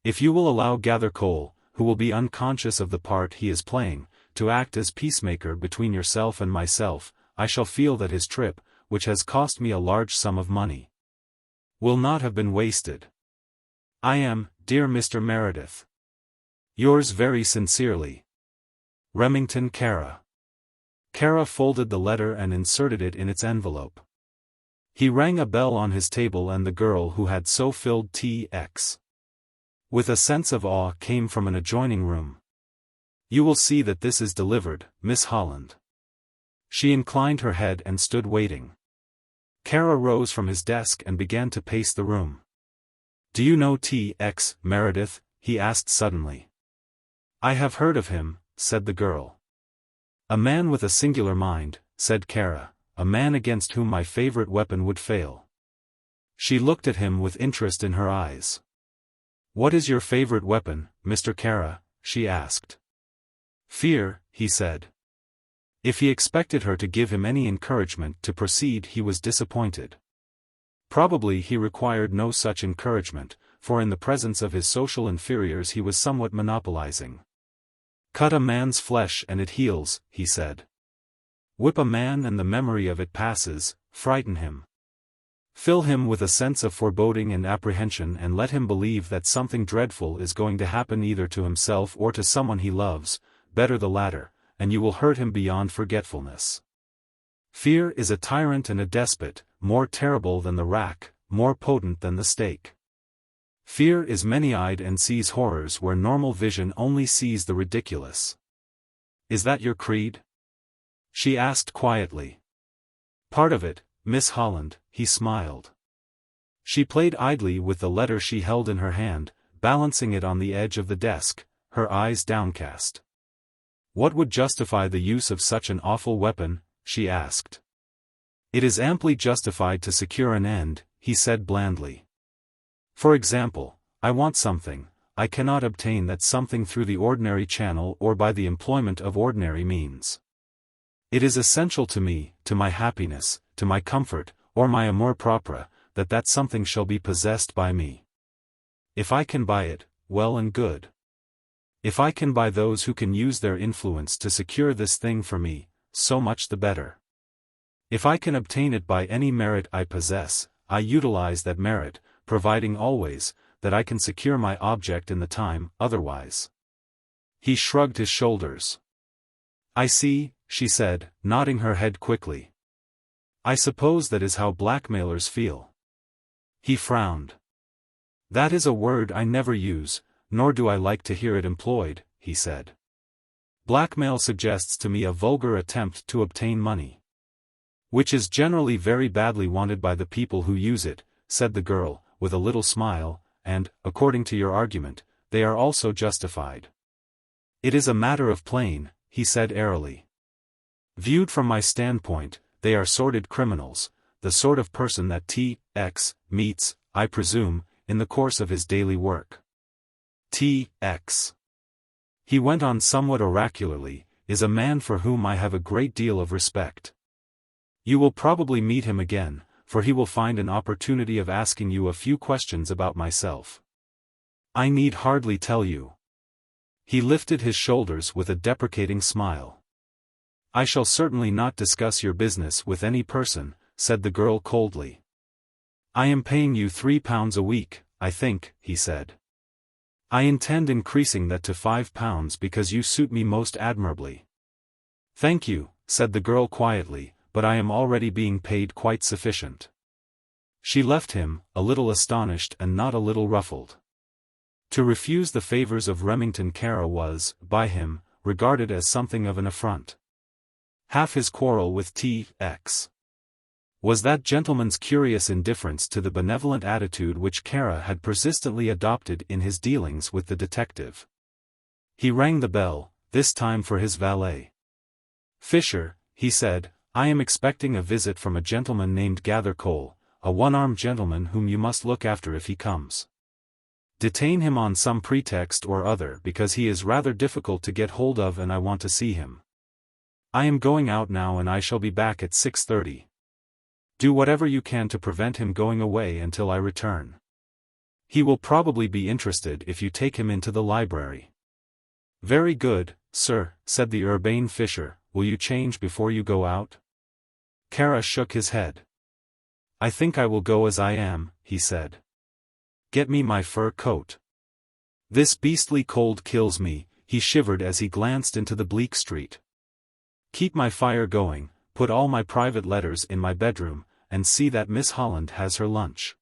If you will allow Gathercole, who will be unconscious of the part he is playing, to act as peacemaker between yourself and myself, I shall feel that his trip, which has cost me a large sum of money, will not have been wasted. I am, dear Mr. Meredith, yours very sincerely, Remington Kara. Kara folded the letter and inserted it in its envelope. He rang a bell on his table and the girl who had so filled T.X. with a sense of awe came from an adjoining room. You will see that this is delivered, Miss Holland. She inclined her head and stood waiting. Kara rose from his desk and began to pace the room. Do you know T.X. Meredith? He asked suddenly. I have heard of him, said the girl. A man with a singular mind, said Kara, a man against whom my favorite weapon would fail. She looked at him with interest in her eyes. What is your favorite weapon, Mr. Kara? She asked. Fear, he said. If he expected her to give him any encouragement to proceed, he was disappointed. Probably he required no such encouragement, for in the presence of his social inferiors he was somewhat monopolizing. Cut a man's flesh and it heals, he said. Whip a man and the memory of it passes, frighten him. Fill him with a sense of foreboding and apprehension and let him believe that something dreadful is going to happen either to himself or to someone he loves, better the latter, and you will hurt him beyond forgetfulness. Fear is a tyrant and a despot, more terrible than the rack, more potent than the stake. Fear is many-eyed and sees horrors where normal vision only sees the ridiculous. Is that your creed? She asked quietly. Part of it, Miss Holland, he smiled. She played idly with the letter she held in her hand, balancing it on the edge of the desk, her eyes downcast. What would justify the use of such an awful weapon? She asked. It is amply justified to secure an end, he said blandly. For example, I want something, I cannot obtain that something through the ordinary channel or by the employment of ordinary means. It is essential to me, to my happiness, to my comfort, or my amour propre, that something shall be possessed by me. If I can buy it, well and good. If I can buy those who can use their influence to secure this thing for me, so much the better. If I can obtain it by any merit I possess, I utilize that merit, providing always, that I can secure my object in the time, otherwise. He shrugged his shoulders. I see, she said, nodding her head quickly. I suppose that is how blackmailers feel. He frowned. That is a word I never use, nor do I like to hear it employed, he said. Blackmail suggests to me a vulgar attempt to obtain money. Which is generally very badly wanted by the people who use it, said the girl, with a little smile, and, according to your argument, they are also justified. It is a matter of plain, he said airily. Viewed from my standpoint, they are sordid criminals, the sort of person that T.X. meets, I presume, in the course of his daily work. T.X. he went on somewhat oracularly, is a man for whom I have a great deal of respect. You will probably meet him again, for he will find an opportunity of asking you a few questions about myself. I need hardly tell you. He lifted his shoulders with a deprecating smile. I shall certainly not discuss your business with any person, said the girl coldly. I am paying you £3 a week, I think, he said. I intend increasing that to £5 because you suit me most admirably. Thank you, said the girl quietly, but I am already being paid quite sufficient. She left him, a little astonished and not a little ruffled. To refuse the favors of Remington Kara was, by him, regarded as something of an affront. Half his quarrel with T.X. was that gentleman's curious indifference to the benevolent attitude which Kara had persistently adopted in his dealings with the detective. He rang the bell, this time for his valet. Fisher, he said, I am expecting a visit from a gentleman named Gathercole, a one-armed gentleman whom you must look after if he comes. Detain him on some pretext or other because he is rather difficult to get hold of and I want to see him. I am going out now and I shall be back at 6:30. Do whatever you can to prevent him going away until I return. He will probably be interested if you take him into the library. Very good, sir, said the urbane Fisher, will you change before you go out? Kara shook his head. I think I will go as I am, he said. Get me my fur coat. This beastly cold kills me, he shivered as he glanced into the bleak street. Keep my fire going, put all my private letters in my bedroom, and see that Miss Holland has her lunch.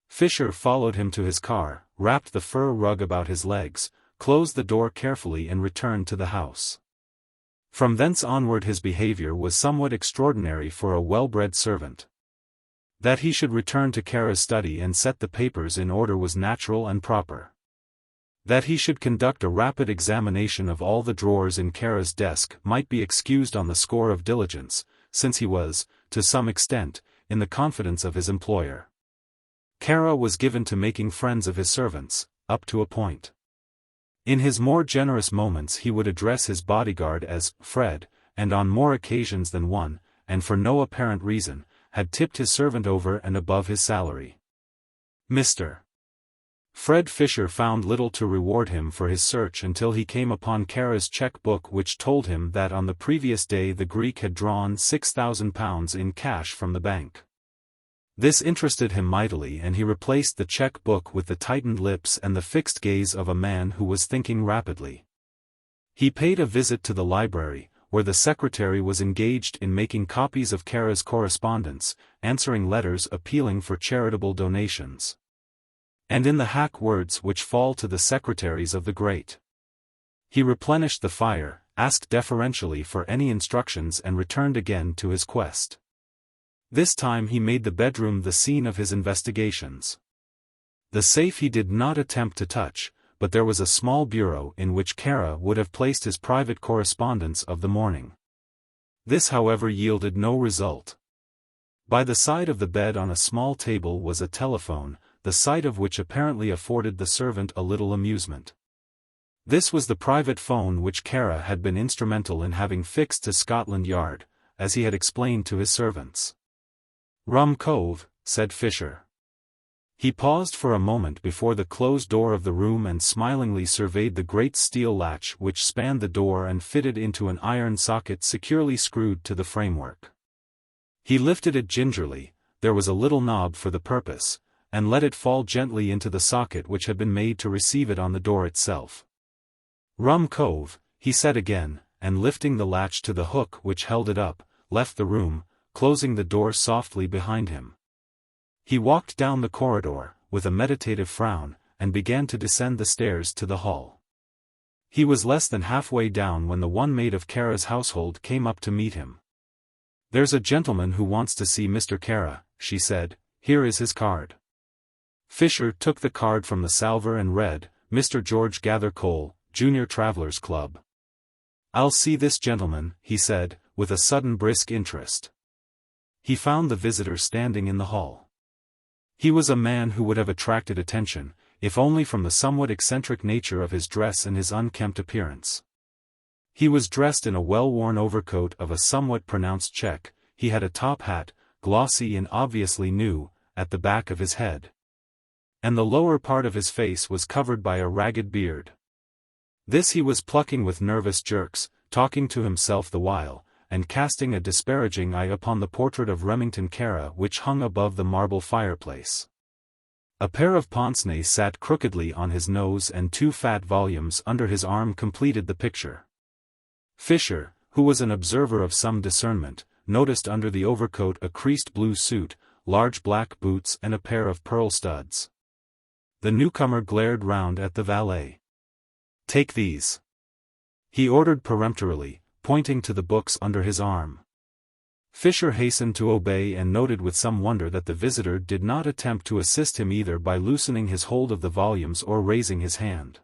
Fisher followed him to his car, wrapped the fur rug about his legs, closed the door carefully and returned to the house. From thence onward his behavior was somewhat extraordinary for a well-bred servant. That he should return to Kara's study and set the papers in order was natural and proper. That he should conduct a rapid examination of all the drawers in Kara's desk might be excused on the score of diligence, since he was, to some extent, in the confidence of his employer. Kara was given to making friends of his servants, up to a point. In his more generous moments he would address his bodyguard as Fred, and on more occasions than one, and for no apparent reason, had tipped his servant over and above his salary. Mr. Fred Fisher found little to reward him for his search until he came upon Kara's cheque-book, which told him that on the previous day the Greek had drawn £6,000 in cash from the bank. This interested him mightily, and he replaced the cheque-book with the tightened lips and the fixed gaze of a man who was thinking rapidly. He paid a visit to the library, where the secretary was engaged in making copies of Kara's correspondence, answering letters appealing for charitable donations. And in the hack words which fall to the secretaries of the great. He replenished the fire, asked deferentially for any instructions, and returned again to his quest. This time he made the bedroom the scene of his investigations. The safe he did not attempt to touch, but there was a small bureau in which Kara would have placed his private correspondence of the morning. This, however, yielded no result. By the side of the bed on a small table was a telephone, the sight of which apparently afforded the servant a little amusement. This was the private phone which Kara had been instrumental in having fixed to Scotland Yard, as he had explained to his servants. "Rum cove," said Fisher. He paused for a moment before the closed door of the room and smilingly surveyed the great steel latch which spanned the door and fitted into an iron socket securely screwed to the framework. He lifted it gingerly, there was a little knob for the purpose, and let it fall gently into the socket which had been made to receive it on the door itself. "Rum cove," he said again, and lifting the latch to the hook which held it up, left the room, closing the door softly behind him. He walked down the corridor, with a meditative frown, and began to descend the stairs to the hall. He was less than halfway down when the one maid of Kara's household came up to meet him. "There's a gentleman who wants to see Mr. Kara," she said. "Here is his card." Fisher took the card from the salver and read, "Mr. George Gathercole, Junior Travellers Club." "I'll see this gentleman," he said, with a sudden brisk interest. He found the visitor standing in the hall. He was a man who would have attracted attention, if only from the somewhat eccentric nature of his dress and his unkempt appearance. He was dressed in a well-worn overcoat of a somewhat pronounced check, he had a top hat, glossy and obviously new, at the back of his head. And the lower part of his face was covered by a ragged beard. This he was plucking with nervous jerks, talking to himself the while, and casting a disparaging eye upon the portrait of Remington Kara which hung above the marble fireplace. A pair of pince-nez sat crookedly on his nose, and two fat volumes under his arm completed the picture. Fisher, who was an observer of some discernment, noticed under the overcoat a creased blue suit, large black boots and a pair of pearl studs. The newcomer glared round at the valet. "Take these," he ordered peremptorily, pointing to the books under his arm. Fisher hastened to obey and noted with some wonder that the visitor did not attempt to assist him either by loosening his hold of the volumes or raising his hand.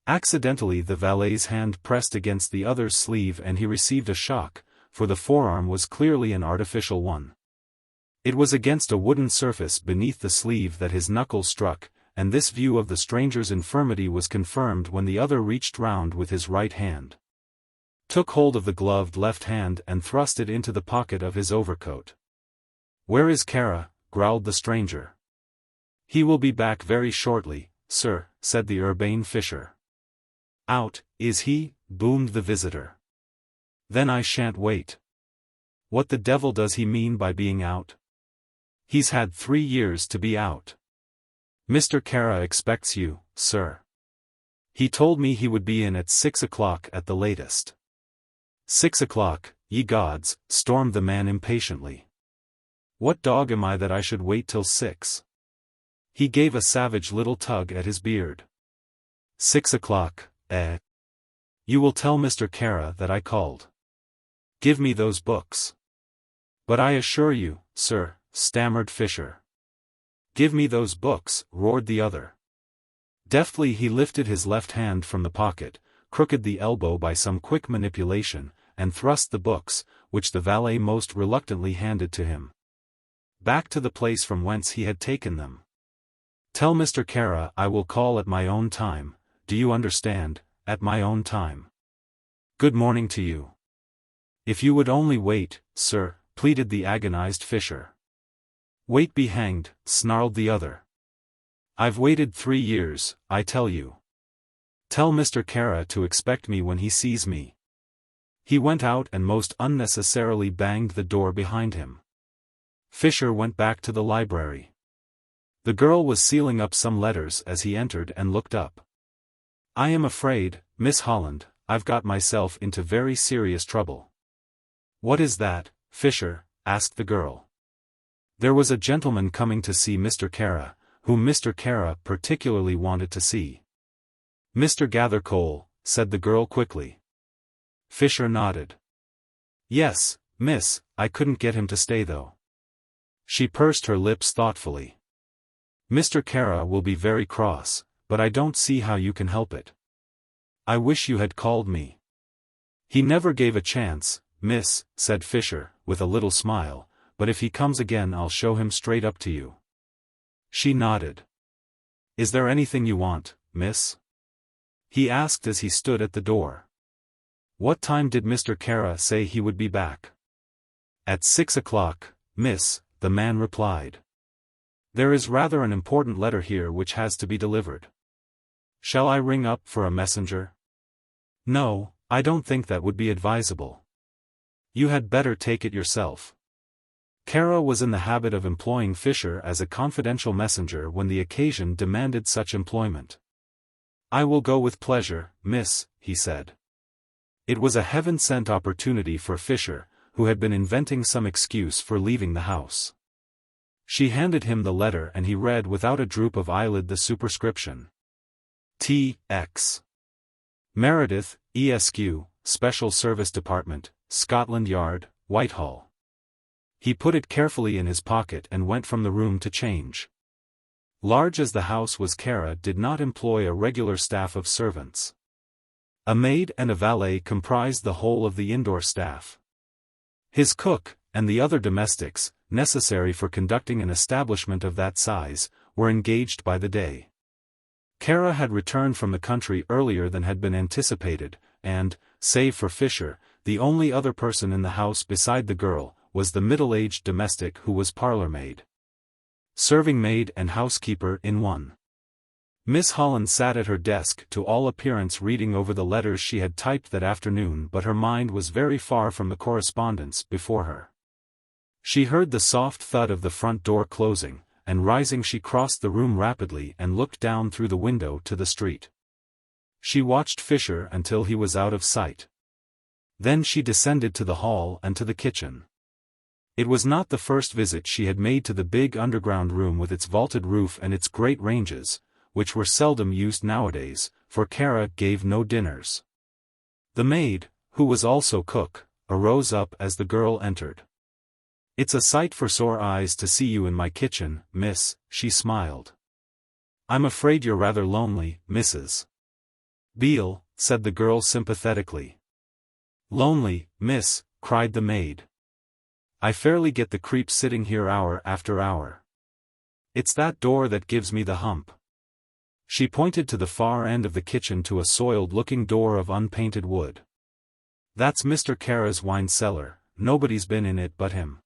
Accidentally the valet's hand pressed against the other's sleeve and he received a shock, for the forearm was clearly an artificial one. It was against a wooden surface beneath the sleeve that his knuckles struck, and this view of the stranger's infirmity was confirmed when the other reached round with his right hand, took hold of the gloved left hand and thrust it into the pocket of his overcoat. "Where is Kara?" growled the stranger. "He will be back very shortly, sir," said the urbane Fisher. "Out, is he?" boomed the visitor. "Then I shan't wait. What the devil does he mean by being out? He's had 3 years to be out. Mr. Kara expects you, sir. He told me he would be in at 6 o'clock at the latest." "6 o'clock, ye gods," stormed the man impatiently. "What dog am I that I should wait till 6? He gave a savage little tug at his beard. 6 o'clock, eh? You will tell Mr. Kara that I called. Give me those books. But I assure you, sir, stammered Fisher. Give me those books, roared the other. Deftly he lifted his left hand from the pocket, crooked the elbow by some quick manipulation, and thrust the books, which the valet most reluctantly handed to him, back to the place from whence he had taken them. Tell Mr. Kara I will call at my own time, do you understand, at my own time. Good morning to you. If you would only wait, sir, pleaded the agonized Fisher. Wait be hanged, snarled the other. I've waited 3 years, I tell you. Tell Mr. Kara to expect me when he sees me. He went out and most unnecessarily banged the door behind him. Fisher went back to the library. The girl was sealing up some letters as he entered and looked up. I am afraid, Miss Holland, I've got myself into very serious trouble. What is that, Fisher? Asked the girl. There was a gentleman coming to see Mr. Kara, whom Mr. Kara particularly wanted to see. Mr. Gathercole, said the girl quickly. Fisher nodded. Yes, miss, I couldn't get him to stay though. She pursed her lips thoughtfully. Mr. Kara will be very cross, but I don't see how you can help it. I wish you had called me. He never gave a chance, miss, said Fisher, with a little smile, but if he comes again I'll show him straight up to you. She nodded. Is there anything you want, miss? He asked as he stood at the door. What time did Mr. Kara say he would be back? At 6 o'clock, miss, the man replied. There is rather an important letter here which has to be delivered. Shall I ring up for a messenger? No, I don't think that would be advisable. You had better take it yourself. Kara was in the habit of employing Fisher as a confidential messenger when the occasion demanded such employment. I will go with pleasure, miss, he said. It was a heaven-sent opportunity for Fisher, who had been inventing some excuse for leaving the house. She handed him the letter and he read without a droop of eyelid the superscription. T.X. Meredith, Esq., Special Service Department, Scotland Yard, Whitehall. He put it carefully in his pocket and went from the room to change. Large as the house was, Kara did not employ a regular staff of servants. A maid and a valet comprised the whole of the indoor staff. His cook, and the other domestics, necessary for conducting an establishment of that size, were engaged by the day. Kara had returned from the country earlier than had been anticipated, and, save for Fisher, the only other person in the house beside the girl, was the middle-aged domestic who was parlour-maid, serving-maid and housekeeper in one. Miss Holland sat at her desk to all appearance reading over the letters she had typed that afternoon, but her mind was very far from the correspondence before her. She heard the soft thud of the front door closing, and rising she crossed the room rapidly and looked down through the window to the street. She watched Fisher until he was out of sight. Then she descended to the hall and to the kitchen. It was not the first visit she had made to the big underground room with its vaulted roof and its great ranges, which were seldom used nowadays, for Kara gave no dinners. The maid, who was also cook, arose up as the girl entered. It's a sight for sore eyes to see you in my kitchen, miss, she smiled. I'm afraid you're rather lonely, Mrs. Beale, said the girl sympathetically. Lonely, miss, cried the maid. I fairly get the creeps sitting here hour after hour. It's that door that gives me the hump. She pointed to the far end of the kitchen to a soiled-looking door of unpainted wood. That's Mr. Kara's wine cellar, nobody's been in it but him.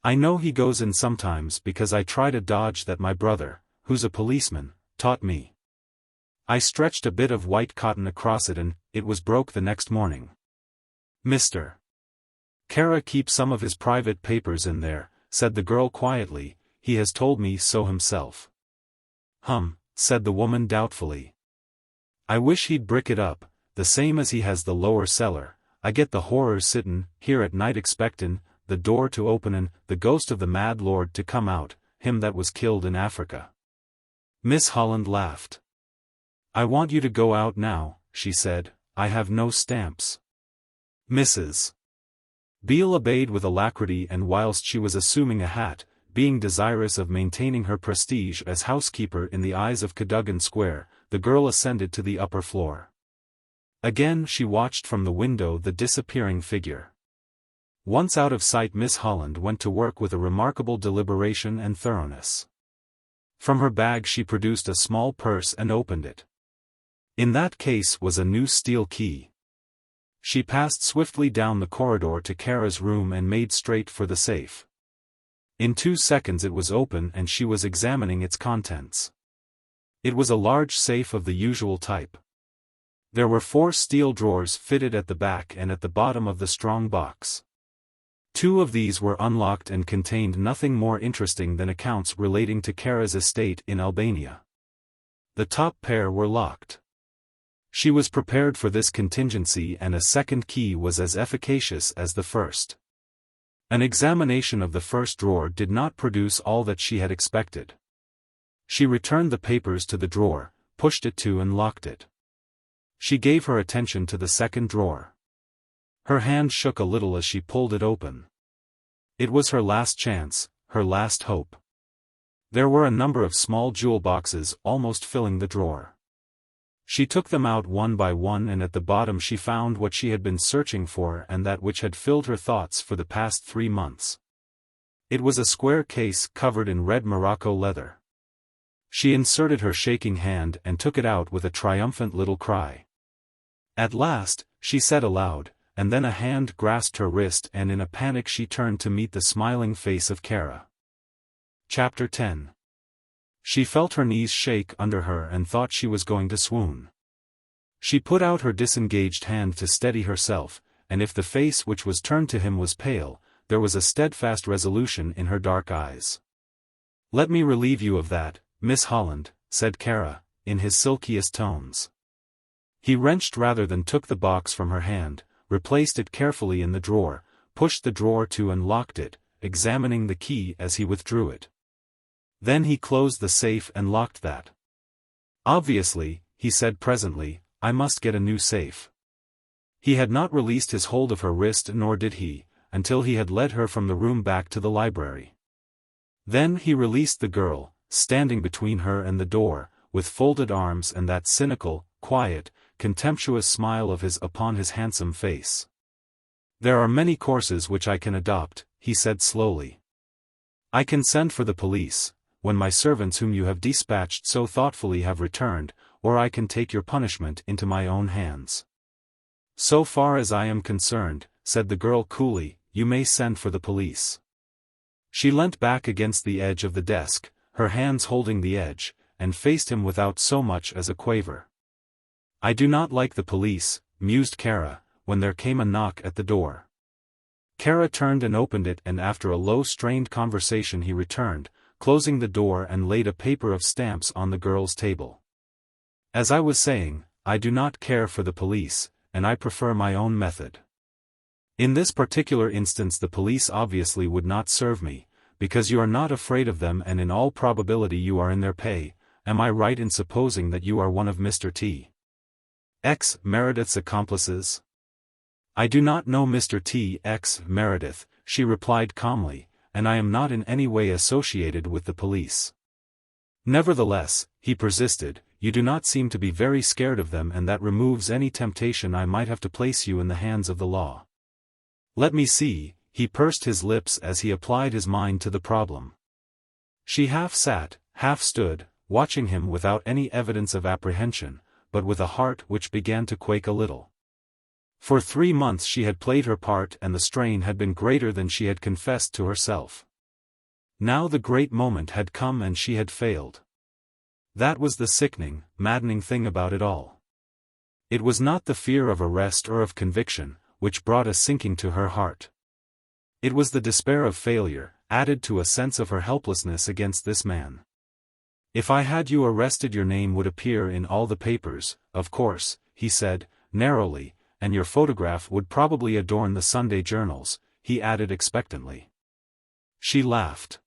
I know he goes in sometimes because I tried a dodge that my brother, who's a policeman, taught me. I stretched a bit of white cotton across it and it was broke the next morning. Mr. Kara keeps some of his private papers in there, said the girl quietly, he has told me so himself. Said the woman doubtfully. I wish he'd brick it up, the same as he has the lower cellar. I get the horrors sittin' here at night expectin' the door to open and the ghost of the mad lord to come out, him that was killed in Africa. Miss Holland laughed. "I want you to go out now," she said. "I have no stamps." Mrs. Beale obeyed with alacrity, and whilst she was assuming a hat, being desirous of maintaining her prestige as housekeeper in the eyes of Cadogan Square, the girl ascended to the upper floor. Again she watched from the window the disappearing figure. Once out of sight, Miss Holland went to work with a remarkable deliberation and thoroughness. From her bag she produced a small purse and opened it. In that case was a new steel key. She passed swiftly down the corridor to Kara's room and made straight for the safe. In 2 seconds it was open and she was examining its contents. It was a large safe of the usual type. There were 4 steel drawers fitted at the back and at the bottom of the strong box. 2 of these were unlocked and contained nothing more interesting than accounts relating to Kara's estate in Albania. The top pair were locked. She was prepared for this contingency, and a second key was as efficacious as the first. An examination of the first drawer did not produce all that she had expected. She returned the papers to the drawer, pushed it to and locked it. She gave her attention to the second drawer. Her hand shook a little as she pulled it open. It was her last chance, her last hope. There were a number of small jewel boxes almost filling the drawer. She took them out one by one, and at the bottom she found what she had been searching for and that which had filled her thoughts for the past 3 months. It was a square case covered in red Morocco leather. She inserted her shaking hand and took it out with a triumphant little cry. "At last," she said aloud, and then a hand grasped her wrist and in a panic she turned to meet the smiling face of Kara. Chapter 10. She felt her knees shake under her and thought she was going to swoon. She put out her disengaged hand to steady herself, and if the face which was turned to him was pale, there was a steadfast resolution in her dark eyes. "Let me relieve you of that, Miss Holland," said Kara, in his silkiest tones. He wrenched rather than took the box from her hand, replaced it carefully in the drawer, pushed the drawer to and locked it, examining the key as he withdrew it. Then he closed the safe and locked that. "Obviously," he said presently, "I must get a new safe." He had not released his hold of her wrist, nor did he, until he had led her from the room back to the library. Then he released the girl, standing between her and the door, with folded arms and that cynical, quiet, contemptuous smile of his upon his handsome face. "There are many courses which I can adopt," he said slowly. "I can send for the police, when my servants whom you have dispatched so thoughtfully have returned, or I can take your punishment into my own hands." "So far as I am concerned," said the girl coolly, "you may send for the police." She leant back against the edge of the desk, her hands holding the edge, and faced him without so much as a quaver. "I do not like the police," mused Kara, when there came a knock at the door. Kara turned and opened it, and after a low strained conversation he returned, closing the door and laid a paper of stamps on the girl's table. "As I was saying, I do not care for the police, and I prefer my own method. In this particular instance the police obviously would not serve me, because you are not afraid of them and in all probability you are in their pay. Am I right in supposing that you are one of Mr. T.X. Meredith's accomplices?" "I do not know Mr. T.X. Meredith," she replied calmly, "and I am not in any way associated with the police." "Nevertheless," he persisted, "you do not seem to be very scared of them, and that removes any temptation I might have to place you in the hands of the law." "Let me see," he pursed his lips as he applied his mind to the problem. She half sat, half stood, watching him without any evidence of apprehension, but with a heart which began to quake a little. For 3 months she had played her part and the strain had been greater than she had confessed to herself. Now the great moment had come and she had failed. That was the sickening, maddening thing about it all. It was not the fear of arrest or of conviction, which brought a sinking to her heart. It was the despair of failure, added to a sense of her helplessness against this man. "If I had you arrested your name would appear in all the papers, of course," he said, narrowly, "and your photograph would probably adorn the Sunday journals," he added expectantly. She laughed.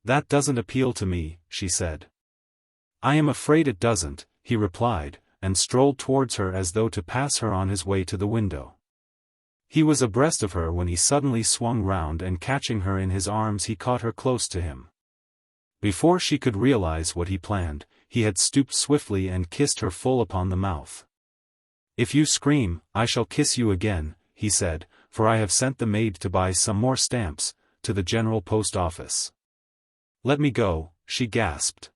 "That doesn't appeal to me," she said. "I am afraid it doesn't," he replied, and strolled towards her as though to pass her on his way to the window. He was abreast of her when he suddenly swung round and catching her in his arms he caught her close to him. Before she could realize what he planned, he had stooped swiftly and kissed her full upon the mouth. "If you scream, I shall kiss you again," he said, "for I have sent the maid to buy some more stamps, to the General Post Office." "Let me go," she gasped.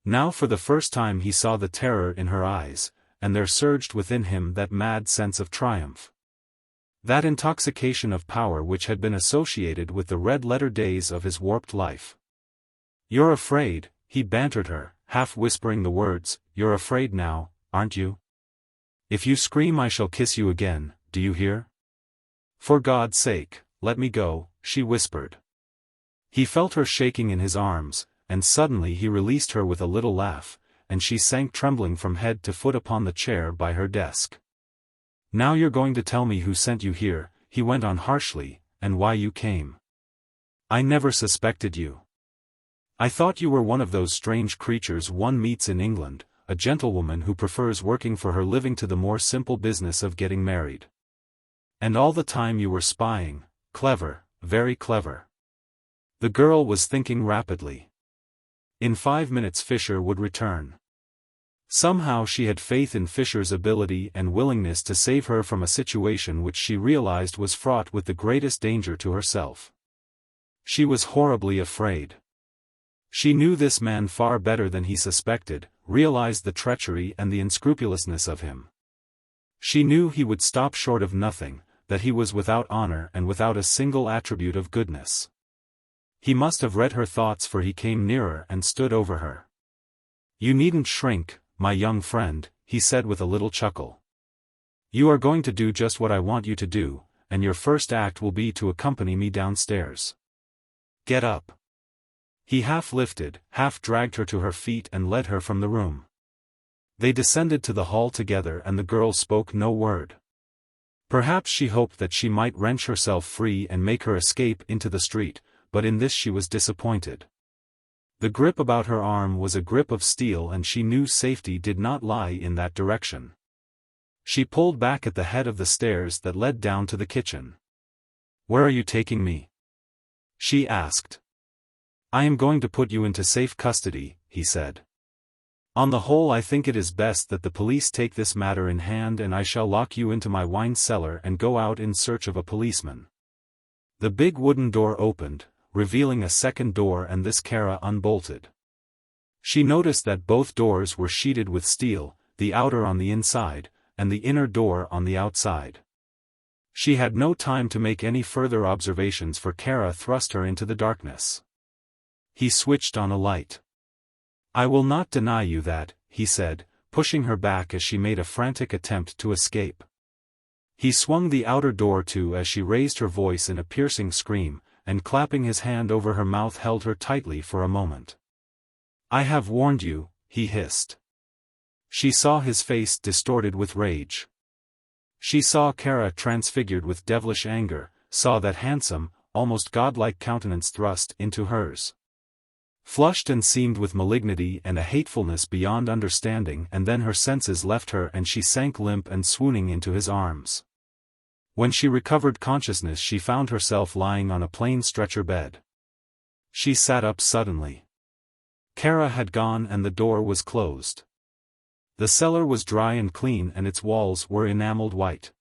Now for the first time he saw the terror in her eyes, and there surged within him that mad sense of triumph. That intoxication of power which had been associated with the red-letter days of his warped life. "You're afraid," he bantered her, half whispering the words, "you're afraid now, aren't you? If you scream I shall kiss you again, do you hear? For God's sake, let me go," she whispered. He felt her shaking in his arms, and suddenly he released her with a little laugh, and she sank trembling from head to foot upon the chair by her desk. "Now you're going to tell me who sent you here," he went on harshly, "and why you came. I never suspected you. I thought you were one of those strange creatures one meets in England, a gentlewoman who prefers working for her living to the more simple business of getting married. And all the time you were spying, clever, very clever." The girl was thinking rapidly. In 5 minutes Fisher would return. Somehow she had faith in Fisher's ability and willingness to save her from a situation which she realized was fraught with the greatest danger to herself. She was horribly afraid. She knew this man far better than he suspected, realized the treachery and the unscrupulousness of him. She knew he would stop short of nothing, that he was without honor and without a single attribute of goodness. He must have read her thoughts, for he came nearer and stood over her. "You needn't shrink, my young friend," he said with a little chuckle. "You are going to do just what I want you to do, and your first act will be to accompany me downstairs. Get up." He half lifted, half dragged her to her feet and led her from the room. They descended to the hall together and the girl spoke no word. Perhaps she hoped that she might wrench herself free and make her escape into the street, but in this she was disappointed. The grip about her arm was a grip of steel and she knew safety did not lie in that direction. She pulled back at the head of the stairs that led down to the kitchen. "Where are you taking me?" she asked. "I am going to put you into safe custody," he said. "On the whole I think it is best that the police take this matter in hand, and I shall lock you into my wine cellar and go out in search of a policeman." The big wooden door opened, revealing a second door, and this Kara unbolted. She noticed that both doors were sheeted with steel, the outer on the inside, and the inner door on the outside. She had no time to make any further observations, for Kara thrust her into the darkness. He switched on a light. "I will not deny you that," he said, pushing her back as she made a frantic attempt to escape. He swung the outer door to as she raised her voice in a piercing scream, and clapping his hand over her mouth held her tightly for a moment. "I have warned you," he hissed. She saw his face distorted with rage. She saw Kara transfigured with devilish anger, saw that handsome, almost godlike countenance thrust into hers. Flushed and seamed with malignity and a hatefulness beyond understanding, and then her senses left her and she sank limp and swooning into his arms. When she recovered consciousness she found herself lying on a plain stretcher bed. She sat up suddenly. Kara had gone and the door was closed. The cellar was dry and clean and its walls were enameled white.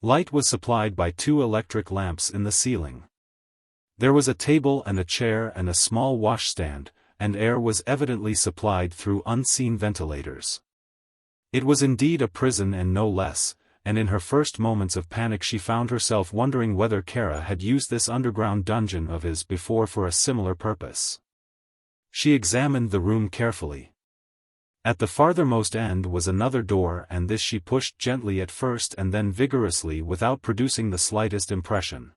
Light was supplied by 2 electric lamps in the ceiling. There was a table and a chair and a small washstand, and air was evidently supplied through unseen ventilators. It was indeed a prison and no less, and in her first moments of panic she found herself wondering whether Kara had used this underground dungeon of his before for a similar purpose. She examined the room carefully. At the farthermost end was another door, and this she pushed gently at first and then vigorously without producing the slightest impression.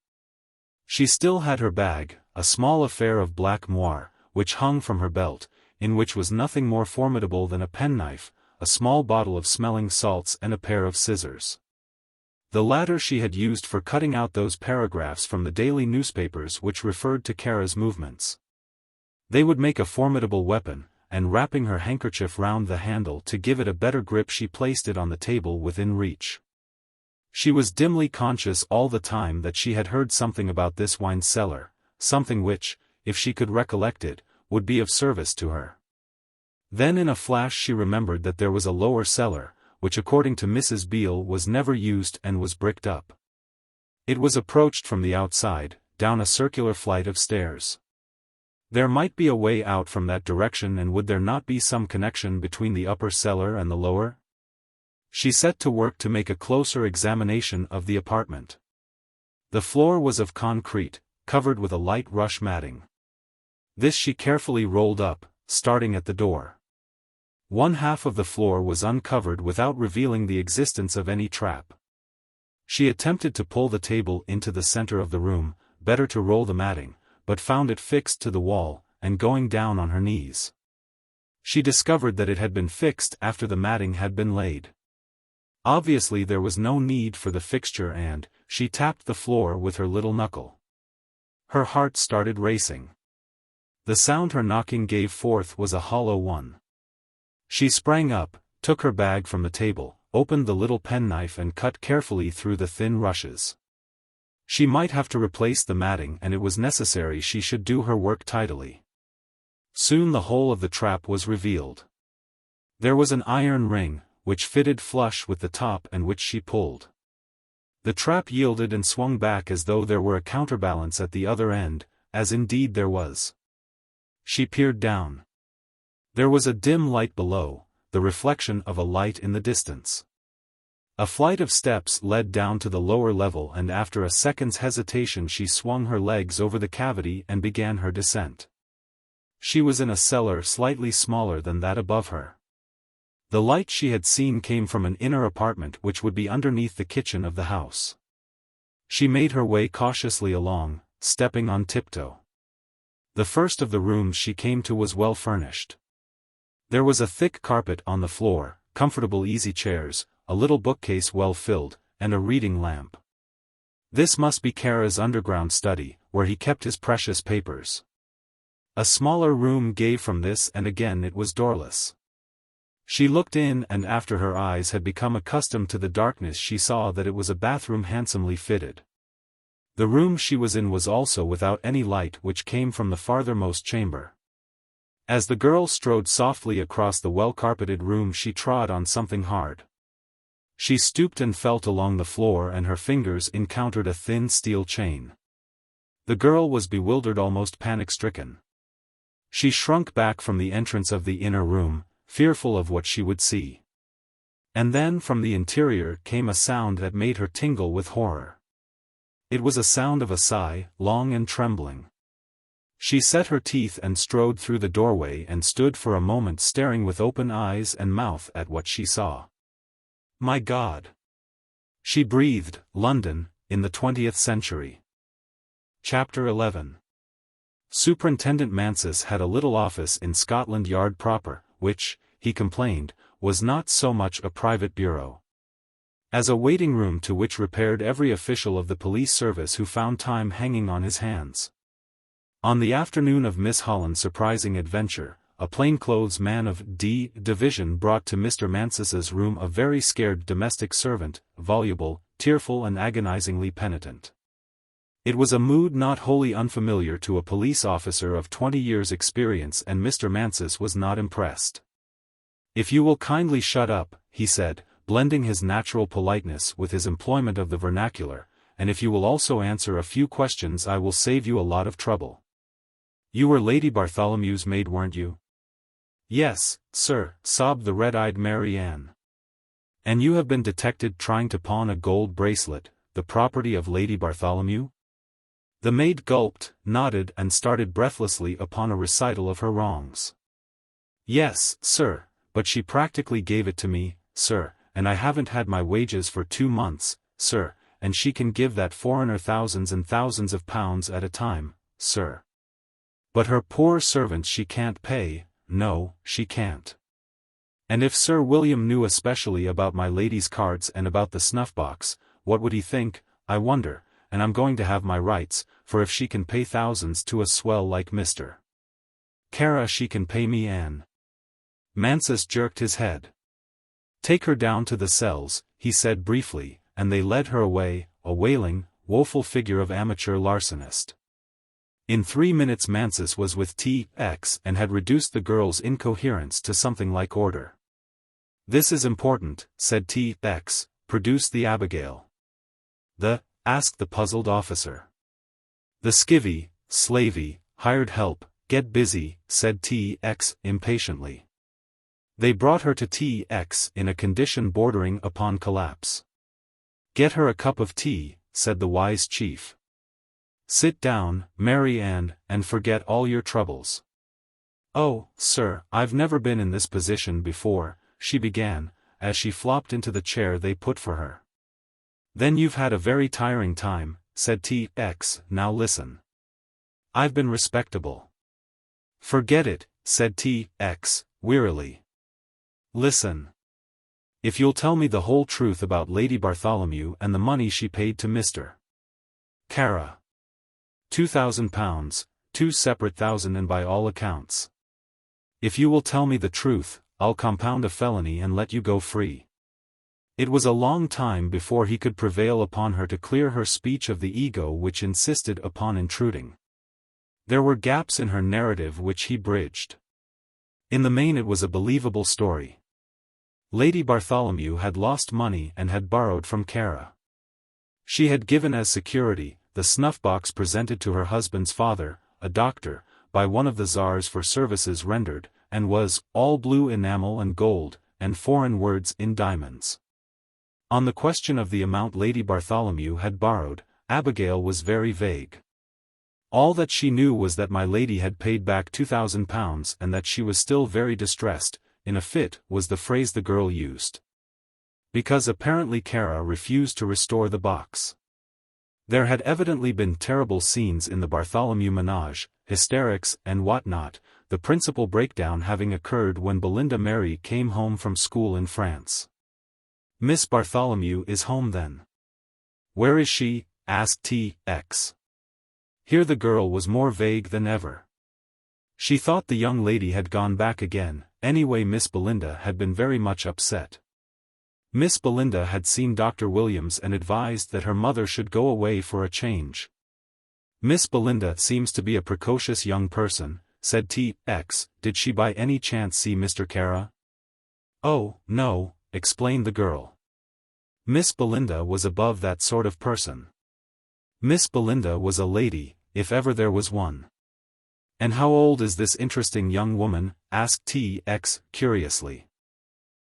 She still had her bag, a small affair of black moire, which hung from her belt, in which was nothing more formidable than a penknife, a small bottle of smelling salts and a pair of scissors. The latter she had used for cutting out those paragraphs from the daily newspapers which referred to Kara's movements. They would make a formidable weapon, and wrapping her handkerchief round the handle to give it a better grip she placed it on the table within reach. She was dimly conscious all the time that she had heard something about this wine cellar, something which, if she could recollect it, would be of service to her. Then in a flash she remembered that there was a lower cellar, which according to Mrs. Beale was never used and was bricked up. It was approached from the outside, down a circular flight of stairs. There might be a way out from that direction, and would there not be some connection between the upper cellar and the lower? She set to work to make a closer examination of the apartment. The floor was of concrete, covered with a light rush matting. This she carefully rolled up, starting at the door. One half of the floor was uncovered without revealing the existence of any trap. She attempted to pull the table into the center of the room, better to roll the matting, but found it fixed to the wall, and going down on her knees, she discovered that it had been fixed after the matting had been laid. Obviously there was no need for the fixture, and she tapped the floor with her little knuckle. Her heart started racing. The sound her knocking gave forth was a hollow one. She sprang up, took her bag from the table, opened the little penknife and cut carefully through the thin rushes. She might have to replace the matting, and it was necessary she should do her work tidily. Soon the whole of the trap was revealed. There was an iron ring, which fitted flush with the top and which she pulled. The trap yielded and swung back as though there were a counterbalance at the other end, as indeed there was. She peered down. There was a dim light below, the reflection of a light in the distance. A flight of steps led down to the lower level, and after a second's hesitation she swung her legs over the cavity and began her descent. She was in a cellar slightly smaller than that above her. The light she had seen came from an inner apartment which would be underneath the kitchen of the house. She made her way cautiously along, stepping on tiptoe. The first of the rooms she came to was well furnished. There was a thick carpet on the floor, comfortable easy chairs, a little bookcase well filled, and a reading lamp. This must be Kara's underground study, where he kept his precious papers. A smaller room gave from this, and again it was doorless. She looked in, and after her eyes had become accustomed to the darkness she saw that it was a bathroom handsomely fitted. The room she was in was also without any light which came from the farthermost chamber. As the girl strode softly across the well-carpeted room she trod on something hard. She stooped and felt along the floor, and her fingers encountered a thin steel chain. The girl was bewildered, almost panic-stricken. She shrunk back from the entrance of the inner room, fearful of what she would see. And then from the interior came a sound that made her tingle with horror. It was a sound of a sigh, long and trembling. She set her teeth and strode through the doorway and stood for a moment staring with open eyes and mouth at what she saw. My God! She breathed. London, in the 20th century. Chapter 11. Superintendent Mansus had a little office in Scotland Yard proper, which, he complained, was not so much a private bureau as a waiting room to which repaired every official of the police service who found time hanging on his hands. On the afternoon of Miss Holland's surprising adventure, a plainclothes man of D Division brought to Mr. Mansus's room a very scared domestic servant, voluble, tearful and agonizingly penitent. It was a mood not wholly unfamiliar to a police officer of 20 years' experience, and Mr. Mansus was not impressed. "If you will kindly shut up," he said, blending his natural politeness with his employment of the vernacular, "and if you will also answer a few questions I will save you a lot of trouble. You were Lady Bartholomew's maid, weren't you?" "Yes, sir," sobbed the red-eyed Mary Ann. "And you have been detected trying to pawn a gold bracelet, the property of Lady Bartholomew?" The maid gulped, nodded and started breathlessly upon a recital of her wrongs. "Yes, sir, but she practically gave it to me, sir, and I haven't had my wages for 2 months, sir, and she can give that foreigner thousands and thousands of pounds at a time, sir. But her poor servants she can't pay. No, she can't. And if Sir William knew especially about my lady's cards and about the snuff-box, what would he think, I wonder? And I'm going to have my rights, for if she can pay thousands to a swell like Mr. Kara she can pay me, Anne." Mansus jerked his head. "Take her down to the cells," he said briefly, and they led her away, a wailing, woeful figure of amateur larcenist. In 3 minutes Mansus was with T.X. and had reduced the girl's incoherence to something like order. "This is important," said T.X., "produce the Abigail." Asked the puzzled officer. "The skivvy, slavey, hired help, get busy," said T.X. impatiently. They brought her to T.X. in a condition bordering upon collapse. "Get her a cup of tea," said the wise chief. "Sit down, Mary Ann, and forget all your troubles." "Oh, sir, I've never been in this position before," she began, as she flopped into the chair they put for her. "Then you've had a very tiring time," said T.X. "Now listen. I've been respectable." "Forget it," said T.X. wearily. "Listen. If you'll tell me the whole truth about Lady Bartholomew and the money she paid to Mr. Kara. £2,000, 2 separate thousand and by all accounts. If you will tell me the truth, I'll compound a felony and let you go free." It was a long time before he could prevail upon her to clear her speech of the ego which insisted upon intruding. There were gaps in her narrative which he bridged. In the main it was a believable story. Lady Bartholomew had lost money and had borrowed from Kara. She had given as security the snuff-box presented to her husband's father, a doctor, by one of the czars for services rendered, and was all blue enamel and gold, and foreign words in diamonds. On the question of the amount Lady Bartholomew had borrowed, Abigail was very vague. All that she knew was that my lady had paid back £2,000 and that she was still very distressed, in a fit, was the phrase the girl used. Because apparently Kara refused to restore the box. There had evidently been terrible scenes in the Bartholomew menage, hysterics and whatnot, the principal breakdown having occurred when Belinda Mary came home from school in France. "Miss Bartholomew is home then?" "Where is she?" asked T.X. Here the girl was more vague than ever. She thought the young lady had gone back again. Anyway, Miss Belinda had been very much upset. Miss Belinda had seen Dr. Williams and advised that her mother should go away for a change. "Miss Belinda seems to be a precocious young person," said T.X. "Did she by any chance see Mr. Kara?" "Oh, no," explained the girl. "Miss Belinda was above that sort of person. Miss Belinda was a lady, if ever there was one." "And how old is this interesting young woman?" asked T.X. curiously.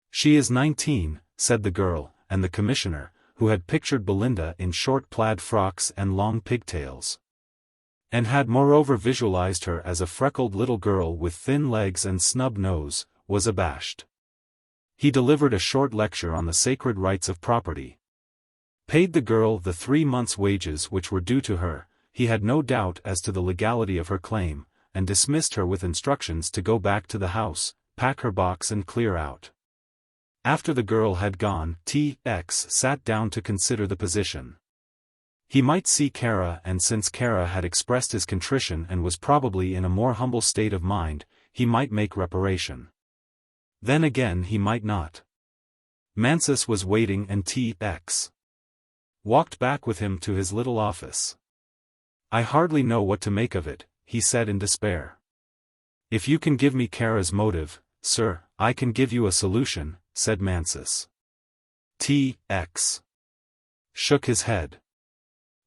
"She is 19, said the girl, and the commissioner, who had pictured Belinda in short plaid frocks and long pigtails, and had moreover visualized her as a freckled little girl with thin legs and snub nose, was abashed. He delivered a short lecture on the sacred rights of property. Paid the girl the 3 months' wages which were due to her, he had no doubt as to the legality of her claim, and dismissed her with instructions to go back to the house, pack her box and clear out. After the girl had gone, T.X. sat down to consider the position. He might see Kara, and since Kara had expressed his contrition and was probably in a more humble state of mind, he might make reparation. Then again he might not. Mansus was waiting and T.X. walked back with him to his little office. "I hardly know what to make of it," he said in despair. "If you can give me Kara's motive, sir, I can give you a solution," said Mansus. T.X. shook his head.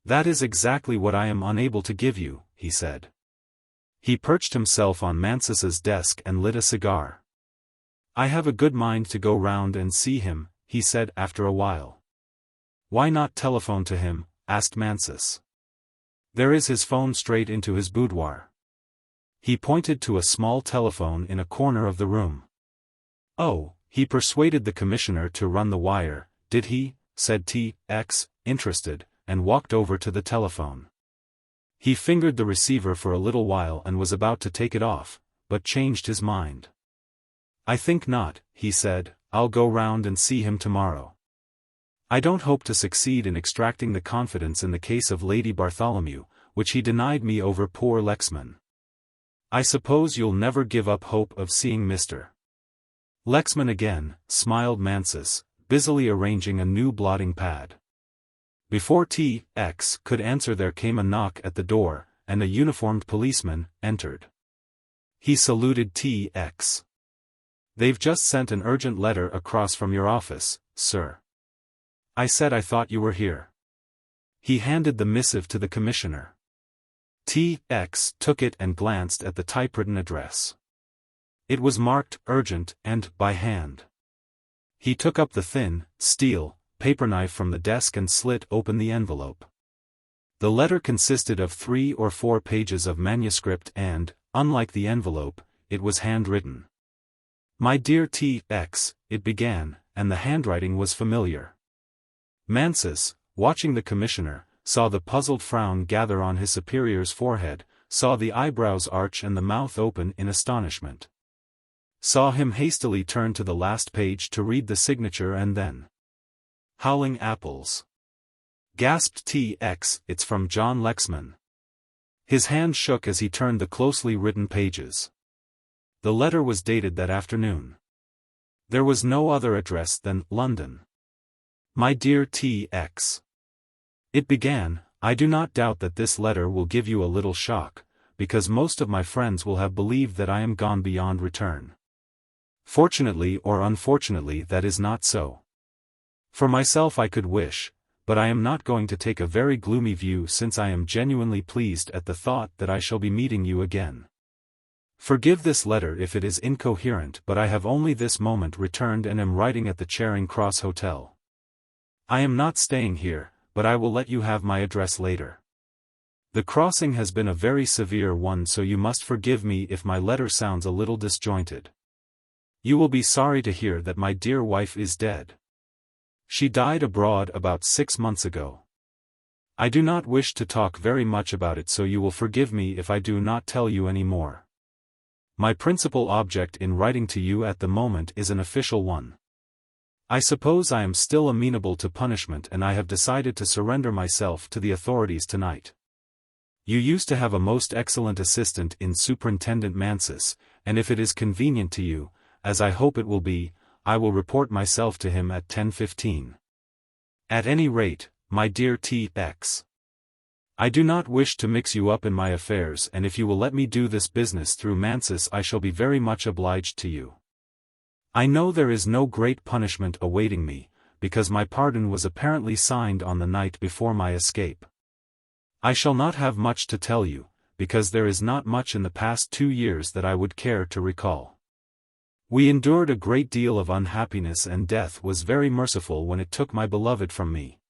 "That is exactly what I am unable to give you," he said. He perched himself on Mansus's desk and lit a cigar. "I have a good mind to go round and see him," he said after a while. "Why not telephone to him?" asked Mansus. "There is his phone straight into his boudoir." He pointed to a small telephone in a corner of the room. "Oh, he persuaded the commissioner to run the wire, did he?" said T.X., interested, and walked over to the telephone. He fingered the receiver for a little while and was about to take it off, but changed his mind. "I think not," he said, "I'll go round and see him tomorrow. I don't hope to succeed in extracting the confidence in the case of Lady Bartholomew, which he denied me over poor Lexman. I suppose you'll never give up hope of seeing Mr. Lexman again, smiled Mansus, busily arranging a new blotting pad. Before T.X. could answer there came a knock at the door, and a uniformed policeman entered. He saluted T.X. "They've just sent an urgent letter across from your office, sir." "I said I thought you were here." He handed the missive to the commissioner. T.X. took it and glanced at the typewritten address. It was marked urgent and by hand. He took up the thin, steel, paper knife from the desk and slit open the envelope. The letter consisted of 3 or 4 pages of manuscript and, unlike the envelope, it was handwritten. "My dear T.X., it began, and the handwriting was familiar." Mansus, watching the commissioner, saw the puzzled frown gather on his superior's forehead, saw the eyebrows arch and the mouth open in astonishment. Saw him hastily turn to the last page to read the signature and then. "Howling apples!" gasped T.X., "It's from John Lexman." His hand shook as he turned the closely written pages. The letter was dated that afternoon. There was no other address than London. "My dear T.X. It began, I do not doubt that this letter will give you a little shock, because most of my friends will have believed that I am gone beyond return. Fortunately or unfortunately that is not so. For myself I could wish, but I am not going to take a very gloomy view since I am genuinely pleased at the thought that I shall be meeting you again. Forgive this letter if it is incoherent, but I have only this moment returned and am writing at the Charing Cross Hotel. I am not staying here, but I will let you have my address later. The crossing has been a very severe one, so you must forgive me if my letter sounds a little disjointed. You will be sorry to hear that my dear wife is dead. She died abroad about 6 months ago. I do not wish to talk very much about it, so you will forgive me if I do not tell you any more. My principal object in writing to you at the moment is an official one. I suppose I am still amenable to punishment, and I have decided to surrender myself to the authorities tonight. You used to have a most excellent assistant in Superintendent Mansus, and if it is convenient to you, as I hope it will be, I will report myself to him at 10:15. At any rate, my dear T.X. I do not wish to mix you up in my affairs, and if you will let me do this business through Mansus I shall be very much obliged to you. I know there is no great punishment awaiting me, because my pardon was apparently signed on the night before my escape. I shall not have much to tell you, because there is not much in the past 2 years that I would care to recall. We endured a great deal of unhappiness, and death was very merciful when it took my beloved from me.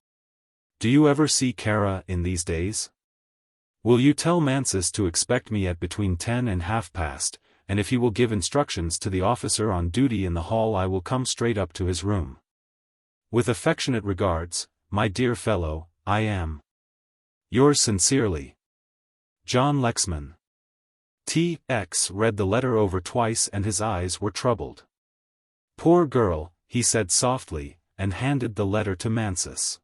Do you ever see Kara in these days? Will you tell Mansus to expect me at between 10 and 1/2 and if he will give instructions to the officer on duty in the hall I will come straight up to his room. With affectionate regards, my dear fellow, I am yours sincerely, John Lexman. T.X. read the letter over twice and his eyes were troubled. Poor girl, he said softly, and handed the letter to Mansus.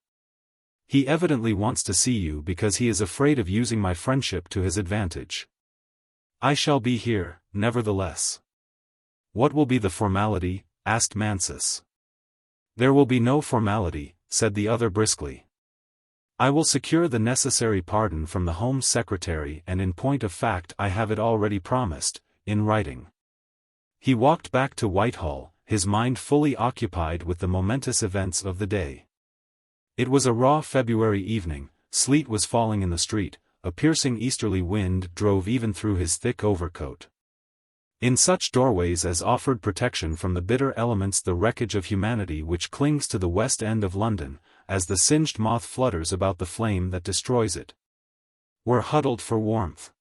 He evidently wants to see you because he is afraid of using my friendship to his advantage. I shall be here, nevertheless. What will be the formality? Asked Mansus. There will be no formality, said the other briskly. I will secure the necessary pardon from the Home Secretary, and in point of fact I have it already promised, in writing. He walked back to Whitehall, his mind fully occupied with the momentous events of the day. It was a raw February evening, sleet was falling in the street, a piercing easterly wind drove even through his thick overcoat. In such doorways as offered protection from the bitter elements, the wreckage of humanity which clings to the West End of London, as the singed moth flutters about the flame that destroys it, were huddled for warmth.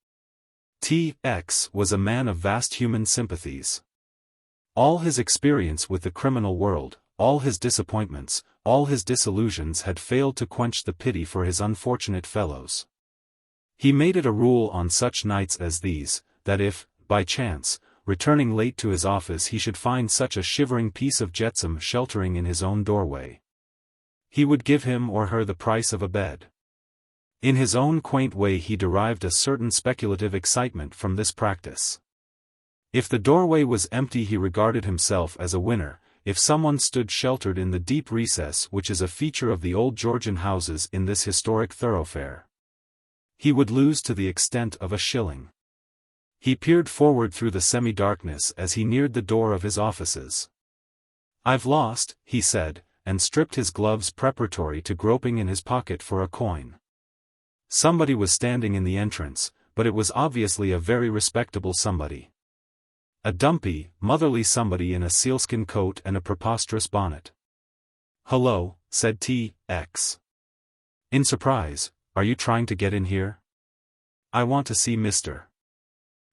T.X. was a man of vast human sympathies. All his experience with the criminal world, all his disappointments, all his disillusions had failed to quench the pity for his unfortunate fellows. He made it a rule on such nights as these, that if, by chance, returning late to his office he should find such a shivering piece of jetsam sheltering in his own doorway, he would give him or her the price of a bed. In his own quaint way he derived a certain speculative excitement from this practice. If the doorway was empty he regarded himself as a winner. If someone stood sheltered in the deep recess which is a feature of the old Georgian houses in this historic thoroughfare, he would lose to the extent of a shilling. He peered forward through the semi-darkness as he neared the door of his offices. "I've lost," he said, and stripped his gloves preparatory to groping in his pocket for a coin. Somebody was standing in the entrance, but it was obviously a very respectable somebody. A dumpy, motherly somebody in a sealskin coat and a preposterous bonnet. "Hello," said T.X. in surprise, "are you trying to get in here?" "I want to see Mr.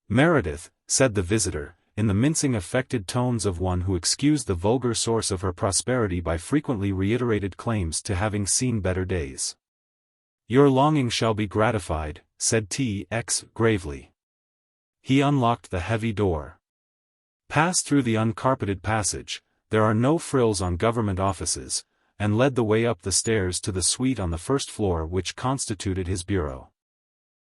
Meredith," said the visitor, in the mincing affected tones of one who excused the vulgar source of her prosperity by frequently reiterated claims to having seen better days. "Your longing shall be gratified," said T.X. gravely. He unlocked the heavy door. Passed through the uncarpeted passage, there are no frills on government offices, and led the way up the stairs to the suite on the first floor which constituted his bureau.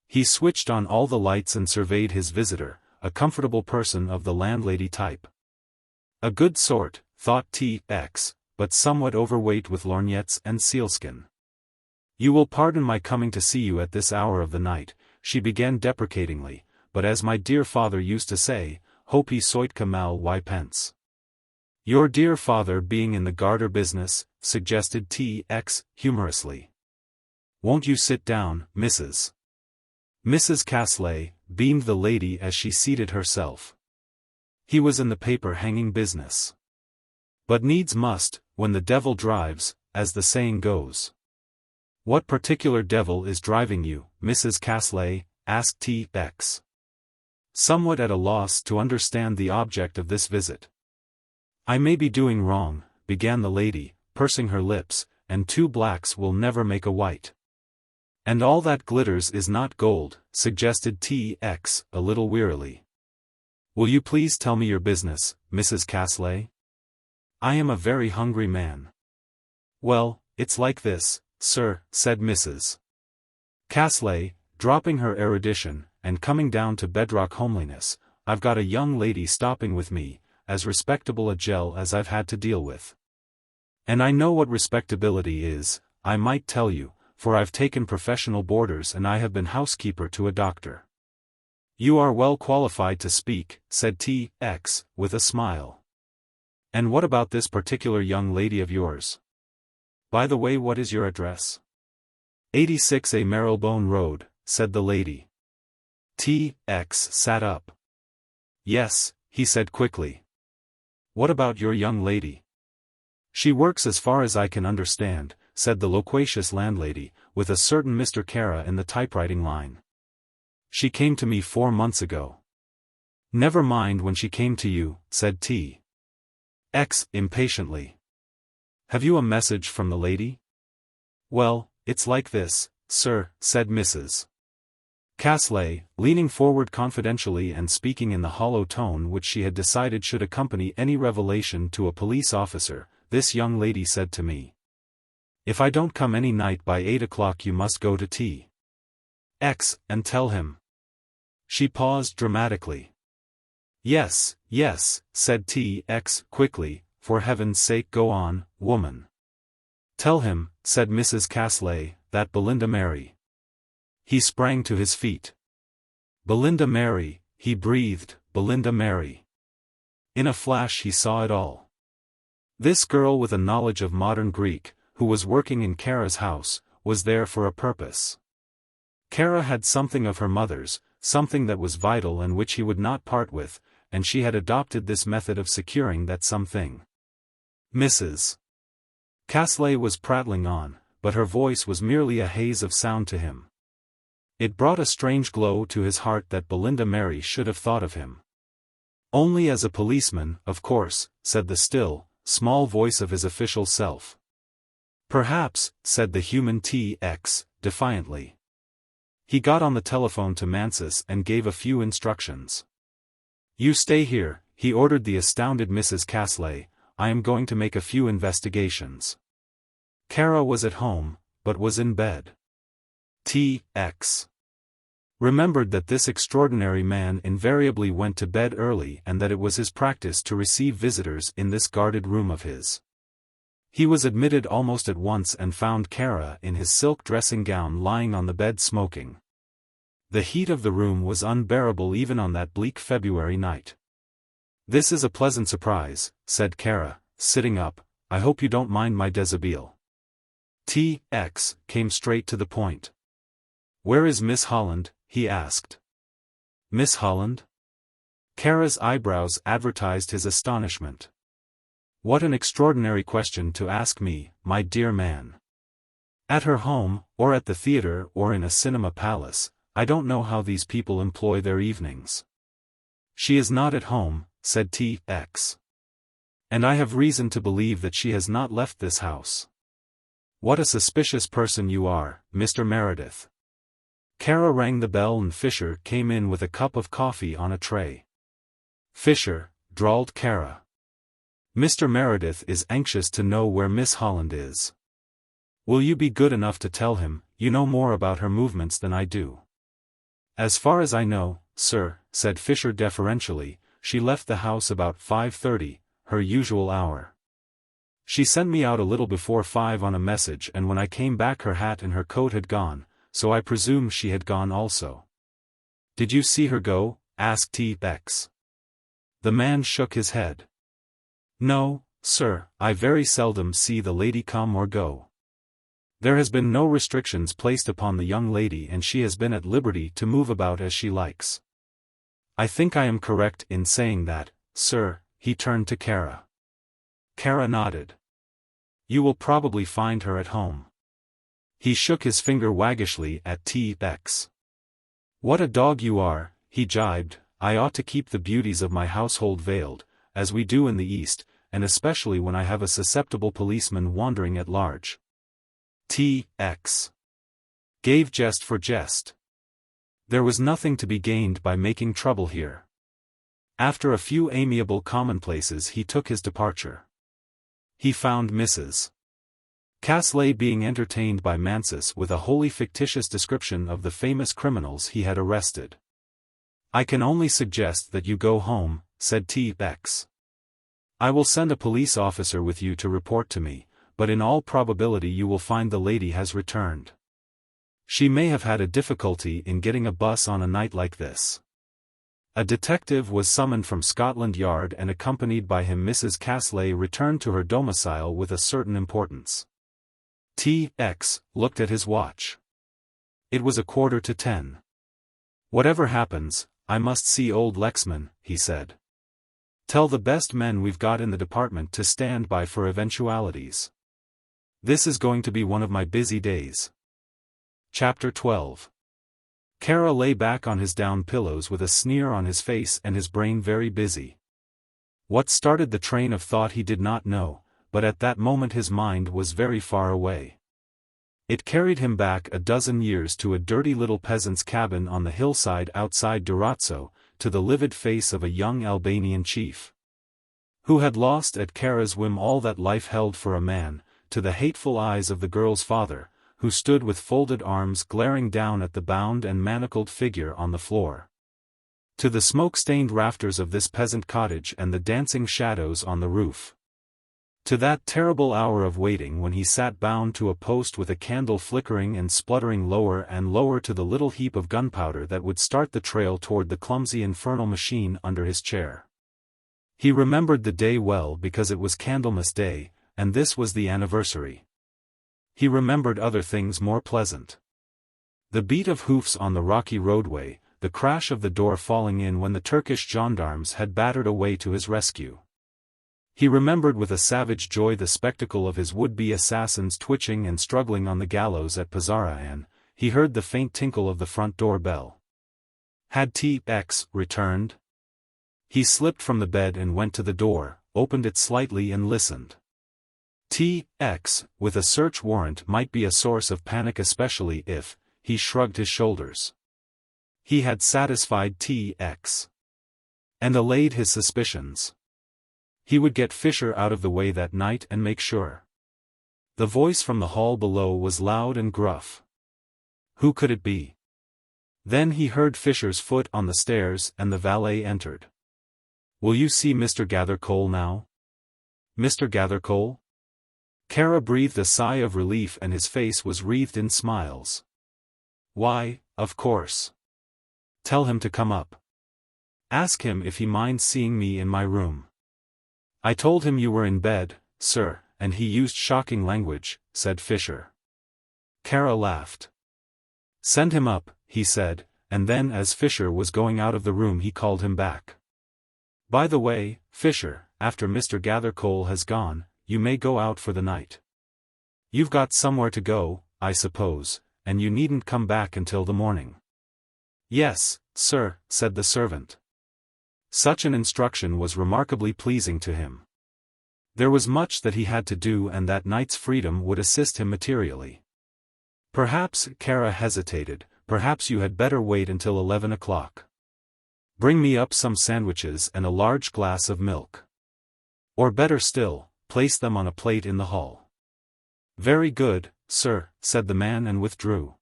He switched on all the lights and surveyed his visitor, a comfortable person of the landlady type. A good sort, thought T.X., but somewhat overweight with lorgnettes and sealskin. "You will pardon my coming to see you at this hour of the night," she began deprecatingly, "but as my dear father used to say, hope he soit mal y pence." "Your dear father being in the garter business," suggested T.X. humorously. "Won't you sit down, Mrs. Casley," beamed the lady as she seated herself. "He was in the paper-hanging business. But needs must, when the devil drives, as the saying goes." "What particular devil is driving you, Mrs. Casley?" asked T.X. somewhat at a loss to understand the object of this visit. "I may be doing wrong," began the lady, pursing her lips, "and two blacks will never make a white." "And all that glitters is not gold," suggested T.X. a little wearily. "Will you please tell me your business, Mrs. Casley? I am a very hungry man." "Well, it's like this, sir," said Mrs. Casley, dropping her erudition, and coming down to bedrock homeliness. "I've got a young lady stopping with me, as respectable a gel as I've had to deal with. And I know what respectability is, I might tell you, for I've taken professional boarders and I have been housekeeper to a doctor." "You are well qualified to speak," said T.X., with a smile. "And what about this particular young lady of yours? By the way, what is your address?" 86A Marylebone Road, said the lady. T.X. sat up. "Yes," he said quickly. "What about your young lady?" "She works as far as I can understand," said the loquacious landlady, with a certain Mr. Kara in the typewriting line. "She came to me 4 months ago." "Never mind when she came to you," said T.X. impatiently. "Have you a message from the lady?" "Well, it's like this, sir," said Mrs. Casley, leaning forward confidentially and speaking in the hollow tone which she had decided should accompany any revelation to a police officer. "This young lady said to me, if I don't come any night by 8 o'clock you must go to T.X. and tell him." She paused dramatically. Yes, said T.X. quickly, "for heaven's sake go on, woman." "Tell him," said Mrs. Casley, "that Belinda Mary." He sprang to his feet. "Belinda Mary," he breathed, "Belinda Mary." In a flash he saw it all. This girl with a knowledge of modern Greek, who was working in Kara's house, was there for a purpose. Kara had something of her mother's, something that was vital and which he would not part with, and she had adopted this method of securing that something. Mrs. Casley was prattling on, but her voice was merely a haze of sound to him. It brought a strange glow to his heart that Belinda Mary should have thought of him. Only as a policeman, of course, said the still, small voice of his official self. Perhaps, said the human T.X., defiantly. He got on the telephone to Mansus and gave a few instructions. "You stay here," he ordered the astounded Mrs. Casley, "I am going to make a few investigations." Kara was at home, but was in bed. T.X. Remembered that this extraordinary man invariably went to bed early and that it was his practice to receive visitors in this guarded room of his. He was admitted almost at once and found Kara in his silk dressing gown lying on the bed smoking. The heat of the room was unbearable even on that bleak February night. "This is a pleasant surprise," said Kara, sitting up. "I hope you don't mind my deshabille." T.X. came straight to the point. "Where is Miss Holland?" he asked. "Miss Holland?" Kara's eyebrows advertised his astonishment. "What an extraordinary question to ask me, my dear man. At her home, or at the theatre or in a cinema palace, I don't know how these people employ their evenings." "She is not at home," said T.X. "And I have reason to believe that she has not left this house." "What a suspicious person you are, Mr. Meredith." Kara rang the bell and Fisher came in with a cup of coffee on a tray. "Fisher," drawled Kara. "Mr. Meredith is anxious to know where Miss Holland is. Will you be good enough to tell him? You know more about her movements than I do." "As far as I know, sir," said Fisher deferentially, "she left the house about 5:30, her usual hour. She sent me out a little before 5 on a message, and when I came back her hat and her coat had gone, so I presume she had gone also." "Did you see her go?" asked T.X. The man shook his head. "No, sir, I very seldom see the lady come or go. There has been no restrictions placed upon the young lady and she has been at liberty to move about as she likes. I think I am correct in saying that, sir." He turned to Kara. Kara nodded. "You will probably find her at home." He shook his finger waggishly at T.X. "What a dog you are," he jibed. "I ought to keep the beauties of my household veiled, as we do in the East, and especially when I have a susceptible policeman wandering at large." T.X. gave jest for jest. There was nothing to be gained by making trouble here. After a few amiable commonplaces he took his departure. He found Mrs. Casley being entertained by Mansus with a wholly fictitious description of the famous criminals he had arrested. "I can only suggest that you go home," said T.X. "I will send a police officer with you to report to me, but in all probability you will find the lady has returned. She may have had a difficulty in getting a bus on a night like this." A detective was summoned from Scotland Yard and accompanied by him Mrs. Casley returned to her domicile with a certain importance. T.X. looked at his watch. It was 9:45. "Whatever happens, I must see old Lexman," he said. "Tell the best men we've got in the department to stand by for eventualities. This is going to be one of my busy days." Chapter 12. Kara lay back on his down pillows with a sneer on his face and his brain very busy. What started the train of thought he did not know, but at that moment his mind was very far away. It carried him back a dozen years to a dirty little peasant's cabin on the hillside outside Durazzo, to the livid face of a young Albanian chief, who had lost at Kara's whim all that life held for a man, to the hateful eyes of the girl's father, who stood with folded arms glaring down at the bound and manacled figure on the floor, to the smoke-stained rafters of this peasant cottage and the dancing shadows on the roof, to that terrible hour of waiting when he sat bound to a post with a candle flickering and spluttering lower and lower to the little heap of gunpowder that would start the trail toward the clumsy infernal machine under his chair. He remembered the day well because it was Candlemas Day, and this was the anniversary. He remembered other things more pleasant. The beat of hoofs on the rocky roadway, the crash of the door falling in when the Turkish gendarmes had battered a way to his rescue. He remembered with a savage joy the spectacle of his would-be assassins twitching and struggling on the gallows at Pizarra, and he heard the faint tinkle of the front door bell. Had T.X. returned? He slipped from the bed and went to the door, opened it slightly and listened. T.X. with a search warrant might be a source of panic, especially if, he shrugged his shoulders. He had satisfied T.X. and allayed his suspicions. He would get Fisher out of the way that night and make sure. The voice from the hall below was loud and gruff. Who could it be? Then he heard Fisher's foot on the stairs and the valet entered. "Will you see Mr. Gathercole now?" "Mr. Gathercole?" Kara breathed a sigh of relief and his face was wreathed in smiles. "Why, of course. Tell him to come up. Ask him if he minds seeing me in my room." "I told him you were in bed, sir, and he used shocking language," said Fisher. Kara laughed. "Send him up," he said, and then as Fisher was going out of the room he called him back. "By the way, Fisher, after Mr. Gathercole has gone, you may go out for the night. You've got somewhere to go, I suppose, and you needn't come back until the morning." "Yes, sir," said the servant. Such an instruction was remarkably pleasing to him. There was much that he had to do and that night's freedom would assist him materially. "Perhaps," Kara hesitated, "perhaps you had better wait until 11 o'clock. Bring me up some sandwiches and a large glass of milk. Or better still, place them on a plate in the hall." "Very good, sir," said the man and withdrew.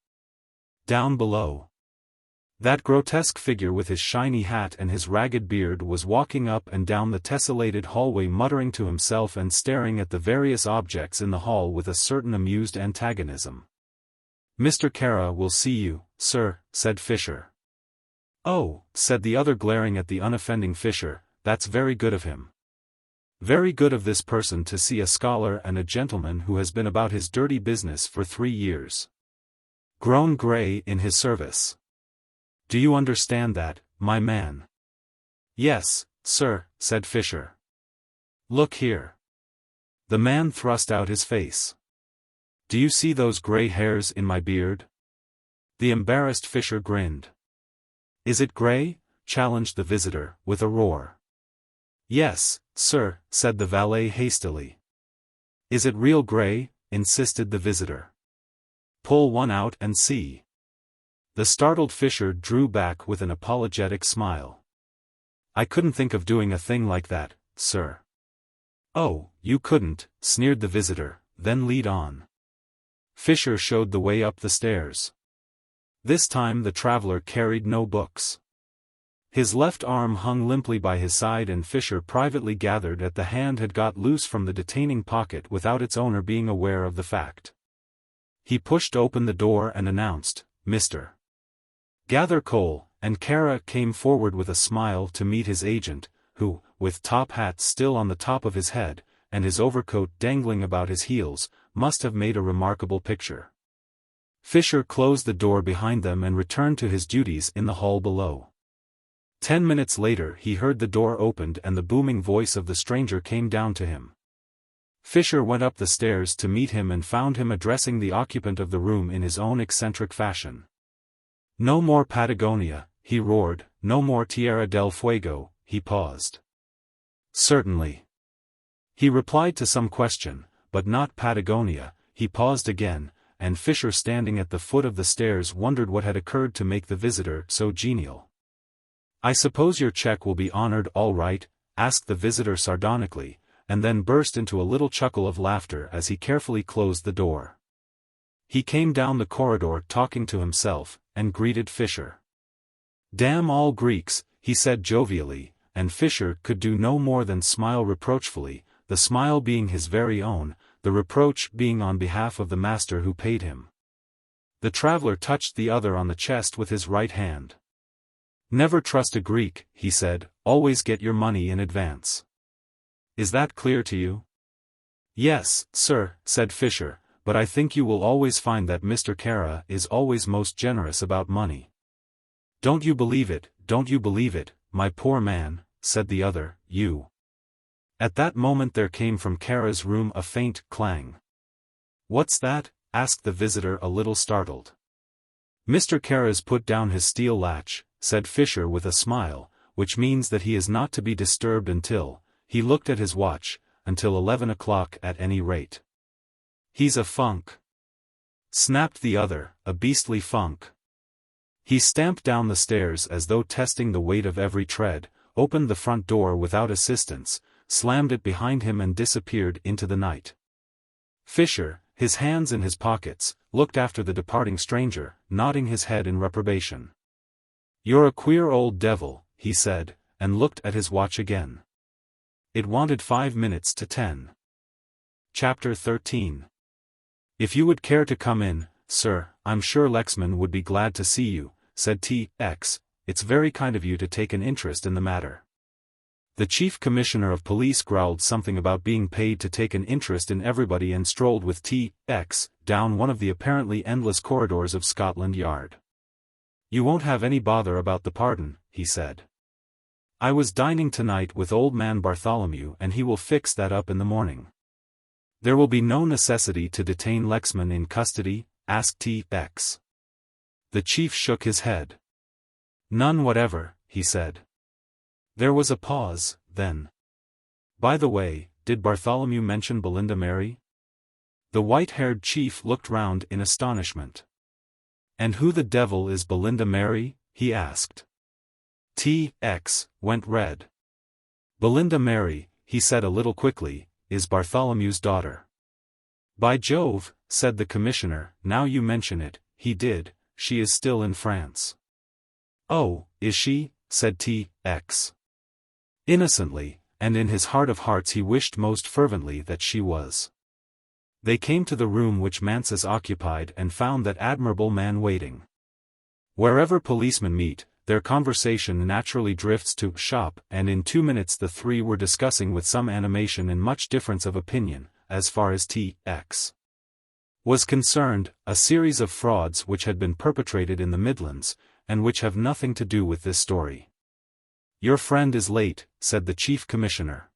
Down below, that grotesque figure with his shiny hat and his ragged beard was walking up and down the tessellated hallway muttering to himself and staring at the various objects in the hall with a certain amused antagonism. "Mr. Kara will see you, sir," said Fisher. "Oh," said the other glaring at the unoffending Fisher, "that's very good of him. Very good of this person to see a scholar and a gentleman who has been about his dirty business for 3 years. Grown grey in his service. Do you understand that, my man?" "Yes, sir," said Fisher. "Look here." The man thrust out his face. "Do you see those grey hairs in my beard?" The embarrassed Fisher grinned. "Is it grey?" challenged the visitor, with a roar. "Yes, sir," said the valet hastily. "Is it real grey?" insisted the visitor. "Pull one out and see." The startled Fisher drew back with an apologetic smile. "I couldn't think of doing a thing like that, sir." "Oh, you couldn't," sneered the visitor, "then lead on." Fisher showed the way up the stairs. This time the traveler carried no books. His left arm hung limply by his side and Fisher privately gathered that the hand had got loose from the detaining pocket without its owner being aware of the fact. He pushed open the door and announced, "Mr. Gathercole," and Kara came forward with a smile to meet his agent, who, with top hat still on the top of his head, and his overcoat dangling about his heels, must have made a remarkable picture. Fisher closed the door behind them and returned to his duties in the hall below. 10 minutes later he heard the door opened and the booming voice of the stranger came down to him. Fisher went up the stairs to meet him and found him addressing the occupant of the room in his own eccentric fashion. "No more Patagonia," he roared, "no more Tierra del Fuego." He paused. "Certainly." He replied to some question, but not Patagonia. He paused again, and Fisher standing at the foot of the stairs wondered what had occurred to make the visitor so genial. "I suppose your check will be honored all right?" asked the visitor sardonically, and then burst into a little chuckle of laughter as he carefully closed the door. He came down the corridor talking to himself, and greeted Fisher. "Damn all Greeks," he said jovially, and Fisher could do no more than smile reproachfully, the smile being his very own, the reproach being on behalf of the master who paid him. The traveler touched the other on the chest with his right hand. "Never trust a Greek," he said, "always get your money in advance. Is that clear to you?" "Yes, sir," said Fisher, "but I think you will always find that Mr. Kara is always most generous about money." "Don't you believe it, don't you believe it, my poor man," said the other, "you." At that moment there came from Kara's room a faint clang. "What's that?" asked the visitor a little startled. "Mr. Kara's put down his steel latch," said Fisher with a smile, "which means that he is not to be disturbed until," he looked at his watch, "until 11 o'clock at any rate." "He's a funk," snapped the other, "a beastly funk." He stamped down the stairs as though testing the weight of every tread, opened the front door without assistance, slammed it behind him and disappeared into the night. Fisher, his hands in his pockets, looked after the departing stranger, nodding his head in reprobation. "You're a queer old devil," he said, and looked at his watch again. It wanted 5 minutes to 10. Chapter 13. "If you would care to come in, sir, I'm sure Lexman would be glad to see you," said T.X. "It's very kind of you to take an interest in the matter." The chief commissioner of police growled something about being paid to take an interest in everybody and strolled with T.X. down one of the apparently endless corridors of Scotland Yard. "You won't have any bother about the pardon," he said. "I was dining tonight with old man Bartholomew and he will fix that up in the morning." "There will be no necessity to detain Lexman in custody?" asked T.X. The chief shook his head. "None whatever," he said. There was a pause, then. "By the way, did Bartholomew mention Belinda Mary?" The white-haired chief looked round in astonishment. "And who the devil is Belinda Mary?" he asked. T.X. went red. "Belinda Mary," he said a little quickly, "is Bartholomew's daughter." "By Jove," said the commissioner, "now you mention it, he did, she is still in France." "Oh, is she?" said T.X. Innocently, and in his heart of hearts he wished most fervently that she was. They came to the room which Mansus occupied and found that admirable man waiting. Wherever policemen meet, their conversation naturally drifts to shop, and in 2 minutes the three were discussing with some animation and much difference of opinion, as far as T.X. was concerned, a series of frauds which had been perpetrated in the Midlands, and which have nothing to do with this story. "Your friend is late," said the chief commissioner.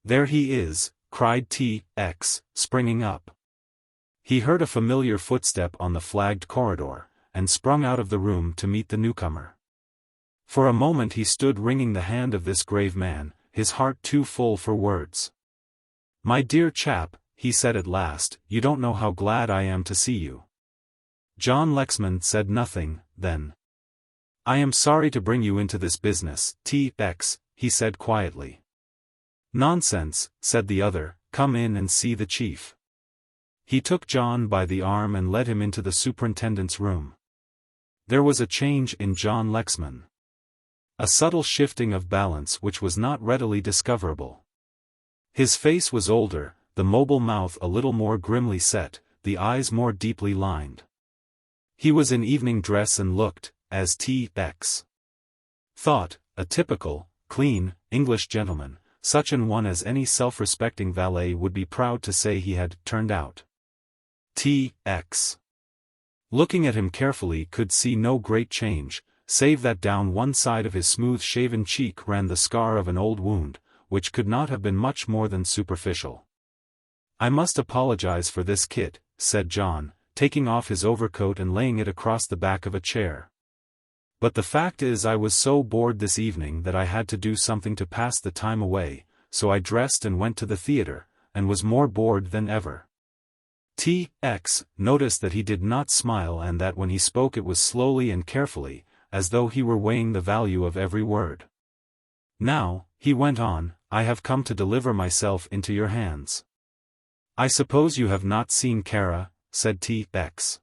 "There he is," cried T.X., springing up. He heard a familiar footstep on the flagged corridor, and sprung out of the room to meet the newcomer. For a moment he stood wringing the hand of this grave man, his heart too full for words. "My dear chap," he said at last, "you don't know how glad I am to see you." John Lexman said nothing, then. "I am sorry to bring you into this business, T.X., he said quietly. "Nonsense," said the other, "come in and see the chief." He took John by the arm and led him into the superintendent's room. There was a change in John Lexman. A subtle shifting of balance which was not readily discoverable. His face was older, the mobile mouth a little more grimly set, the eyes more deeply lined. He was in evening dress and looked, as T.X. thought, a typical, clean, English gentleman, such an one as any self-respecting valet would be proud to say he had turned out. T.X. looking at him carefully could see no great change, save that down one side of his smooth-shaven cheek ran the scar of an old wound, which could not have been much more than superficial. "I must apologize for this, Kit," said John, taking off his overcoat and laying it across the back of a chair. "But the fact is I was so bored this evening that I had to do something to pass the time away, so I dressed and went to the theater, and was more bored than ever." T.X. noticed that he did not smile and that when he spoke it was slowly and carefully, as though he were weighing the value of every word. "Now," he went on, "I have come to deliver myself into your hands." "I suppose you have not seen Kara," said T.X.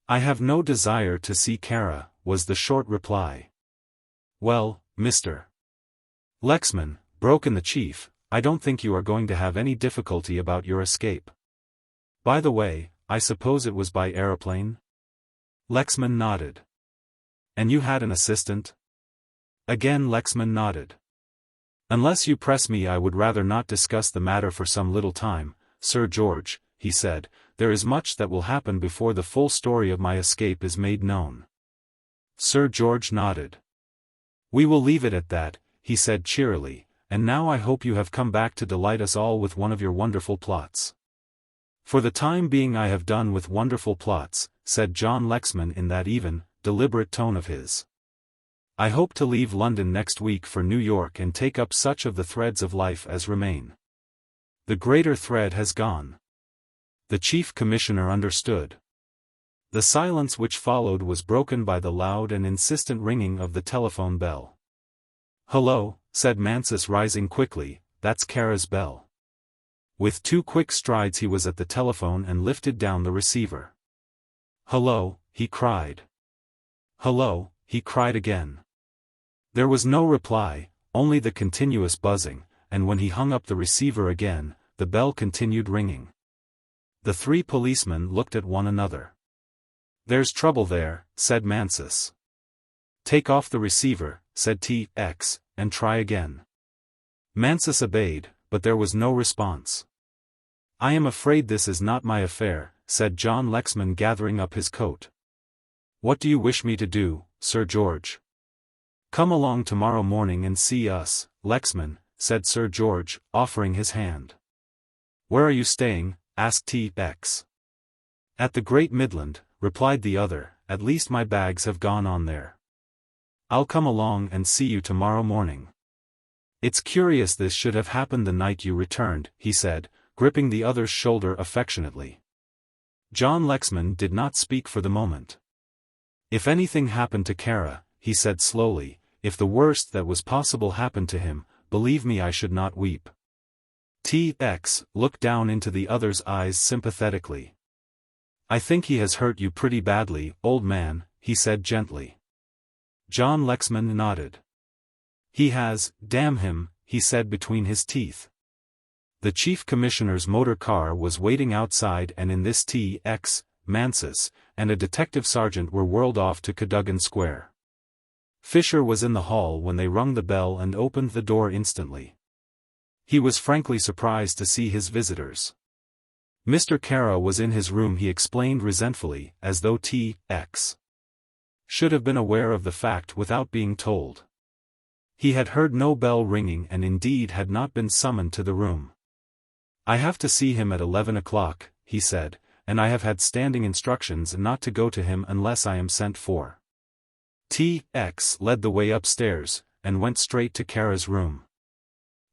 "I have no desire to see Kara," was the short reply. "Well, Mr. Lexman," broke in the chief, "I don't think you are going to have any difficulty about your escape. By the way, I suppose it was by aeroplane?" Lexman nodded. "And you had an assistant?" Again Lexman nodded. "Unless you press me I would rather not discuss the matter for some little time, Sir George," he said. "There is much that will happen before the full story of my escape is made known." Sir George nodded. "We will leave it at that," he said cheerily, "and now I hope you have come back to delight us all with one of your wonderful plots." "For the time being I have done with wonderful plots," said John Lexman in that even, deliberate tone of his. "I hope to leave London next week for New York and take up such of the threads of life as remain. The greater thread has gone." The chief commissioner understood. The silence which followed was broken by the loud and insistent ringing of the telephone bell. "Hello," said Mansus rising quickly, "that's Kara's bell." With 2 quick strides he was at the telephone and lifted down the receiver. "Hello," he cried. "Hello," he cried again. There was no reply, only the continuous buzzing, and when he hung up the receiver again, the bell continued ringing. The three policemen looked at one another. "There's trouble there," said Mansus. "Take off the receiver," said T.X., "and try again." Mansus obeyed, but there was no response. "I am afraid this is not my affair," said John Lexman, gathering up his coat. "What do you wish me to do, Sir George?" "Come along tomorrow morning and see us, Lexman," said Sir George, offering his hand. "Where are you staying?" asked T.X. "At the Great Midland," replied the other, "at least my bags have gone on there." "I'll come along and see you tomorrow morning." "It's curious this should have happened the night you returned," he said, gripping the other's shoulder affectionately. John Lexman did not speak for the moment. "If anything happened to Kara," he said slowly, "if the worst that was possible happened to him, believe me I should not weep." T.X. looked down into the other's eyes sympathetically. "I think he has hurt you pretty badly, old man," he said gently. John Lexman nodded. "He has, damn him," he said between his teeth. The chief commissioner's motor car was waiting outside, and in this T.X., Mansus, and a detective sergeant were whirled off to Cadogan Square. Fisher was in the hall when they rung the bell and opened the door instantly. He was frankly surprised to see his visitors. Mr. Kara was in his room, he explained resentfully, as though T.X. should have been aware of the fact without being told. He had heard no bell ringing and indeed had not been summoned to the room. "I have to see him at 11 o'clock, he said, "and I have had standing instructions not to go to him unless I am sent for." T.X. led the way upstairs, and went straight to Kara's room.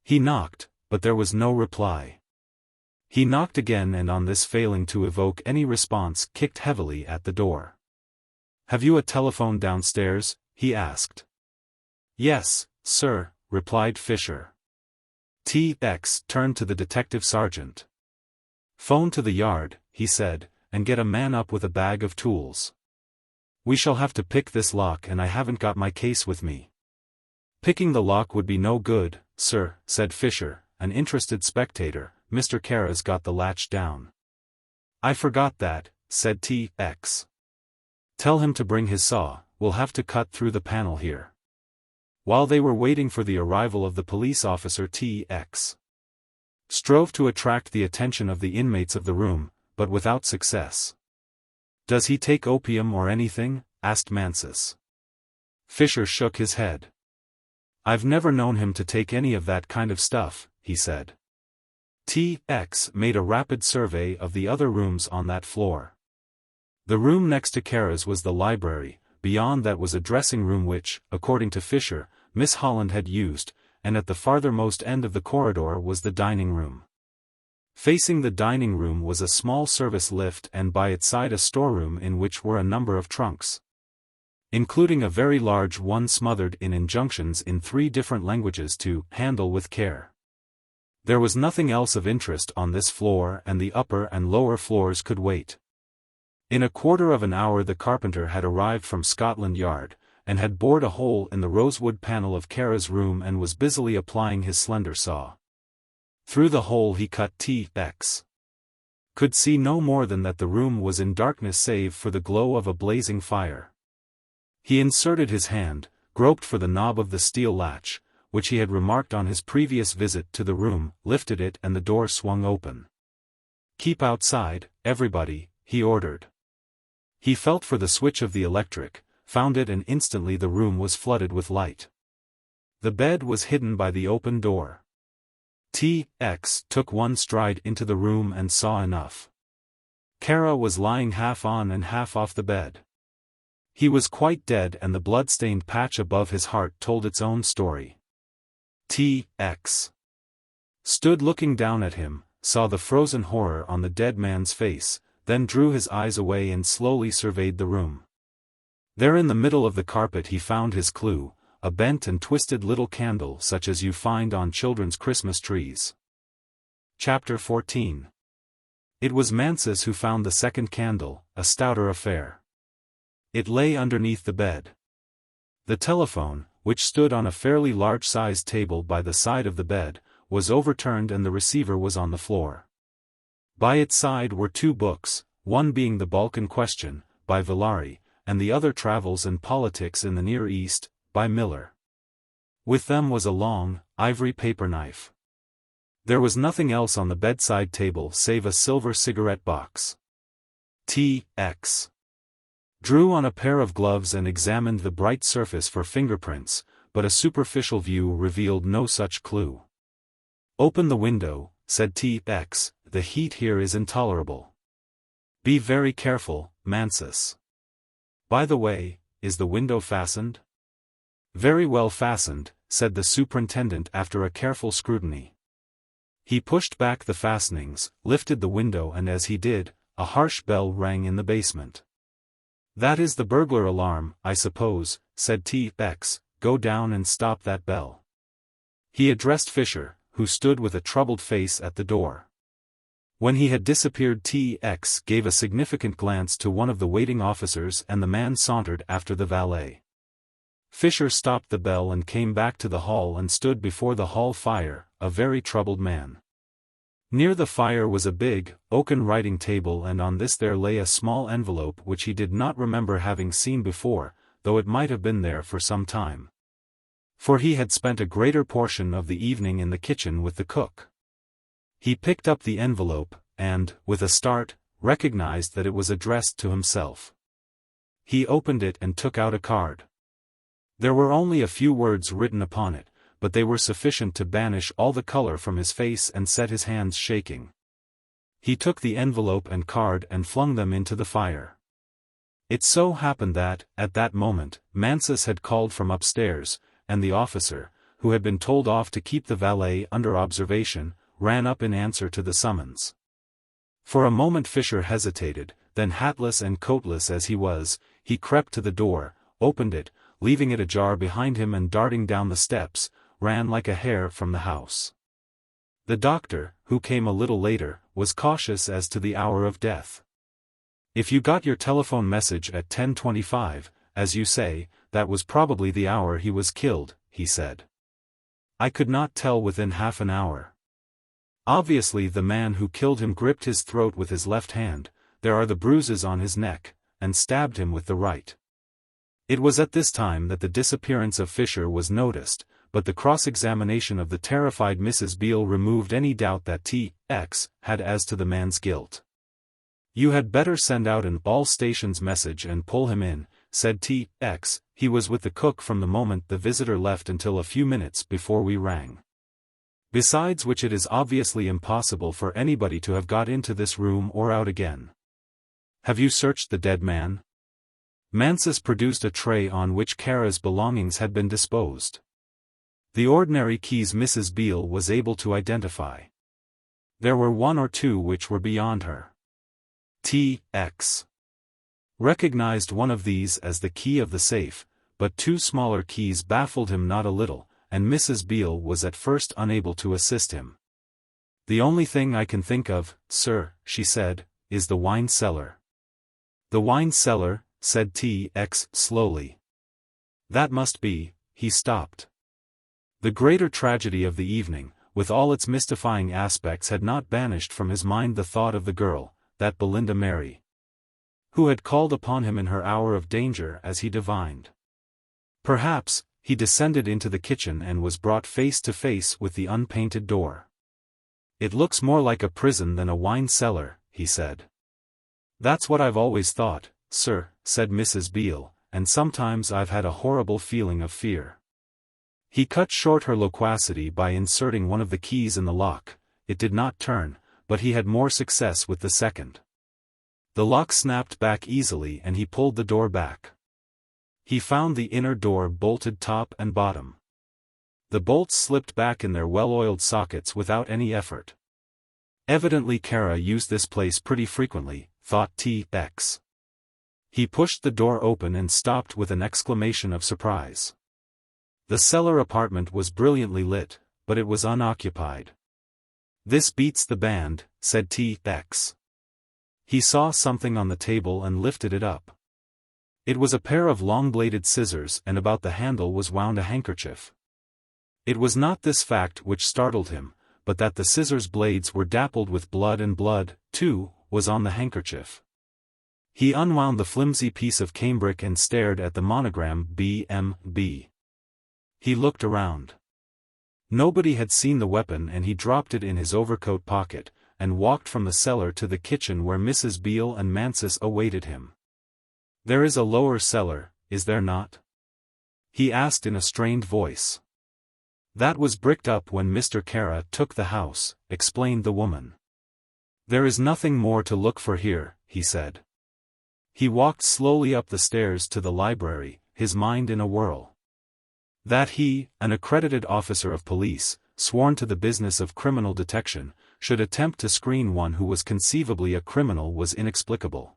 He knocked, but there was no reply. He knocked again, and on this failing to evoke any response, kicked heavily at the door. "Have you a telephone downstairs?" he asked. "Yes, sir," replied Fisher. T.X. turned to the detective sergeant. "Phone to the yard," he said, "and get a man up with a bag of tools. We shall have to pick this lock, and I haven't got my case with me." "Picking the lock would be no good, sir," said Fisher, an interested spectator. "Mr. Kara's got the latch down." "I forgot that," said T.X. "Tell him to bring his saw, we'll have to cut through the panel here." While they were waiting for the arrival of the police officer, T.X. strove to attract the attention of the inmates of the room, but without success. "Does he take opium or anything?" asked Mansus. Fisher shook his head. "I've never known him to take any of that kind of stuff," he said. T.X. made a rapid survey of the other rooms on that floor. The room next to Kara's was the library, beyond that was a dressing room which, according to Fisher, Miss Holland had used, and at the farthermost end of the corridor was the dining room. Facing the dining room was a small service lift, and by its side a storeroom in which were a number of trunks, including a very large one smothered in injunctions in 3 different languages to "handle with care." There was nothing else of interest on this floor, and the upper and lower floors could wait. In a quarter of an hour the carpenter had arrived from Scotland Yard, and had bored a hole in the rosewood panel of Kara's room and was busily applying his slender saw. Through the hole he cut. T.X. could see no more than that the room was in darkness save for the glow of a blazing fire. He inserted his hand, groped for the knob of the steel latch, which he had remarked on his previous visit to the room, lifted it, and the door swung open. "Keep outside, everybody," he ordered. He felt for the switch of the electric, found it, and instantly the room was flooded with light. The bed was hidden by the open door. T.X. took one stride into the room and saw enough. Kara was lying half on and half off the bed. He was quite dead, and the blood-stained patch above his heart told its own story. T.X. stood looking down at him, saw the frozen horror on the dead man's face, then drew his eyes away and slowly surveyed the room. There in the middle of the carpet he found his clue, a bent and twisted little candle such as you find on children's Christmas trees. Chapter 14. It was Mansus who found the second candle, a stouter affair. It lay underneath the bed. The telephone, which stood on a fairly large-sized table by the side of the bed, was overturned and the receiver was on the floor. By its side were two books, one being The Balkan Question, by Villari, and the other Travels and Politics in the Near East, by Miller. With them was a long, ivory paper knife. There was nothing else on the bedside table save a silver cigarette box. T.X. drew on a pair of gloves and examined the bright surface for fingerprints, but a superficial view revealed no such clue. "Open the window," said T.X., "the heat here is intolerable." "Be very careful, Mansus. By the way, is the window fastened?" "Very well fastened," said the superintendent after a careful scrutiny. He pushed back the fastenings, lifted the window, and as he did, a harsh bell rang in the basement. "That is the burglar alarm, I suppose," said T.X., "go down and stop that bell." He addressed Fisher, who stood with a troubled face at the door. When he had disappeared, T.X. gave a significant glance to one of the waiting officers and the man sauntered after the valet. Fisher stopped the bell and came back to the hall and stood before the hall fire, a very troubled man. Near the fire was a big, oaken writing table, and on this there lay a small envelope which he did not remember having seen before, though it might have been there for some time. For he had spent a greater portion of the evening in the kitchen with the cook. He picked up the envelope, and, with a start, recognized that it was addressed to himself. He opened it and took out a card. There were only a few words written upon it, but they were sufficient to banish all the color from his face and set his hands shaking. He took the envelope and card and flung them into the fire. It so happened that, at that moment, Mansus had called from upstairs, and the officer, who had been told off to keep the valet under observation, ran up in answer to the summons. For a moment Fisher hesitated, then, hatless and coatless as he was, he crept to the door, opened it, leaving it ajar behind him, and darting down the steps, ran like a hare from the house. The doctor, who came a little later, was cautious as to the hour of death. "If you got your telephone message at 10:25, as you say, that was probably the hour he was killed," he said. "I could not tell within half an hour. Obviously the man who killed him gripped his throat with his left hand, there are the bruises on his neck, and stabbed him with the right." It was at this time that the disappearance of Fisher was noticed, but the cross-examination of the terrified Mrs. Beale removed any doubt that T.X. had as to the man's guilt. "You had better send out an all-stations message and pull him in," said T.X. "He was with the cook from the moment the visitor left until a few minutes before we rang. Besides which, it is obviously impossible for anybody to have got into this room or out again. Have you searched the dead man?" Mansus produced a tray on which Kara's belongings had been disposed. The ordinary keys Mrs. Beale was able to identify. There were one or two which were beyond her. T.X. recognized one of these as the key of the safe, but two smaller keys baffled him not a little, and Mrs. Beale was at first unable to assist him. "The only thing I can think of, sir," she said, "is the wine cellar." "The wine cellar," said T.X. slowly. "That must be—" he stopped. The greater tragedy of the evening, with all its mystifying aspects, had not banished from his mind the thought of the girl, that Belinda Mary, who had called upon him in her hour of danger, as he divined. Perhaps, he descended into the kitchen and was brought face to face with the unpainted door. "It looks more like a prison than a wine cellar," he said. "That's what I've always thought, sir," said Mrs. Beale, "and sometimes I've had a horrible feeling of fear." He cut short her loquacity by inserting one of the keys in the lock. It did not turn, but he had more success with the second. The lock snapped back easily and he pulled the door back. He found the inner door bolted top and bottom. The bolts slipped back in their well-oiled sockets without any effort. Evidently Kara used this place pretty frequently, thought T.X. He pushed the door open and stopped with an exclamation of surprise. The cellar apartment was brilliantly lit, but it was unoccupied. "This beats the band," said T.X. He saw something on the table and lifted it up. It was a pair of long-bladed scissors, and about the handle was wound a handkerchief. It was not this fact which startled him, but that the scissors' blades were dappled with blood, and blood, too, was on the handkerchief. He unwound the flimsy piece of cambric and stared at the monogram B.M.B. He looked around. Nobody had seen the weapon, and he dropped it in his overcoat pocket, and walked from the cellar to the kitchen where Mrs. Beale and Mansus awaited him. "There is a lower cellar, is there not?" he asked in a strained voice. "That was bricked up when Mr. Kara took the house," explained the woman. "There is nothing more to look for here," he said. He walked slowly up the stairs to the library, his mind in a whirl. That he, an accredited officer of police, sworn to the business of criminal detection, should attempt to screen one who was conceivably a criminal was inexplicable.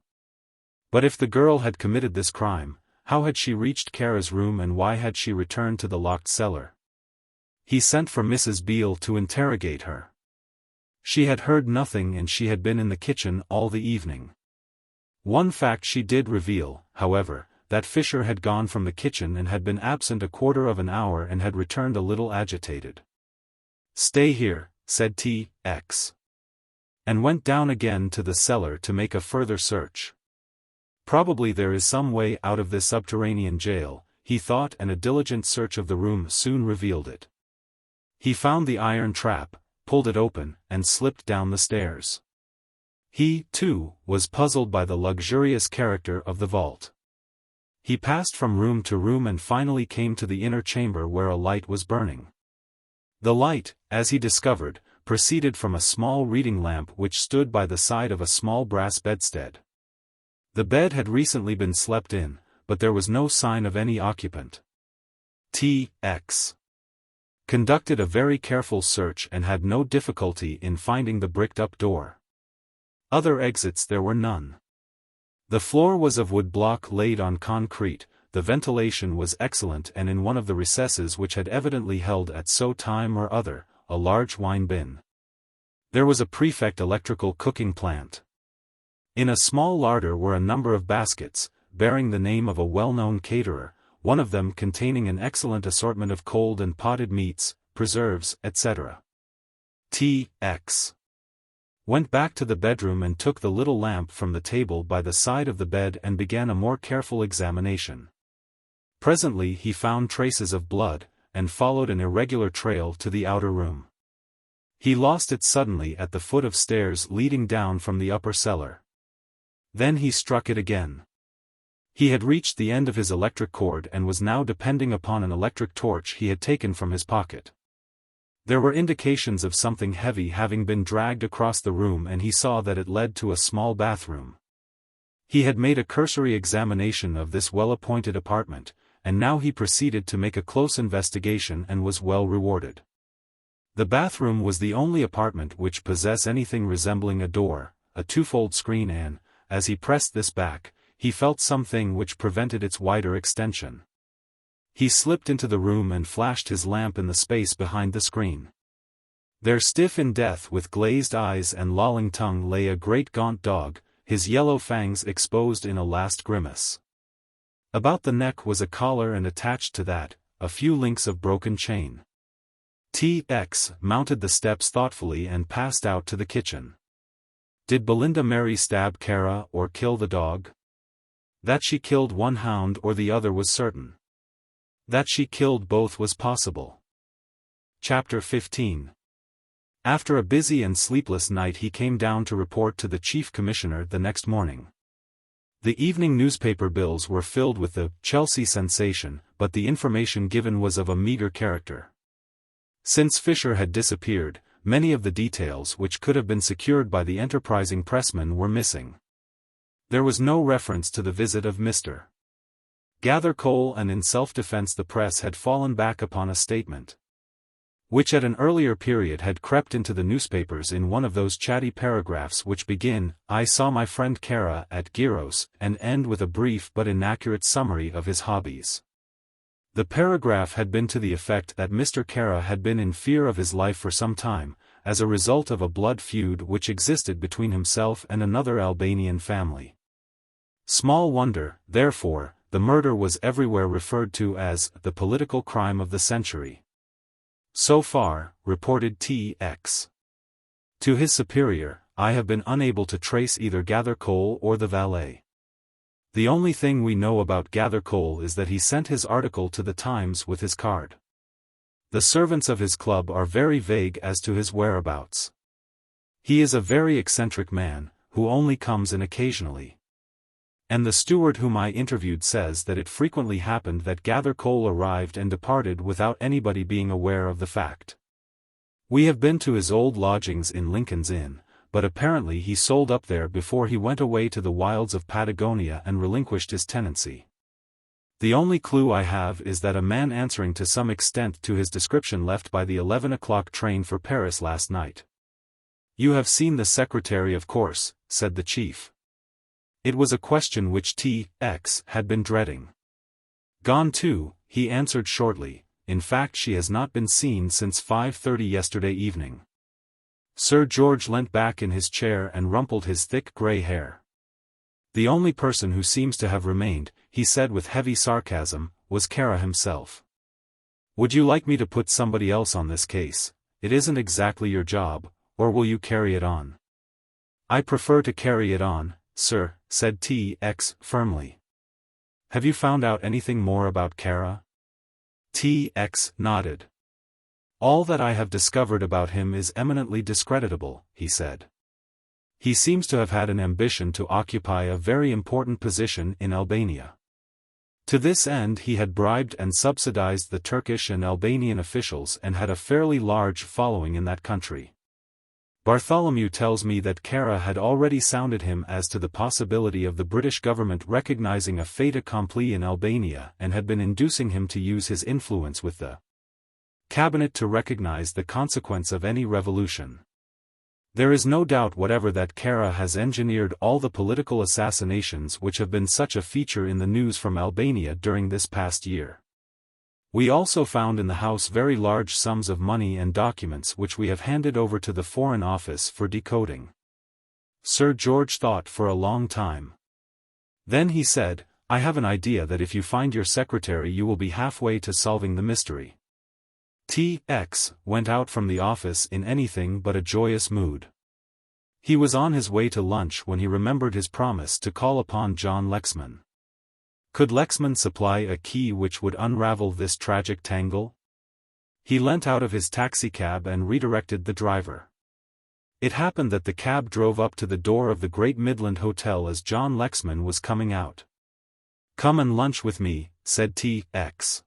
But if the girl had committed this crime, how had she reached Kara's room, and why had she returned to the locked cellar? He sent for Mrs. Beale to interrogate her. She had heard nothing, and she had been in the kitchen all the evening. One fact she did reveal, however, that Fisher had gone from the kitchen and had been absent a quarter of an hour and had returned a little agitated. "Stay here," said T.X. and went down again to the cellar to make a further search. Probably there is some way out of this subterranean jail, he thought, and a diligent search of the room soon revealed it. He found the iron trap, pulled it open, and slipped down the stairs. He, too, was puzzled by the luxurious character of the vault. He passed from room to room and finally came to the inner chamber where a light was burning. The light, as he discovered, proceeded from a small reading lamp which stood by the side of a small brass bedstead. The bed had recently been slept in, but there was no sign of any occupant. T.X. conducted a very careful search and had no difficulty in finding the bricked-up door. Other exits there were none. The floor was of wood block laid on concrete, the ventilation was excellent, and in one of the recesses which had evidently held at so time or other, a large wine bin. There was a prefect electrical cooking plant. In a small larder were a number of baskets, bearing the name of a well-known caterer, one of them containing an excellent assortment of cold and potted meats, preserves, etc. T.X. went back to the bedroom and took the little lamp from the table by the side of the bed and began a more careful examination. Presently he found traces of blood, and followed an irregular trail to the outer room. He lost it suddenly at the foot of stairs leading down from the upper cellar. Then he struck it again. He had reached the end of his electric cord and was now depending upon an electric torch he had taken from his pocket. There were indications of something heavy having been dragged across the room, and he saw that it led to a small bathroom. He had made a cursory examination of this well-appointed apartment, and now he proceeded to make a close investigation and was well rewarded. The bathroom was the only apartment which possessed anything resembling a door, a twofold screen, and, as he pressed this back, he felt something which prevented its wider extension. He slipped into the room and flashed his lamp in the space behind the screen. There, stiff in death with glazed eyes and lolling tongue, lay a great gaunt dog, his yellow fangs exposed in a last grimace. About the neck was a collar, and attached to that, a few links of broken chain. T.X. mounted the steps thoughtfully and passed out to the kitchen. Did Belinda Mary stab Kara or kill the dog? That she killed one hound or the other was certain. That she killed both was possible. Chapter 15. After a busy and sleepless night he came down to report to the Chief Commissioner the next morning. The evening newspaper bills were filled with the Chelsea sensation, but the information given was of a meager character. Since Fisher had disappeared, many of the details which could have been secured by the enterprising pressman were missing. There was no reference to the visit of Mr. Gathercole, and in self-defense the press had fallen back upon a statement which at an earlier period had crept into the newspapers in one of those chatty paragraphs which begin, "I saw my friend Kara at Giros," and end with a brief but inaccurate summary of his hobbies. The paragraph had been to the effect that Mr. Kara had been in fear of his life for some time, as a result of a blood feud which existed between himself and another Albanian family. Small wonder, therefore, the murder was everywhere referred to as the political crime of the century. So far, reported T.X. to his superior, I have been unable to trace either Gathercole or the valet. The only thing we know about Gathercole is that he sent his article to the Times with his card. The servants of his club are very vague as to his whereabouts. He is a very eccentric man, who only comes in occasionally. And the steward whom I interviewed says that it frequently happened that Gathercole arrived and departed without anybody being aware of the fact. We have been to his old lodgings in Lincoln's Inn, but apparently he sold up there before he went away to the wilds of Patagonia and relinquished his tenancy. The only clue I have is that a man answering to some extent to his description left by the 11 o'clock train for Paris last night. You have seen the secretary, of course, said the chief. It was a question which T.X. had been dreading. Gone too, he answered shortly. In fact, she has not been seen since 5:30 yesterday evening. Sir George leant back in his chair and rumpled his thick grey hair. The only person who seems to have remained, he said with heavy sarcasm, was Kara himself. Would you like me to put somebody else on this case? It isn't exactly your job, or will you carry it on? I prefer to carry it on, sir, said T.X. firmly. Have you found out anything more about Kara? T.X. nodded. All that I have discovered about him is eminently discreditable, he said. He seems to have had an ambition to occupy a very important position in Albania. To this end he had bribed and subsidized the Turkish and Albanian officials and had a fairly large following in that country. Bartholomew tells me that Kara had already sounded him as to the possibility of the British government recognizing a fait accompli in Albania and had been inducing him to use his influence with the cabinet to recognize the consequence of any revolution. There is no doubt whatever that Kara has engineered all the political assassinations which have been such a feature in the news from Albania during this past year. We also found in the house very large sums of money and documents which we have handed over to the Foreign Office for decoding. Sir George thought for a long time. Then he said, I have an idea that if you find your secretary you will be halfway to solving the mystery. T.X. went out from the office in anything but a joyous mood. He was on his way to lunch when he remembered his promise to call upon John Lexman. Could Lexman supply a key which would unravel this tragic tangle? He leant out of his taxicab and redirected the driver. It happened that the cab drove up to the door of the Great Midland Hotel as John Lexman was coming out. Come and lunch with me, said T.X.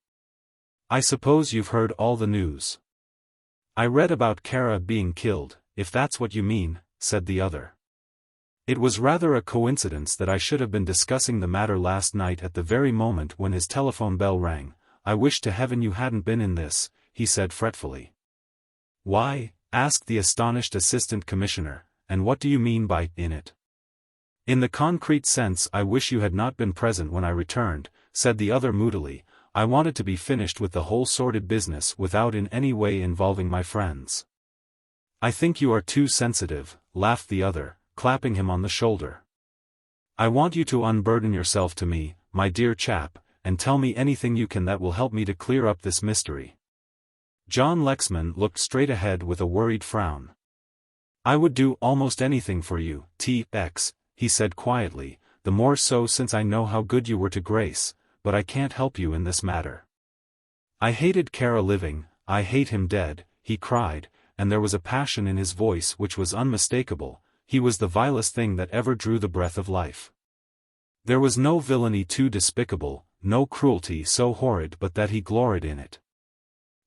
I suppose you've heard all the news. I read about Kara being killed, if that's what you mean, said the other. It was rather a coincidence that I should have been discussing the matter last night at the very moment when his telephone bell rang. I wish to heaven you hadn't been in this, he said fretfully. Why? Asked the astonished assistant commissioner, and what do you mean by in it? In the concrete sense, I wish you had not been present when I returned, said the other moodily. I wanted to be finished with the whole sordid business without in any way involving my friends. I think you are too sensitive, laughed the other, clapping him on the shoulder. I want you to unburden yourself to me, my dear chap, and tell me anything you can that will help me to clear up this mystery. John Lexman looked straight ahead with a worried frown. I would do almost anything for you, T.X., he said quietly, the more so since I know how good you were to Grace, but I can't help you in this matter. I hated Kara living, I hate him dead, he cried, and there was a passion in his voice which was unmistakable. He was the vilest thing that ever drew the breath of life. There was no villainy too despicable, no cruelty so horrid but that he gloried in it.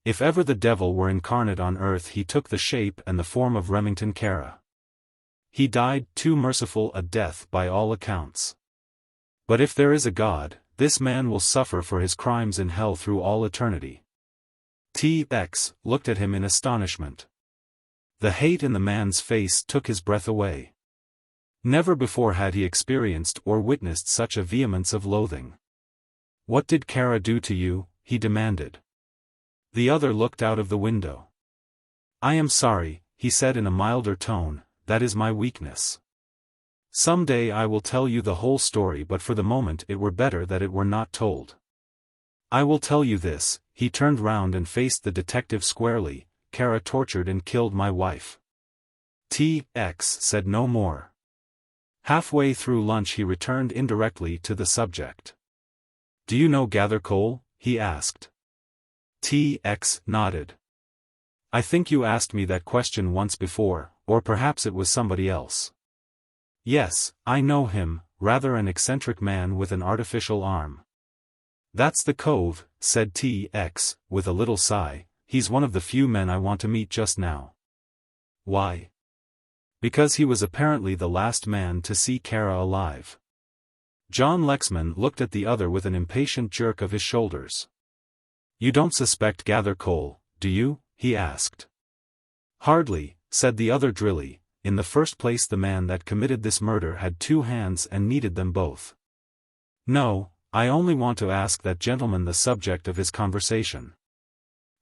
If ever the devil were incarnate on earth he took the shape and the form of Remington Kara. He died too merciful a death by all accounts. But if there is a God, this man will suffer for his crimes in hell through all eternity. T.X. looked at him in astonishment. The hate in the man's face took his breath away. Never before had he experienced or witnessed such a vehemence of loathing. What did Kara do to you? He demanded. The other looked out of the window. I am sorry, he said in a milder tone, that is my weakness. Some day I will tell you the whole story, but for the moment it were better that it were not told. I will tell you this." He turned round and faced the detective squarely. "Kara tortured and killed my wife." T.X. said no more. Halfway through lunch he returned indirectly to the subject. "Do you know Gathercole?" he asked. T.X. nodded. "I think you asked me that question once before, or perhaps it was somebody else." "Yes, I know him, rather an eccentric man with an artificial arm." "That's the cove," said T.X., with a little sigh. "He's one of the few men I want to meet just now." "Why?" "Because he was apparently the last man to see Kara alive." John Lexman looked at the other with an impatient jerk of his shoulders. "You don't suspect Gathercole, do you?" he asked. "Hardly," said the other drily. "In the first place, the man that committed this murder had two hands and needed them both. No, I only want to ask that gentleman the subject of his conversation.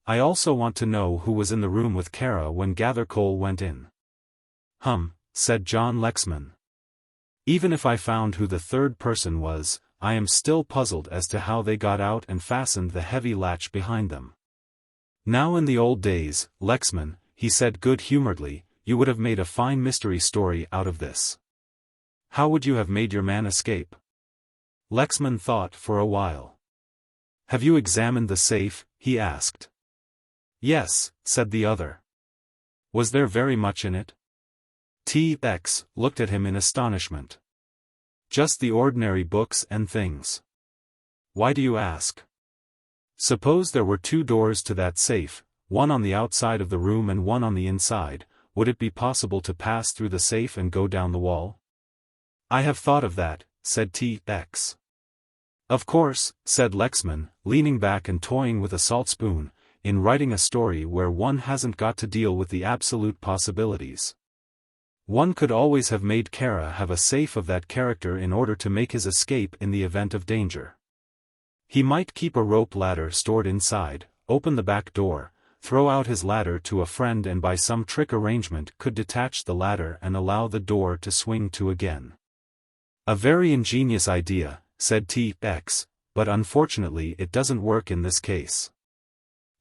I also want to know who was in the room with Kara when Gathercole went in." Said John Lexman. "Even if I found who the third person was, I am still puzzled as to how they got out and fastened the heavy latch behind them." "Now in the old days, Lexman," he said good-humoredly, "you would have made a fine mystery story out of this. How would you have made your man escape?" Lexman thought for a while. "Have you examined the safe?" he asked. "Yes," said the other. "Was there very much in it?" T.X. looked at him in astonishment. "Just the ordinary books and things." "Why do you ask?" "Suppose there were two doors to that safe, one on the outside of the room and one on the inside, would it be possible to pass through the safe and go down the wall?" "I have thought of that," said T.X. "Of course," said Lexman, leaning back and toying with a salt spoon, "in writing a story where one hasn't got to deal with the absolute possibilities. One could always have made Kara have a safe of that character in order to make his escape in the event of danger. He might keep a rope ladder stored inside, open the back door, throw out his ladder to a friend, and by some trick arrangement could detach the ladder and allow the door to swing to again." "A very ingenious idea," said T.X., "but unfortunately it doesn't work in this case.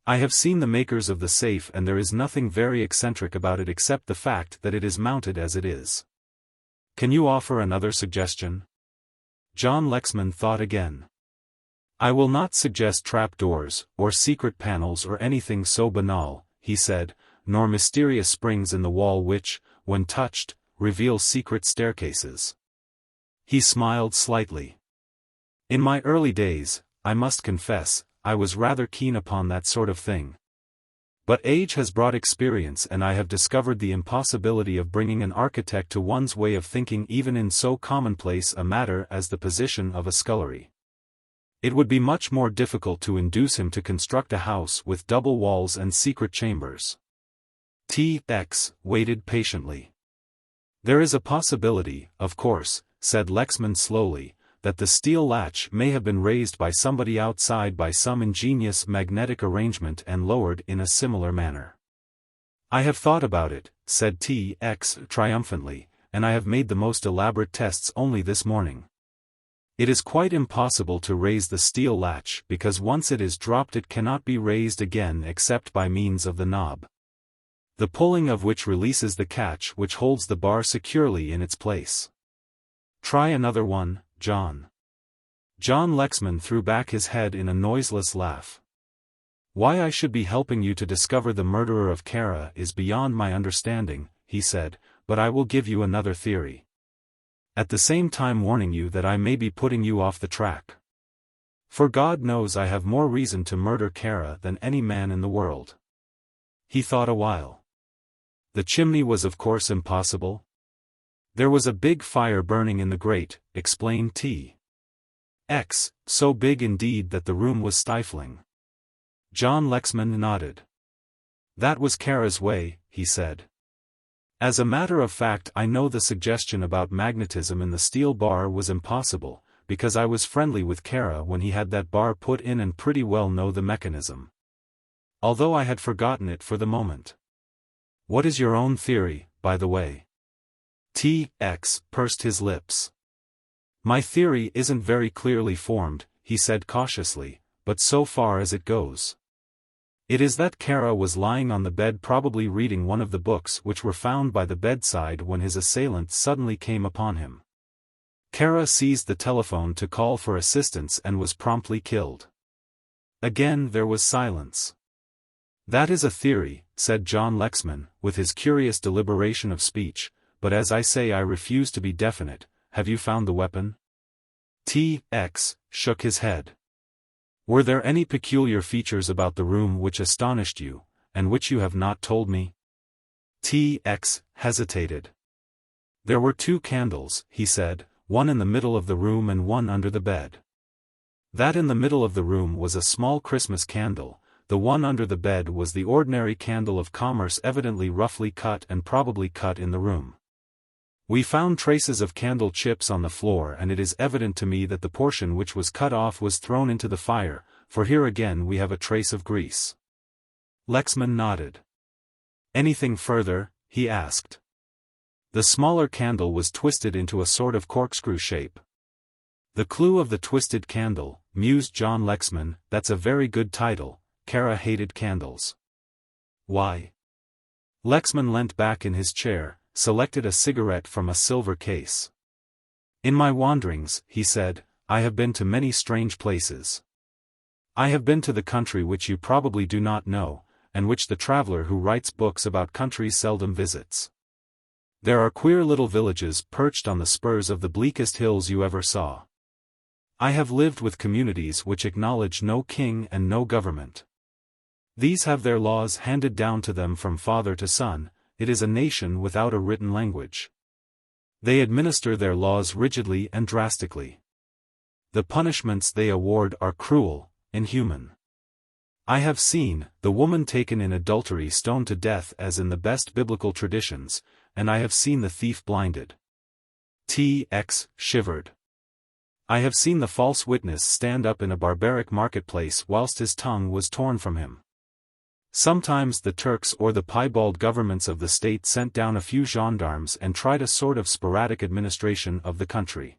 I have seen the makers of the safe and there is nothing very eccentric about it except the fact that it is mounted as it is. Can you offer another suggestion?" John Lexman thought again. "I will not suggest trapdoors, or secret panels or anything so banal," he said, "nor mysterious springs in the wall which, when touched, reveal secret staircases." He smiled slightly. "In my early days, I must confess, I was rather keen upon that sort of thing. But age has brought experience and I have discovered the impossibility of bringing an architect to one's way of thinking even in so commonplace a matter as the position of a scullery. It would be much more difficult to induce him to construct a house with double walls and secret chambers." T.X. waited patiently. "There is a possibility, of course," said Lexman slowly, "that the steel latch may have been raised by somebody outside by some ingenious magnetic arrangement and lowered in a similar manner." "I have thought about it," said T.X. triumphantly, "and I have made the most elaborate tests only this morning. It is quite impossible to raise the steel latch because once it is dropped it cannot be raised again except by means of the knob, the pulling of which releases the catch which holds the bar securely in its place. Try another one, John." John Lexman threw back his head in a noiseless laugh. "Why I should be helping you to discover the murderer of Kara is beyond my understanding," he said, "but I will give you another theory. At the same time warning you that I may be putting you off the track. For God knows I have more reason to murder Kara than any man in the world." He thought a while. "The chimney was of course impossible?" "There was a big fire burning in the grate," explained T.X., "so big indeed that the room was stifling." John Lexman nodded. "That was Kara's way," he said. "As a matter of fact, I know the suggestion about magnetism in the steel bar was impossible, because I was friendly with Kara when he had that bar put in and pretty well know the mechanism. Although I had forgotten it for the moment. What is your own theory, by the way?" T.X. pursed his lips. My theory isn't very clearly formed, he said cautiously, but so far as it goes, it is that Kara was lying on the bed probably reading one of the books which were found by the bedside when his assailant suddenly came upon him. Kara seized the telephone to call for assistance and was promptly killed. Again there was silence. That is a theory, said John Lexman, with his curious deliberation of speech, but as I say I refuse to be definite. Have you found the weapon? T.X. shook his head. Were there any peculiar features about the room which astonished you, and which you have not told me? T.X. hesitated. There were 2 candles, he said, one in the middle of the room and one under the bed. That in the middle of the room was a small Christmas candle, the one under the bed was the ordinary candle of commerce evidently roughly cut and probably cut in the room. We found traces of candle chips on the floor and it is evident to me that the portion which was cut off was thrown into the fire, for here again we have a trace of grease. Lexman nodded. Anything further? He asked. The smaller candle was twisted into a sort of corkscrew shape. The clue of the twisted candle, mused John Lexman, that's a very good title. Kara hated candles. Why? Lexman leant back in his chair, selected a cigarette from a silver case. In my wanderings, he said, I have been to many strange places. I have been to the country which you probably do not know, and which the traveler who writes books about countries seldom visits. There are queer little villages perched on the spurs of the bleakest hills you ever saw. I have lived with communities which acknowledge no king and no government. These have their laws handed down to them from father to son. It is a nation without a written language. They administer their laws rigidly and drastically. The punishments they award are cruel, inhuman. I have seen the woman taken in adultery stoned to death as in the best biblical traditions, and I have seen the thief blinded. T.X. shivered. I have seen the false witness stand up in a barbaric marketplace whilst his tongue was torn from him. Sometimes the Turks or the piebald governments of the state sent down a few gendarmes and tried a sort of sporadic administration of the country.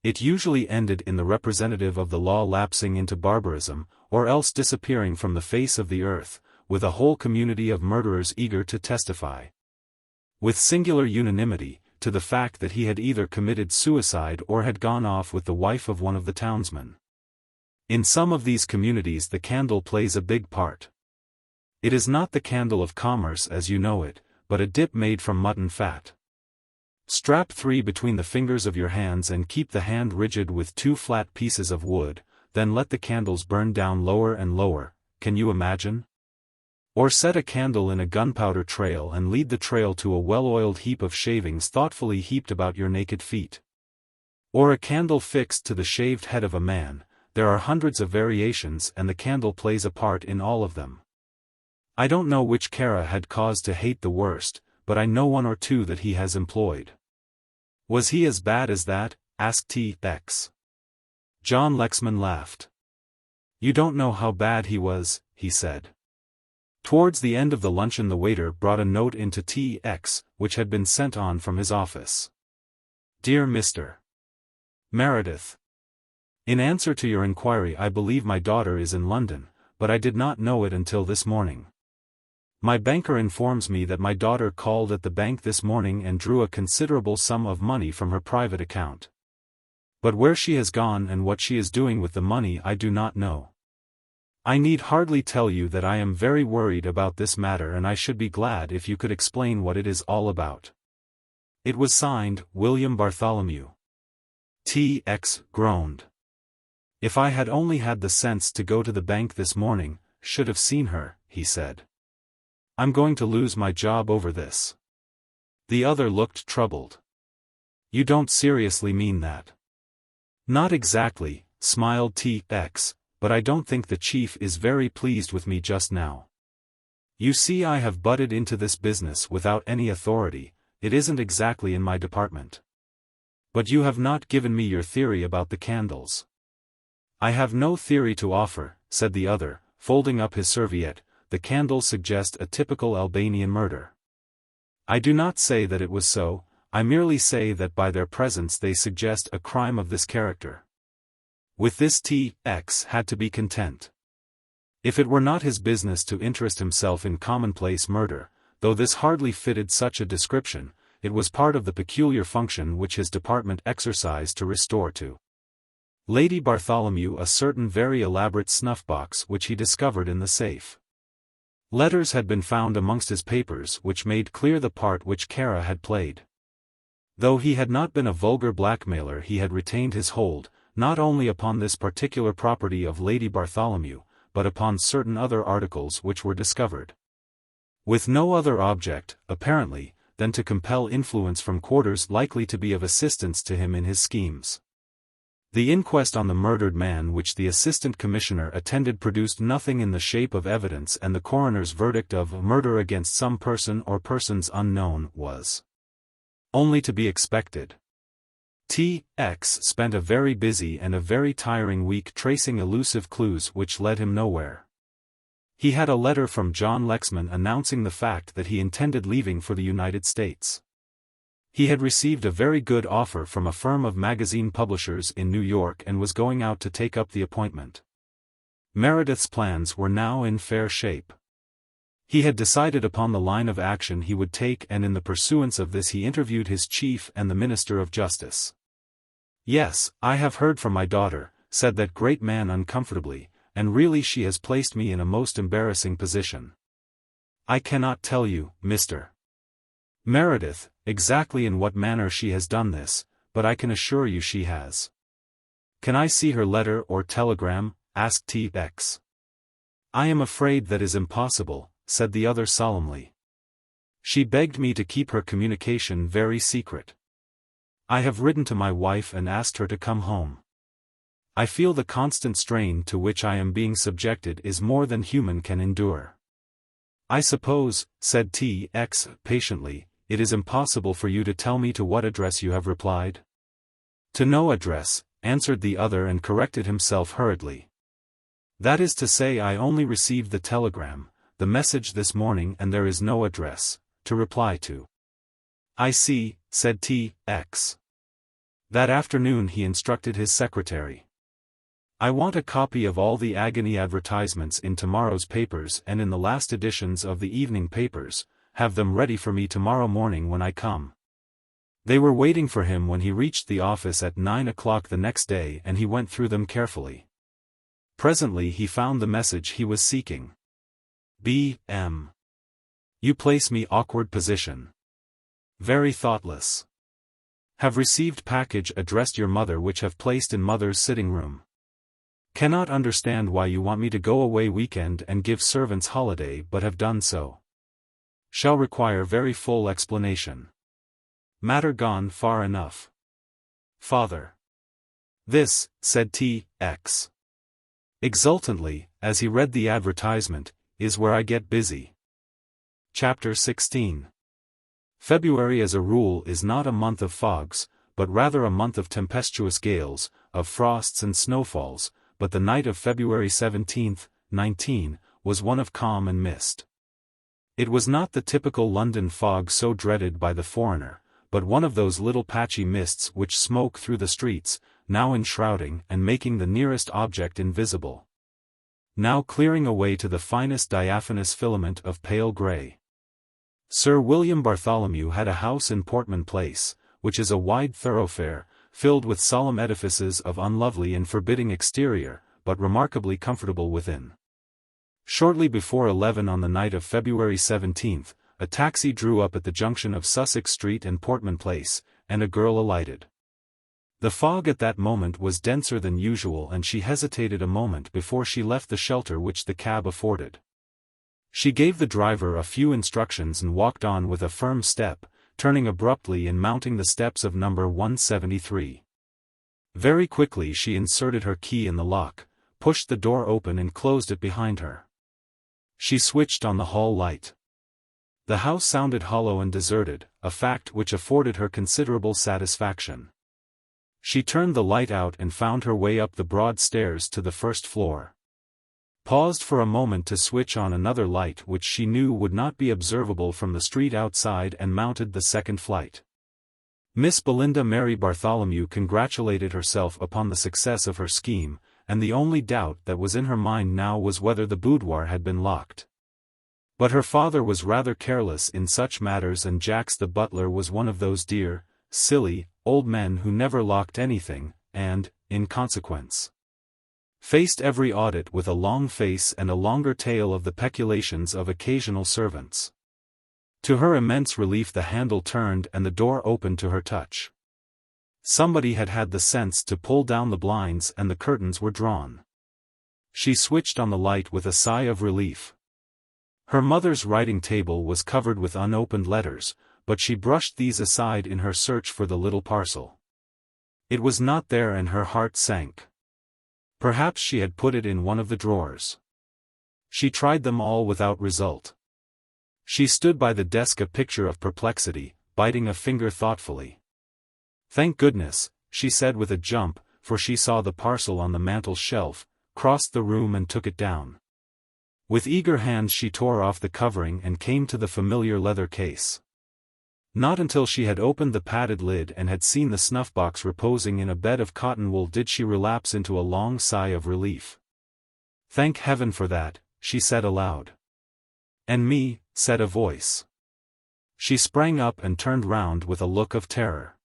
It usually ended in the representative of the law lapsing into barbarism, or else disappearing from the face of the earth, with a whole community of murderers eager to testify, with singular unanimity, to the fact that he had either committed suicide or had gone off with the wife of one of the townsmen. In some of these communities the candle plays a big part. It is not the candle of commerce as you know it, but a dip made from mutton fat. Strap 3 between the fingers of your hands and keep the hand rigid with 2 flat pieces of wood, then let the candles burn down lower and lower, can you imagine? Or set a candle in a gunpowder trail and lead the trail to a well-oiled heap of shavings thoughtfully heaped about your naked feet. Or a candle fixed to the shaved head of a man. There are hundreds of variations and the candle plays a part in all of them. I don't know which Kara had cause to hate the worst, but I know 1 or 2 that he has employed. Was he as bad as that? Asked T.X. John Lexman laughed. You don't know how bad he was, he said. Towards the end of the luncheon the waiter brought a note into T.X., which had been sent on from his office. Dear Mr. Meredith, in answer to your inquiry I believe my daughter is in London, but I did not know it until this morning. My banker informs me that my daughter called at the bank this morning and drew a considerable sum of money from her private account. But where she has gone and what she is doing with the money I do not know. I need hardly tell you that I am very worried about this matter and I should be glad if you could explain what it is all about. It was signed, William Bartholomew. T.X. groaned. If I had only had the sense to go to the bank this morning, should have seen her, he said. I'm going to lose my job over this. The other looked troubled. You don't seriously mean that? Not exactly, smiled T.X., but I don't think the chief is very pleased with me just now. You see I have butted into this business without any authority, it isn't exactly in my department. But you have not given me your theory about the candles. I have no theory to offer, said the other, folding up his serviette. The candles suggest a typical Albanian murder. I do not say that it was so, I merely say that by their presence they suggest a crime of this character. With this T.X. had to be content. If it were not his business to interest himself in commonplace murder, though this hardly fitted such a description, it was part of the peculiar function which his department exercised to restore to Lady Bartholomew a certain very elaborate snuff-box which he discovered in the safe. Letters had been found amongst his papers which made clear the part which Kara had played. Though he had not been a vulgar blackmailer, he had retained his hold, not only upon this particular property of Lady Bartholomew, but upon certain other articles which were discovered. With no other object, apparently, than to compel influence from quarters likely to be of assistance to him in his schemes. The inquest on the murdered man which the Assistant Commissioner attended produced nothing in the shape of evidence, and the coroner's verdict of murder against some person or persons unknown was only to be expected. T.X. spent a very busy and a very tiring week tracing elusive clues which led him nowhere. He had a letter from John Lexman announcing the fact that he intended leaving for the United States. He had received a very good offer from a firm of magazine publishers in New York and was going out to take up the appointment. Meredith's plans were now in fair shape. He had decided upon the line of action he would take, and in the pursuance of this he interviewed his chief and the Minister of Justice. "Yes, I have heard from my daughter," said that great man uncomfortably, "and really she has placed me in a most embarrassing position. I cannot tell you, Mr. Meredith, exactly in what manner she has done this, but I can assure you she has." "Can I see her letter or telegram?" asked T.X. "I am afraid that is impossible," said the other solemnly. "She begged me to keep her communication very secret. I have written to my wife and asked her to come home. I feel the constant strain to which I am being subjected is more than human can endure." "I suppose," said T.X. patiently, "it is impossible for you to tell me to what address you have replied?" "To no address," answered the other, and corrected himself hurriedly. "That is to say, I only received the telegram, the message this morning, and there is no address to reply to." "I see," said T.X. That afternoon he instructed his secretary. "I want a copy of all the agony advertisements in tomorrow's papers and in the last editions of the evening papers. Have them ready for me tomorrow morning when I come." They were waiting for him when he reached the office at 9 o'clock the next day, and he went through them carefully. Presently he found the message he was seeking. B.M. You place me awkward position. Very thoughtless. Have received package addressed your mother which have placed in mother's sitting room. Cannot understand why you want me to go away weekend and give servants holiday, but have done so. Shall require very full explanation. Matter gone far enough. Father. This, said T.X. exultantly, as he read the advertisement, is where I get busy. Chapter 16. February as a rule is not a month of fogs, but rather a month of tempestuous gales, of frosts and snowfalls, but the night of February 17th, 19, was one of calm and mist. It was not the typical London fog so dreaded by the foreigner, but one of those little patchy mists which smoke through the streets, now enshrouding and making the nearest object invisible, now clearing away to the finest diaphanous filament of pale grey. Sir William Bartholomew had a house in Portman Place, which is a wide thoroughfare, filled with solemn edifices of unlovely and forbidding exterior, but remarkably comfortable within. Shortly before 11 on the night of February 17th, a taxi drew up at the junction of Sussex Street and Portman Place, and a girl alighted. The fog at that moment was denser than usual, and she hesitated a moment before she left the shelter which the cab afforded. She gave the driver a few instructions and walked on with a firm step, turning abruptly and mounting the steps of number 173. Very quickly she inserted her key in the lock, pushed the door open and closed it behind her. She switched on the hall light. The house sounded hollow and deserted, a fact which afforded her considerable satisfaction. She turned the light out and found her way up the broad stairs to the first floor. Paused for a moment to switch on another light which she knew would not be observable from the street outside, and mounted the second flight. Miss Belinda Mary Bartholomew congratulated herself upon the success of her scheme, and the only doubt that was in her mind now was whether the boudoir had been locked. But her father was rather careless in such matters, and Jacks the butler was one of those dear, silly, old men who never locked anything, and, in consequence, faced every audit with a long face and a longer tale of the peculations of occasional servants. To her immense relief the handle turned and the door opened to her touch. Somebody had had the sense to pull down the blinds and the curtains were drawn. She switched on the light with a sigh of relief. Her mother's writing table was covered with unopened letters, but she brushed these aside in her search for the little parcel. It was not there and her heart sank. Perhaps she had put it in one of the drawers. She tried them all without result. She stood by the desk a picture of perplexity, biting a finger thoughtfully. "Thank goodness," she said with a jump, for she saw the parcel on the mantel shelf, crossed the room and took it down. With eager hands she tore off the covering and came to the familiar leather case. Not until she had opened the padded lid and had seen the snuff-box reposing in a bed of cotton wool did she relapse into a long sigh of relief. "Thank heaven for that," she said aloud. "And me," said a voice. She sprang up and turned round with a look of terror.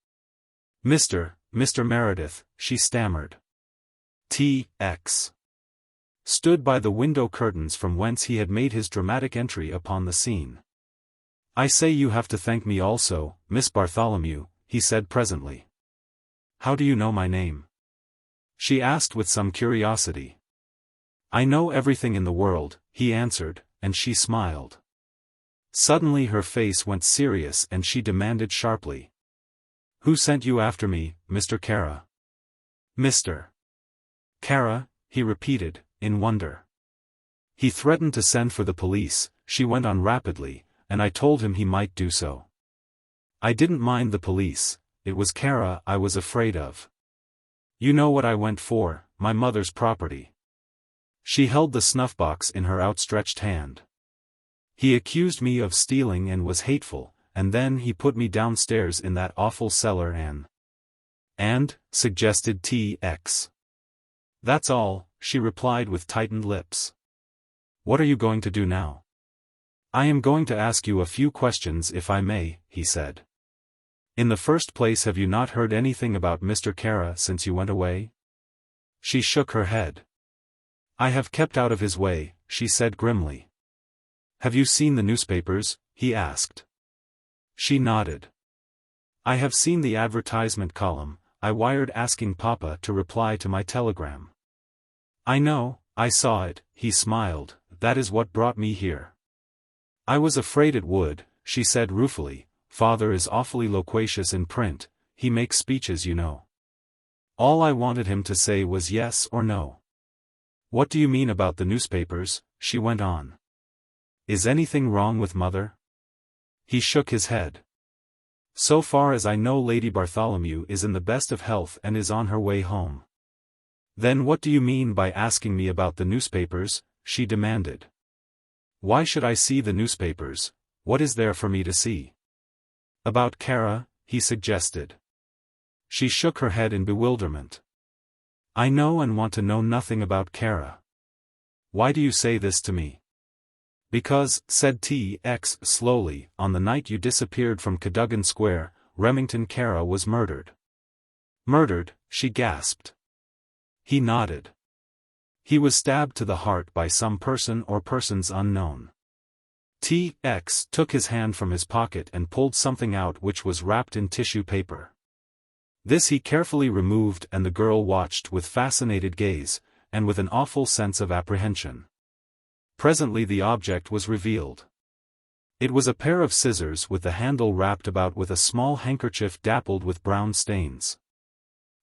Mr. Meredith," she stammered. T.X. stood by the window curtains from whence he had made his dramatic entry upon the scene. "I say you have to thank me also, Miss Bartholomew," he said presently. "How do you know my name?" she asked with some curiosity. "I know everything in the world," he answered, and she smiled. Suddenly her face went serious and she demanded sharply. "Who sent you after me, Mr. Kara?" "Mr. Kara," he repeated, in wonder. "He threatened to send for the police," she went on rapidly, "and I told him he might do so. I didn't mind the police, it was Kara I was afraid of. You know what I went for, my mother's property." She held the snuff-box in her outstretched hand. "He accused me of stealing and was hateful, and then he put me downstairs in that awful cellar and, suggested T.X. "That's all," she replied with tightened lips. "What are you going to do now?" "I am going to ask you a few questions if I may," he said. "In the first place, have you not heard anything about Mr. Kara since you went away?" She shook her head. "I have kept out of his way," she said grimly. "Have you seen the newspapers?" he asked. She nodded. "I have seen the advertisement column. I wired asking Papa to reply to my telegram." "I know, I saw it," he smiled, "that is what brought me here." "I was afraid it would," she said ruefully. "Father is awfully loquacious in print, he makes speeches, you know. All I wanted him to say was yes or no." "What do you mean about the newspapers?" she went on. "Is anything wrong with Mother?" He shook his head. "So far as I know, Lady Bartholomew is in the best of health and is on her way home." "Then what do you mean by asking me about the newspapers?" she demanded. "Why should I see the newspapers? What is there for me to see?" "About Kara," he suggested. She shook her head in bewilderment. "I know and want to know nothing about Kara." "Why do you say this to me?" "Because," said T.X. slowly, "on the night you disappeared from Cadogan Square, Remington Kara was murdered." "Murdered?" she gasped. He nodded. "He was stabbed to the heart by some person or persons unknown." T.X. took his hand from his pocket and pulled something out which was wrapped in tissue paper. This he carefully removed and the girl watched with fascinated gaze, and with an awful sense of apprehension. Presently the object was revealed. It was a pair of scissors with the handle wrapped about with a small handkerchief dappled with brown stains.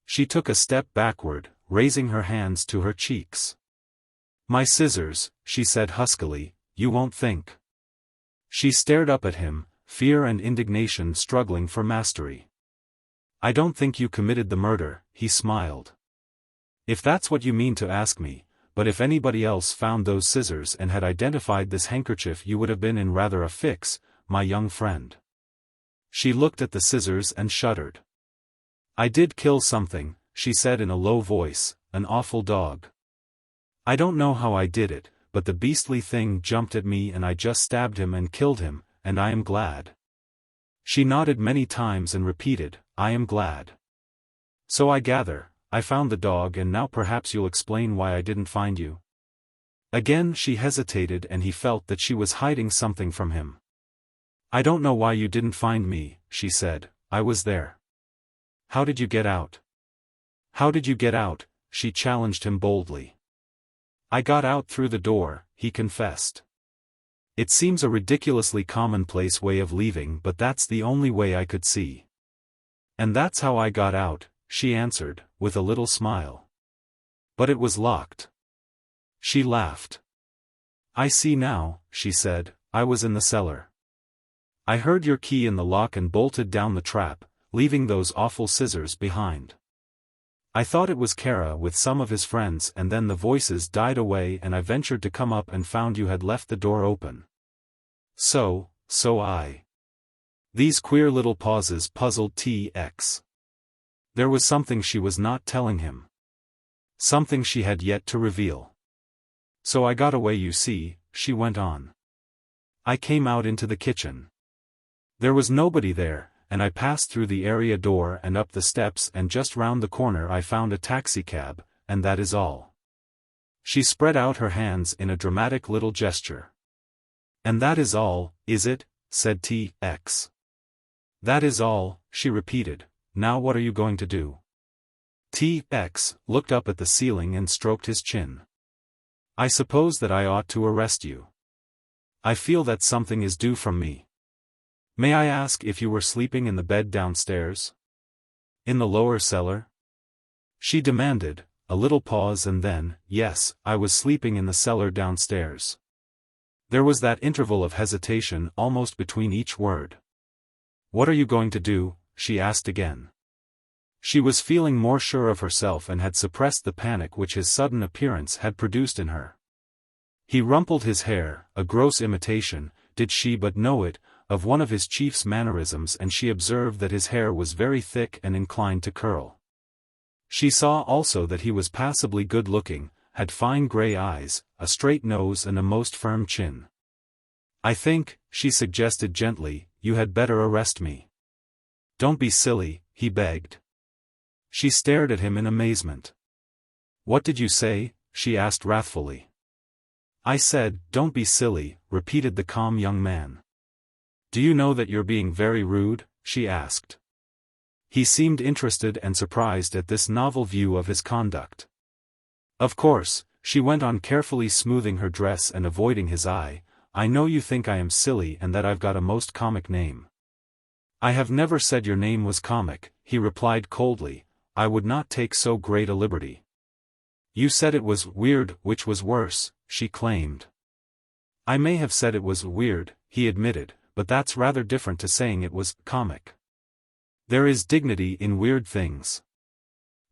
She took a step backward, raising her hands to her cheeks. "My scissors," she said huskily, "you won't think." She stared up at him, fear and indignation struggling for mastery. "I don't think you committed the murder," he smiled. "If that's what you mean to ask me, but if anybody else found those scissors and had identified this handkerchief you would have been in rather a fix, my young friend." She looked at the scissors and shuddered. I did kill something, she said in a low voice, an awful dog. I don't know how I did it, but the beastly thing jumped at me and I just stabbed him and killed him, and I am glad. She nodded many times and repeated, I am glad. So I gather, I found the dog and now perhaps you'll explain why I didn't find you. Again she hesitated and he felt that she was hiding something from him. I don't know why you didn't find me, she said, I was there. How did you get out? How did you get out? She challenged him boldly. I got out through the door, he confessed. It seems a ridiculously commonplace way of leaving, but that's the only way I could see. And that's how I got out, she answered, with a little smile. But it was locked. She laughed. I see now, she said, I was in the cellar. I heard your key in the lock and bolted down the trap, leaving those awful scissors behind. I thought it was Kara with some of his friends and then the voices died away and I ventured to come up and found you had left the door open. So I. These queer little pauses puzzled T.X. There was something she was not telling him. Something she had yet to reveal. So I got away, you see, she went on. I came out into the kitchen. There was nobody there, and I passed through the area door and up the steps and just round the corner I found a taxicab, and that is all. She spread out her hands in a dramatic little gesture. And that is all, is it? Said T.X. That is all, she repeated. Now what are you going to do? T.X. looked up at the ceiling and stroked his chin. I suppose that I ought to arrest you. I feel that something is due from me. May I ask if you were sleeping in the bed downstairs? In the lower cellar? She demanded, a little pause and then, yes, I was sleeping in the cellar downstairs. There was that interval of hesitation almost between each word. What are you going to do? She asked again. She was feeling more sure of herself and had suppressed the panic which his sudden appearance had produced in her. He rumpled his hair, a gross imitation, did she but know it, of one of his chief's mannerisms, and she observed that his hair was very thick and inclined to curl. She saw also that he was passably good-looking, had fine grey eyes, a straight nose and a most firm chin. I think, she suggested gently, you had better arrest me. Don't be silly, he begged. She stared at him in amazement. What did you say? She asked wrathfully. I said, don't be silly, repeated the calm young man. Do you know that you're being very rude? She asked. He seemed interested and surprised at this novel view of his conduct. Of course, she went on carefully smoothing her dress and avoiding his eye, I know you think I am silly and that I've got a most comic name. I have never said your name was comic, he replied coldly, I would not take so great a liberty. You said it was weird, which was worse, she claimed. I may have said it was weird, he admitted, but that's rather different to saying it was comic. There is dignity in weird things.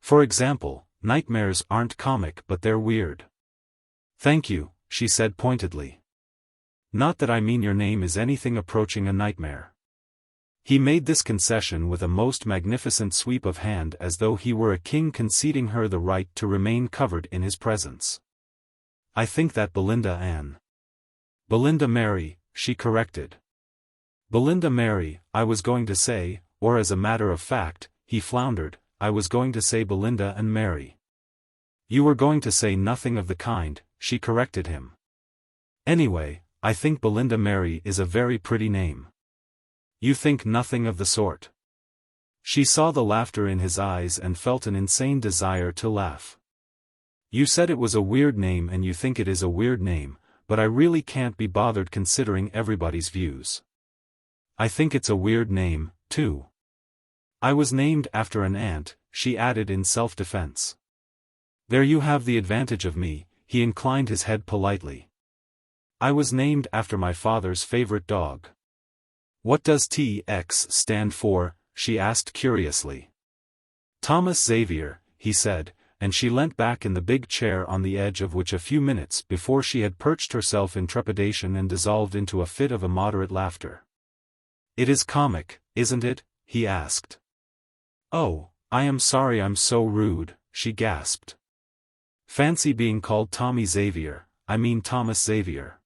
For example, nightmares aren't comic but they're weird. Thank you, she said pointedly. Not that I mean your name is anything approaching a nightmare. He made this concession with a most magnificent sweep of hand as though he were a king conceding her the right to remain covered in his presence. I think that Belinda Ann. Belinda Mary, she corrected. Belinda Mary, I was going to say, or as a matter of fact, he floundered, I was going to say Belinda and Mary. You were going to say nothing of the kind, she corrected him. Anyway, I think Belinda Mary is a very pretty name. You think nothing of the sort. She saw the laughter in his eyes and felt an insane desire to laugh. You said it was a weird name and you think it is a weird name, but I really can't be bothered considering everybody's views. I think it's a weird name, too. I was named after an aunt, she added in self-defense. There you have the advantage of me, he inclined his head politely. I was named after my father's favorite dog. What does T.X. stand for? She asked curiously. Thomas Xavier, he said, and she leant back in the big chair on the edge of which a few minutes before she had perched herself in trepidation and dissolved into a fit of immoderate laughter. It is comic, isn't it? He asked. Oh, I am sorry I'm so rude, she gasped. Fancy being called Tommy Xavier, I mean Thomas Xavier.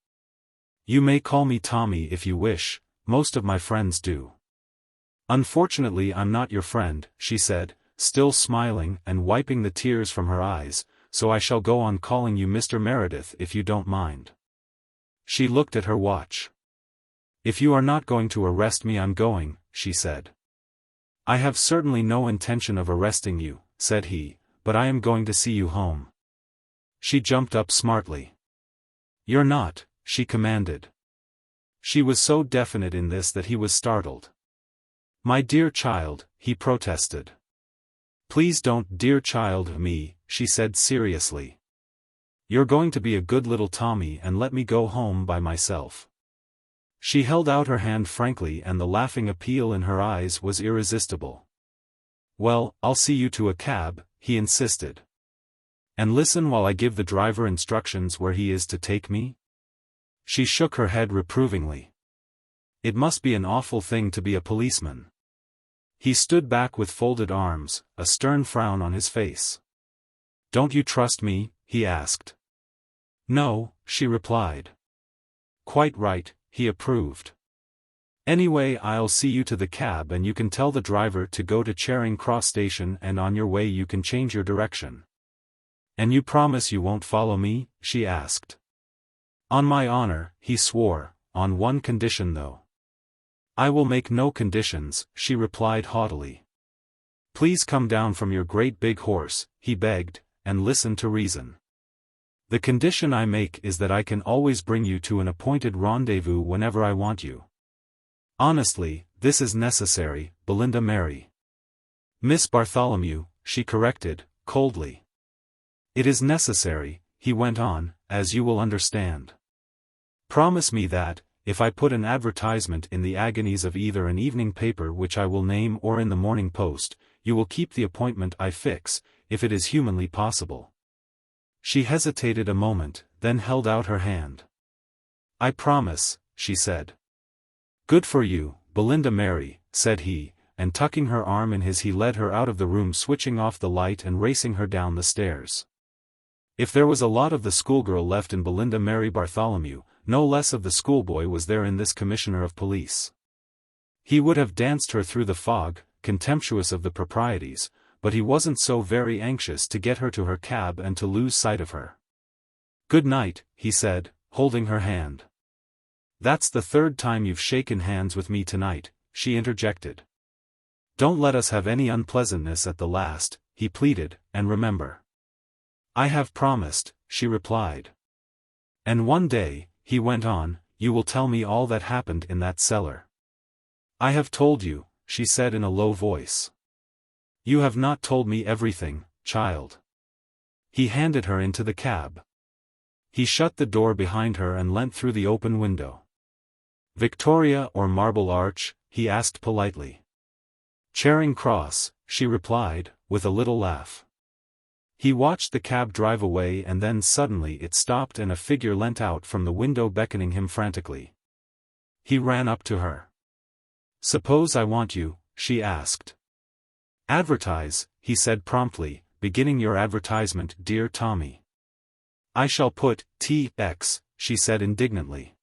You may call me Tommy if you wish, most of my friends do. Unfortunately I'm not your friend, she said, still smiling and wiping the tears from her eyes, so I shall go on calling you Mr. Meredith if you don't mind. She looked at her watch. If you are not going to arrest me I'm going, she said. I have certainly no intention of arresting you, said he, but I am going to see you home. She jumped up smartly. You're not, she commanded. She was so definite in this that he was startled. My dear child, he protested. Please don't dear child me, she said seriously. You're going to be a good little Tommy and let me go home by myself. She held out her hand frankly and the laughing appeal in her eyes was irresistible. Well, I'll see you to a cab, he insisted. And listen while I give the driver instructions where he is to take me? She shook her head reprovingly. It must be an awful thing to be a policeman. He stood back with folded arms, a stern frown on his face. Don't you trust me? He asked. No, she replied. Quite right, he approved. Anyway, I'll see you to the cab and you can tell the driver to go to Charing Cross Station and on your way you can change your direction. And you promise you won't follow me? She asked. On my honor, he swore, on one condition though. I will make no conditions, she replied haughtily. Please come down from your great big horse, he begged, and listen to reason. The condition I make is that I can always bring you to an appointed rendezvous whenever I want you. Honestly, this is necessary, Belinda Mary. Miss Bartholomew, she corrected, coldly. It is necessary, he went on, as you will understand. Promise me that, if I put an advertisement in the agonies of either an evening paper which I will name or in the Morning Post, you will keep the appointment I fix, if it is humanly possible. She hesitated a moment, then held out her hand. I promise, she said. Good for you, Belinda Mary, said he, and tucking her arm in his he led her out of the room switching off the light and racing her down the stairs. If there was a lot of the schoolgirl left in Belinda Mary Bartholomew, no less of the schoolboy was there in this commissioner of police. He would have danced her through the fog, contemptuous of the proprieties, but he wasn't so very anxious to get her to her cab and to lose sight of her. Good night, he said, holding her hand. That's the third time you've shaken hands with me tonight, she interjected. Don't let us have any unpleasantness at the last, he pleaded, and remember. I have promised, she replied. And one day, he went on, you will tell me all that happened in that cellar. I have told you, she said in a low voice. You have not told me everything, child. He handed her into the cab. He shut the door behind her and leant through the open window. Victoria or Marble Arch? He asked politely. Charing Cross, she replied, with a little laugh. He watched the cab drive away and then suddenly it stopped and a figure leant out from the window beckoning him frantically. He ran up to her. Suppose I want you, she asked. Advertise, he said promptly, beginning your advertisement, dear Tommy. I shall put T.X., she said indignantly.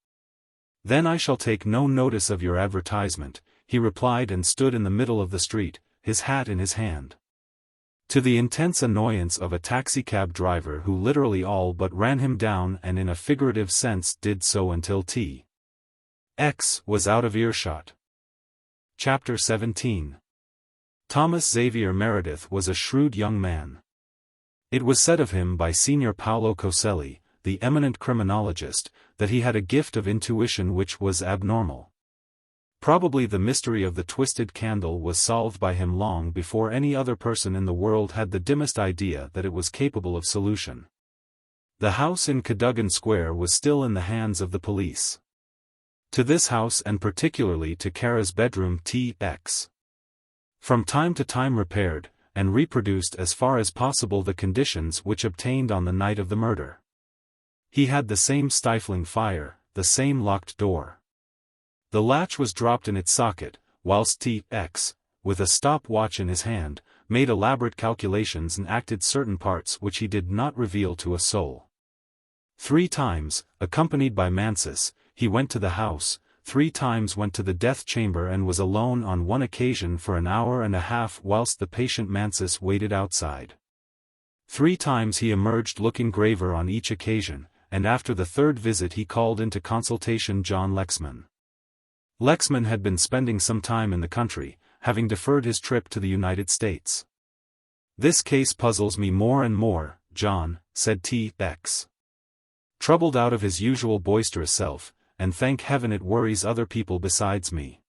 Then I shall take no notice of your advertisement, he replied and stood in the middle of the street, his hat in his hand. To the intense annoyance of a taxicab driver who literally all but ran him down and in a figurative sense did so until T.X. was out of earshot. Chapter 17. Thomas Xavier Meredith was a shrewd young man. It was said of him by Signor Paolo Coselli, the eminent criminologist, that he had a gift of intuition which was abnormal. Probably the mystery of the twisted candle was solved by him long before any other person in the world had the dimmest idea that it was capable of solution. The house in Cadogan Square was still in the hands of the police. To this house and particularly to Kara's bedroom T.X. from time to time repaired, and reproduced as far as possible the conditions which obtained on the night of the murder. He had the same stifling fire, the same locked door. The latch was dropped in its socket, whilst T.X., with a stopwatch in his hand, made elaborate calculations and acted certain parts which he did not reveal to a soul. 3 times, accompanied by Mansus, he went to the house, 3 times went to the death chamber and was alone on one occasion for an hour and a half whilst the patient Mansus waited outside. 3 times he emerged looking graver on each occasion, and after the 3rd visit he called into consultation John Lexman. Lexman had been spending some time in the country, having deferred his trip to the United States. "This case puzzles me more and more, John," said T.X. Troubled out of his usual boisterous self, "and thank heaven it worries other people besides me.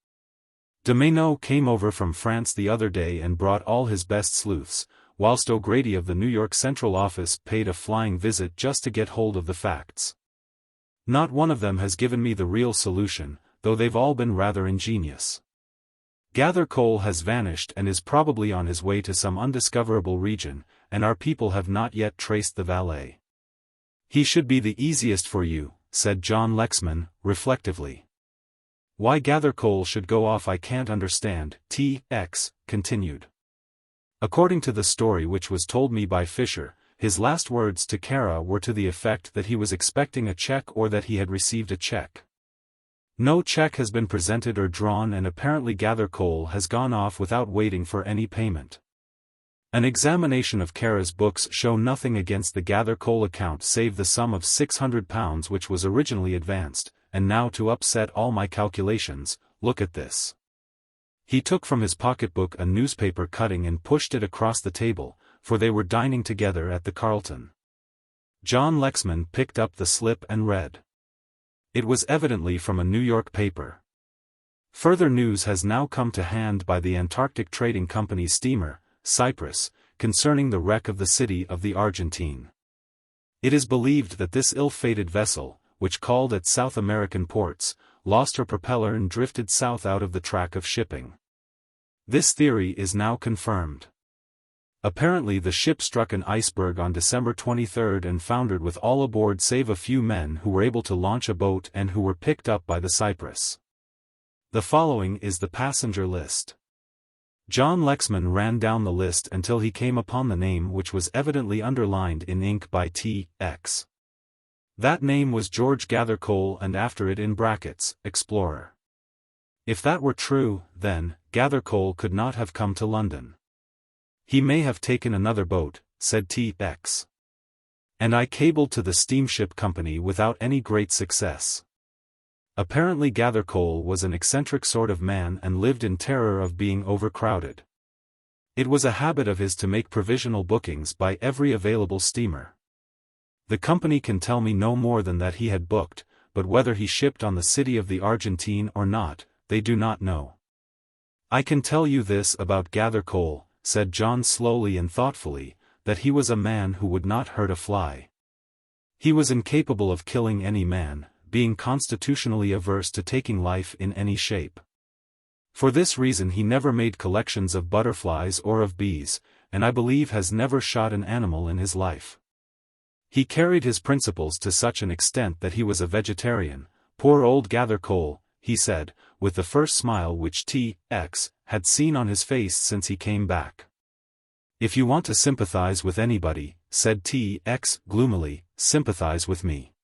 De Mayneau came over from France the other day and brought all his best sleuths, whilst O'Grady of the New York Central Office paid a flying visit just to get hold of the facts. Not one of them has given me the real solution, though they've all been rather ingenious. Gathercole has vanished and is probably on his way to some undiscoverable region, and our people have not yet traced the valet." "He should be the easiest for you," said John Lexman, reflectively. "Why Gathercole should go off I can't understand," T.X. continued. "According to the story which was told me by Fisher, his last words to Kara were to the effect that he was expecting a check or that he had received a check. No check has been presented or drawn and apparently Gathercole has gone off without waiting for any payment. An examination of Kara's books show nothing against the Gathercole account save the sum of £600 which was originally advanced, and now to upset all my calculations, look at this." He took from his pocketbook a newspaper cutting and pushed it across the table, for they were dining together at the Carlton. John Lexman picked up the slip and read. It was evidently from a New York paper. "Further news has now come to hand by the Antarctic Trading Company's steamer, Cyprus, concerning the wreck of the city of the Argentine. It is believed that this ill-fated vessel, which called at South American ports, lost her propeller and drifted south out of the track of shipping. This theory is now confirmed. Apparently the ship struck an iceberg on December 23 and foundered with all aboard save a few men who were able to launch a boat and who were picked up by the Cyprus. The following is the passenger list." John Lexman ran down the list until he came upon the name which was evidently underlined in ink by T.X. That name was George Gathercole and after it in brackets, explorer. If that were true, then, Gathercole could not have come to London. "He may have taken another boat," said T.X. "And I cabled to the steamship company without any great success. Apparently Gathercole was an eccentric sort of man and lived in terror of being overcrowded. It was a habit of his to make provisional bookings by every available steamer. The company can tell me no more than that he had booked, but whether he shipped on the city of the Argentine or not, they do not know. I can tell you this about Gathercole," said John slowly and thoughtfully, "that he was a man who would not hurt a fly. He was incapable of killing any man, being constitutionally averse to taking life in any shape. For this reason he never made collections of butterflies or of bees, and I believe has never shot an animal in his life. He carried his principles to such an extent that he was a vegetarian. Poor old Gathercole," he said, with the first smile which T.X. had seen on his face since he came back. "If you want to sympathize with anybody," said T.X. gloomily, "sympathize with me."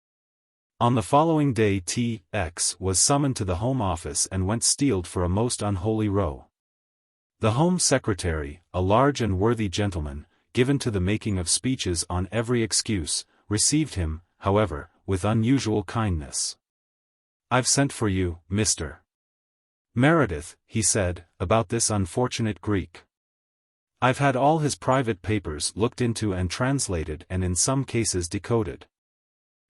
On the following day T.X. was summoned to the Home Office and went steeled for a most unholy row. The Home Secretary, a large and worthy gentleman, given to the making of speeches on every excuse, received him, however, with unusual kindness. "I've sent for you, Mr. Meredith," he said, "about this unfortunate Greek. I've had all his private papers looked into and translated and in some cases decoded.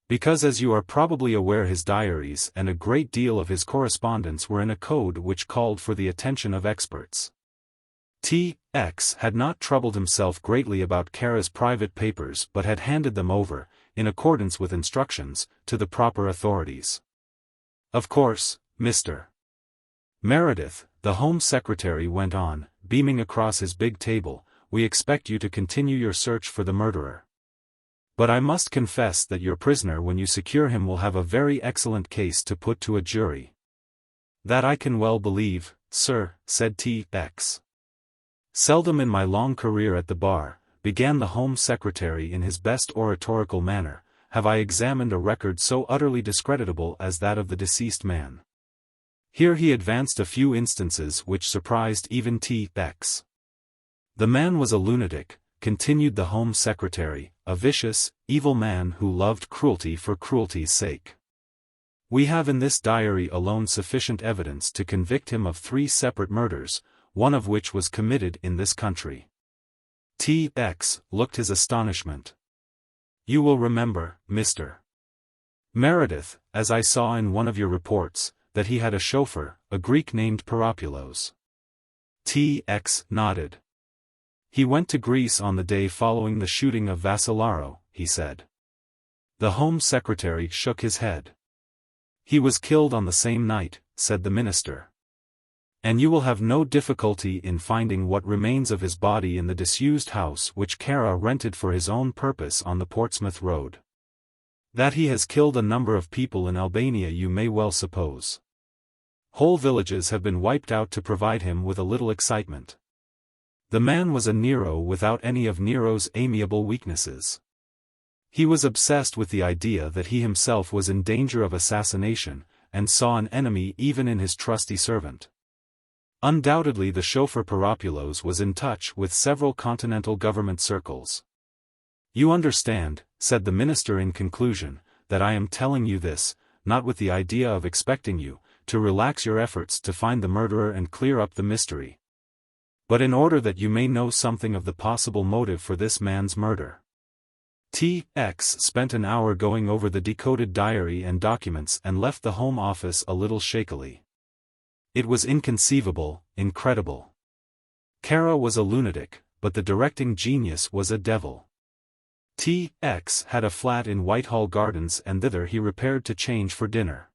Because as you are probably aware his diaries and a great deal of his correspondence were in a code which called for the attention of experts. T.X. had not troubled himself greatly about Kara's private papers but had handed them over, in accordance with instructions, to the proper authorities. Of course, Mr. Meredith," the Home Secretary went on, beaming across his big table, "we expect you to continue your search for the murderer. But I must confess that your prisoner when you secure him will have a very excellent case to put to a jury. "That I can well believe, sir," said T.X. "Seldom in my long career at the bar," began the Home Secretary in his best oratorical manner, "have I examined a record so utterly discreditable as that of the deceased man." Here he advanced a few instances which surprised even T.X. "The man was a lunatic," continued the Home Secretary, "a vicious, evil man who loved cruelty for cruelty's sake. We have in this diary alone sufficient evidence to convict him of 3 separate murders, one of which was committed in this country." T.X. looked his astonishment. "You will remember, Mr. Meredith, as I saw in one of your reports, that he had a chauffeur, a Greek named Peropoulos." T.X. nodded. "He went to Greece on the day following the shooting of Vassalaro," he said. The Home Secretary shook his head. "He was killed on the same night," said the minister. "And you will have no difficulty in finding what remains of his body in the disused house which Kara rented for his own purpose on the Portsmouth Road. That he has killed a number of people in Albania you may well suppose. Whole villages have been wiped out to provide him with a little excitement. The man was a Nero without any of Nero's amiable weaknesses. He was obsessed with the idea that he himself was in danger of assassination, and saw an enemy even in his trusty servant. Undoubtedly the chauffeur Peropoulos was in touch with several continental government circles. You understand," said the minister in conclusion, "that I am telling you this, not with the idea of expecting you to relax your efforts to find the murderer and clear up the mystery, but in order that you may know something of the possible motive for this man's murder." T.X. spent an hour going over the decoded diary and documents and left the Home Office a little shakily. It was inconceivable, incredible. Kara was a lunatic, but the directing genius was a devil. T.X. had a flat in Whitehall Gardens and thither he repaired to change for dinner.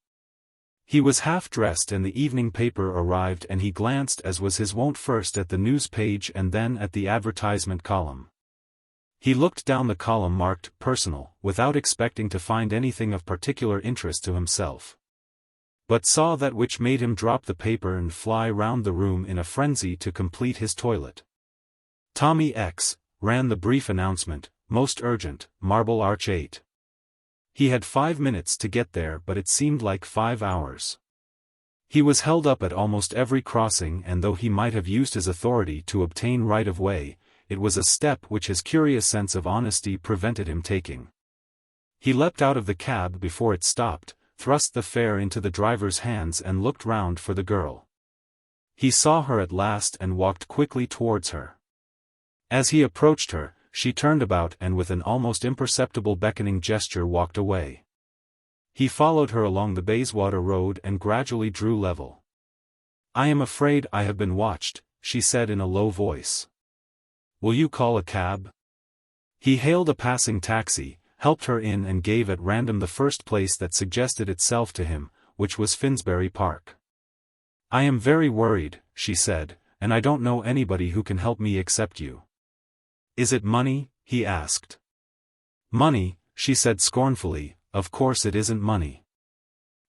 He was half-dressed and the evening paper arrived and he glanced as was his wont first at the news page and then at the advertisement column. He looked down the column marked "Personal" without expecting to find anything of particular interest to himself, but saw that which made him drop the paper and fly round the room in a frenzy to complete his toilet. "Tommy X," ran the brief announcement, "most urgent, Marble Arch 8. He had 5 minutes to get there but it seemed like 5 hours. He was held up at almost every crossing and though he might have used his authority to obtain right of way, it was a step which his curious sense of honesty prevented him taking. He leapt out of the cab before it stopped, thrust the fare into the driver's hands and looked round for the girl. He saw her at last and walked quickly towards her. As he approached her, she turned about and with an almost imperceptible beckoning gesture walked away. He followed her along the Bayswater Road and gradually drew level. "I am afraid I have been watched," she said in a low voice. "Will you call a cab?" He hailed a passing taxi, helped her in and gave at random the first place that suggested itself to him, which was Finsbury Park. "I am very worried," she said, "and I don't know anybody who can help me except you." "Is it money?" he asked. "Money," she said scornfully, "of course it isn't money."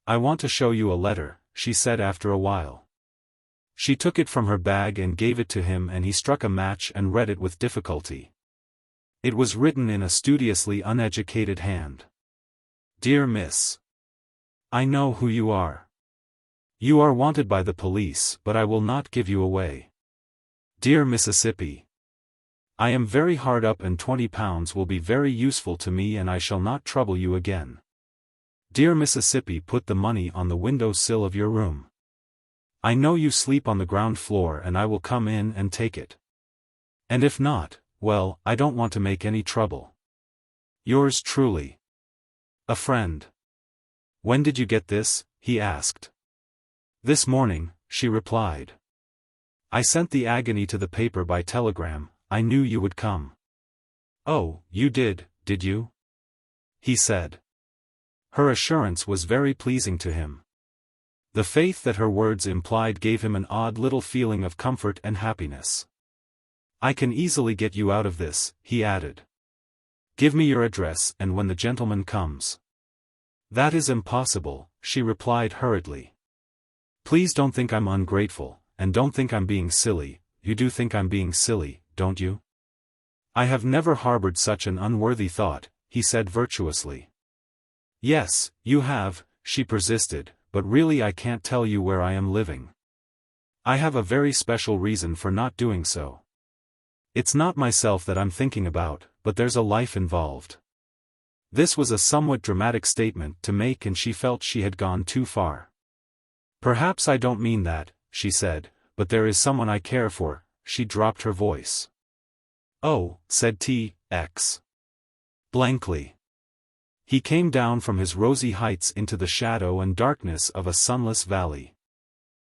"I want to show you a letter," she said after a while. She took it from her bag and gave it to him and he struck a match and read it with difficulty. It was written in a studiously uneducated hand. "Dear Miss, I know who you are. You are wanted by the police but I will not give you away. Dear Mississippi, I am very hard up and £20 will be very useful to me and I shall not trouble you again. Dear Mississippi, put the money on the window sill of your room. I know you sleep on the ground floor and I will come in and take it. And if not, well, I don't want to make any trouble. Yours truly. A friend." "When did you get this?" he asked. "This morning," she replied. "I sent the agony to the paper by telegram, I knew you would come." "Oh, you did you?" he said. Her assurance was very pleasing to him. The faith that her words implied gave him an odd little feeling of comfort and happiness. "I can easily get you out of this," he added. "Give me your address and when the gentleman comes." "That is impossible," she replied hurriedly. Please don't think I'm ungrateful, and don't think I'm being silly. You do think I'm being silly, don't you? I have never harbored such an unworthy thought, he said virtuously. Yes, you have, she persisted, but really I can't tell you where I am living. I have a very special reason for not doing so. It's not myself that I'm thinking about, but there's a life involved. This was a somewhat dramatic statement to make, and she felt she had gone too far. Perhaps I don't mean that, she said, but there is someone I care for. She dropped her voice. Oh, said T.X. blankly. He came down from his rosy heights into the shadow and darkness of a sunless valley.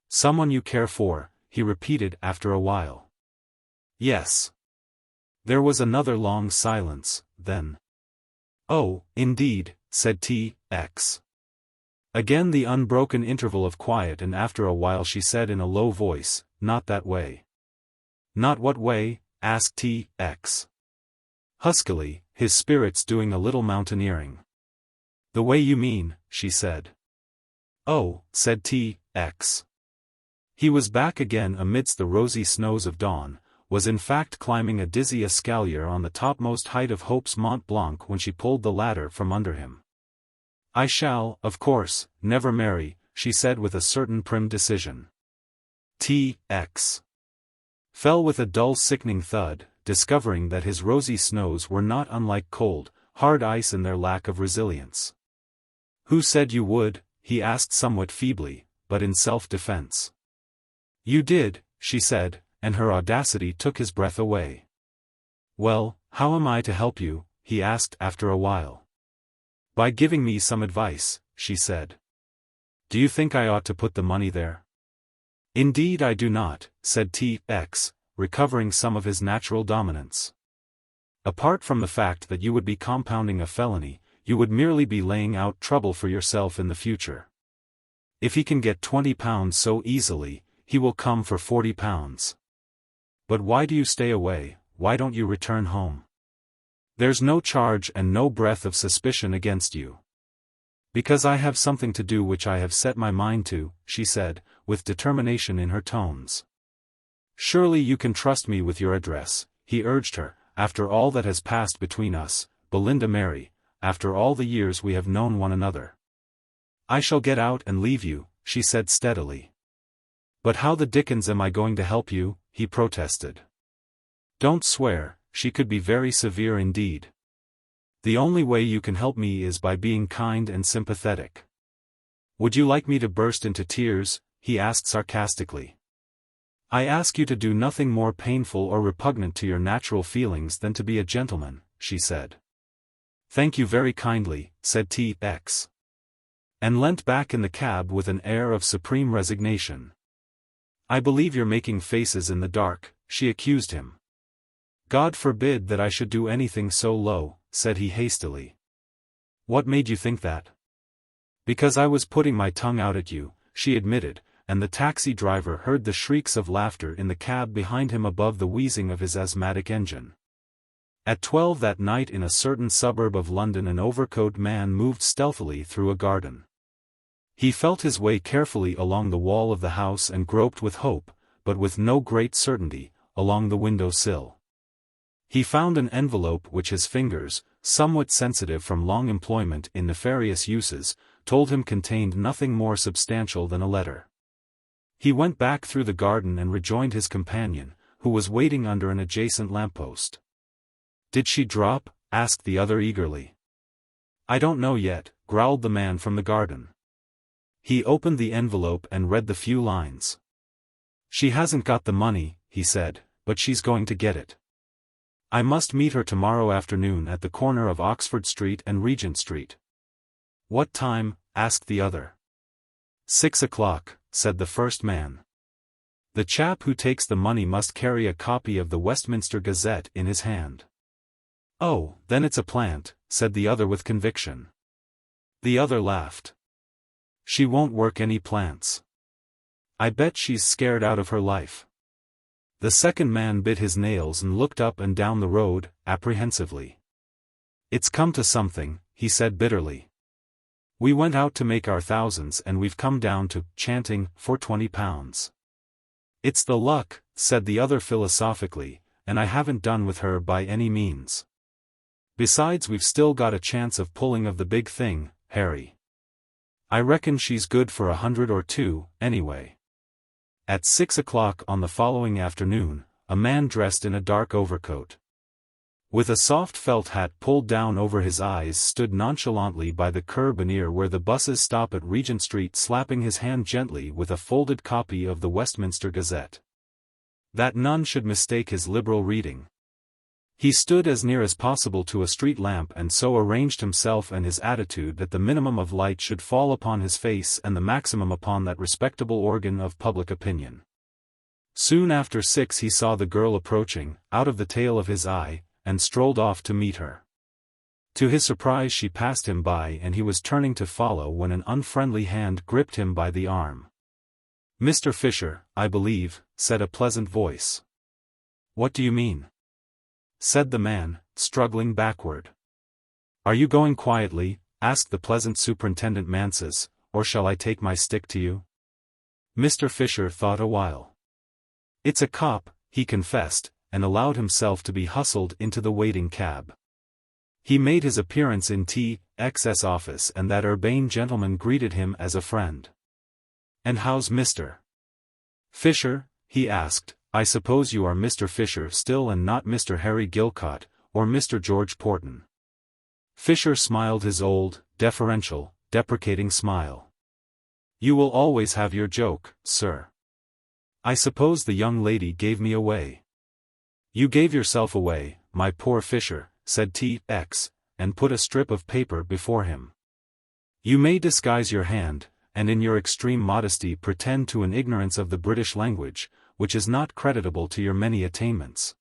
Someone you care for, he repeated after a while. Yes. There was another long silence, then. Oh, indeed, said T.X. Again the unbroken interval of quiet, and after a while she said in a low voice, not that way. Not what way? Asked T.X. huskily, his spirits doing a little mountaineering. The way you mean, she said. Oh, said T.X. He was back again amidst the rosy snows of dawn, was in fact climbing a dizzy escalier on the topmost height of Hope's Mont Blanc when she pulled the ladder from under him. I shall, of course, never marry, she said with a certain prim decision. T.X. fell with a dull sickening thud, discovering that his rosy snows were not unlike cold, hard ice in their lack of resilience. Who said you would? He asked somewhat feebly, but in self-defense. You did, she said, and her audacity took his breath away. Well, how am I to help you? He asked after a while. By giving me some advice, she said. Do you think I ought to put the money there? Indeed I do not, said T.X., recovering some of his natural dominance. Apart from the fact that you would be compounding a felony, you would merely be laying out trouble for yourself in the future. If he can get £20 so easily, he will come for £40. But why do you stay away? Why don't you return home? There's no charge and no breath of suspicion against you. Because I have something to do which I have set my mind to, she said, with determination in her tones. Surely you can trust me with your address, he urged her, after all that has passed between us, Belinda Mary, after all the years we have known one another. I shall get out and leave you, she said steadily. But how the dickens am I going to help you? He protested. Don't swear, she could be very severe indeed. The only way you can help me is by being kind and sympathetic. Would you like me to burst into tears? He asked sarcastically. I ask you to do nothing more painful or repugnant to your natural feelings than to be a gentleman, she said. Thank you very kindly, said T.X. and leant back in the cab with an air of supreme resignation. I believe you're making faces in the dark, she accused him. God forbid that I should do anything so low, said he hastily. What made you think that? Because I was putting my tongue out at you, she admitted, and the taxi driver heard the shrieks of laughter in the cab behind him above the wheezing of his asthmatic engine. At 12 that night in a certain suburb of London an overcoated man moved stealthily through a garden. He felt his way carefully along the wall of the house and groped with hope, but with no great certainty, along the window sill. He found an envelope which his fingers, somewhat sensitive from long employment in nefarious uses, told him contained nothing more substantial than a letter. He went back through the garden and rejoined his companion, who was waiting under an adjacent lamppost. Did she drop? Asked the other eagerly. I don't know yet, growled the man from the garden. He opened the envelope and read the few lines. She hasn't got the money, he said, but she's going to get it. I must meet her tomorrow afternoon at the corner of Oxford Street and Regent Street. What time? Asked the other. 6 o'clock, said the first man. The chap who takes the money must carry a copy of the Westminster Gazette in his hand. Oh, then it's a plant, said the other with conviction. The other laughed. She won't work any plants. I bet she's scared out of her life. The second man bit his nails and looked up and down the road, apprehensively. It's come to something, he said bitterly. We went out to make our thousands and we've come down to chanting for £20. It's the luck, said the other philosophically, and I haven't done with her by any means. Besides, we've still got a chance of pulling of the big thing, Harry. I reckon she's good for 100 or two, anyway. At 6 o'clock on the following afternoon, a man dressed in a dark overcoat, with a soft felt hat pulled down over his eyes, stood nonchalantly by the curb near where the buses stop at Regent Street, slapping his hand gently with a folded copy of the Westminster Gazette, that none should mistake his liberal reading. He stood as near as possible to a street lamp and so arranged himself and his attitude that the minimum of light should fall upon his face and the maximum upon that respectable organ of public opinion. Soon after 6 he saw the girl approaching, out of the tail of his eye, and strolled off to meet her. To his surprise she passed him by and he was turning to follow when an unfriendly hand gripped him by the arm. "Mr. Fisher, I believe," said a pleasant voice. "What do you mean?" said the man, struggling backward. "Are you going quietly?" asked the pleasant Superintendent Manses, "or shall I take my stick to you?" Mr. Fisher thought a while. "It's a cop," he confessed, and allowed himself to be hustled into the waiting cab. He made his appearance in T.X.'s office and that urbane gentleman greeted him as a friend. "And how's Mr. Fisher?" he asked. "I suppose you are Mr. Fisher still and not Mr. Harry Gilcott, or Mr. George Porton?" Fisher smiled his old, deferential, deprecating smile. "You will always have your joke, sir. I suppose the young lady gave me away." "You gave yourself away, my poor Fisher," said T.X., and put a strip of paper before him. "You may disguise your hand, and in your extreme modesty pretend to an ignorance of the British language, which is not creditable to your many attainments.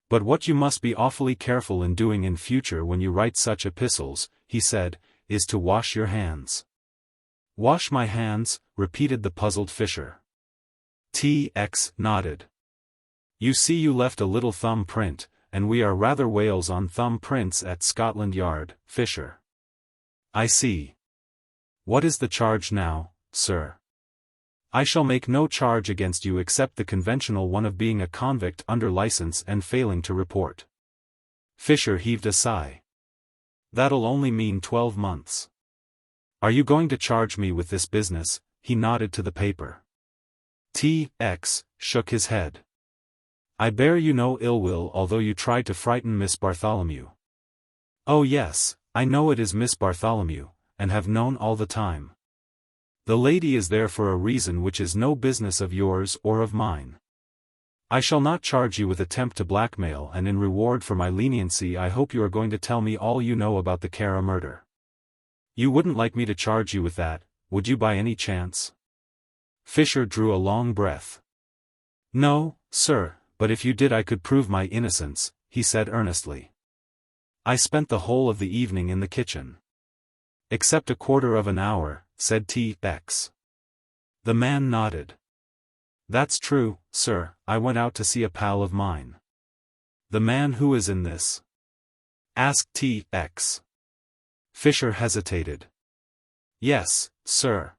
But what you must be awfully careful in doing in future when you write such epistles," he said, "is to wash your hands." "Wash my hands?" repeated the puzzled Fisher. T.X. nodded. "You see, you left a little thumb print, and we are rather whales on thumb prints at Scotland Yard, Fisher." "I see. What is the charge now, sir?" "I shall make no charge against you except the conventional one of being a convict under license and failing to report." Fisher heaved a sigh. "That'll only mean 12 months. Are you going to charge me with this business?" He nodded to the paper. T.X. shook his head. "I bear you no ill will although you tried to frighten Miss Bartholomew." "Oh yes, I know it is Miss Bartholomew, and have known all the time. The lady is there for a reason which is no business of yours or of mine. I shall not charge you with attempt to blackmail, and in reward for my leniency I hope you are going to tell me all you know about the Cara murder. You wouldn't like me to charge you with that, would you by any chance?" Fisher drew a long breath. "No, sir. But if you did I could prove my innocence," he said earnestly. "I spent the whole of the evening in the kitchen." "Except a quarter of an hour," said T.X. The man nodded. "That's true, sir, I went out to see a pal of mine." "The man who is in this?" asked T.X. Fisher hesitated. "Yes, sir.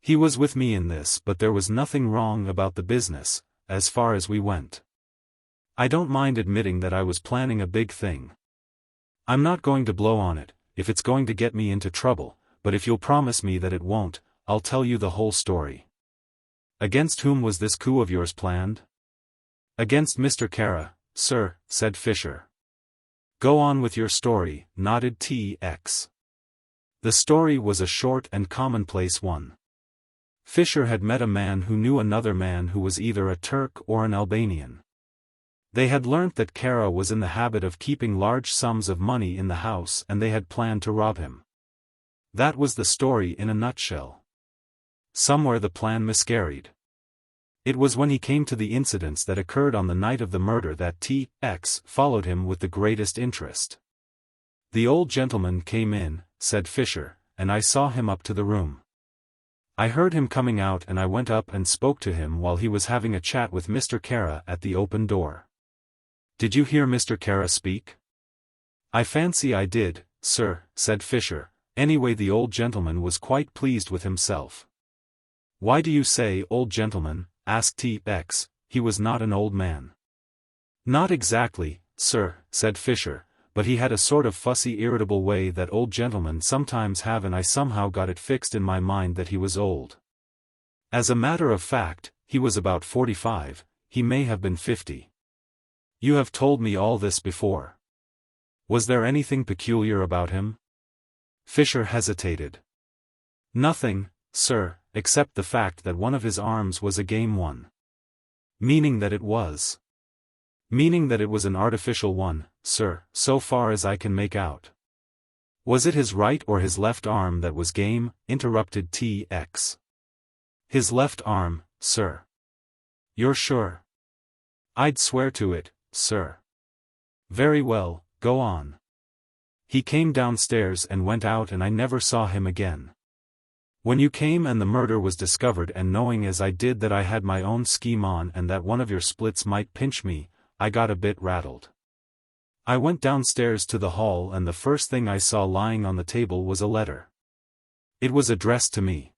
He was with me in this, but there was nothing wrong about the business, as far as we went. I don't mind admitting that I was planning a big thing. I'm not going to blow on it, if it's going to get me into trouble, but if you'll promise me that it won't, I'll tell you the whole story." "Against whom was this coup of yours planned?" "Against Mr. Cara, sir," said Fisher. "Go on with your story," nodded T.X. The story was a short and commonplace one. Fisher had met a man who knew another man who was either a Turk or an Albanian. They had learnt that Cara was in the habit of keeping large sums of money in the house and they had planned to rob him. That was the story in a nutshell. Somewhere the plan miscarried. It was when he came to the incidents that occurred on the night of the murder that T.X. followed him with the greatest interest. "The old gentleman came in," said Fisher, "and I saw him up to the room. I heard him coming out and I went up and spoke to him while he was having a chat with Mr. Cara at the open door." "Did you hear Mr. Cara speak?" "I fancy I did, sir," said Fisher, Anyway, the old gentleman was quite pleased with himself. "Why do you say old gentleman?" asked T.X. "He was not an old man." "Not exactly, sir," said Fisher, "but he had a sort of fussy, irritable way that old gentlemen sometimes have, and I somehow got it fixed in my mind that he was old. As a matter of fact, he was about 45, he may have been 50. You have told me all this before. Was there anything peculiar about him?" Fisher hesitated. "Nothing, sir, except the fact that one of his arms was a game one." "Meaning that it was?" "Meaning that it was an artificial one, sir, so far as I can make out." "Was it his right or his left arm that was game?" interrupted T.X. "His left arm, sir." "You're sure?" "I'd swear to it, sir." "Very well, go on." "He came downstairs and went out and I never saw him again. When you came and the murder was discovered, and knowing as I did that I had my own scheme on and that one of your splits might pinch me, I got a bit rattled. I went downstairs to the hall and the first thing I saw lying on the table was a letter. It was addressed to me."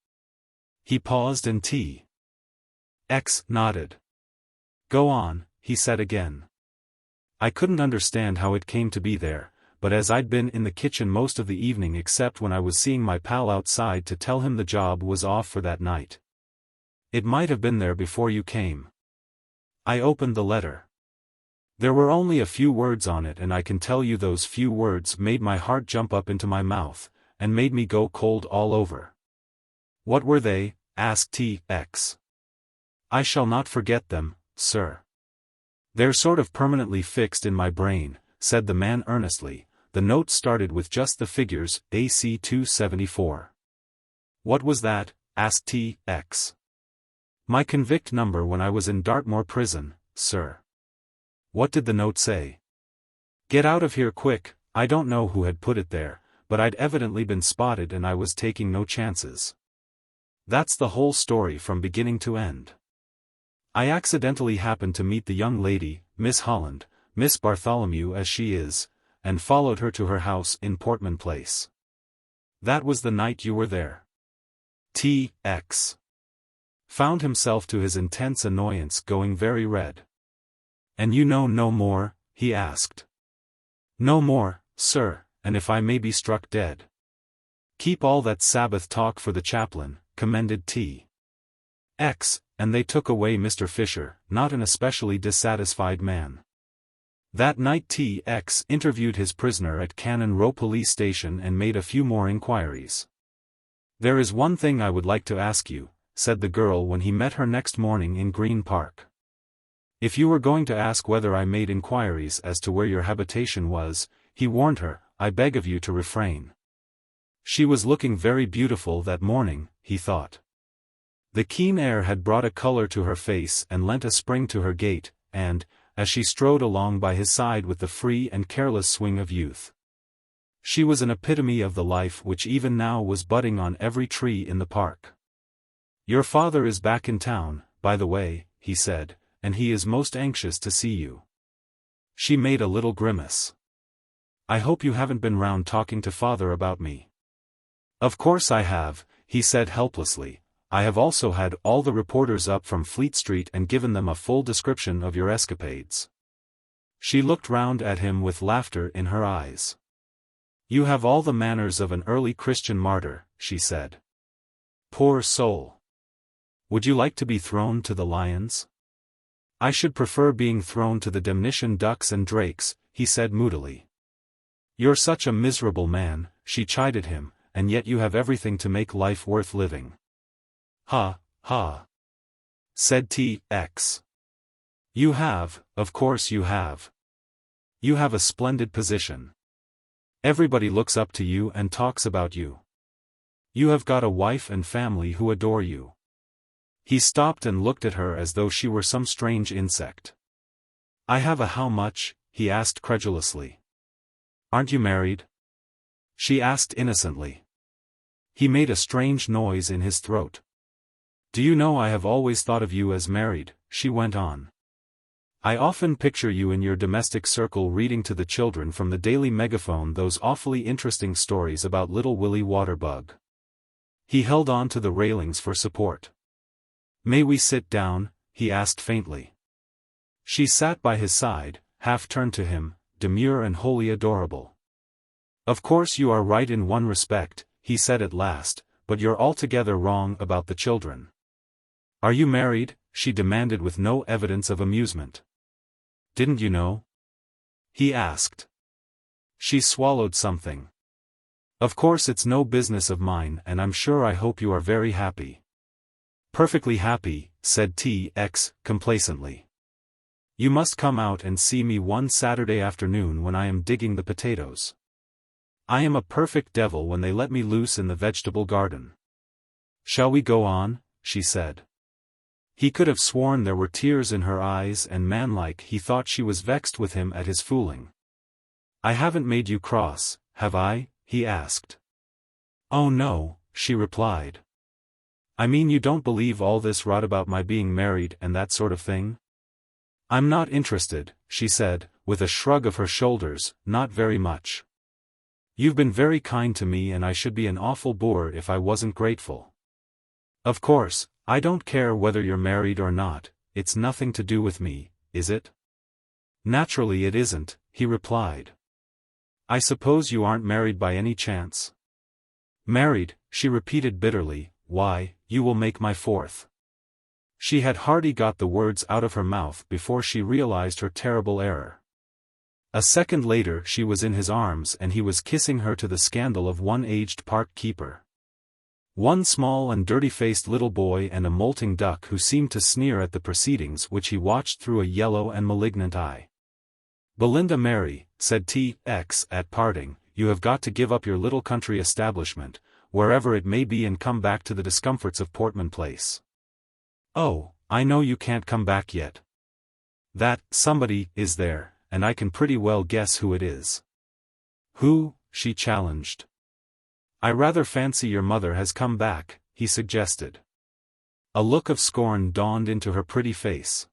He paused and T.X. nodded. "Go on," he said again. "I couldn't understand how it came to be there, but as I'd been in the kitchen most of the evening except when I was seeing my pal outside to tell him the job was off for that night. It might have been there before you came. I opened the letter. There were only a few words on it, and I can tell you those few words made my heart jump up into my mouth, and made me go cold all over." "What were they?" asked T.X. "I shall not forget them, sir. They're sort of permanently fixed in my brain," said the man earnestly. "The note started with just the figures, AC 274. "What was that?" asked T.X. "My convict number when I was in Dartmoor prison, sir." "What did the note say?" "Get out of here quick." I don't know who had put it there, but I'd evidently been spotted and I was taking no chances. That's the whole story from beginning to end. I accidentally happened to meet the young lady, Miss Holland, Miss Bartholomew as she is, and followed her to her house in Portman Place. That was the night you were there." T.X. found himself to his intense annoyance going very red. "And you know no more?" he asked. "No more, sir, and if I may be struck dead." "Keep all that Sabbath talk for the chaplain," commended T.X., and they took away Mr. Fisher, not an especially dissatisfied man. That night T.X. interviewed his prisoner at Cannon Row police station and made a few more inquiries. "There is one thing I would like to ask you," said the girl when he met her next morning in Green Park. "If you were going to ask whether I made inquiries as to where your habitation was," he warned her, "I beg of you to refrain." She was looking very beautiful that morning, he thought. The keen air had brought a color to her face and lent a spring to her gait, and, as she strode along by his side with the free and careless swing of youth, she was an epitome of the life which even now was budding on every tree in the park. "Your father is back in town, by the way," he said, "and he is most anxious to see you." She made a little grimace. "I hope you haven't been round talking to father about me." "Of course I have," he said helplessly. "I have also had all the reporters up from Fleet Street and given them a full description of your escapades." She looked round at him with laughter in her eyes. "You have all the manners of an early Christian martyr," she said. "Poor soul. Would you like to be thrown to the lions?" "I should prefer being thrown to the demnition ducks and drakes," he said moodily. "You're such a miserable man," she chided him, "and yet you have everything to make life worth living." "Ha, ha," said T.X. "You have, of course you have. You have a splendid position. Everybody looks up to you and talks about you. You have got a wife and family who adore you." He stopped and looked at her as though she were some strange insect. "I have a how much?" he asked credulously. "Aren't you married?" she asked innocently. He made a strange noise in his throat. "Do you know I have always thought of you as married," she went on. I often picture you in your domestic circle reading to the children from the Daily Megaphone those awfully interesting stories about little Willie Waterbug. He held on to the railings for support. May we sit down? He asked faintly. She sat by his side, half turned to him, demure and wholly adorable. Of course you are right in one respect, he said at last, but you're altogether wrong about the children. Are you married? She demanded with no evidence of amusement. Didn't you know? He asked. She swallowed something. Of course it's no business of mine and I'm sure I hope you are very happy. Perfectly happy, said T.X. complacently. You must come out and see me one Saturday afternoon when I am digging the potatoes. I am a perfect devil when they let me loose in the vegetable garden. Shall we go on? She said. He could have sworn there were tears in her eyes and manlike he thought she was vexed with him at his fooling. I haven't made you cross, have I? He asked. Oh no, she replied. I mean you don't believe all this rot about my being married and that sort of thing? I'm not interested, she said, with a shrug of her shoulders, not very much. You've been very kind to me and I should be an awful bore if I wasn't grateful. Of course, I don't care whether you're married or not, it's nothing to do with me, is it? Naturally it isn't, he replied. I suppose you aren't married by any chance? Married, she repeated bitterly, why, you will make my fourth. She had hardly got the words out of her mouth before she realized her terrible error. A second later she was in his arms and he was kissing her to the scandal of one aged park keeper. One small and dirty-faced little boy and a molting duck who seemed to sneer at the proceedings which he watched through a yellow and malignant eye. Belinda Mary, said T.X. at parting, you have got to give up your little country establishment, wherever it may be and come back to the discomforts of Portman Place. Oh, I know you can't come back yet. That somebody is there, and I can pretty well guess who it is. Who? She challenged. I rather fancy your mother has come back, he suggested. A look of scorn dawned into her pretty face.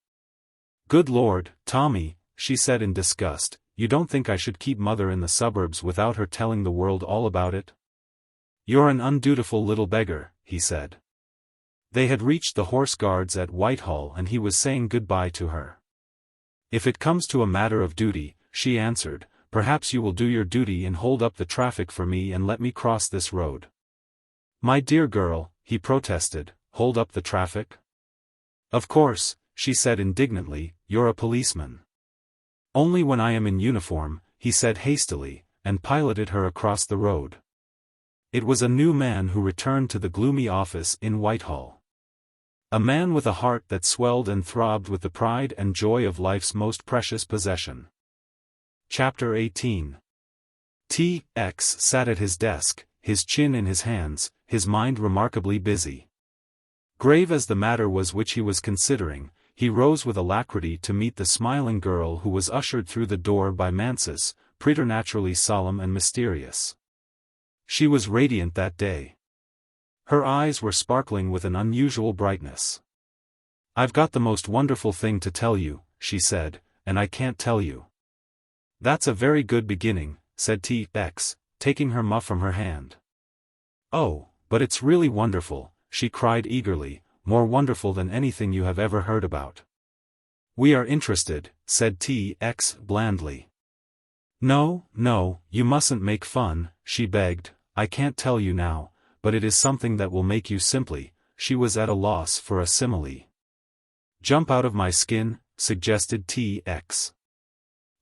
Good Lord, Tommy, she said in disgust, you don't think I should keep mother in the suburbs without her telling the world all about it? You're an undutiful little beggar, he said. They had reached the Horse Guards at Whitehall and he was saying goodbye to her. If it comes to a matter of duty, she answered, perhaps you will do your duty and hold up the traffic for me and let me cross this road. My dear girl, he protested, hold up the traffic? Of course, she said indignantly, you're a policeman. Only when I am in uniform, he said hastily, and piloted her across the road. It was a new man who returned to the gloomy office in Whitehall. A man with a heart that swelled and throbbed with the pride and joy of life's most precious possession. Chapter 18. T.X. sat at his desk, his chin in his hands, his mind remarkably busy. Grave as the matter was which he was considering, he rose with alacrity to meet the smiling girl who was ushered through the door by Mansus, preternaturally solemn and mysterious. She was radiant that day. Her eyes were sparkling with an unusual brightness. I've got the most wonderful thing to tell you, she said, and I can't tell you. That's a very good beginning, said T.X., taking her muff from her hand. Oh, but it's really wonderful, she cried eagerly, more wonderful than anything you have ever heard about. We are interested, said T.X. blandly. No, you mustn't make fun, she begged, I can't tell you now, but it is something that will make you simply, she was at a loss for a simile. Jump out of my skin, suggested T.X.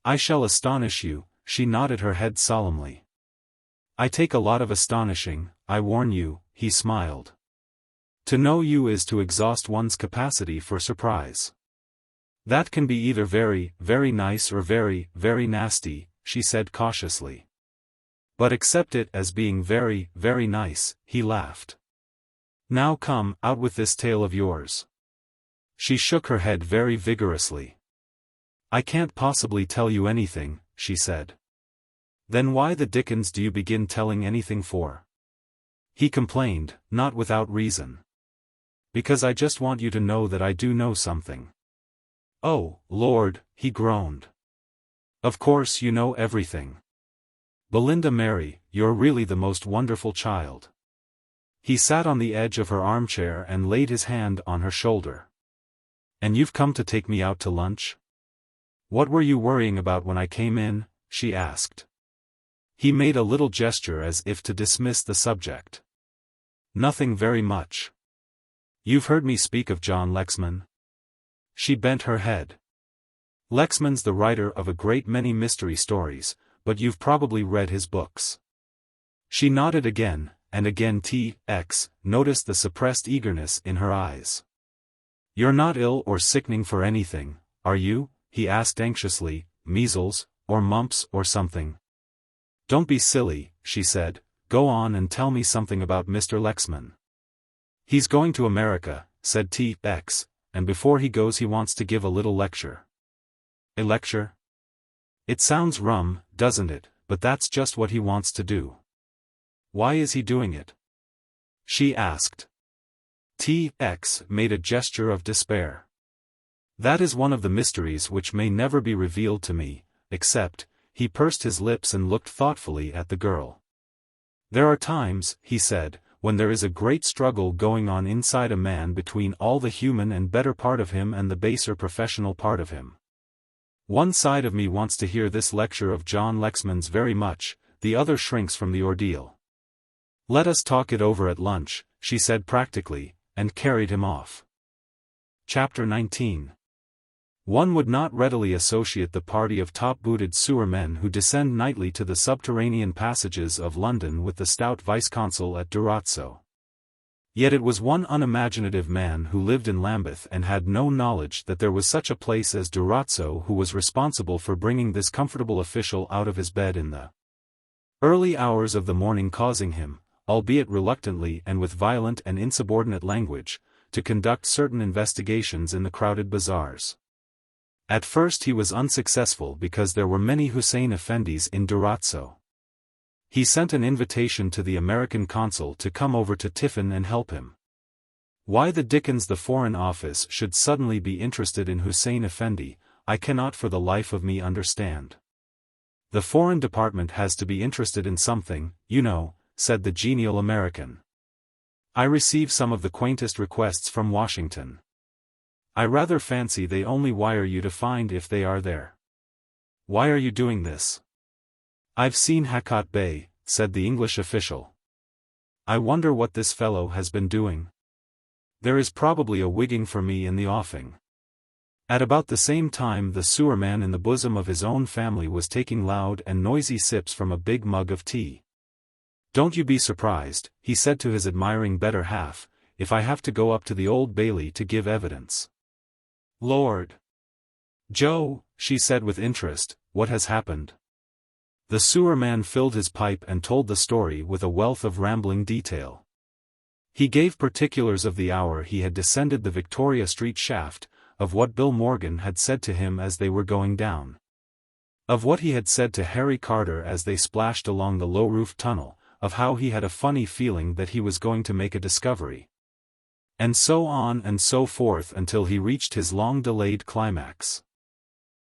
I shall astonish you, she nodded her head solemnly. I take a lot of astonishing, I warn you, he smiled. To know you is to exhaust one's capacity for surprise. That can be either very, very nice or very, very nasty, she said cautiously. But accept it as being very, very nice, he laughed. Now come, out with this tale of yours. She shook her head very vigorously. I can't possibly tell you anything, she said. Then why the dickens do you begin telling anything for? He complained, not without reason. Because I just want you to know that I do know something. "Oh, Lord," he groaned. "Of course you know everything. Belinda Mary, you're really the most wonderful child." He sat on the edge of her armchair and laid his hand on her shoulder. "And you've come to take me out to lunch? What were you worrying about when I came in?" she asked. He made a little gesture as if to dismiss the subject. "Nothing very much. You've heard me speak of John Lexman?" She bent her head. "Lexman's the writer of a great many mystery stories, but you've probably read his books." She nodded again, and again T.X. noticed the suppressed eagerness in her eyes. "You're not ill or sickening for anything, are you?" he asked anxiously, "measles, or mumps or something?" "Don't be silly," she said, "go on and tell me something about Mr. Lexman." "He's going to America," said T.X., "and before he goes he wants to give a little lecture." "A lecture? It sounds rum, doesn't it, but that's just what he wants to do." "Why is he doing it?" she asked. T.X. made a gesture of despair. "That is one of the mysteries which may never be revealed to me, except," he pursed his lips and looked thoughtfully at the girl. "There are times," he said, "when there is a great struggle going on inside a man between all the human and better part of him and the baser professional part of him. One side of me wants to hear this lecture of John Lexman's very much, the other shrinks from the ordeal. Let us talk it over at lunch," she said practically, and carried him off. Chapter 19. One would not readily associate the party of top-booted sewer men who descend nightly to the subterranean passages of London with the stout vice-consul at Durazzo. Yet it was one unimaginative man who lived in Lambeth and had no knowledge that there was such a place as Durazzo who was responsible for bringing this comfortable official out of his bed in the early hours of the morning, causing him, albeit reluctantly and with violent and insubordinate language, to conduct certain investigations in the crowded bazaars. At first he was unsuccessful because there were many Hussein Effendis in Durazzo. He sent an invitation to the American consul to come over to Tiffin and help him. Why the dickens the Foreign Office should suddenly be interested in Hussein Effendi, I cannot for the life of me understand. "The Foreign Department has to be interested in something, you know," said the genial American. "I receive some of the quaintest requests from Washington. I rather fancy they only wire you to find if they are there." "Why are you doing this?" "I've seen Hakot Bey," said the English official. "I wonder what this fellow has been doing. There is probably a wigging for me in the offing." At about the same time the sewerman in the bosom of his own family was taking loud and noisy sips from a big mug of tea. "Don't you be surprised," he said to his admiring better half, "if I have to go up to the Old Bailey to give evidence." "Lord Joe," she said with interest, "what has happened?" The sewerman filled his pipe and told the story with a wealth of rambling detail. He gave particulars of the hour he had descended the Victoria Street shaft, of what Bill Morgan had said to him as they were going down. Of what he had said to Harry Carter as they splashed along the low-roofed tunnel, of how he had a funny feeling that he was going to make a discovery. And so on and so forth until he reached his long-delayed climax.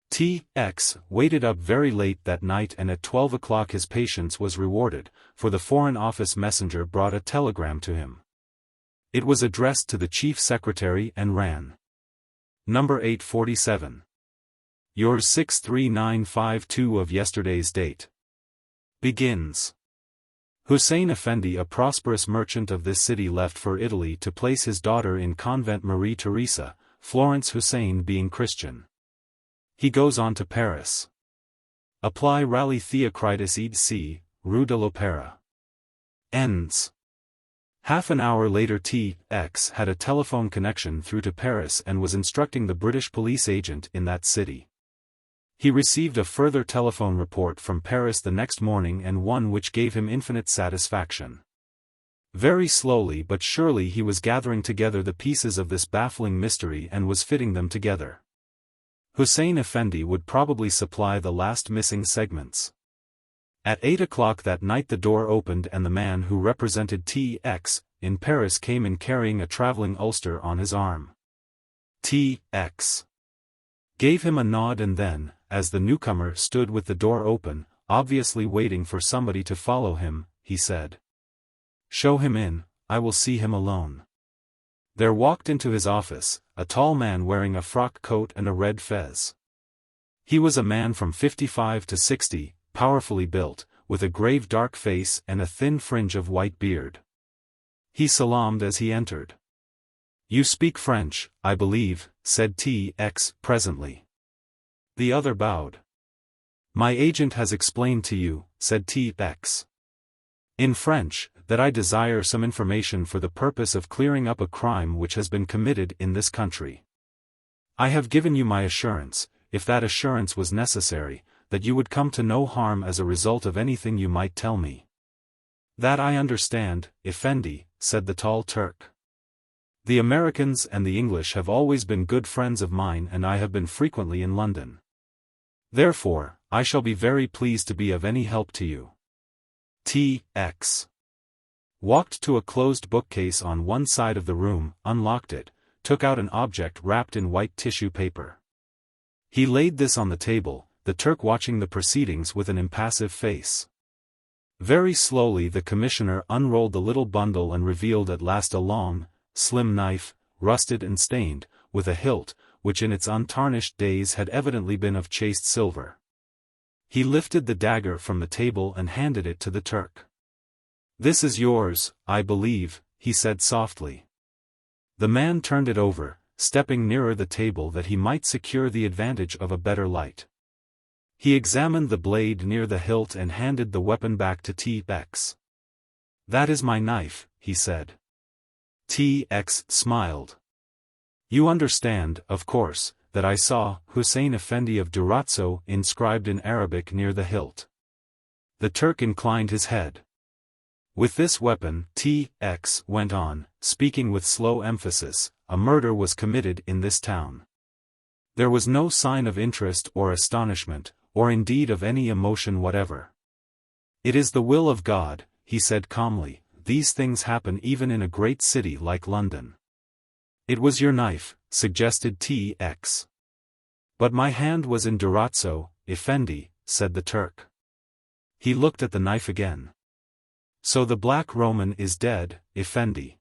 T.X. waited up very late that night and at 12 o'clock his patience was rewarded, for the Foreign Office messenger brought a telegram to him. It was addressed to the Chief Secretary and ran. Number 847. Yours 63952 of yesterday's date. Begins. Hussein Effendi, a prosperous merchant of this city, left for Italy to place his daughter in convent Marie Theresa, Florence Hussein being Christian. He goes on to Paris. Apply Rally Theocritus ed c. Rue de l'Opéra. Ends. Half an hour later T.X. had a telephone connection through to Paris and was instructing the British police agent in that city. He received a further telephone report from Paris the next morning, and one which gave him infinite satisfaction. Very slowly but surely he was gathering together the pieces of this baffling mystery and was fitting them together. Hussein Effendi would probably supply the last missing segments. At 8 o'clock that night the door opened and the man who represented T.X. in Paris came in carrying a traveling ulster on his arm. T.X. gave him a nod and then, as the newcomer stood with the door open, obviously waiting for somebody to follow him, he said, "Show him in, I will see him alone." There walked into his office, a tall man wearing a frock coat and a red fez. He was a man from 55 to 60, powerfully built, with a grave dark face and a thin fringe of white beard. He salaamed as he entered. "You speak French, I believe," said T.X. presently. The other bowed. "My agent has explained to you," said T.X. "in French, that I desire some information for the purpose of clearing up a crime which has been committed in this country. I have given you my assurance, if that assurance was necessary, that you would come to no harm as a result of anything you might tell me." "That I understand, Effendi," said the tall Turk. "The Americans and the English have always been good friends of mine and I have been frequently in London. Therefore, I shall be very pleased to be of any help to you." T.X. walked to a closed bookcase on one side of the room, unlocked it, took out an object wrapped in white tissue paper. He laid this on the table, the Turk watching the proceedings with an impassive face. Very slowly the commissioner unrolled the little bundle and revealed at last a long, slim knife, rusted and stained, with a hilt, which in its untarnished days had evidently been of chased silver. He lifted the dagger from the table and handed it to the Turk. "This is yours, I believe," he said softly. The man turned it over, stepping nearer the table that he might secure the advantage of a better light. He examined the blade near the hilt and handed the weapon back to T.X. "That is my knife," he said. T.X. smiled. "You understand, of course, that I saw Hussein Effendi of Durazzo inscribed in Arabic near the hilt." The Turk inclined his head. "With this weapon," T.X. went on, speaking with slow emphasis, "a murder was committed in this town." There was no sign of interest or astonishment, or indeed of any emotion whatever. "It is the will of God," he said calmly, "these things happen even in a great city like London." "It was your knife," suggested T.X. "But my hand was in Durazzo, Effendi," said the Turk. He looked at the knife again. "So the Black Roman is dead, Effendi?"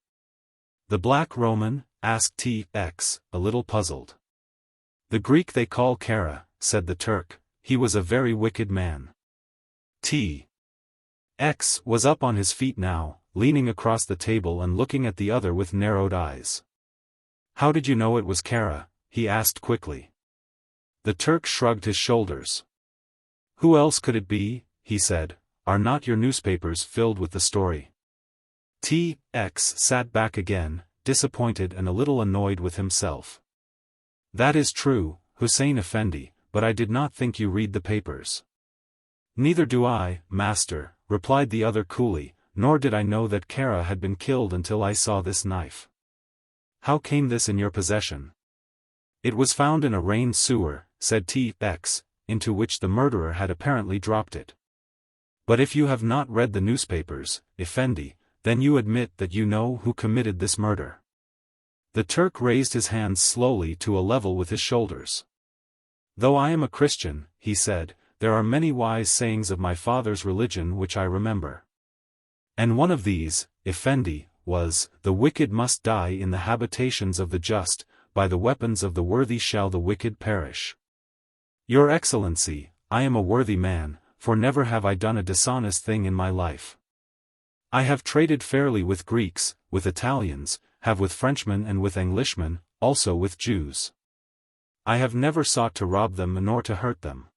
"The Black Roman?" asked T.X., a little puzzled. "The Greek they call Kara," said the Turk. "He was a very wicked man." T.X. was up on his feet now, leaning across the table and looking at the other with narrowed eyes. "How did you know it was Kara?" he asked quickly. The Turk shrugged his shoulders. "Who else could it be?" he said. "Are not your newspapers filled with the story?" T.X. sat back again, disappointed and a little annoyed with himself. "That is true, Hussein Effendi, but I did not think you read the papers." "Neither do I, master," replied the other coolly, "nor did I know that Kara had been killed until I saw this knife." "How came this in your possession?" "It was found in a rain sewer," said T.X., into which the murderer had apparently dropped it. "But if you have not read the newspapers, Effendi, then you admit that you know who committed this murder." The Turk raised his hands slowly to a level with his shoulders. "Though I am a Christian," he said, "there are many wise sayings of my father's religion which I remember. And one of these, Effendi, was, 'The wicked must die in the habitations of the just, by the weapons of the worthy shall the wicked perish.' Your Excellency, I am a worthy man, for never have I done a dishonest thing in my life. I have traded fairly with Greeks, with Italians, have with Frenchmen and with Englishmen, also with Jews. I have never sought to rob them nor to hurt them.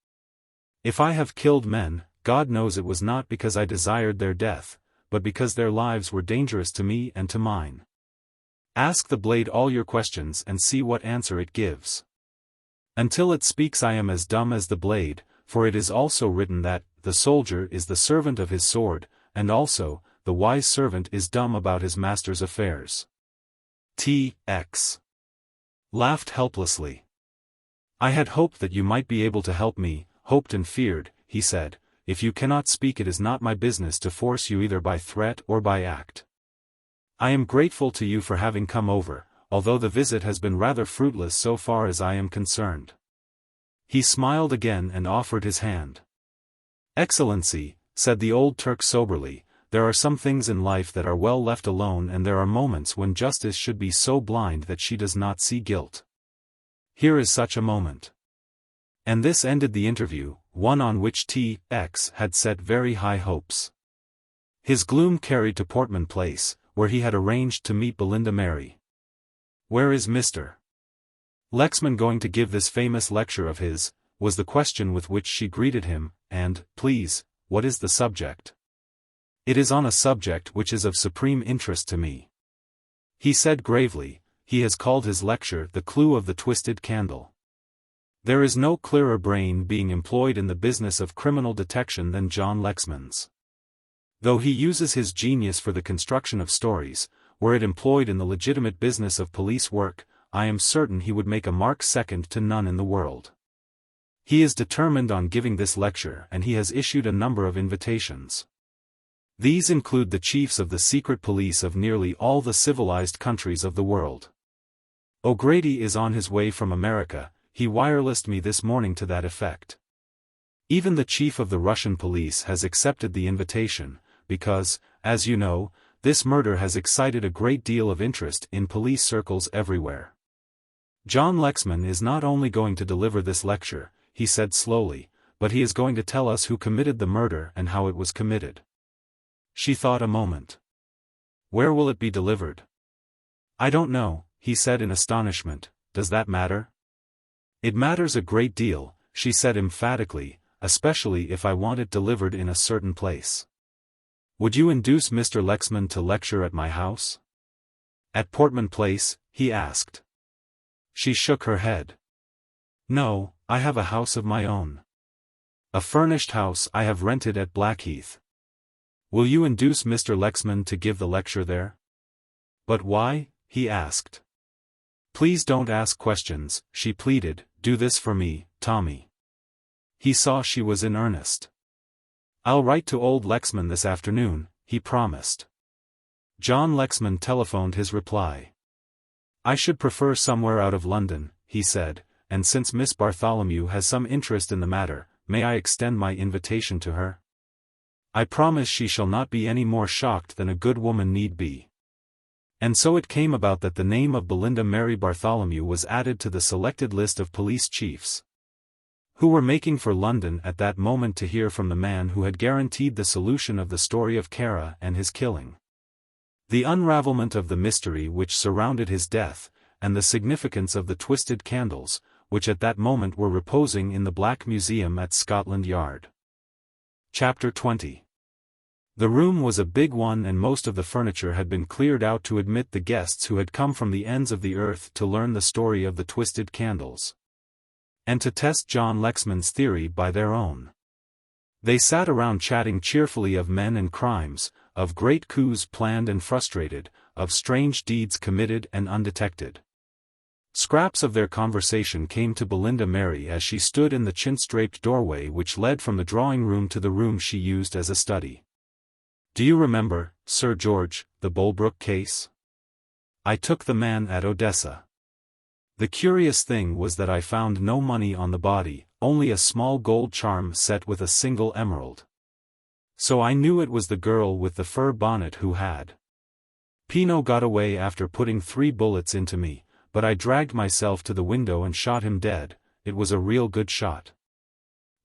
If I have killed men, God knows it was not because I desired their death, but because their lives were dangerous to me and to mine. Ask the blade all your questions and see what answer it gives. Until it speaks I am as dumb as the blade, for it is also written that, the soldier is the servant of his sword, and also, the wise servant is dumb about his master's affairs." T.X. laughed helplessly. "I had hoped that you might be able to help me, hoped and feared," he said. "If you cannot speak it is not my business to force you either by threat or by act. I am grateful to you for having come over, although the visit has been rather fruitless so far as I am concerned. He smiled again and offered his hand. "Excellency," said the old Turk soberly, "there are some things in life that are well left alone, and there are moments when justice should be so blind that she does not see guilt. Here is such a moment." And this ended the interview, one on which T.X. had set very high hopes. His gloom carried to Portman Place, where he had arranged to meet Belinda Mary. "Where is Mr. Lexman going to give this famous lecture of his?" was the question with which she greeted him, and, "Please, what is the subject?" "It is on a subject which is of supreme interest to me," he said gravely. He has called his lecture "The Clue of the Twisted Candle." There is no clearer brain being employed in the business of criminal detection than John Lexman's. Though he uses his genius for the construction of stories, were it employed in the legitimate business of police work, I am certain he would make a mark second to none in the world. He is determined on giving this lecture, and he has issued a number of invitations. These include the chiefs of the secret police of nearly all the civilized countries of the world. O'Grady is on his way from America. He wirelessed me this morning to that effect. Even the chief of the Russian police has accepted the invitation, because, as you know, this murder has excited a great deal of interest in police circles everywhere. John Lexman is not only going to deliver this lecture, he said slowly, but he is going to tell us who committed the murder and how it was committed. She thought a moment. "Where will it be delivered?" "I don't know," he said in astonishment. "Does that matter?" "It matters a great deal," she said emphatically, "especially if I want it delivered in a certain place." "Would you induce Mr. Lexman to lecture at my house?" "At Portman Place?" he asked. She shook her head. "No, I have a house of my own. A furnished house I have rented at Blackheath." "Will you induce Mr. Lexman to give the lecture there?" "But why?" he asked. "Please don't ask questions," she pleaded. "Do this for me, Tommy." He saw she was in earnest. "I'll write to old Lexman this afternoon," he promised. John Lexman telephoned his reply. "I should prefer somewhere out of London," he said, "and since Miss Bartholomew has some interest in the matter, may I extend my invitation to her? I promise she shall not be any more shocked than a good woman need be." And so it came about that the name of Belinda Mary Bartholomew was added to the selected list of police chiefs, who were making for London at that moment to hear from the man who had guaranteed the solution of the story of Kara and his killing, the unravelment of the mystery which surrounded his death, and the significance of the twisted candles, which at that moment were reposing in the Black Museum at Scotland Yard. Chapter 20. The room was a big one, and most of the furniture had been cleared out to admit the guests who had come from the ends of the earth to learn the story of the twisted candles, and to test John Lexman's theory by their own. They sat around chatting cheerfully of men and crimes, of great coups planned and frustrated, of strange deeds committed and undetected. Scraps of their conversation came to Belinda Mary as she stood in the chintz-draped doorway which led from the drawing-room to the room she used as a study. "Do you remember, Sir George, the Bulbrook case? I took the man at Odessa. The curious thing was that I found no money on the body, only a small gold charm set with a single emerald. So I knew it was the girl with the fur bonnet who had. Pino got away after putting 3 bullets into me, but I dragged myself to the window and shot him dead. It was a real good shot."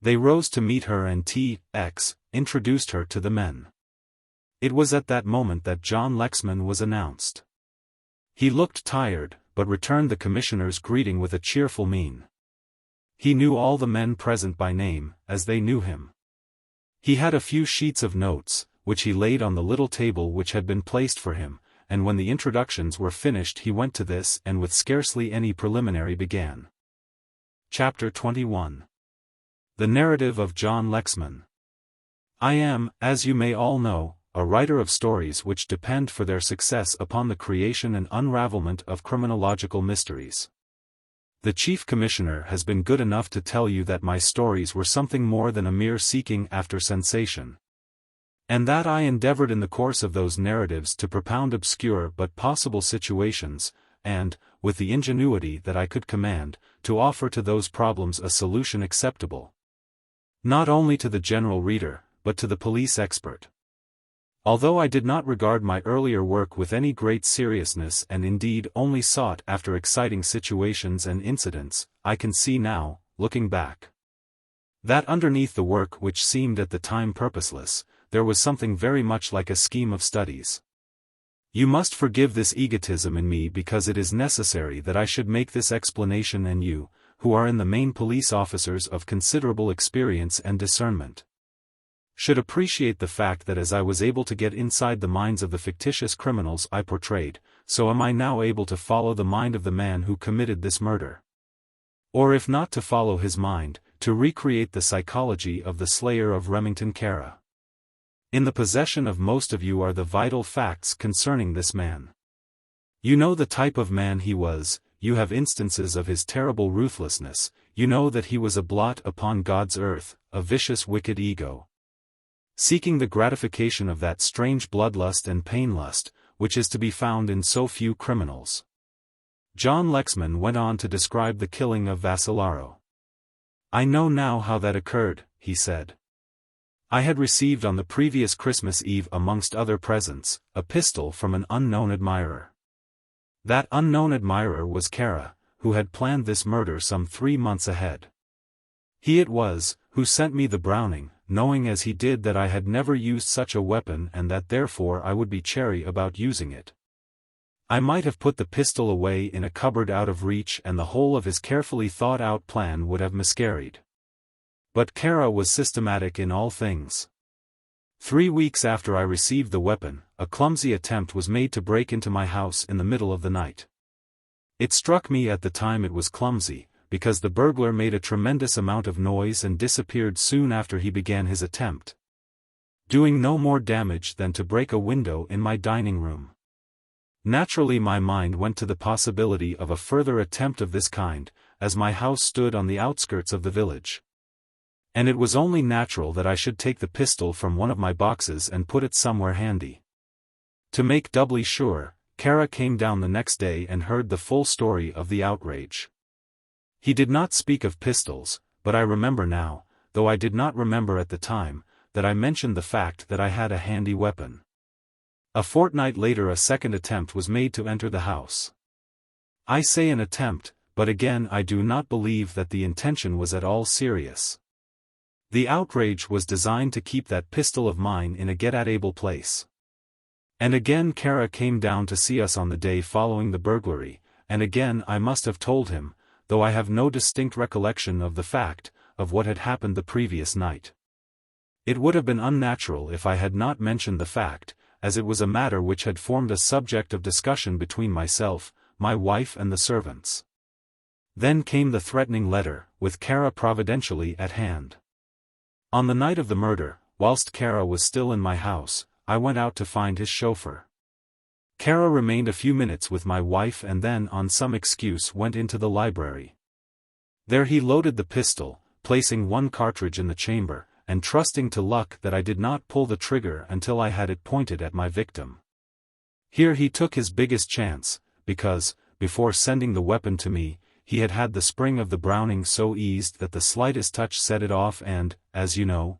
They rose to meet her, and T.X. introduced her to the men. It was at that moment that John Lexman was announced. He looked tired, but returned the commissioner's greeting with a cheerful mien. He knew all the men present by name, as they knew him. He had a few sheets of notes, which he laid on the little table which had been placed for him, and when the introductions were finished he went to this and with scarcely any preliminary began. Chapter 21. The Narrative of John Lexman. I am, as you may all know, a writer of stories which depend for their success upon the creation and unravelment of criminological mysteries. The Chief Commissioner has been good enough to tell you that my stories were something more than a mere seeking after sensation, and that I endeavored in the course of those narratives to propound obscure but possible situations, and, with the ingenuity that I could command, to offer to those problems a solution acceptable not only to the general reader, but to the police expert. Although I did not regard my earlier work with any great seriousness and indeed only sought after exciting situations and incidents, I can see now, looking back, that underneath the work which seemed at the time purposeless, there was something very much like a scheme of studies. You must forgive this egotism in me because it is necessary that I should make this explanation, and you, who are in the main police officers of considerable experience and discernment, should appreciate the fact that as I was able to get inside the minds of the fictitious criminals I portrayed, so am I now able to follow the mind of the man who committed this murder. Or if not to follow his mind, to recreate the psychology of the slayer of Remington Kara. In the possession of most of you are the vital facts concerning this man. You know the type of man he was, you have instances of his terrible ruthlessness, you know that he was a blot upon God's earth, a vicious wicked ego, seeking the gratification of that strange bloodlust and painlust, which is to be found in so few criminals. John Lexman went on to describe the killing of Vassalaro. I know now how that occurred, he said. I had received on the previous Christmas Eve, amongst other presents, a pistol from an unknown admirer. That unknown admirer was Kara, who had planned this murder some 3 months ahead. He it was, who sent me the Browning, knowing as he did that I had never used such a weapon and that therefore I would be chary about using it. I might have put the pistol away in a cupboard out of reach and the whole of his carefully thought-out plan would have miscarried. But Kara was systematic in all things. 3 weeks after I received the weapon, a clumsy attempt was made to break into my house in the middle of the night. It struck me at the time it was clumsy, because the burglar made a tremendous amount of noise and disappeared soon after he began his attempt, doing no more damage than to break a window in my dining room. Naturally my mind went to the possibility of a further attempt of this kind, as my house stood on the outskirts of the village. And it was only natural that I should take the pistol from one of my boxes and put it somewhere handy. To make doubly sure, Kara came down the next day and heard the full story of the outrage. He did not speak of pistols, but I remember now, though I did not remember at the time, that I mentioned the fact that I had a handy weapon. A fortnight later a second attempt was made to enter the house. I say an attempt, but again I do not believe that the intention was at all serious. The outrage was designed to keep that pistol of mine in a get-at-able place. And again Kara came down to see us on the day following the burglary, and again I must have told him, though I have no distinct recollection of the fact, of what had happened the previous night. It would have been unnatural if I had not mentioned the fact, as it was a matter which had formed a subject of discussion between myself, my wife and the servants. Then came the threatening letter, with Kara providentially at hand. On the night of the murder, whilst Kara was still in my house, I went out to find his chauffeur. Kara remained a few minutes with my wife and then on some excuse went into the library. There he loaded the pistol, placing one cartridge in the chamber, and trusting to luck that I did not pull the trigger until I had it pointed at my victim. Here he took his biggest chance, because, before sending the weapon to me, he had had the spring of the Browning so eased that the slightest touch set it off and, as you know,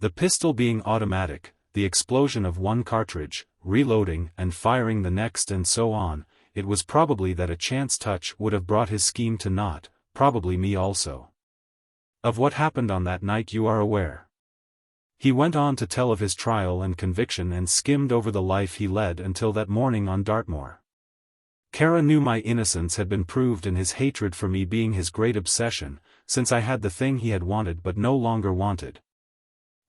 the pistol being automatic, the explosion of one cartridge, reloading and firing the next and so on, it was probably that a chance touch would have brought his scheme to naught, probably me also. Of what happened on that night you are aware. He went on to tell of his trial and conviction and skimmed over the life he led until that morning on Dartmoor. Kara knew my innocence had been proved and his hatred for me being his great obsession, since I had the thing he had wanted but no longer wanted.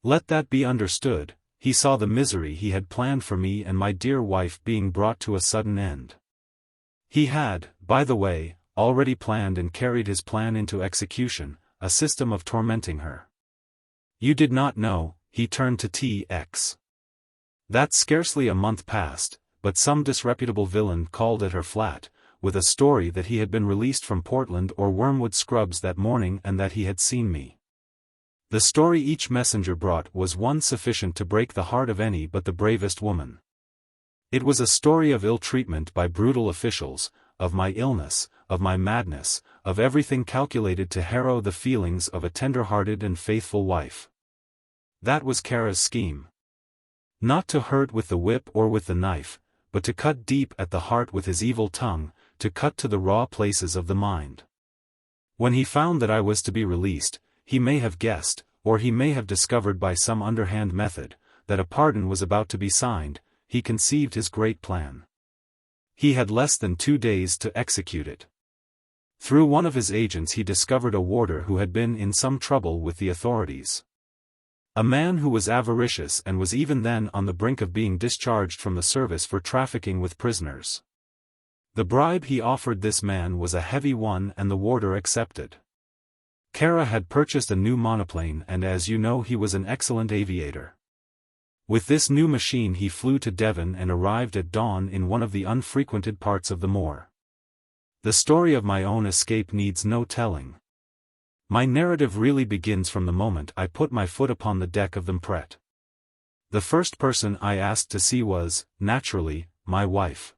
Let that be understood, he saw the misery he had planned for me and my dear wife being brought to a sudden end. He had, by the way, already planned and carried his plan into execution, a system of tormenting her. You did not know, he turned to T.X. That scarcely a month passed, but some disreputable villain called at her flat, with a story that he had been released from Portland or Wormwood Scrubs that morning and that he had seen me. The story each messenger brought was one sufficient to break the heart of any but the bravest woman. It was a story of ill-treatment by brutal officials, of my illness, of my madness, of everything calculated to harrow the feelings of a tender-hearted and faithful wife. That was Kara's scheme. Not to hurt with the whip or with the knife, but to cut deep at the heart with his evil tongue, to cut to the raw places of the mind. When he found that I was to be released, he may have guessed, or he may have discovered by some underhand method, that a pardon was about to be signed. He conceived his great plan. He had less than 2 days to execute it. Through one of his agents he discovered a warder who had been in some trouble with the authorities. A man who was avaricious and was even then on the brink of being discharged from the service for trafficking with prisoners. The bribe he offered this man was a heavy one and the warder accepted. Kara had purchased a new monoplane and as you know he was an excellent aviator. With this new machine he flew to Devon and arrived at dawn in one of the unfrequented parts of the moor. The story of my own escape needs no telling. My narrative really begins from the moment I put my foot upon the deck of the Mpret. The first person I asked to see was, naturally, my wife.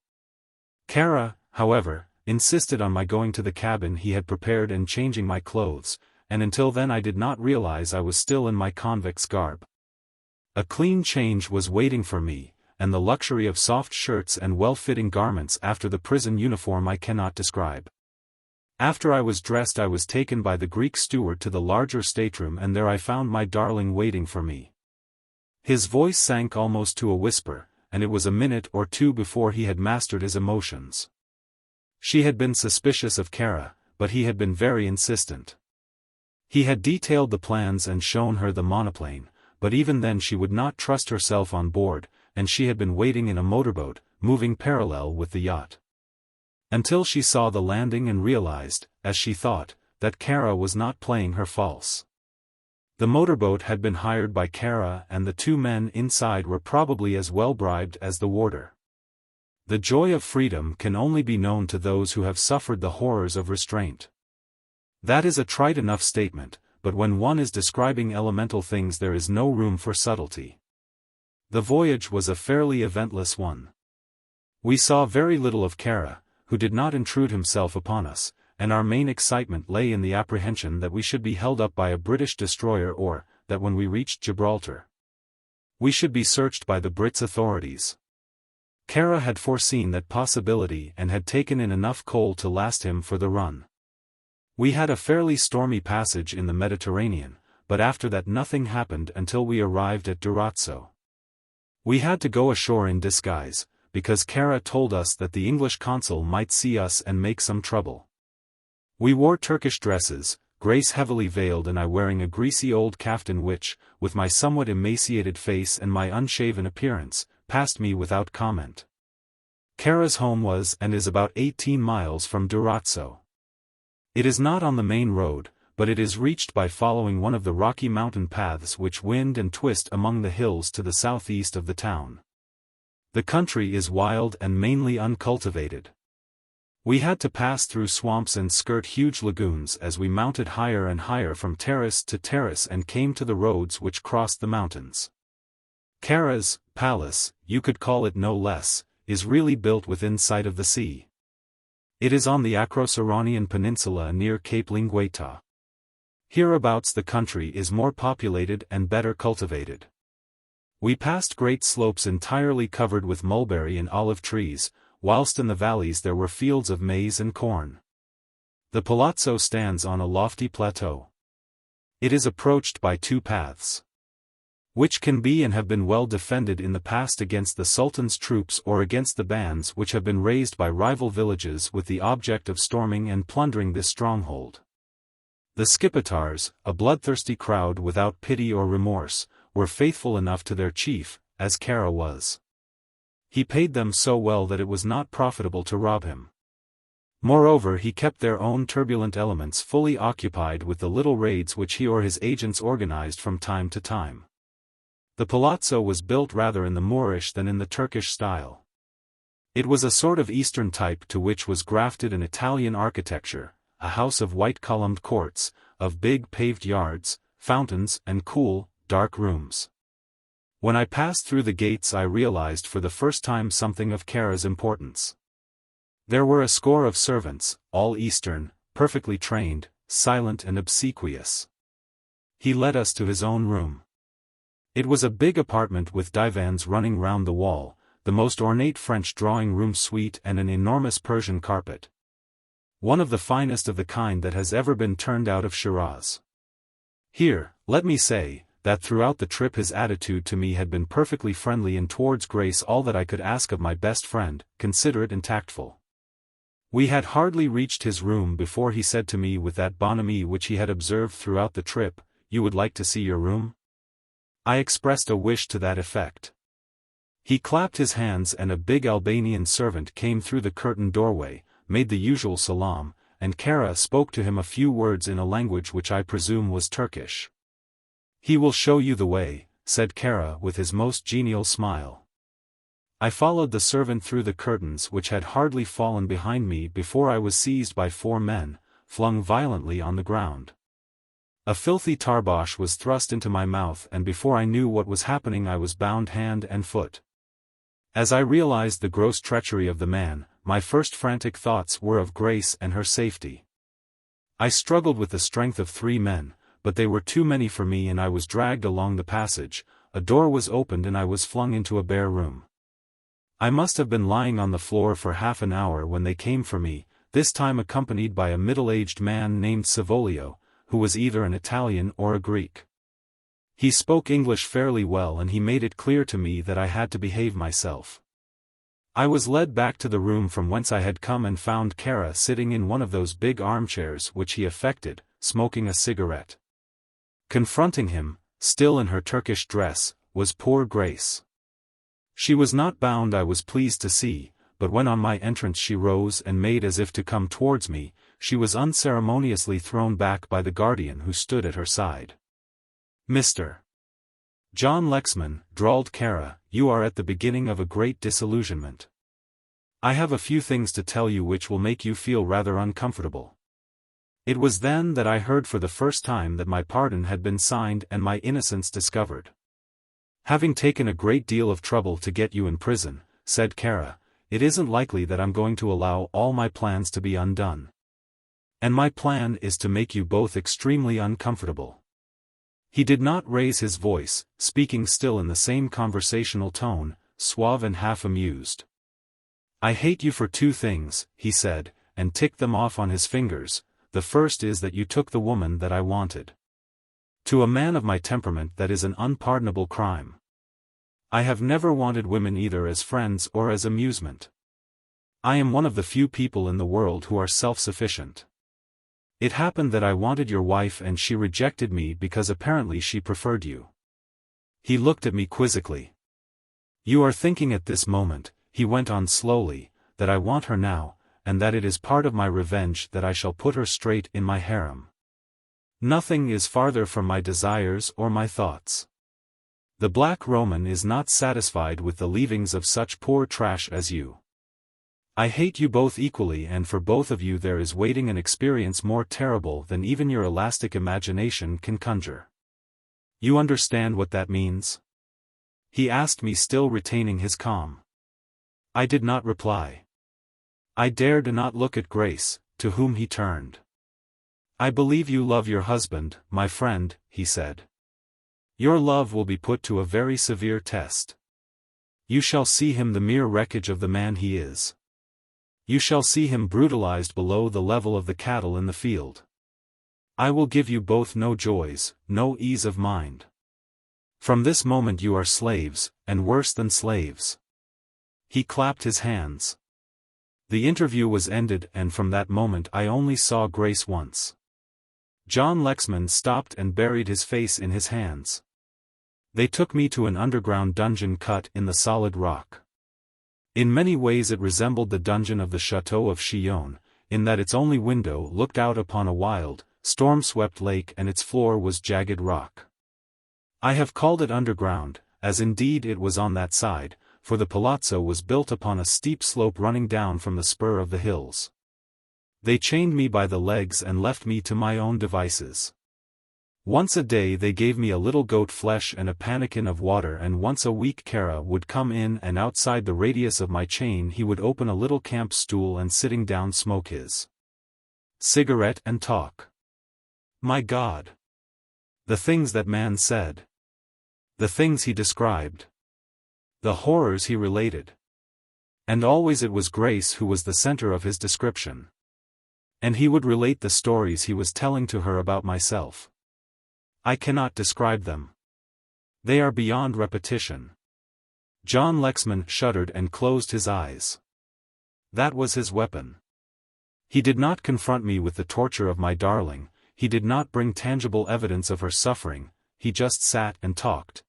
Kara, however, insisted on my going to the cabin he had prepared and changing my clothes, and until then I did not realize I was still in my convict's garb. A clean change was waiting for me, and the luxury of soft shirts and well-fitting garments after the prison uniform I cannot describe. After I was dressed I was taken by the Greek steward to the larger stateroom and there I found my darling waiting for me. His voice sank almost to a whisper, and it was a minute or two before he had mastered his emotions. She had been suspicious of Kara, but he had been very insistent. He had detailed the plans and shown her the monoplane, but even then she would not trust herself on board, and she had been waiting in a motorboat, moving parallel with the yacht. Until she saw the landing and realized, as she thought, that Kara was not playing her false. The motorboat had been hired by Kara and the 2 men inside were probably as well bribed as the warder. The joy of freedom can only be known to those who have suffered the horrors of restraint. That is a trite enough statement, but when one is describing elemental things there is no room for subtlety. The voyage was a fairly eventless one. We saw very little of Kara, who did not intrude himself upon us, and our main excitement lay in the apprehension that we should be held up by a British destroyer or, that when we reached Gibraltar, we should be searched by the Brits authorities. Kara had foreseen that possibility and had taken in enough coal to last him for the run. We had a fairly stormy passage in the Mediterranean, but after that nothing happened until we arrived at Durazzo. We had to go ashore in disguise, because Kara told us that the English consul might see us and make some trouble. We wore Turkish dresses, Grace heavily veiled and I wearing a greasy old kaftan which, with my somewhat emaciated face and my unshaven appearance, passed me without comment. Kara's home was and is about 18 miles from Durazzo. It is not on the main road, but it is reached by following one of the rocky mountain paths which wind and twist among the hills to the southeast of the town. The country is wild and mainly uncultivated. We had to pass through swamps and skirt huge lagoons as we mounted higher and higher from terrace to terrace and came to the roads which crossed the mountains. Kara's palace, you could call it no less, is really built within sight of the sea. It is on the Acroceraunian Peninsula near Cape Lingueta. Hereabouts the country is more populated and better cultivated. We passed great slopes entirely covered with mulberry and olive trees, whilst in the valleys there were fields of maize and corn. The palazzo stands on a lofty plateau. It is approached by 2 paths, which can be and have been well defended in the past against the Sultan's troops or against the bands which have been raised by rival villages with the object of storming and plundering this stronghold. The Skipetars, a bloodthirsty crowd without pity or remorse, were faithful enough to their chief, as Kara was. He paid them so well that it was not profitable to rob him. Moreover, he kept their own turbulent elements fully occupied with the little raids which he or his agents organized from time to time. The palazzo was built rather in the Moorish than in the Turkish style. It was a sort of Eastern type to which was grafted an Italian architecture, a house of white-columned courts, of big paved yards, fountains and cool, dark rooms. When I passed through the gates I realized for the first time something of Kara's importance. There were a score of servants, all Eastern, perfectly trained, silent and obsequious. He led us to his own room. It was a big apartment with divans running round the wall, the most ornate French drawing-room suite and an enormous Persian carpet. One of the finest of the kind that has ever been turned out of Shiraz. Here, let me say, that throughout the trip his attitude to me had been perfectly friendly and towards Grace all that I could ask of my best friend, considerate and tactful. We had hardly reached his room before he said to me with that bonhomie which he had observed throughout the trip, "You would like to see your room?" I expressed a wish to that effect. He clapped his hands and a big Albanian servant came through the curtained doorway, made the usual salam, and Kara spoke to him a few words in a language which I presume was Turkish. "He will show you the way," said Kara with his most genial smile. I followed the servant through the curtains which had hardly fallen behind me before I was seized by 4 men, flung violently on the ground. A filthy tarbosh was thrust into my mouth and before I knew what was happening I was bound hand and foot. As I realized the gross treachery of the man, my first frantic thoughts were of Grace and her safety. I struggled with the strength of 3 men, but they were too many for me and I was dragged along the passage. A door was opened and I was flung into a bare room. I must have been lying on the floor for half an hour when they came for me, this time accompanied by a middle-aged man named Savolio, who was either an Italian or a Greek. He spoke English fairly well and he made it clear to me that I had to behave myself. I was led back to the room from whence I had come and found Kara sitting in one of those big armchairs which he affected, smoking a cigarette. Confronting him, still in her Turkish dress, was poor Grace. She was not bound I was pleased to see, but when on my entrance she rose and made as if to come towards me, she was unceremoniously thrown back by the guardian who stood at her side. "Mr. John Lexman," drawled Kara, "you are at the beginning of a great disillusionment. I have a few things to tell you which will make you feel rather uncomfortable." It was then that I heard for the first time that my pardon had been signed and my innocence discovered. "Having taken a great deal of trouble to get you in prison," said Kara, "it isn't likely that I'm going to allow all my plans to be undone. And my plan is to make you both extremely uncomfortable." He did not raise his voice, speaking still in the same conversational tone, suave and half amused. "I hate you for 2 things, he said, and ticked them off on his fingers. "The first is that you took the woman that I wanted. To a man of my temperament that is an unpardonable crime. I have never wanted women either as friends or as amusement. I am one of the few people in the world who are self-sufficient. It happened that I wanted your wife and she rejected me because apparently she preferred you." He looked at me quizzically. "You are thinking at this moment," he went on slowly, "that I want her now, and that it is part of my revenge that I shall put her straight in my harem. Nothing is farther from my desires or my thoughts. The Black Roman is not satisfied with the leavings of such poor trash as you. I hate you both equally and for both of you there is waiting an experience more terrible than even your elastic imagination can conjure. You understand what that means?" He asked me still retaining his calm. I did not reply. I dared not look at Grace, to whom he turned. "I believe you love your husband, my friend," he said. "Your love will be put to a very severe test. You shall see him the mere wreckage of the man he is. You shall see him brutalized below the level of the cattle in the field. I will give you both no joys, no ease of mind. From this moment you are slaves, and worse than slaves." He clapped his hands. The interview was ended and from that moment I only saw Grace once. John Lexman stopped and buried his face in his hands. They took me to an underground dungeon cut in the solid rock. In many ways it resembled the dungeon of the Chateau of Chillon, in that its only window looked out upon a wild, storm-swept lake and its floor was jagged rock. I have called it underground, as indeed it was on that side, for the palazzo was built upon a steep slope running down from the spur of the hills. They chained me by the legs and left me to my own devices. Once a day they gave me a little goat flesh and a pannikin of water, and once a week Kara would come in, and outside the radius of my chain he would open a little camp stool and sitting down smoke his cigarette and talk. My God! The things that man said. The things he described. The horrors he related. And always it was Grace who was the center of his description. And he would relate the stories he was telling to her about myself. I cannot describe them. They are beyond repetition. John Lexman shuddered and closed his eyes. That was his weapon. He did not confront me with the torture of my darling, he did not bring tangible evidence of her suffering, he just sat and talked.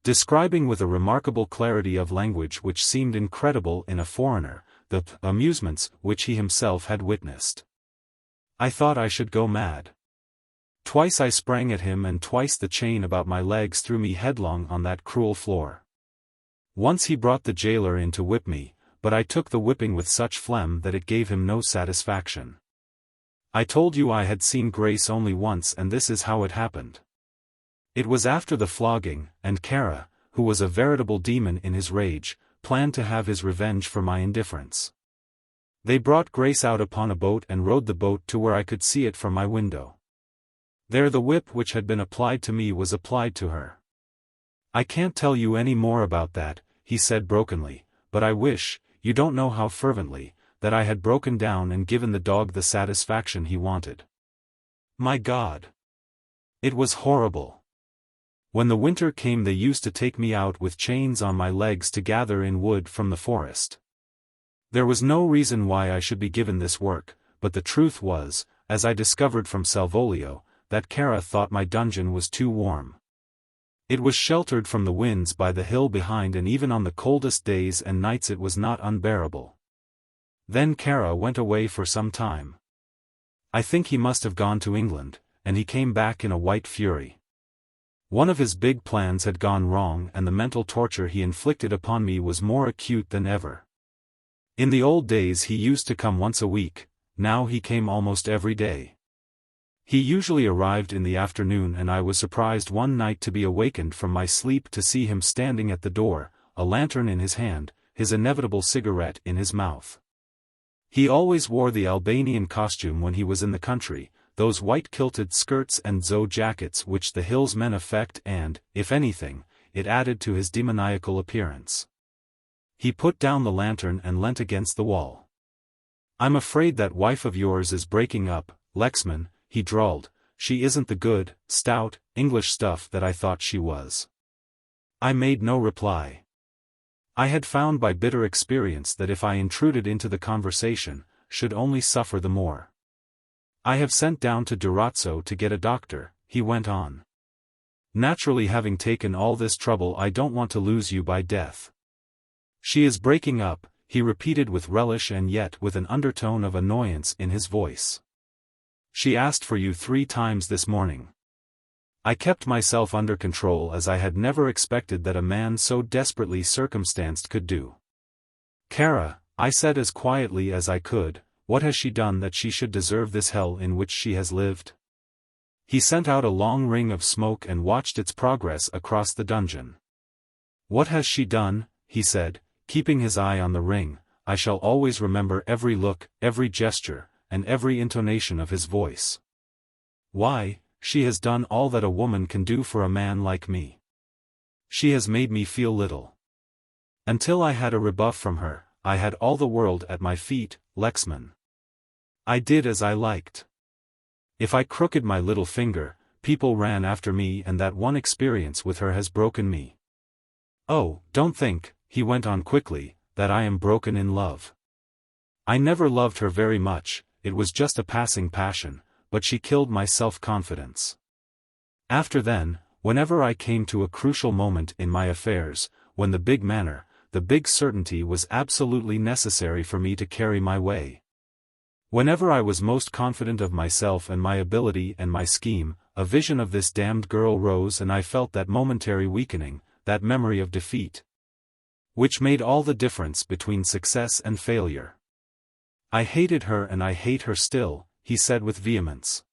Describing with a remarkable clarity of language which seemed incredible in a foreigner, the amusements which he himself had witnessed. I thought I should go mad. Twice I sprang at him, and twice the chain about my legs threw me headlong on that cruel floor. Once he brought the jailer in to whip me, but I took the whipping with such phlegm that it gave him no satisfaction. I told you I had seen Grace only once, and this is how it happened. It was after the flogging, and Kara, who was a veritable demon in his rage, planned to have his revenge for my indifference. They brought Grace out upon a boat and rowed the boat to where I could see it from my window. There the whip which had been applied to me was applied to her. I can't tell you any more about that, he said brokenly, but I wish, you don't know how fervently, that I had broken down and given the dog the satisfaction he wanted. My God! It was horrible. When the winter came they used to take me out with chains on my legs to gather in wood from the forest. There was no reason why I should be given this work, but the truth was, as I discovered from Salvolio, that Kara thought my dungeon was too warm. It was sheltered from the winds by the hill behind, and even on the coldest days and nights it was not unbearable. Then Kara went away for some time. I think he must have gone to England, and he came back in a white fury. One of his big plans had gone wrong, and the mental torture he inflicted upon me was more acute than ever. In the old days he used to come once a week, now he came almost every day. He usually arrived in the afternoon, and I was surprised one night to be awakened from my sleep to see him standing at the door, a lantern in his hand, his inevitable cigarette in his mouth. He always wore the Albanian costume when he was in the country, those white kilted skirts and zoe jackets which the hills men affect, and, if anything, it added to his demoniacal appearance. He put down the lantern and leant against the wall. "I'm afraid that wife of yours is breaking up, Lexman," he drawled. "She isn't the good, stout, English stuff that I thought she was." I made no reply. I had found by bitter experience that if I intruded into the conversation, should only suffer the more. "I have sent down to Durazzo to get a doctor," he went on. "Naturally, having taken all this trouble, I don't want to lose you by death." "She is breaking up," he repeated with relish and yet with an undertone of annoyance in his voice. "She asked for you 3 times this morning." I kept myself under control, as I had never expected that a man so desperately circumstanced could do. "Kara," I said as quietly as I could, "what has she done that she should deserve this hell in which she has lived?" He sent out a long ring of smoke and watched its progress across the dungeon. "What has she done?" he said, keeping his eye on the ring. I shall always remember every look, every gesture, and every intonation of his voice. "Why, she has done all that a woman can do for a man like me. She has made me feel little. Until I had a rebuff from her, I had all the world at my feet, Lexman. I did as I liked. If I crooked my little finger, people ran after me, and that one experience with her has broken me. Oh, don't think," he went on quickly, "that I am broken in love. I never loved her very much, it was just a passing passion, but she killed my self-confidence. After then, whenever I came to a crucial moment in my affairs, when the big manner, the big certainty was absolutely necessary for me to carry my way. Whenever I was most confident of myself and my ability and my scheme, a vision of this damned girl rose, and I felt that momentary weakening, that memory of defeat, which made all the difference between success and failure. I hated her, and I hate her still," he said with vehemence.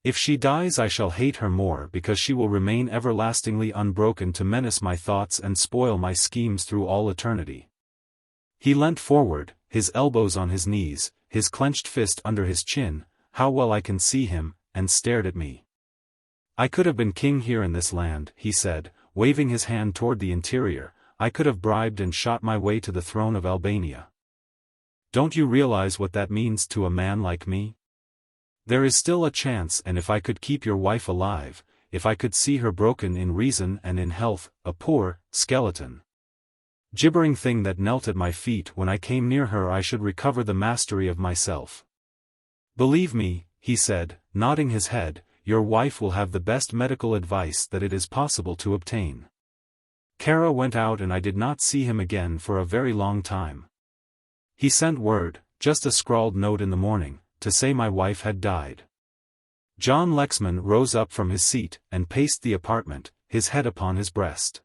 If she dies I shall hate her more because she will remain everlastingly unbroken to menace my thoughts and spoil my schemes through all eternity. He leant forward, his elbows on his knees, his clenched fist under his chin, how well I can see him, and stared at me. I could have been king here in this land, he said, waving his hand toward the interior. I could have bribed and shot my way to the throne of Albania. Don't you realize what that means to a man like me? There is still a chance, and if I could keep your wife alive, if I could see her broken in reason and in health, a poor, skeleton, gibbering thing that knelt at my feet when I came near her, I should recover the mastery of myself. Believe me, he said, nodding his head, your wife will have the best medical advice that it is possible to obtain. Kara went out and I did not see him again for a very long time. He sent word, just a scrawled note in the morning, to say my wife had died. John Lexman rose up from his seat and paced the apartment, his head upon his breast.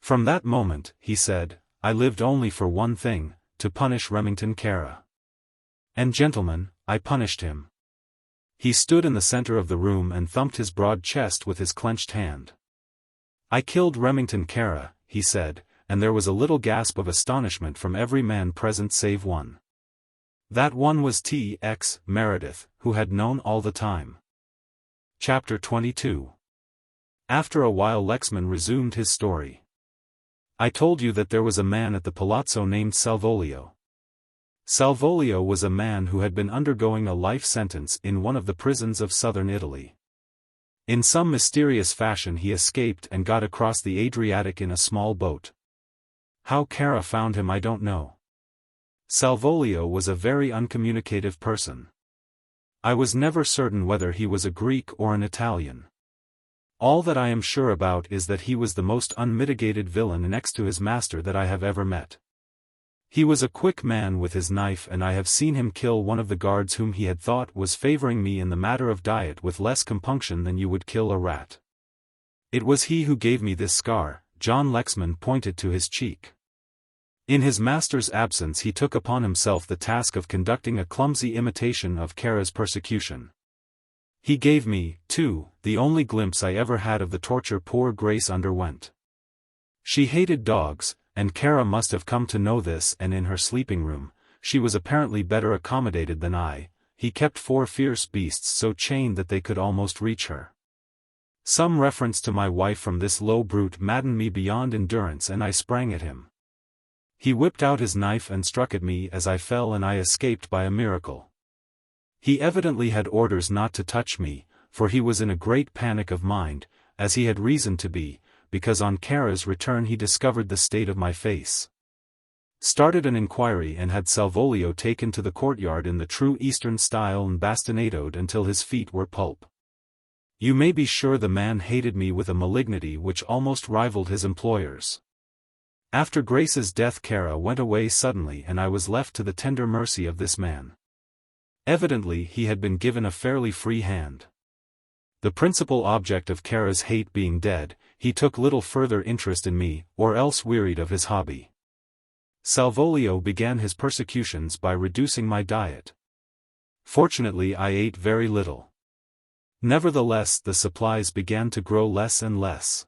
From that moment, he said, I lived only for one thing, to punish Remington Kara. And gentlemen, I punished him. He stood in the center of the room and thumped his broad chest with his clenched hand. I killed Remington Kara, he said, and there was a little gasp of astonishment from every man present save one. That one was T.X. Meredith, who had known all the time. Chapter 22. After a while Lexman resumed his story. I told you that there was a man at the palazzo named Salvolio. Salvolio was a man who had been undergoing a life sentence in one of the prisons of southern Italy. In some mysterious fashion he escaped and got across the Adriatic in a small boat. How Kara found him I don't know. Salvolio was a very uncommunicative person. I was never certain whether he was a Greek or an Italian. All that I am sure about is that he was the most unmitigated villain next to his master that I have ever met. He was a quick man with his knife, and I have seen him kill one of the guards whom he had thought was favoring me in the matter of diet with less compunction than you would kill a rat. It was he who gave me this scar. John Lexman pointed to his cheek. In his master's absence he took upon himself the task of conducting a clumsy imitation of Kara's persecution. He gave me, too, the only glimpse I ever had of the torture poor Grace underwent. She hated dogs, and Kara must have come to know this, and in her sleeping room, she was apparently better accommodated than I. He kept 4 fierce beasts so chained that they could almost reach her. Some reference to my wife from this low brute maddened me beyond endurance, and I sprang at him. He whipped out his knife and struck at me as I fell, and I escaped by a miracle. He evidently had orders not to touch me, for he was in a great panic of mind, as he had reason to be, because on Kara's return he discovered the state of my face. Started an inquiry and had Salvolio taken to the courtyard in the true Eastern style and bastinadoed until his feet were pulp. You may be sure the man hated me with a malignity which almost rivaled his employer's. After Grace's death Kara went away suddenly and I was left to the tender mercy of this man. Evidently he had been given a fairly free hand. The principal object of Kara's hate being dead, he took little further interest in me, or else wearied of his hobby. Salvolio began his persecutions by reducing my diet. Fortunately I ate very little. Nevertheless the supplies began to grow less and less.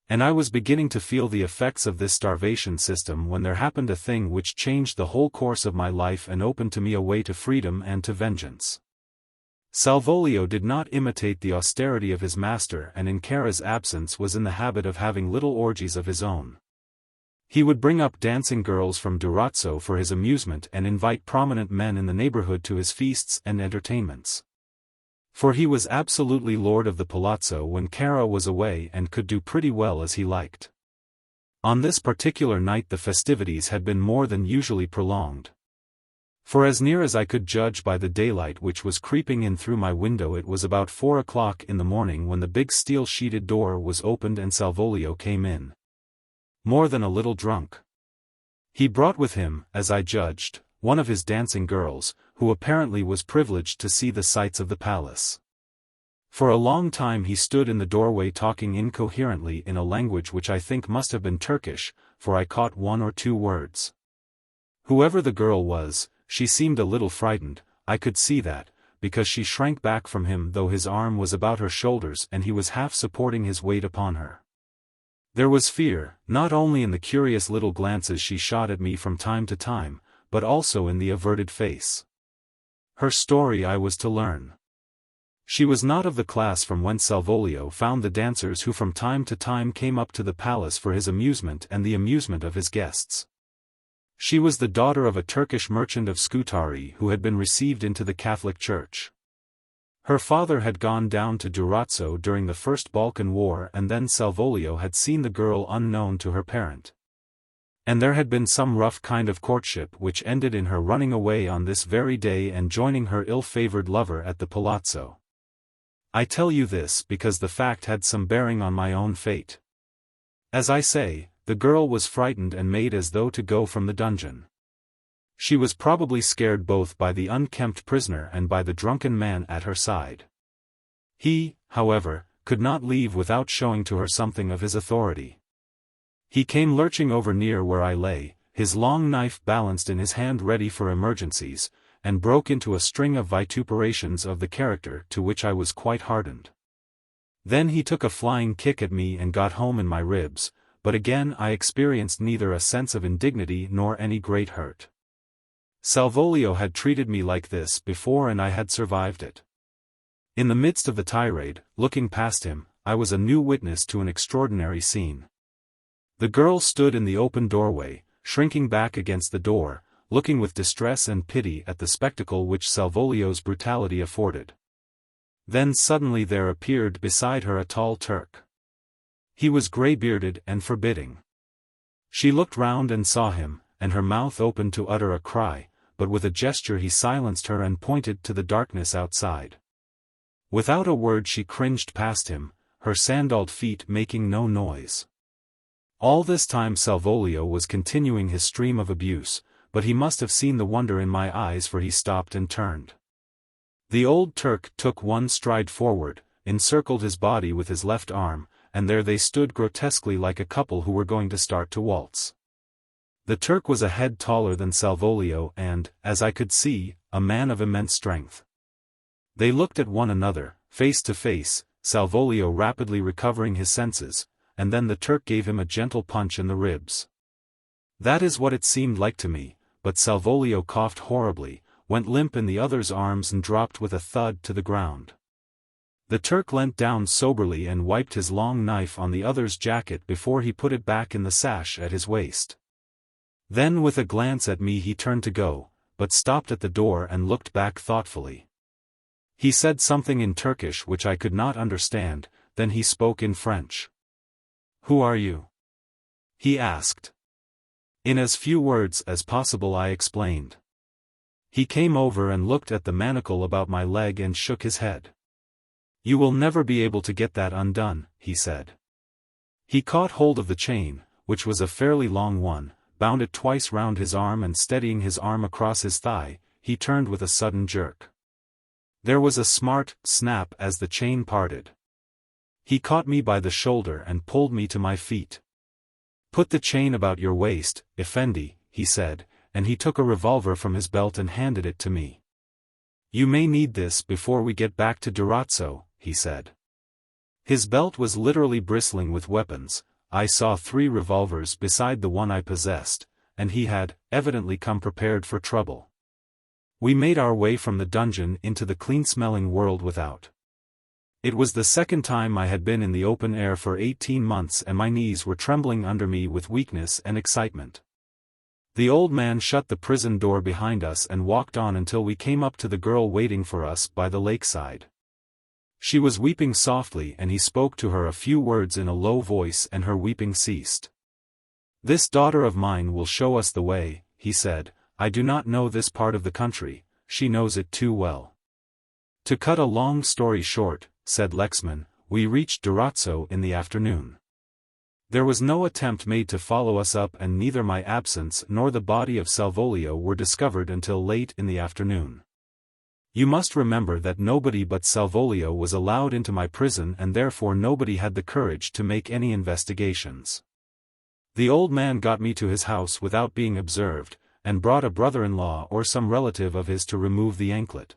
And I was beginning to feel the effects of this starvation system when there happened a thing which changed the whole course of my life and opened to me a way to freedom and to vengeance. Salvolio did not imitate the austerity of his master, and in Kara's absence was in the habit of having little orgies of his own. He would bring up dancing girls from Durazzo for his amusement and invite prominent men in the neighborhood to his feasts and entertainments. For he was absolutely lord of the palazzo when Kara was away and could do pretty well as he liked. On this particular night the festivities had been more than usually prolonged. For as near as I could judge by the daylight which was creeping in through my window, it was about 4 o'clock in the morning when the big steel-sheeted door was opened and Salvolio came in. More than a little drunk. He brought with him, as I judged, one of his dancing girls, who apparently was privileged to see the sights of the palace. For a long time he stood in the doorway talking incoherently in a language which I think must have been Turkish, for I caught 1 or 2 words. Whoever the girl was, she seemed a little frightened, I could see that, because she shrank back from him though his arm was about her shoulders and he was half supporting his weight upon her. There was fear, not only in the curious little glances she shot at me from time to time, but also in the averted face. Her story I was to learn. She was not of the class from whence Salvolio found the dancers who from time to time came up to the palace for his amusement and the amusement of his guests. She was the daughter of a Turkish merchant of Scutari who had been received into the Catholic Church. Her father had gone down to Durazzo during the First Balkan War, and then Salvolio had seen the girl unknown to her parent. And there had been some rough kind of courtship which ended in her running away on this very day and joining her ill-favored lover at the palazzo. I tell you this because the fact had some bearing on my own fate. As I say, the girl was frightened and made as though to go from the dungeon. She was probably scared both by the unkempt prisoner and by the drunken man at her side. He, however, could not leave without showing to her something of his authority. He came lurching over near where I lay, his long knife balanced in his hand ready for emergencies, and broke into a string of vituperations of the character to which I was quite hardened. Then he took a flying kick at me and got home in my ribs, but again I experienced neither a sense of indignity nor any great hurt. Salvolio had treated me like this before and I had survived it. In the midst of the tirade, looking past him, I was a new witness to an extraordinary scene. The girl stood in the open doorway, shrinking back against the door, looking with distress and pity at the spectacle which Salvolio's brutality afforded. Then suddenly there appeared beside her a tall Turk. He was grey-bearded and forbidding. She looked round and saw him, and her mouth opened to utter a cry, but with a gesture he silenced her and pointed to the darkness outside. Without a word she cringed past him, her sandalled feet making no noise. All this time Salvolio was continuing his stream of abuse, but he must have seen the wonder in my eyes for he stopped and turned. The old Turk took one stride forward, encircled his body with his left arm, and there they stood grotesquely like a couple who were going to start to waltz. The Turk was a head taller than Salvolio and, as I could see, a man of immense strength. They looked at one another, face to face, Salvolio rapidly recovering his senses, and then the Turk gave him a gentle punch in the ribs. That is what it seemed like to me, but Salvolio coughed horribly, went limp in the other's arms and dropped with a thud to the ground. The Turk leant down soberly and wiped his long knife on the other's jacket before he put it back in the sash at his waist. Then with a glance at me he turned to go, but stopped at the door and looked back thoughtfully. He said something in Turkish which I could not understand, then he spoke in French. "Who are you?" he asked. In as few words as possible I explained. He came over and looked at the manacle about my leg and shook his head. "You will never be able to get that undone," he said. He caught hold of the chain, which was a fairly long one, bound it twice round his arm and steadying his arm across his thigh, he turned with a sudden jerk. There was a smart snap as the chain parted. He caught me by the shoulder and pulled me to my feet. "Put the chain about your waist, Effendi," he said, and he took a revolver from his belt and handed it to me. "You may need this before we get back to Durazzo," he said. His belt was literally bristling with weapons. I saw 3 revolvers beside the one I possessed, and he had, evidently come prepared for trouble. We made our way from the dungeon into the clean-smelling world without. It was the second time I had been in the open air for 18 months and my knees were trembling under me with weakness and excitement. The old man shut the prison door behind us and walked on until we came up to the girl waiting for us by the lakeside. She was weeping softly and he spoke to her a few words in a low voice and her weeping ceased. "This daughter of mine will show us the way," he said. "I do not know this part of the country, she knows it too well." To cut a long story short, said Lexman, we reached Durazzo in the afternoon. There was no attempt made to follow us up and neither my absence nor the body of Salvolio were discovered until late in the afternoon. You must remember that nobody but Salvolio was allowed into my prison and therefore nobody had the courage to make any investigations. The old man got me to his house without being observed, and brought a brother-in-law or some relative of his to remove the anklet.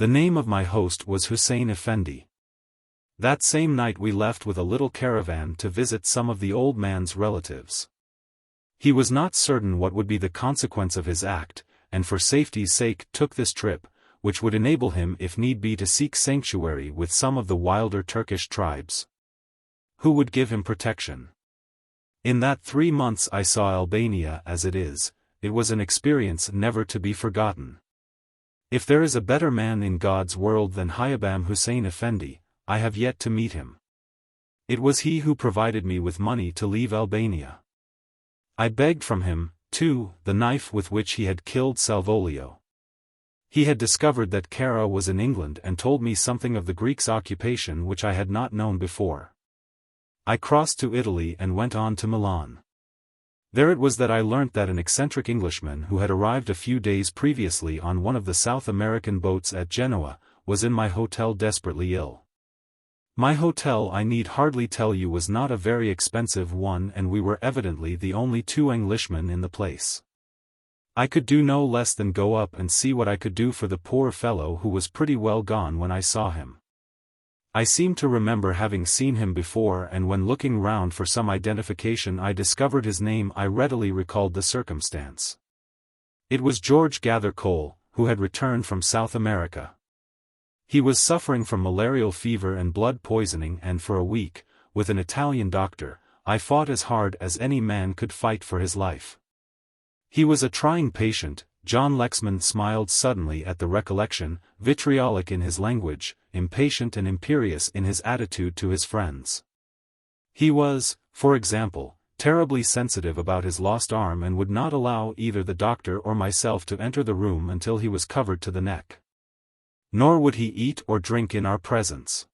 The name of my host was Hussein Effendi. That same night we left with a little caravan to visit some of the old man's relatives. He was not certain what would be the consequence of his act, and for safety's sake took this trip, which would enable him if need be to seek sanctuary with some of the wilder Turkish tribes, who would give him protection. In that 3 months I saw Albania as it is. It was an experience never to be forgotten. If there is a better man in God's world than Hayabam Hussein Effendi, I have yet to meet him. It was he who provided me with money to leave Albania. I begged from him, too, the knife with which he had killed Salvolio. He had discovered that Kara was in England and told me something of the Greek's occupation which I had not known before. I crossed to Italy and went on to Milan. There it was that I learnt that an eccentric Englishman who had arrived a few days previously on one of the South American boats at Genoa, was in my hotel desperately ill. My hotel, I need hardly tell you, was not a very expensive one, and we were evidently the only 2 Englishmen in the place. I could do no less than go up and see what I could do for the poor fellow who was pretty well gone when I saw him. I seem to remember having seen him before, and when looking round for some identification I discovered his name. I readily recalled the circumstance. It was George Gathercole, who had returned from South America. He was suffering from malarial fever and blood poisoning, and for a week, with an Italian doctor, I fought as hard as any man could fight for his life. He was a trying patient. John Lexman smiled suddenly at the recollection, vitriolic in his language, impatient and imperious in his attitude to his friends. He was, for example, terribly sensitive about his lost arm and would not allow either the doctor or myself to enter the room until he was covered to the neck. Nor would he eat or drink in our presence.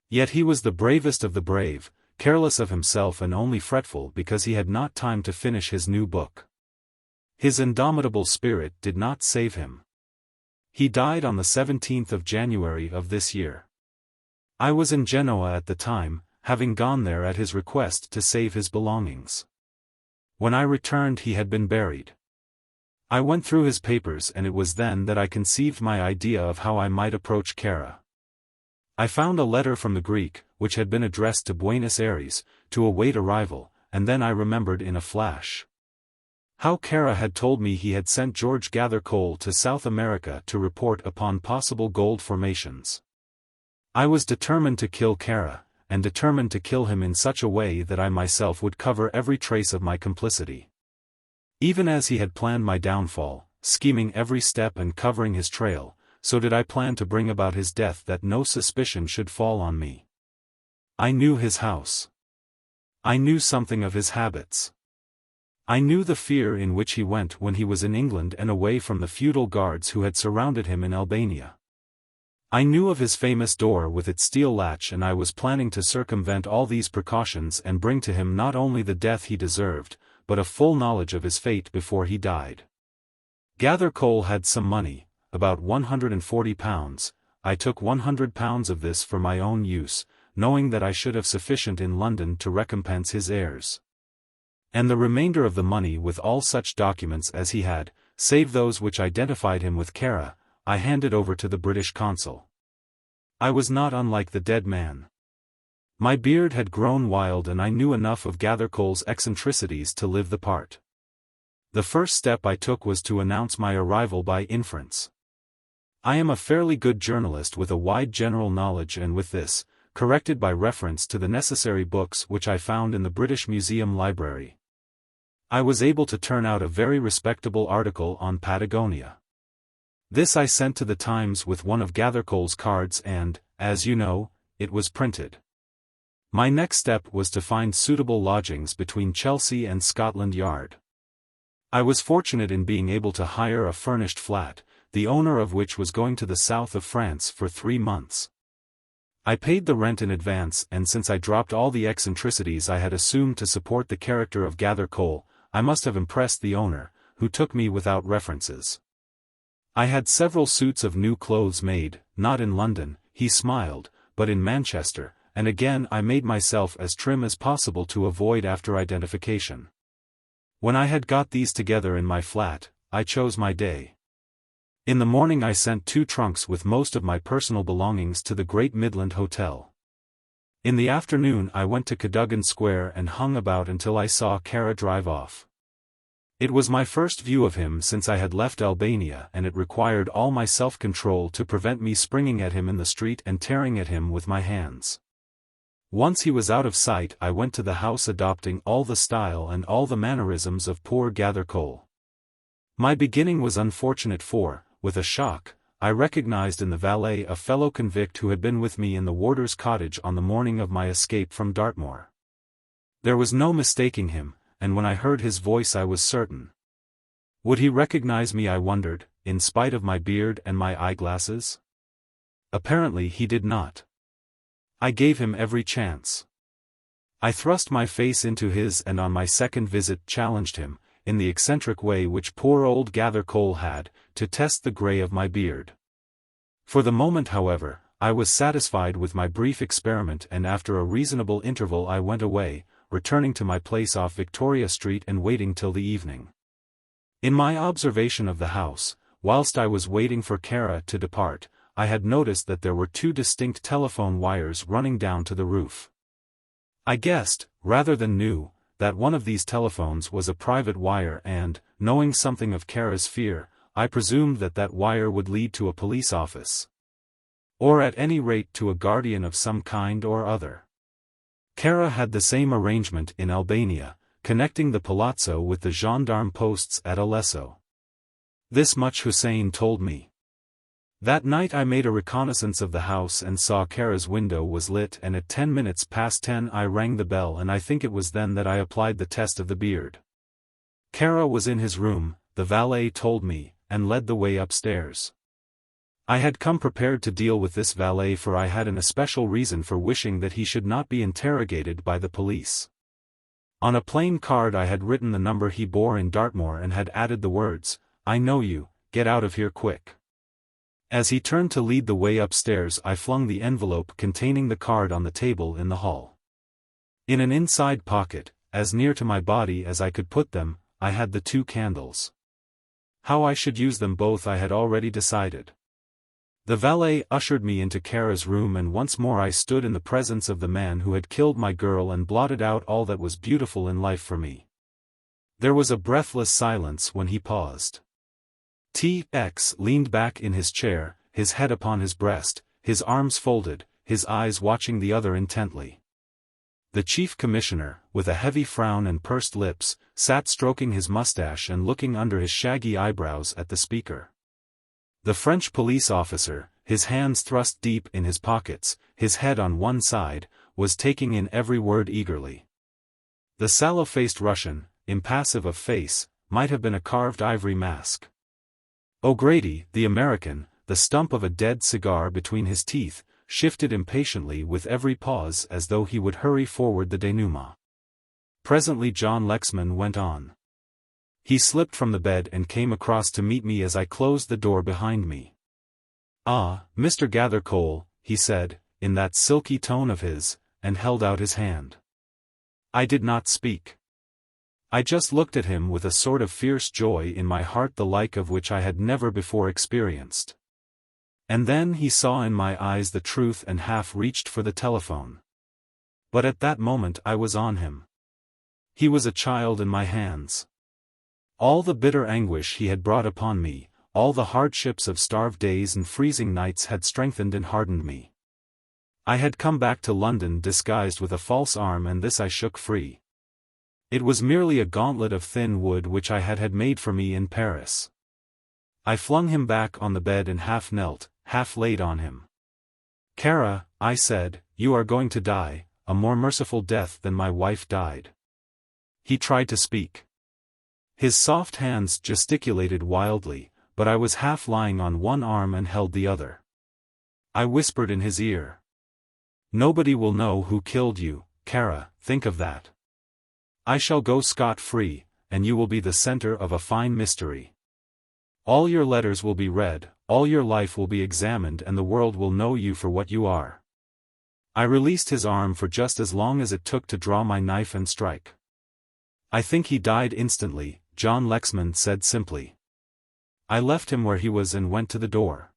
Yet he was the bravest of the brave, careless of himself and only fretful because he had not time to finish his new book. His indomitable spirit did not save him. He died on the 17th of January of this year. I was in Genoa at the time, having gone there at his request to save his belongings. When I returned he had been buried. I went through his papers, and it was then that I conceived my idea of how I might approach Kara. I found a letter from the Greek, which had been addressed to Buenos Aires, to await arrival, and then I remembered in a flash how Kara had told me he had sent George Gathercole to South America to report upon possible gold formations. I was determined to kill Kara, and determined to kill him in such a way that I myself would cover every trace of my complicity. Even as he had planned my downfall, scheming every step and covering his trail, so did I plan to bring about his death that no suspicion should fall on me. I knew his house. I knew something of his habits. I knew the fear in which he went when he was in England and away from the feudal guards who had surrounded him in Albania. I knew of his famous door with its steel latch, and I was planning to circumvent all these precautions and bring to him not only the death he deserved, but a full knowledge of his fate before he died. Gathercole had some money, about £140. I took £100 of this for my own use, knowing that I should have sufficient in London to recompense his heirs. And the remainder of the money, with all such documents as he had, save those which identified him with Kara, I handed over to the British consul. I was not unlike the dead man. My beard had grown wild, and I knew enough of Gathercole's eccentricities to live the part. The first step I took was to announce my arrival by inference. I am a fairly good journalist with a wide general knowledge, and with this, corrected by reference to the necessary books which I found in the British Museum library, I was able to turn out a very respectable article on Patagonia. This I sent to the Times with one of Gathercole's cards, and, as you know, it was printed. My next step was to find suitable lodgings between Chelsea and Scotland Yard. I was fortunate in being able to hire a furnished flat, the owner of which was going to the south of France for 3 months. I paid the rent in advance, and since I dropped all the eccentricities I had assumed to support the character of Gathercole, I must have impressed the owner, who took me without references. I had several suits of new clothes made, not in London, he smiled, but in Manchester, and again I made myself as trim as possible to avoid after identification. When I had got these together in my flat, I chose my day. In the morning I sent 2 trunks with most of my personal belongings to the Great Midland Hotel. In the afternoon I went to Cadogan Square and hung about until I saw Kara drive off. It was my first view of him since I had left Albania, and it required all my self-control to prevent me springing at him in the street and tearing at him with my hands. Once he was out of sight I went to the house, adopting all the style and all the mannerisms of poor Gathercole. My beginning was unfortunate, for, with a shock, I recognized in the valet a fellow convict who had been with me in the warder's cottage on the morning of my escape from Dartmoor. There was no mistaking him, and when I heard his voice I was certain. Would he recognize me, I wondered, in spite of my beard and my eyeglasses? Apparently he did not. I gave him every chance. I thrust my face into his and on my second visit challenged him, in the eccentric way which poor old Gathercole had, to test the grey of my beard. For the moment, however, I was satisfied with my brief experiment, and after a reasonable interval I went away, returning to my place off Victoria Street and waiting till the evening. In my observation of the house, whilst I was waiting for Kara to depart, I had noticed that there were 2 distinct telephone wires running down to the roof. I guessed, rather than knew, that one of these telephones was a private wire, and, knowing something of Kara's fear, I presumed that that wire would lead to a police office. Or at any rate to a guardian of some kind or other. Kara had the same arrangement in Albania, connecting the palazzo with the gendarme posts at Alesso. This much Hussein told me. That night I made a reconnaissance of the house and saw Kara's window was lit, and at 10 minutes past 10 I rang the bell, and I think it was then that I applied the test of the beard. Kara was in his room, the valet told me, and led the way upstairs. I had come prepared to deal with this valet, for I had an especial reason for wishing that he should not be interrogated by the police. On a plain card I had written the number he bore in Dartmoor and had added the words, "I know you, get out of here quick." As he turned to lead the way upstairs I flung the envelope containing the card on the table in the hall. In an inside pocket, as near to my body as I could put them, I had the 2 candles. How I should use them both I had already decided. The valet ushered me into Kara's room, and once more I stood in the presence of the man who had killed my girl and blotted out all that was beautiful in life for me. There was a breathless silence when he paused. T.X. leaned back in his chair, his head upon his breast, his arms folded, his eyes watching the other intently. The chief commissioner, with a heavy frown and pursed lips, sat stroking his mustache and looking under his shaggy eyebrows at the speaker. The French police officer, his hands thrust deep in his pockets, his head on one side, was taking in every word eagerly. The sallow-faced Russian, impassive of face, might have been a carved ivory mask. O'Grady, the American, the stump of a dead cigar between his teeth, shifted impatiently with every pause as though he would hurry forward the denouement. Presently John Lexman went on. He slipped from the bed and came across to meet me as I closed the door behind me. "Ah, Mr. Gathercole," he said, in that silky tone of his, and held out his hand. I did not speak. I just looked at him with a sort of fierce joy in my heart, the like of which I had never before experienced. And then he saw in my eyes the truth and half reached for the telephone. But at that moment I was on him. He was a child in my hands. All the bitter anguish he had brought upon me, all the hardships of starved days and freezing nights had strengthened and hardened me. I had come back to London disguised with a false arm, and this I shook free. It was merely a gauntlet of thin wood which I had made for me in Paris. I flung him back on the bed and half knelt, half laid on him. "Kara," I said, "you are going to die, a more merciful death than my wife died." He tried to speak. His soft hands gesticulated wildly, but I was half lying on one arm and held the other. I whispered in his ear. "Nobody will know who killed you, Kara, think of that. I shall go scot-free, and you will be the center of a fine mystery. All your letters will be read, all your life will be examined, and the world will know you for what you are." I released his arm for just as long as it took to draw my knife and strike. "I think he died instantly," John Lexman said simply. I left him where he was and went to the door.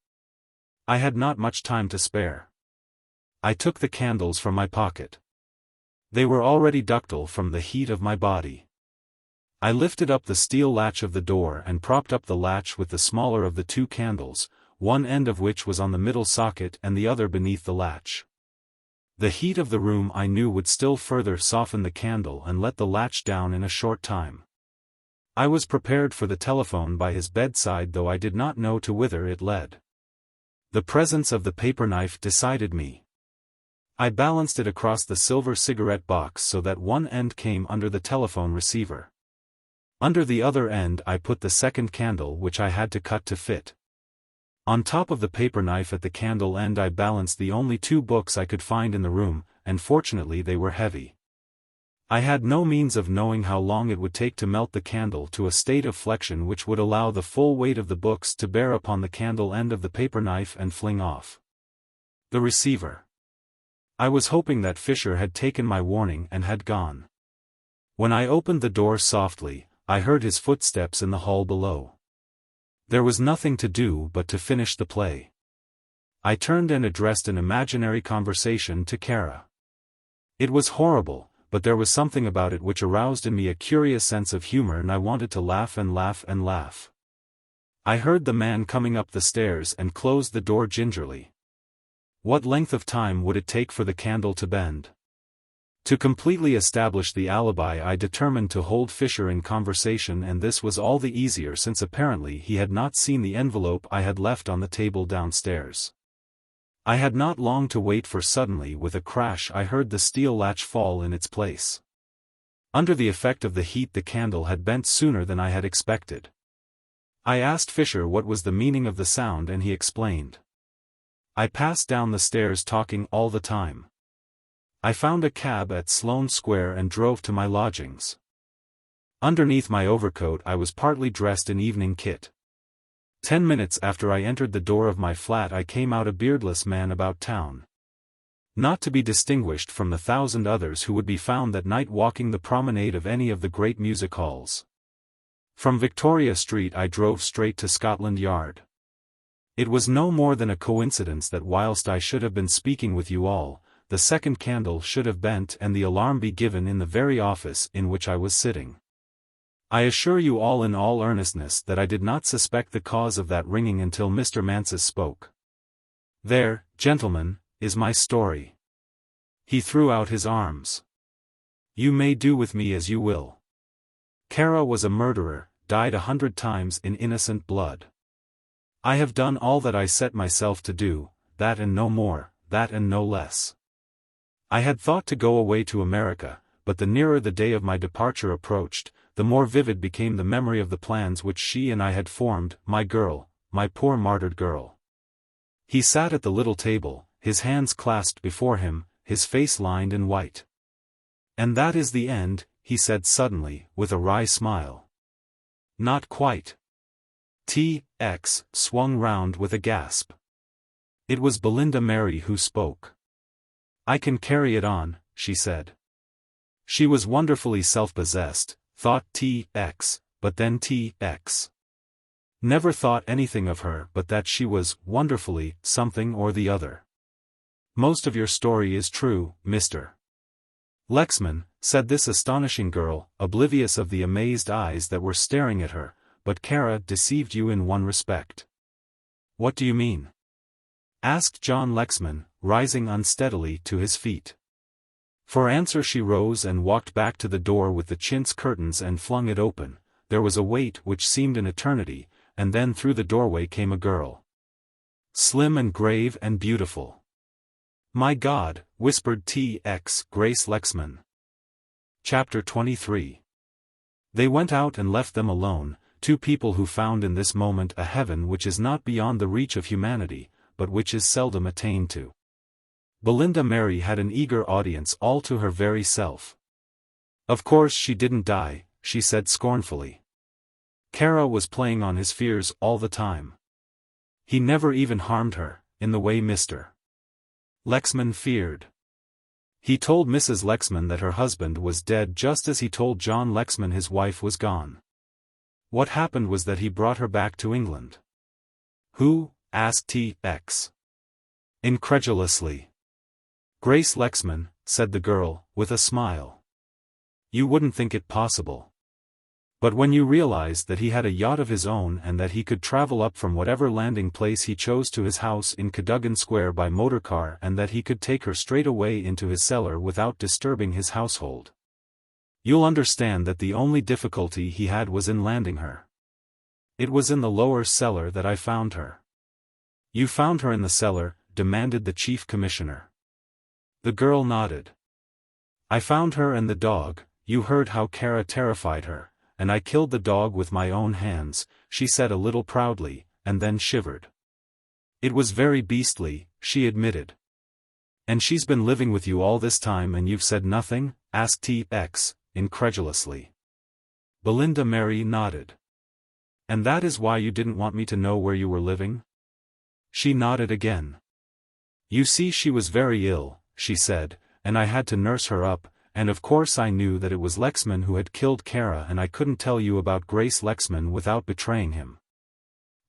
I had not much time to spare. I took the candles from my pocket. They were already ductile from the heat of my body. I lifted up the steel latch of the door and propped up the latch with the smaller of the two candles, one end of which was on the middle socket and the other beneath the latch. The heat of the room I knew would still further soften the candle and let the latch down in a short time. I was prepared for the telephone by his bedside, though I did not know to whither it led. The presence of the paper knife decided me. I balanced it across the silver cigarette box so that one end came under the telephone receiver. Under the other end I put the second candle, which I had to cut to fit. On top of the paper knife at the candle end I balanced the only two books I could find in the room, and fortunately they were heavy. I had no means of knowing how long it would take to melt the candle to a state of flexion which would allow the full weight of the books to bear upon the candle end of the paper knife and fling off the receiver. I was hoping that Fisher had taken my warning and had gone. When I opened the door softly, I heard his footsteps in the hall below. There was nothing to do but to finish the play. I turned and addressed an imaginary conversation to Kara. It was horrible, but there was something about it which aroused in me a curious sense of humor, and I wanted to laugh and laugh and laugh. I heard the man coming up the stairs and closed the door gingerly. What length of time would it take for the candle to bend? To completely establish the alibi I determined to hold Fisher in conversation, and this was all the easier since apparently he had not seen the envelope I had left on the table downstairs. I had not long to wait, for suddenly with a crash I heard the steel latch fall in its place. Under the effect of the heat the candle had bent sooner than I had expected. I asked Fisher what was the meaning of the sound, and he explained. I passed down the stairs talking all the time. I found a cab at Sloane Square and drove to my lodgings. Underneath my overcoat I was partly dressed in evening kit. 10 minutes after I entered the door of my flat I came out a beardless man about town. Not to be distinguished from the 1,000 others who would be found that night walking the promenade of any of the great music halls. From Victoria Street I drove straight to Scotland Yard. It was no more than a coincidence that whilst I should have been speaking with you all, the second candle should have bent and the alarm be given in the very office in which I was sitting. I assure you all in all earnestness that I did not suspect the cause of that ringing until Mr. Mansus spoke. There, gentlemen, is my story. He threw out his arms. You may do with me as you will. Kara was a murderer, died 100 times in innocent blood. I have done all that I set myself to do, that and no more, that and no less. I had thought to go away to America, but the nearer the day of my departure approached, the more vivid became the memory of the plans which she and I had formed, my girl, my poor martyred girl. He sat at the little table, his hands clasped before him, his face lined and white. And that is the end, he said suddenly, with a wry smile. Not quite. T.X. swung round with a gasp. It was Belinda Mary who spoke. I can carry it on, she said. She was wonderfully self-possessed, thought T.X., but then T.X. never thought anything of her but that she was, wonderfully, something or the other. Most of your story is true, Mr. Lexman, said this astonishing girl, oblivious of the amazed eyes that were staring at her, but Kara deceived you in one respect. What do you mean? Asked John Lexman, rising unsteadily to his feet. For answer she rose and walked back to the door with the chintz curtains and flung it open. There was a wait which seemed an eternity, and then through the doorway came a girl. Slim and grave and beautiful. My God, whispered T.X. Grace Lexman. Chapter 23. They went out and left them alone, two people who found in this moment a heaven which is not beyond the reach of humanity, but which is seldom attained to. Belinda Mary had an eager audience all to her very self. Of course she didn't die, she said scornfully. Kara was playing on his fears all the time. He never even harmed her, in the way Mr. Lexman feared. He told Mrs. Lexman that her husband was dead just as he told John Lexman his wife was gone. What happened was that he brought her back to England. Who? Asked T.X. incredulously. Grace Lexman, said the girl, with a smile. You wouldn't think it possible. But when you realized that he had a yacht of his own and that he could travel up from whatever landing place he chose to his house in Cadogan Square by motorcar and that he could take her straight away into his cellar without disturbing his household, you'll understand that the only difficulty he had was in landing her. It was in the lower cellar that I found her. You found her in the cellar? Demanded the chief commissioner. The girl nodded. I found her and the dog. You heard how Kara terrified her, and I killed the dog with my own hands, she said a little proudly, and then shivered. It was very beastly, she admitted. And she's been living with you all this time and you've said nothing? Asked T.X. incredulously. Belinda Mary nodded. And that is why you didn't want me to know where you were living? She nodded again. You see, she was very ill, she said, and I had to nurse her up, and of course I knew that it was Lexman who had killed Kara and I couldn't tell you about Grace Lexman without betraying him.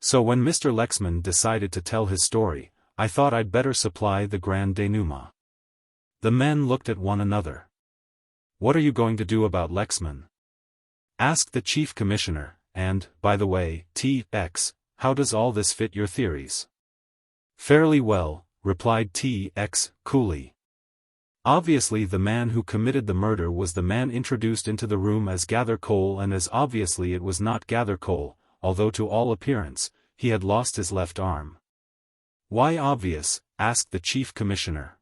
So when Mr. Lexman decided to tell his story, I thought I'd better supply the grand denouement. The men looked at one another. What are you going to do about Lexman? Asked the chief commissioner, and, by the way, T.X., how does all this fit your theories? Fairly well, replied T.X. coolly. Obviously the man who committed the murder was the man introduced into the room as Gathercole, and as obviously it was not Gathercole, although to all appearance, he had lost his left arm. Why obvious? Asked the chief commissioner.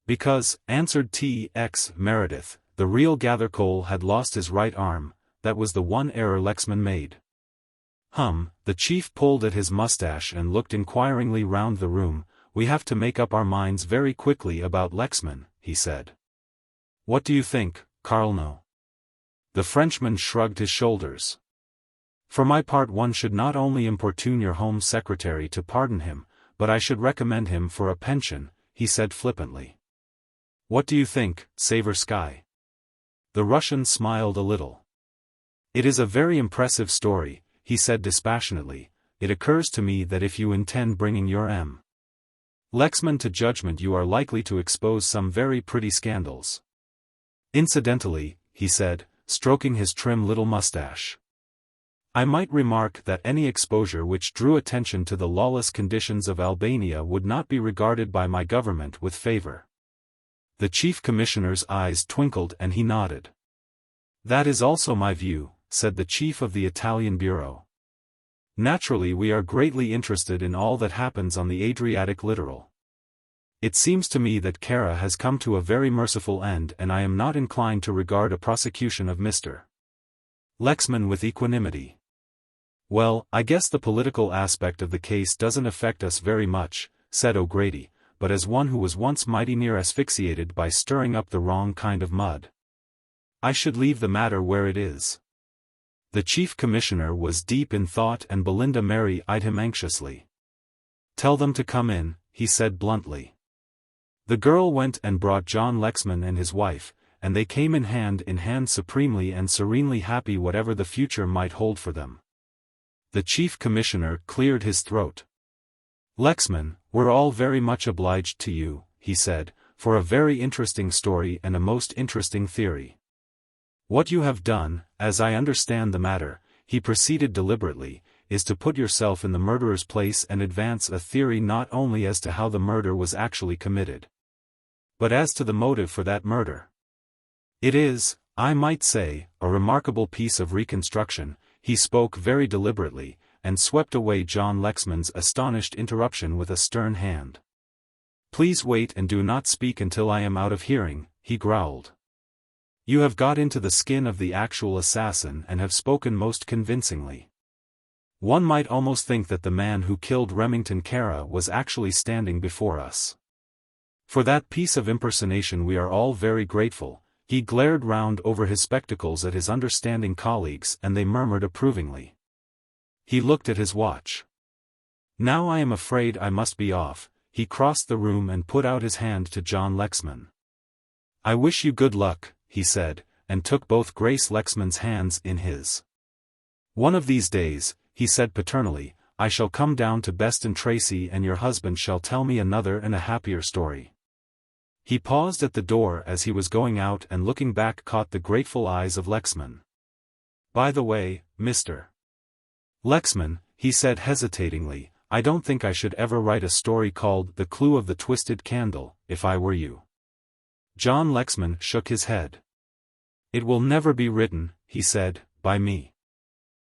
Because, answered T.X. Meredith, the real Gathercole had lost his right arm, that was the one error Lexman made. The chief pulled at his mustache and looked inquiringly round the room. We have to make up our minds very quickly about Lexman, he said. What do you think, Carlno? The Frenchman shrugged his shoulders. For my part, one should not only importune your Home Secretary to pardon him, but I should recommend him for a pension, he said flippantly. What do you think, Saversky? The Russian smiled a little. It is a very impressive story, he said dispassionately. It occurs to me that if you intend bringing your M. Lexman to judgment, you are likely to expose some very pretty scandals. Incidentally, he said, stroking his trim little mustache, I might remark that any exposure which drew attention to the lawless conditions of Albania would not be regarded by my government with favor. The chief commissioner's eyes twinkled and he nodded. That is also my view, said the chief of the Italian bureau. Naturally, we are greatly interested in all that happens on the Adriatic littoral. It seems to me that Kara has come to a very merciful end, and I am not inclined to regard a prosecution of Mr. Lexman with equanimity. Well, I guess the political aspect of the case doesn't affect us very much, said O'Grady, but as one who was once mighty near asphyxiated by stirring up the wrong kind of mud, I should leave the matter where it is. The chief commissioner was deep in thought and Belinda Mary eyed him anxiously. Tell them to come in, he said bluntly. The girl went and brought John Lexman and his wife, and they came in hand supremely and serenely happy whatever the future might hold for them. The chief commissioner cleared his throat. Lexman, we're all very much obliged to you, he said, for a very interesting story and a most interesting theory. What you have done, as I understand the matter, he proceeded deliberately, is to put yourself in the murderer's place and advance a theory not only as to how the murder was actually committed, but as to the motive for that murder. It is, I might say, a remarkable piece of reconstruction. He spoke very deliberately, and swept away John Lexman's astonished interruption with a stern hand. Please wait and do not speak until I am out of hearing, he growled. You have got into the skin of the actual assassin and have spoken most convincingly. One might almost think that the man who killed Remington Kara was actually standing before us. For that piece of impersonation we are all very grateful. He glared round over his spectacles at his understanding colleagues and they murmured approvingly. He looked at his watch. Now I am afraid I must be off. He crossed the room and put out his hand to John Lexman. I wish you good luck, he said, and took both Grace Lexman's hands in his. "One of these days," he said paternally, "I shall come down to Beston Tracy and your husband shall tell me another and a happier story." He paused at the door as he was going out and looking back caught the grateful eyes of Lexman. "By the way, Mr. Lexman," he said hesitatingly, "I don't think I should ever write a story called The Clue of the Twisted Candle, if I were you." John Lexman shook his head. "It will never be written," he said, "by me.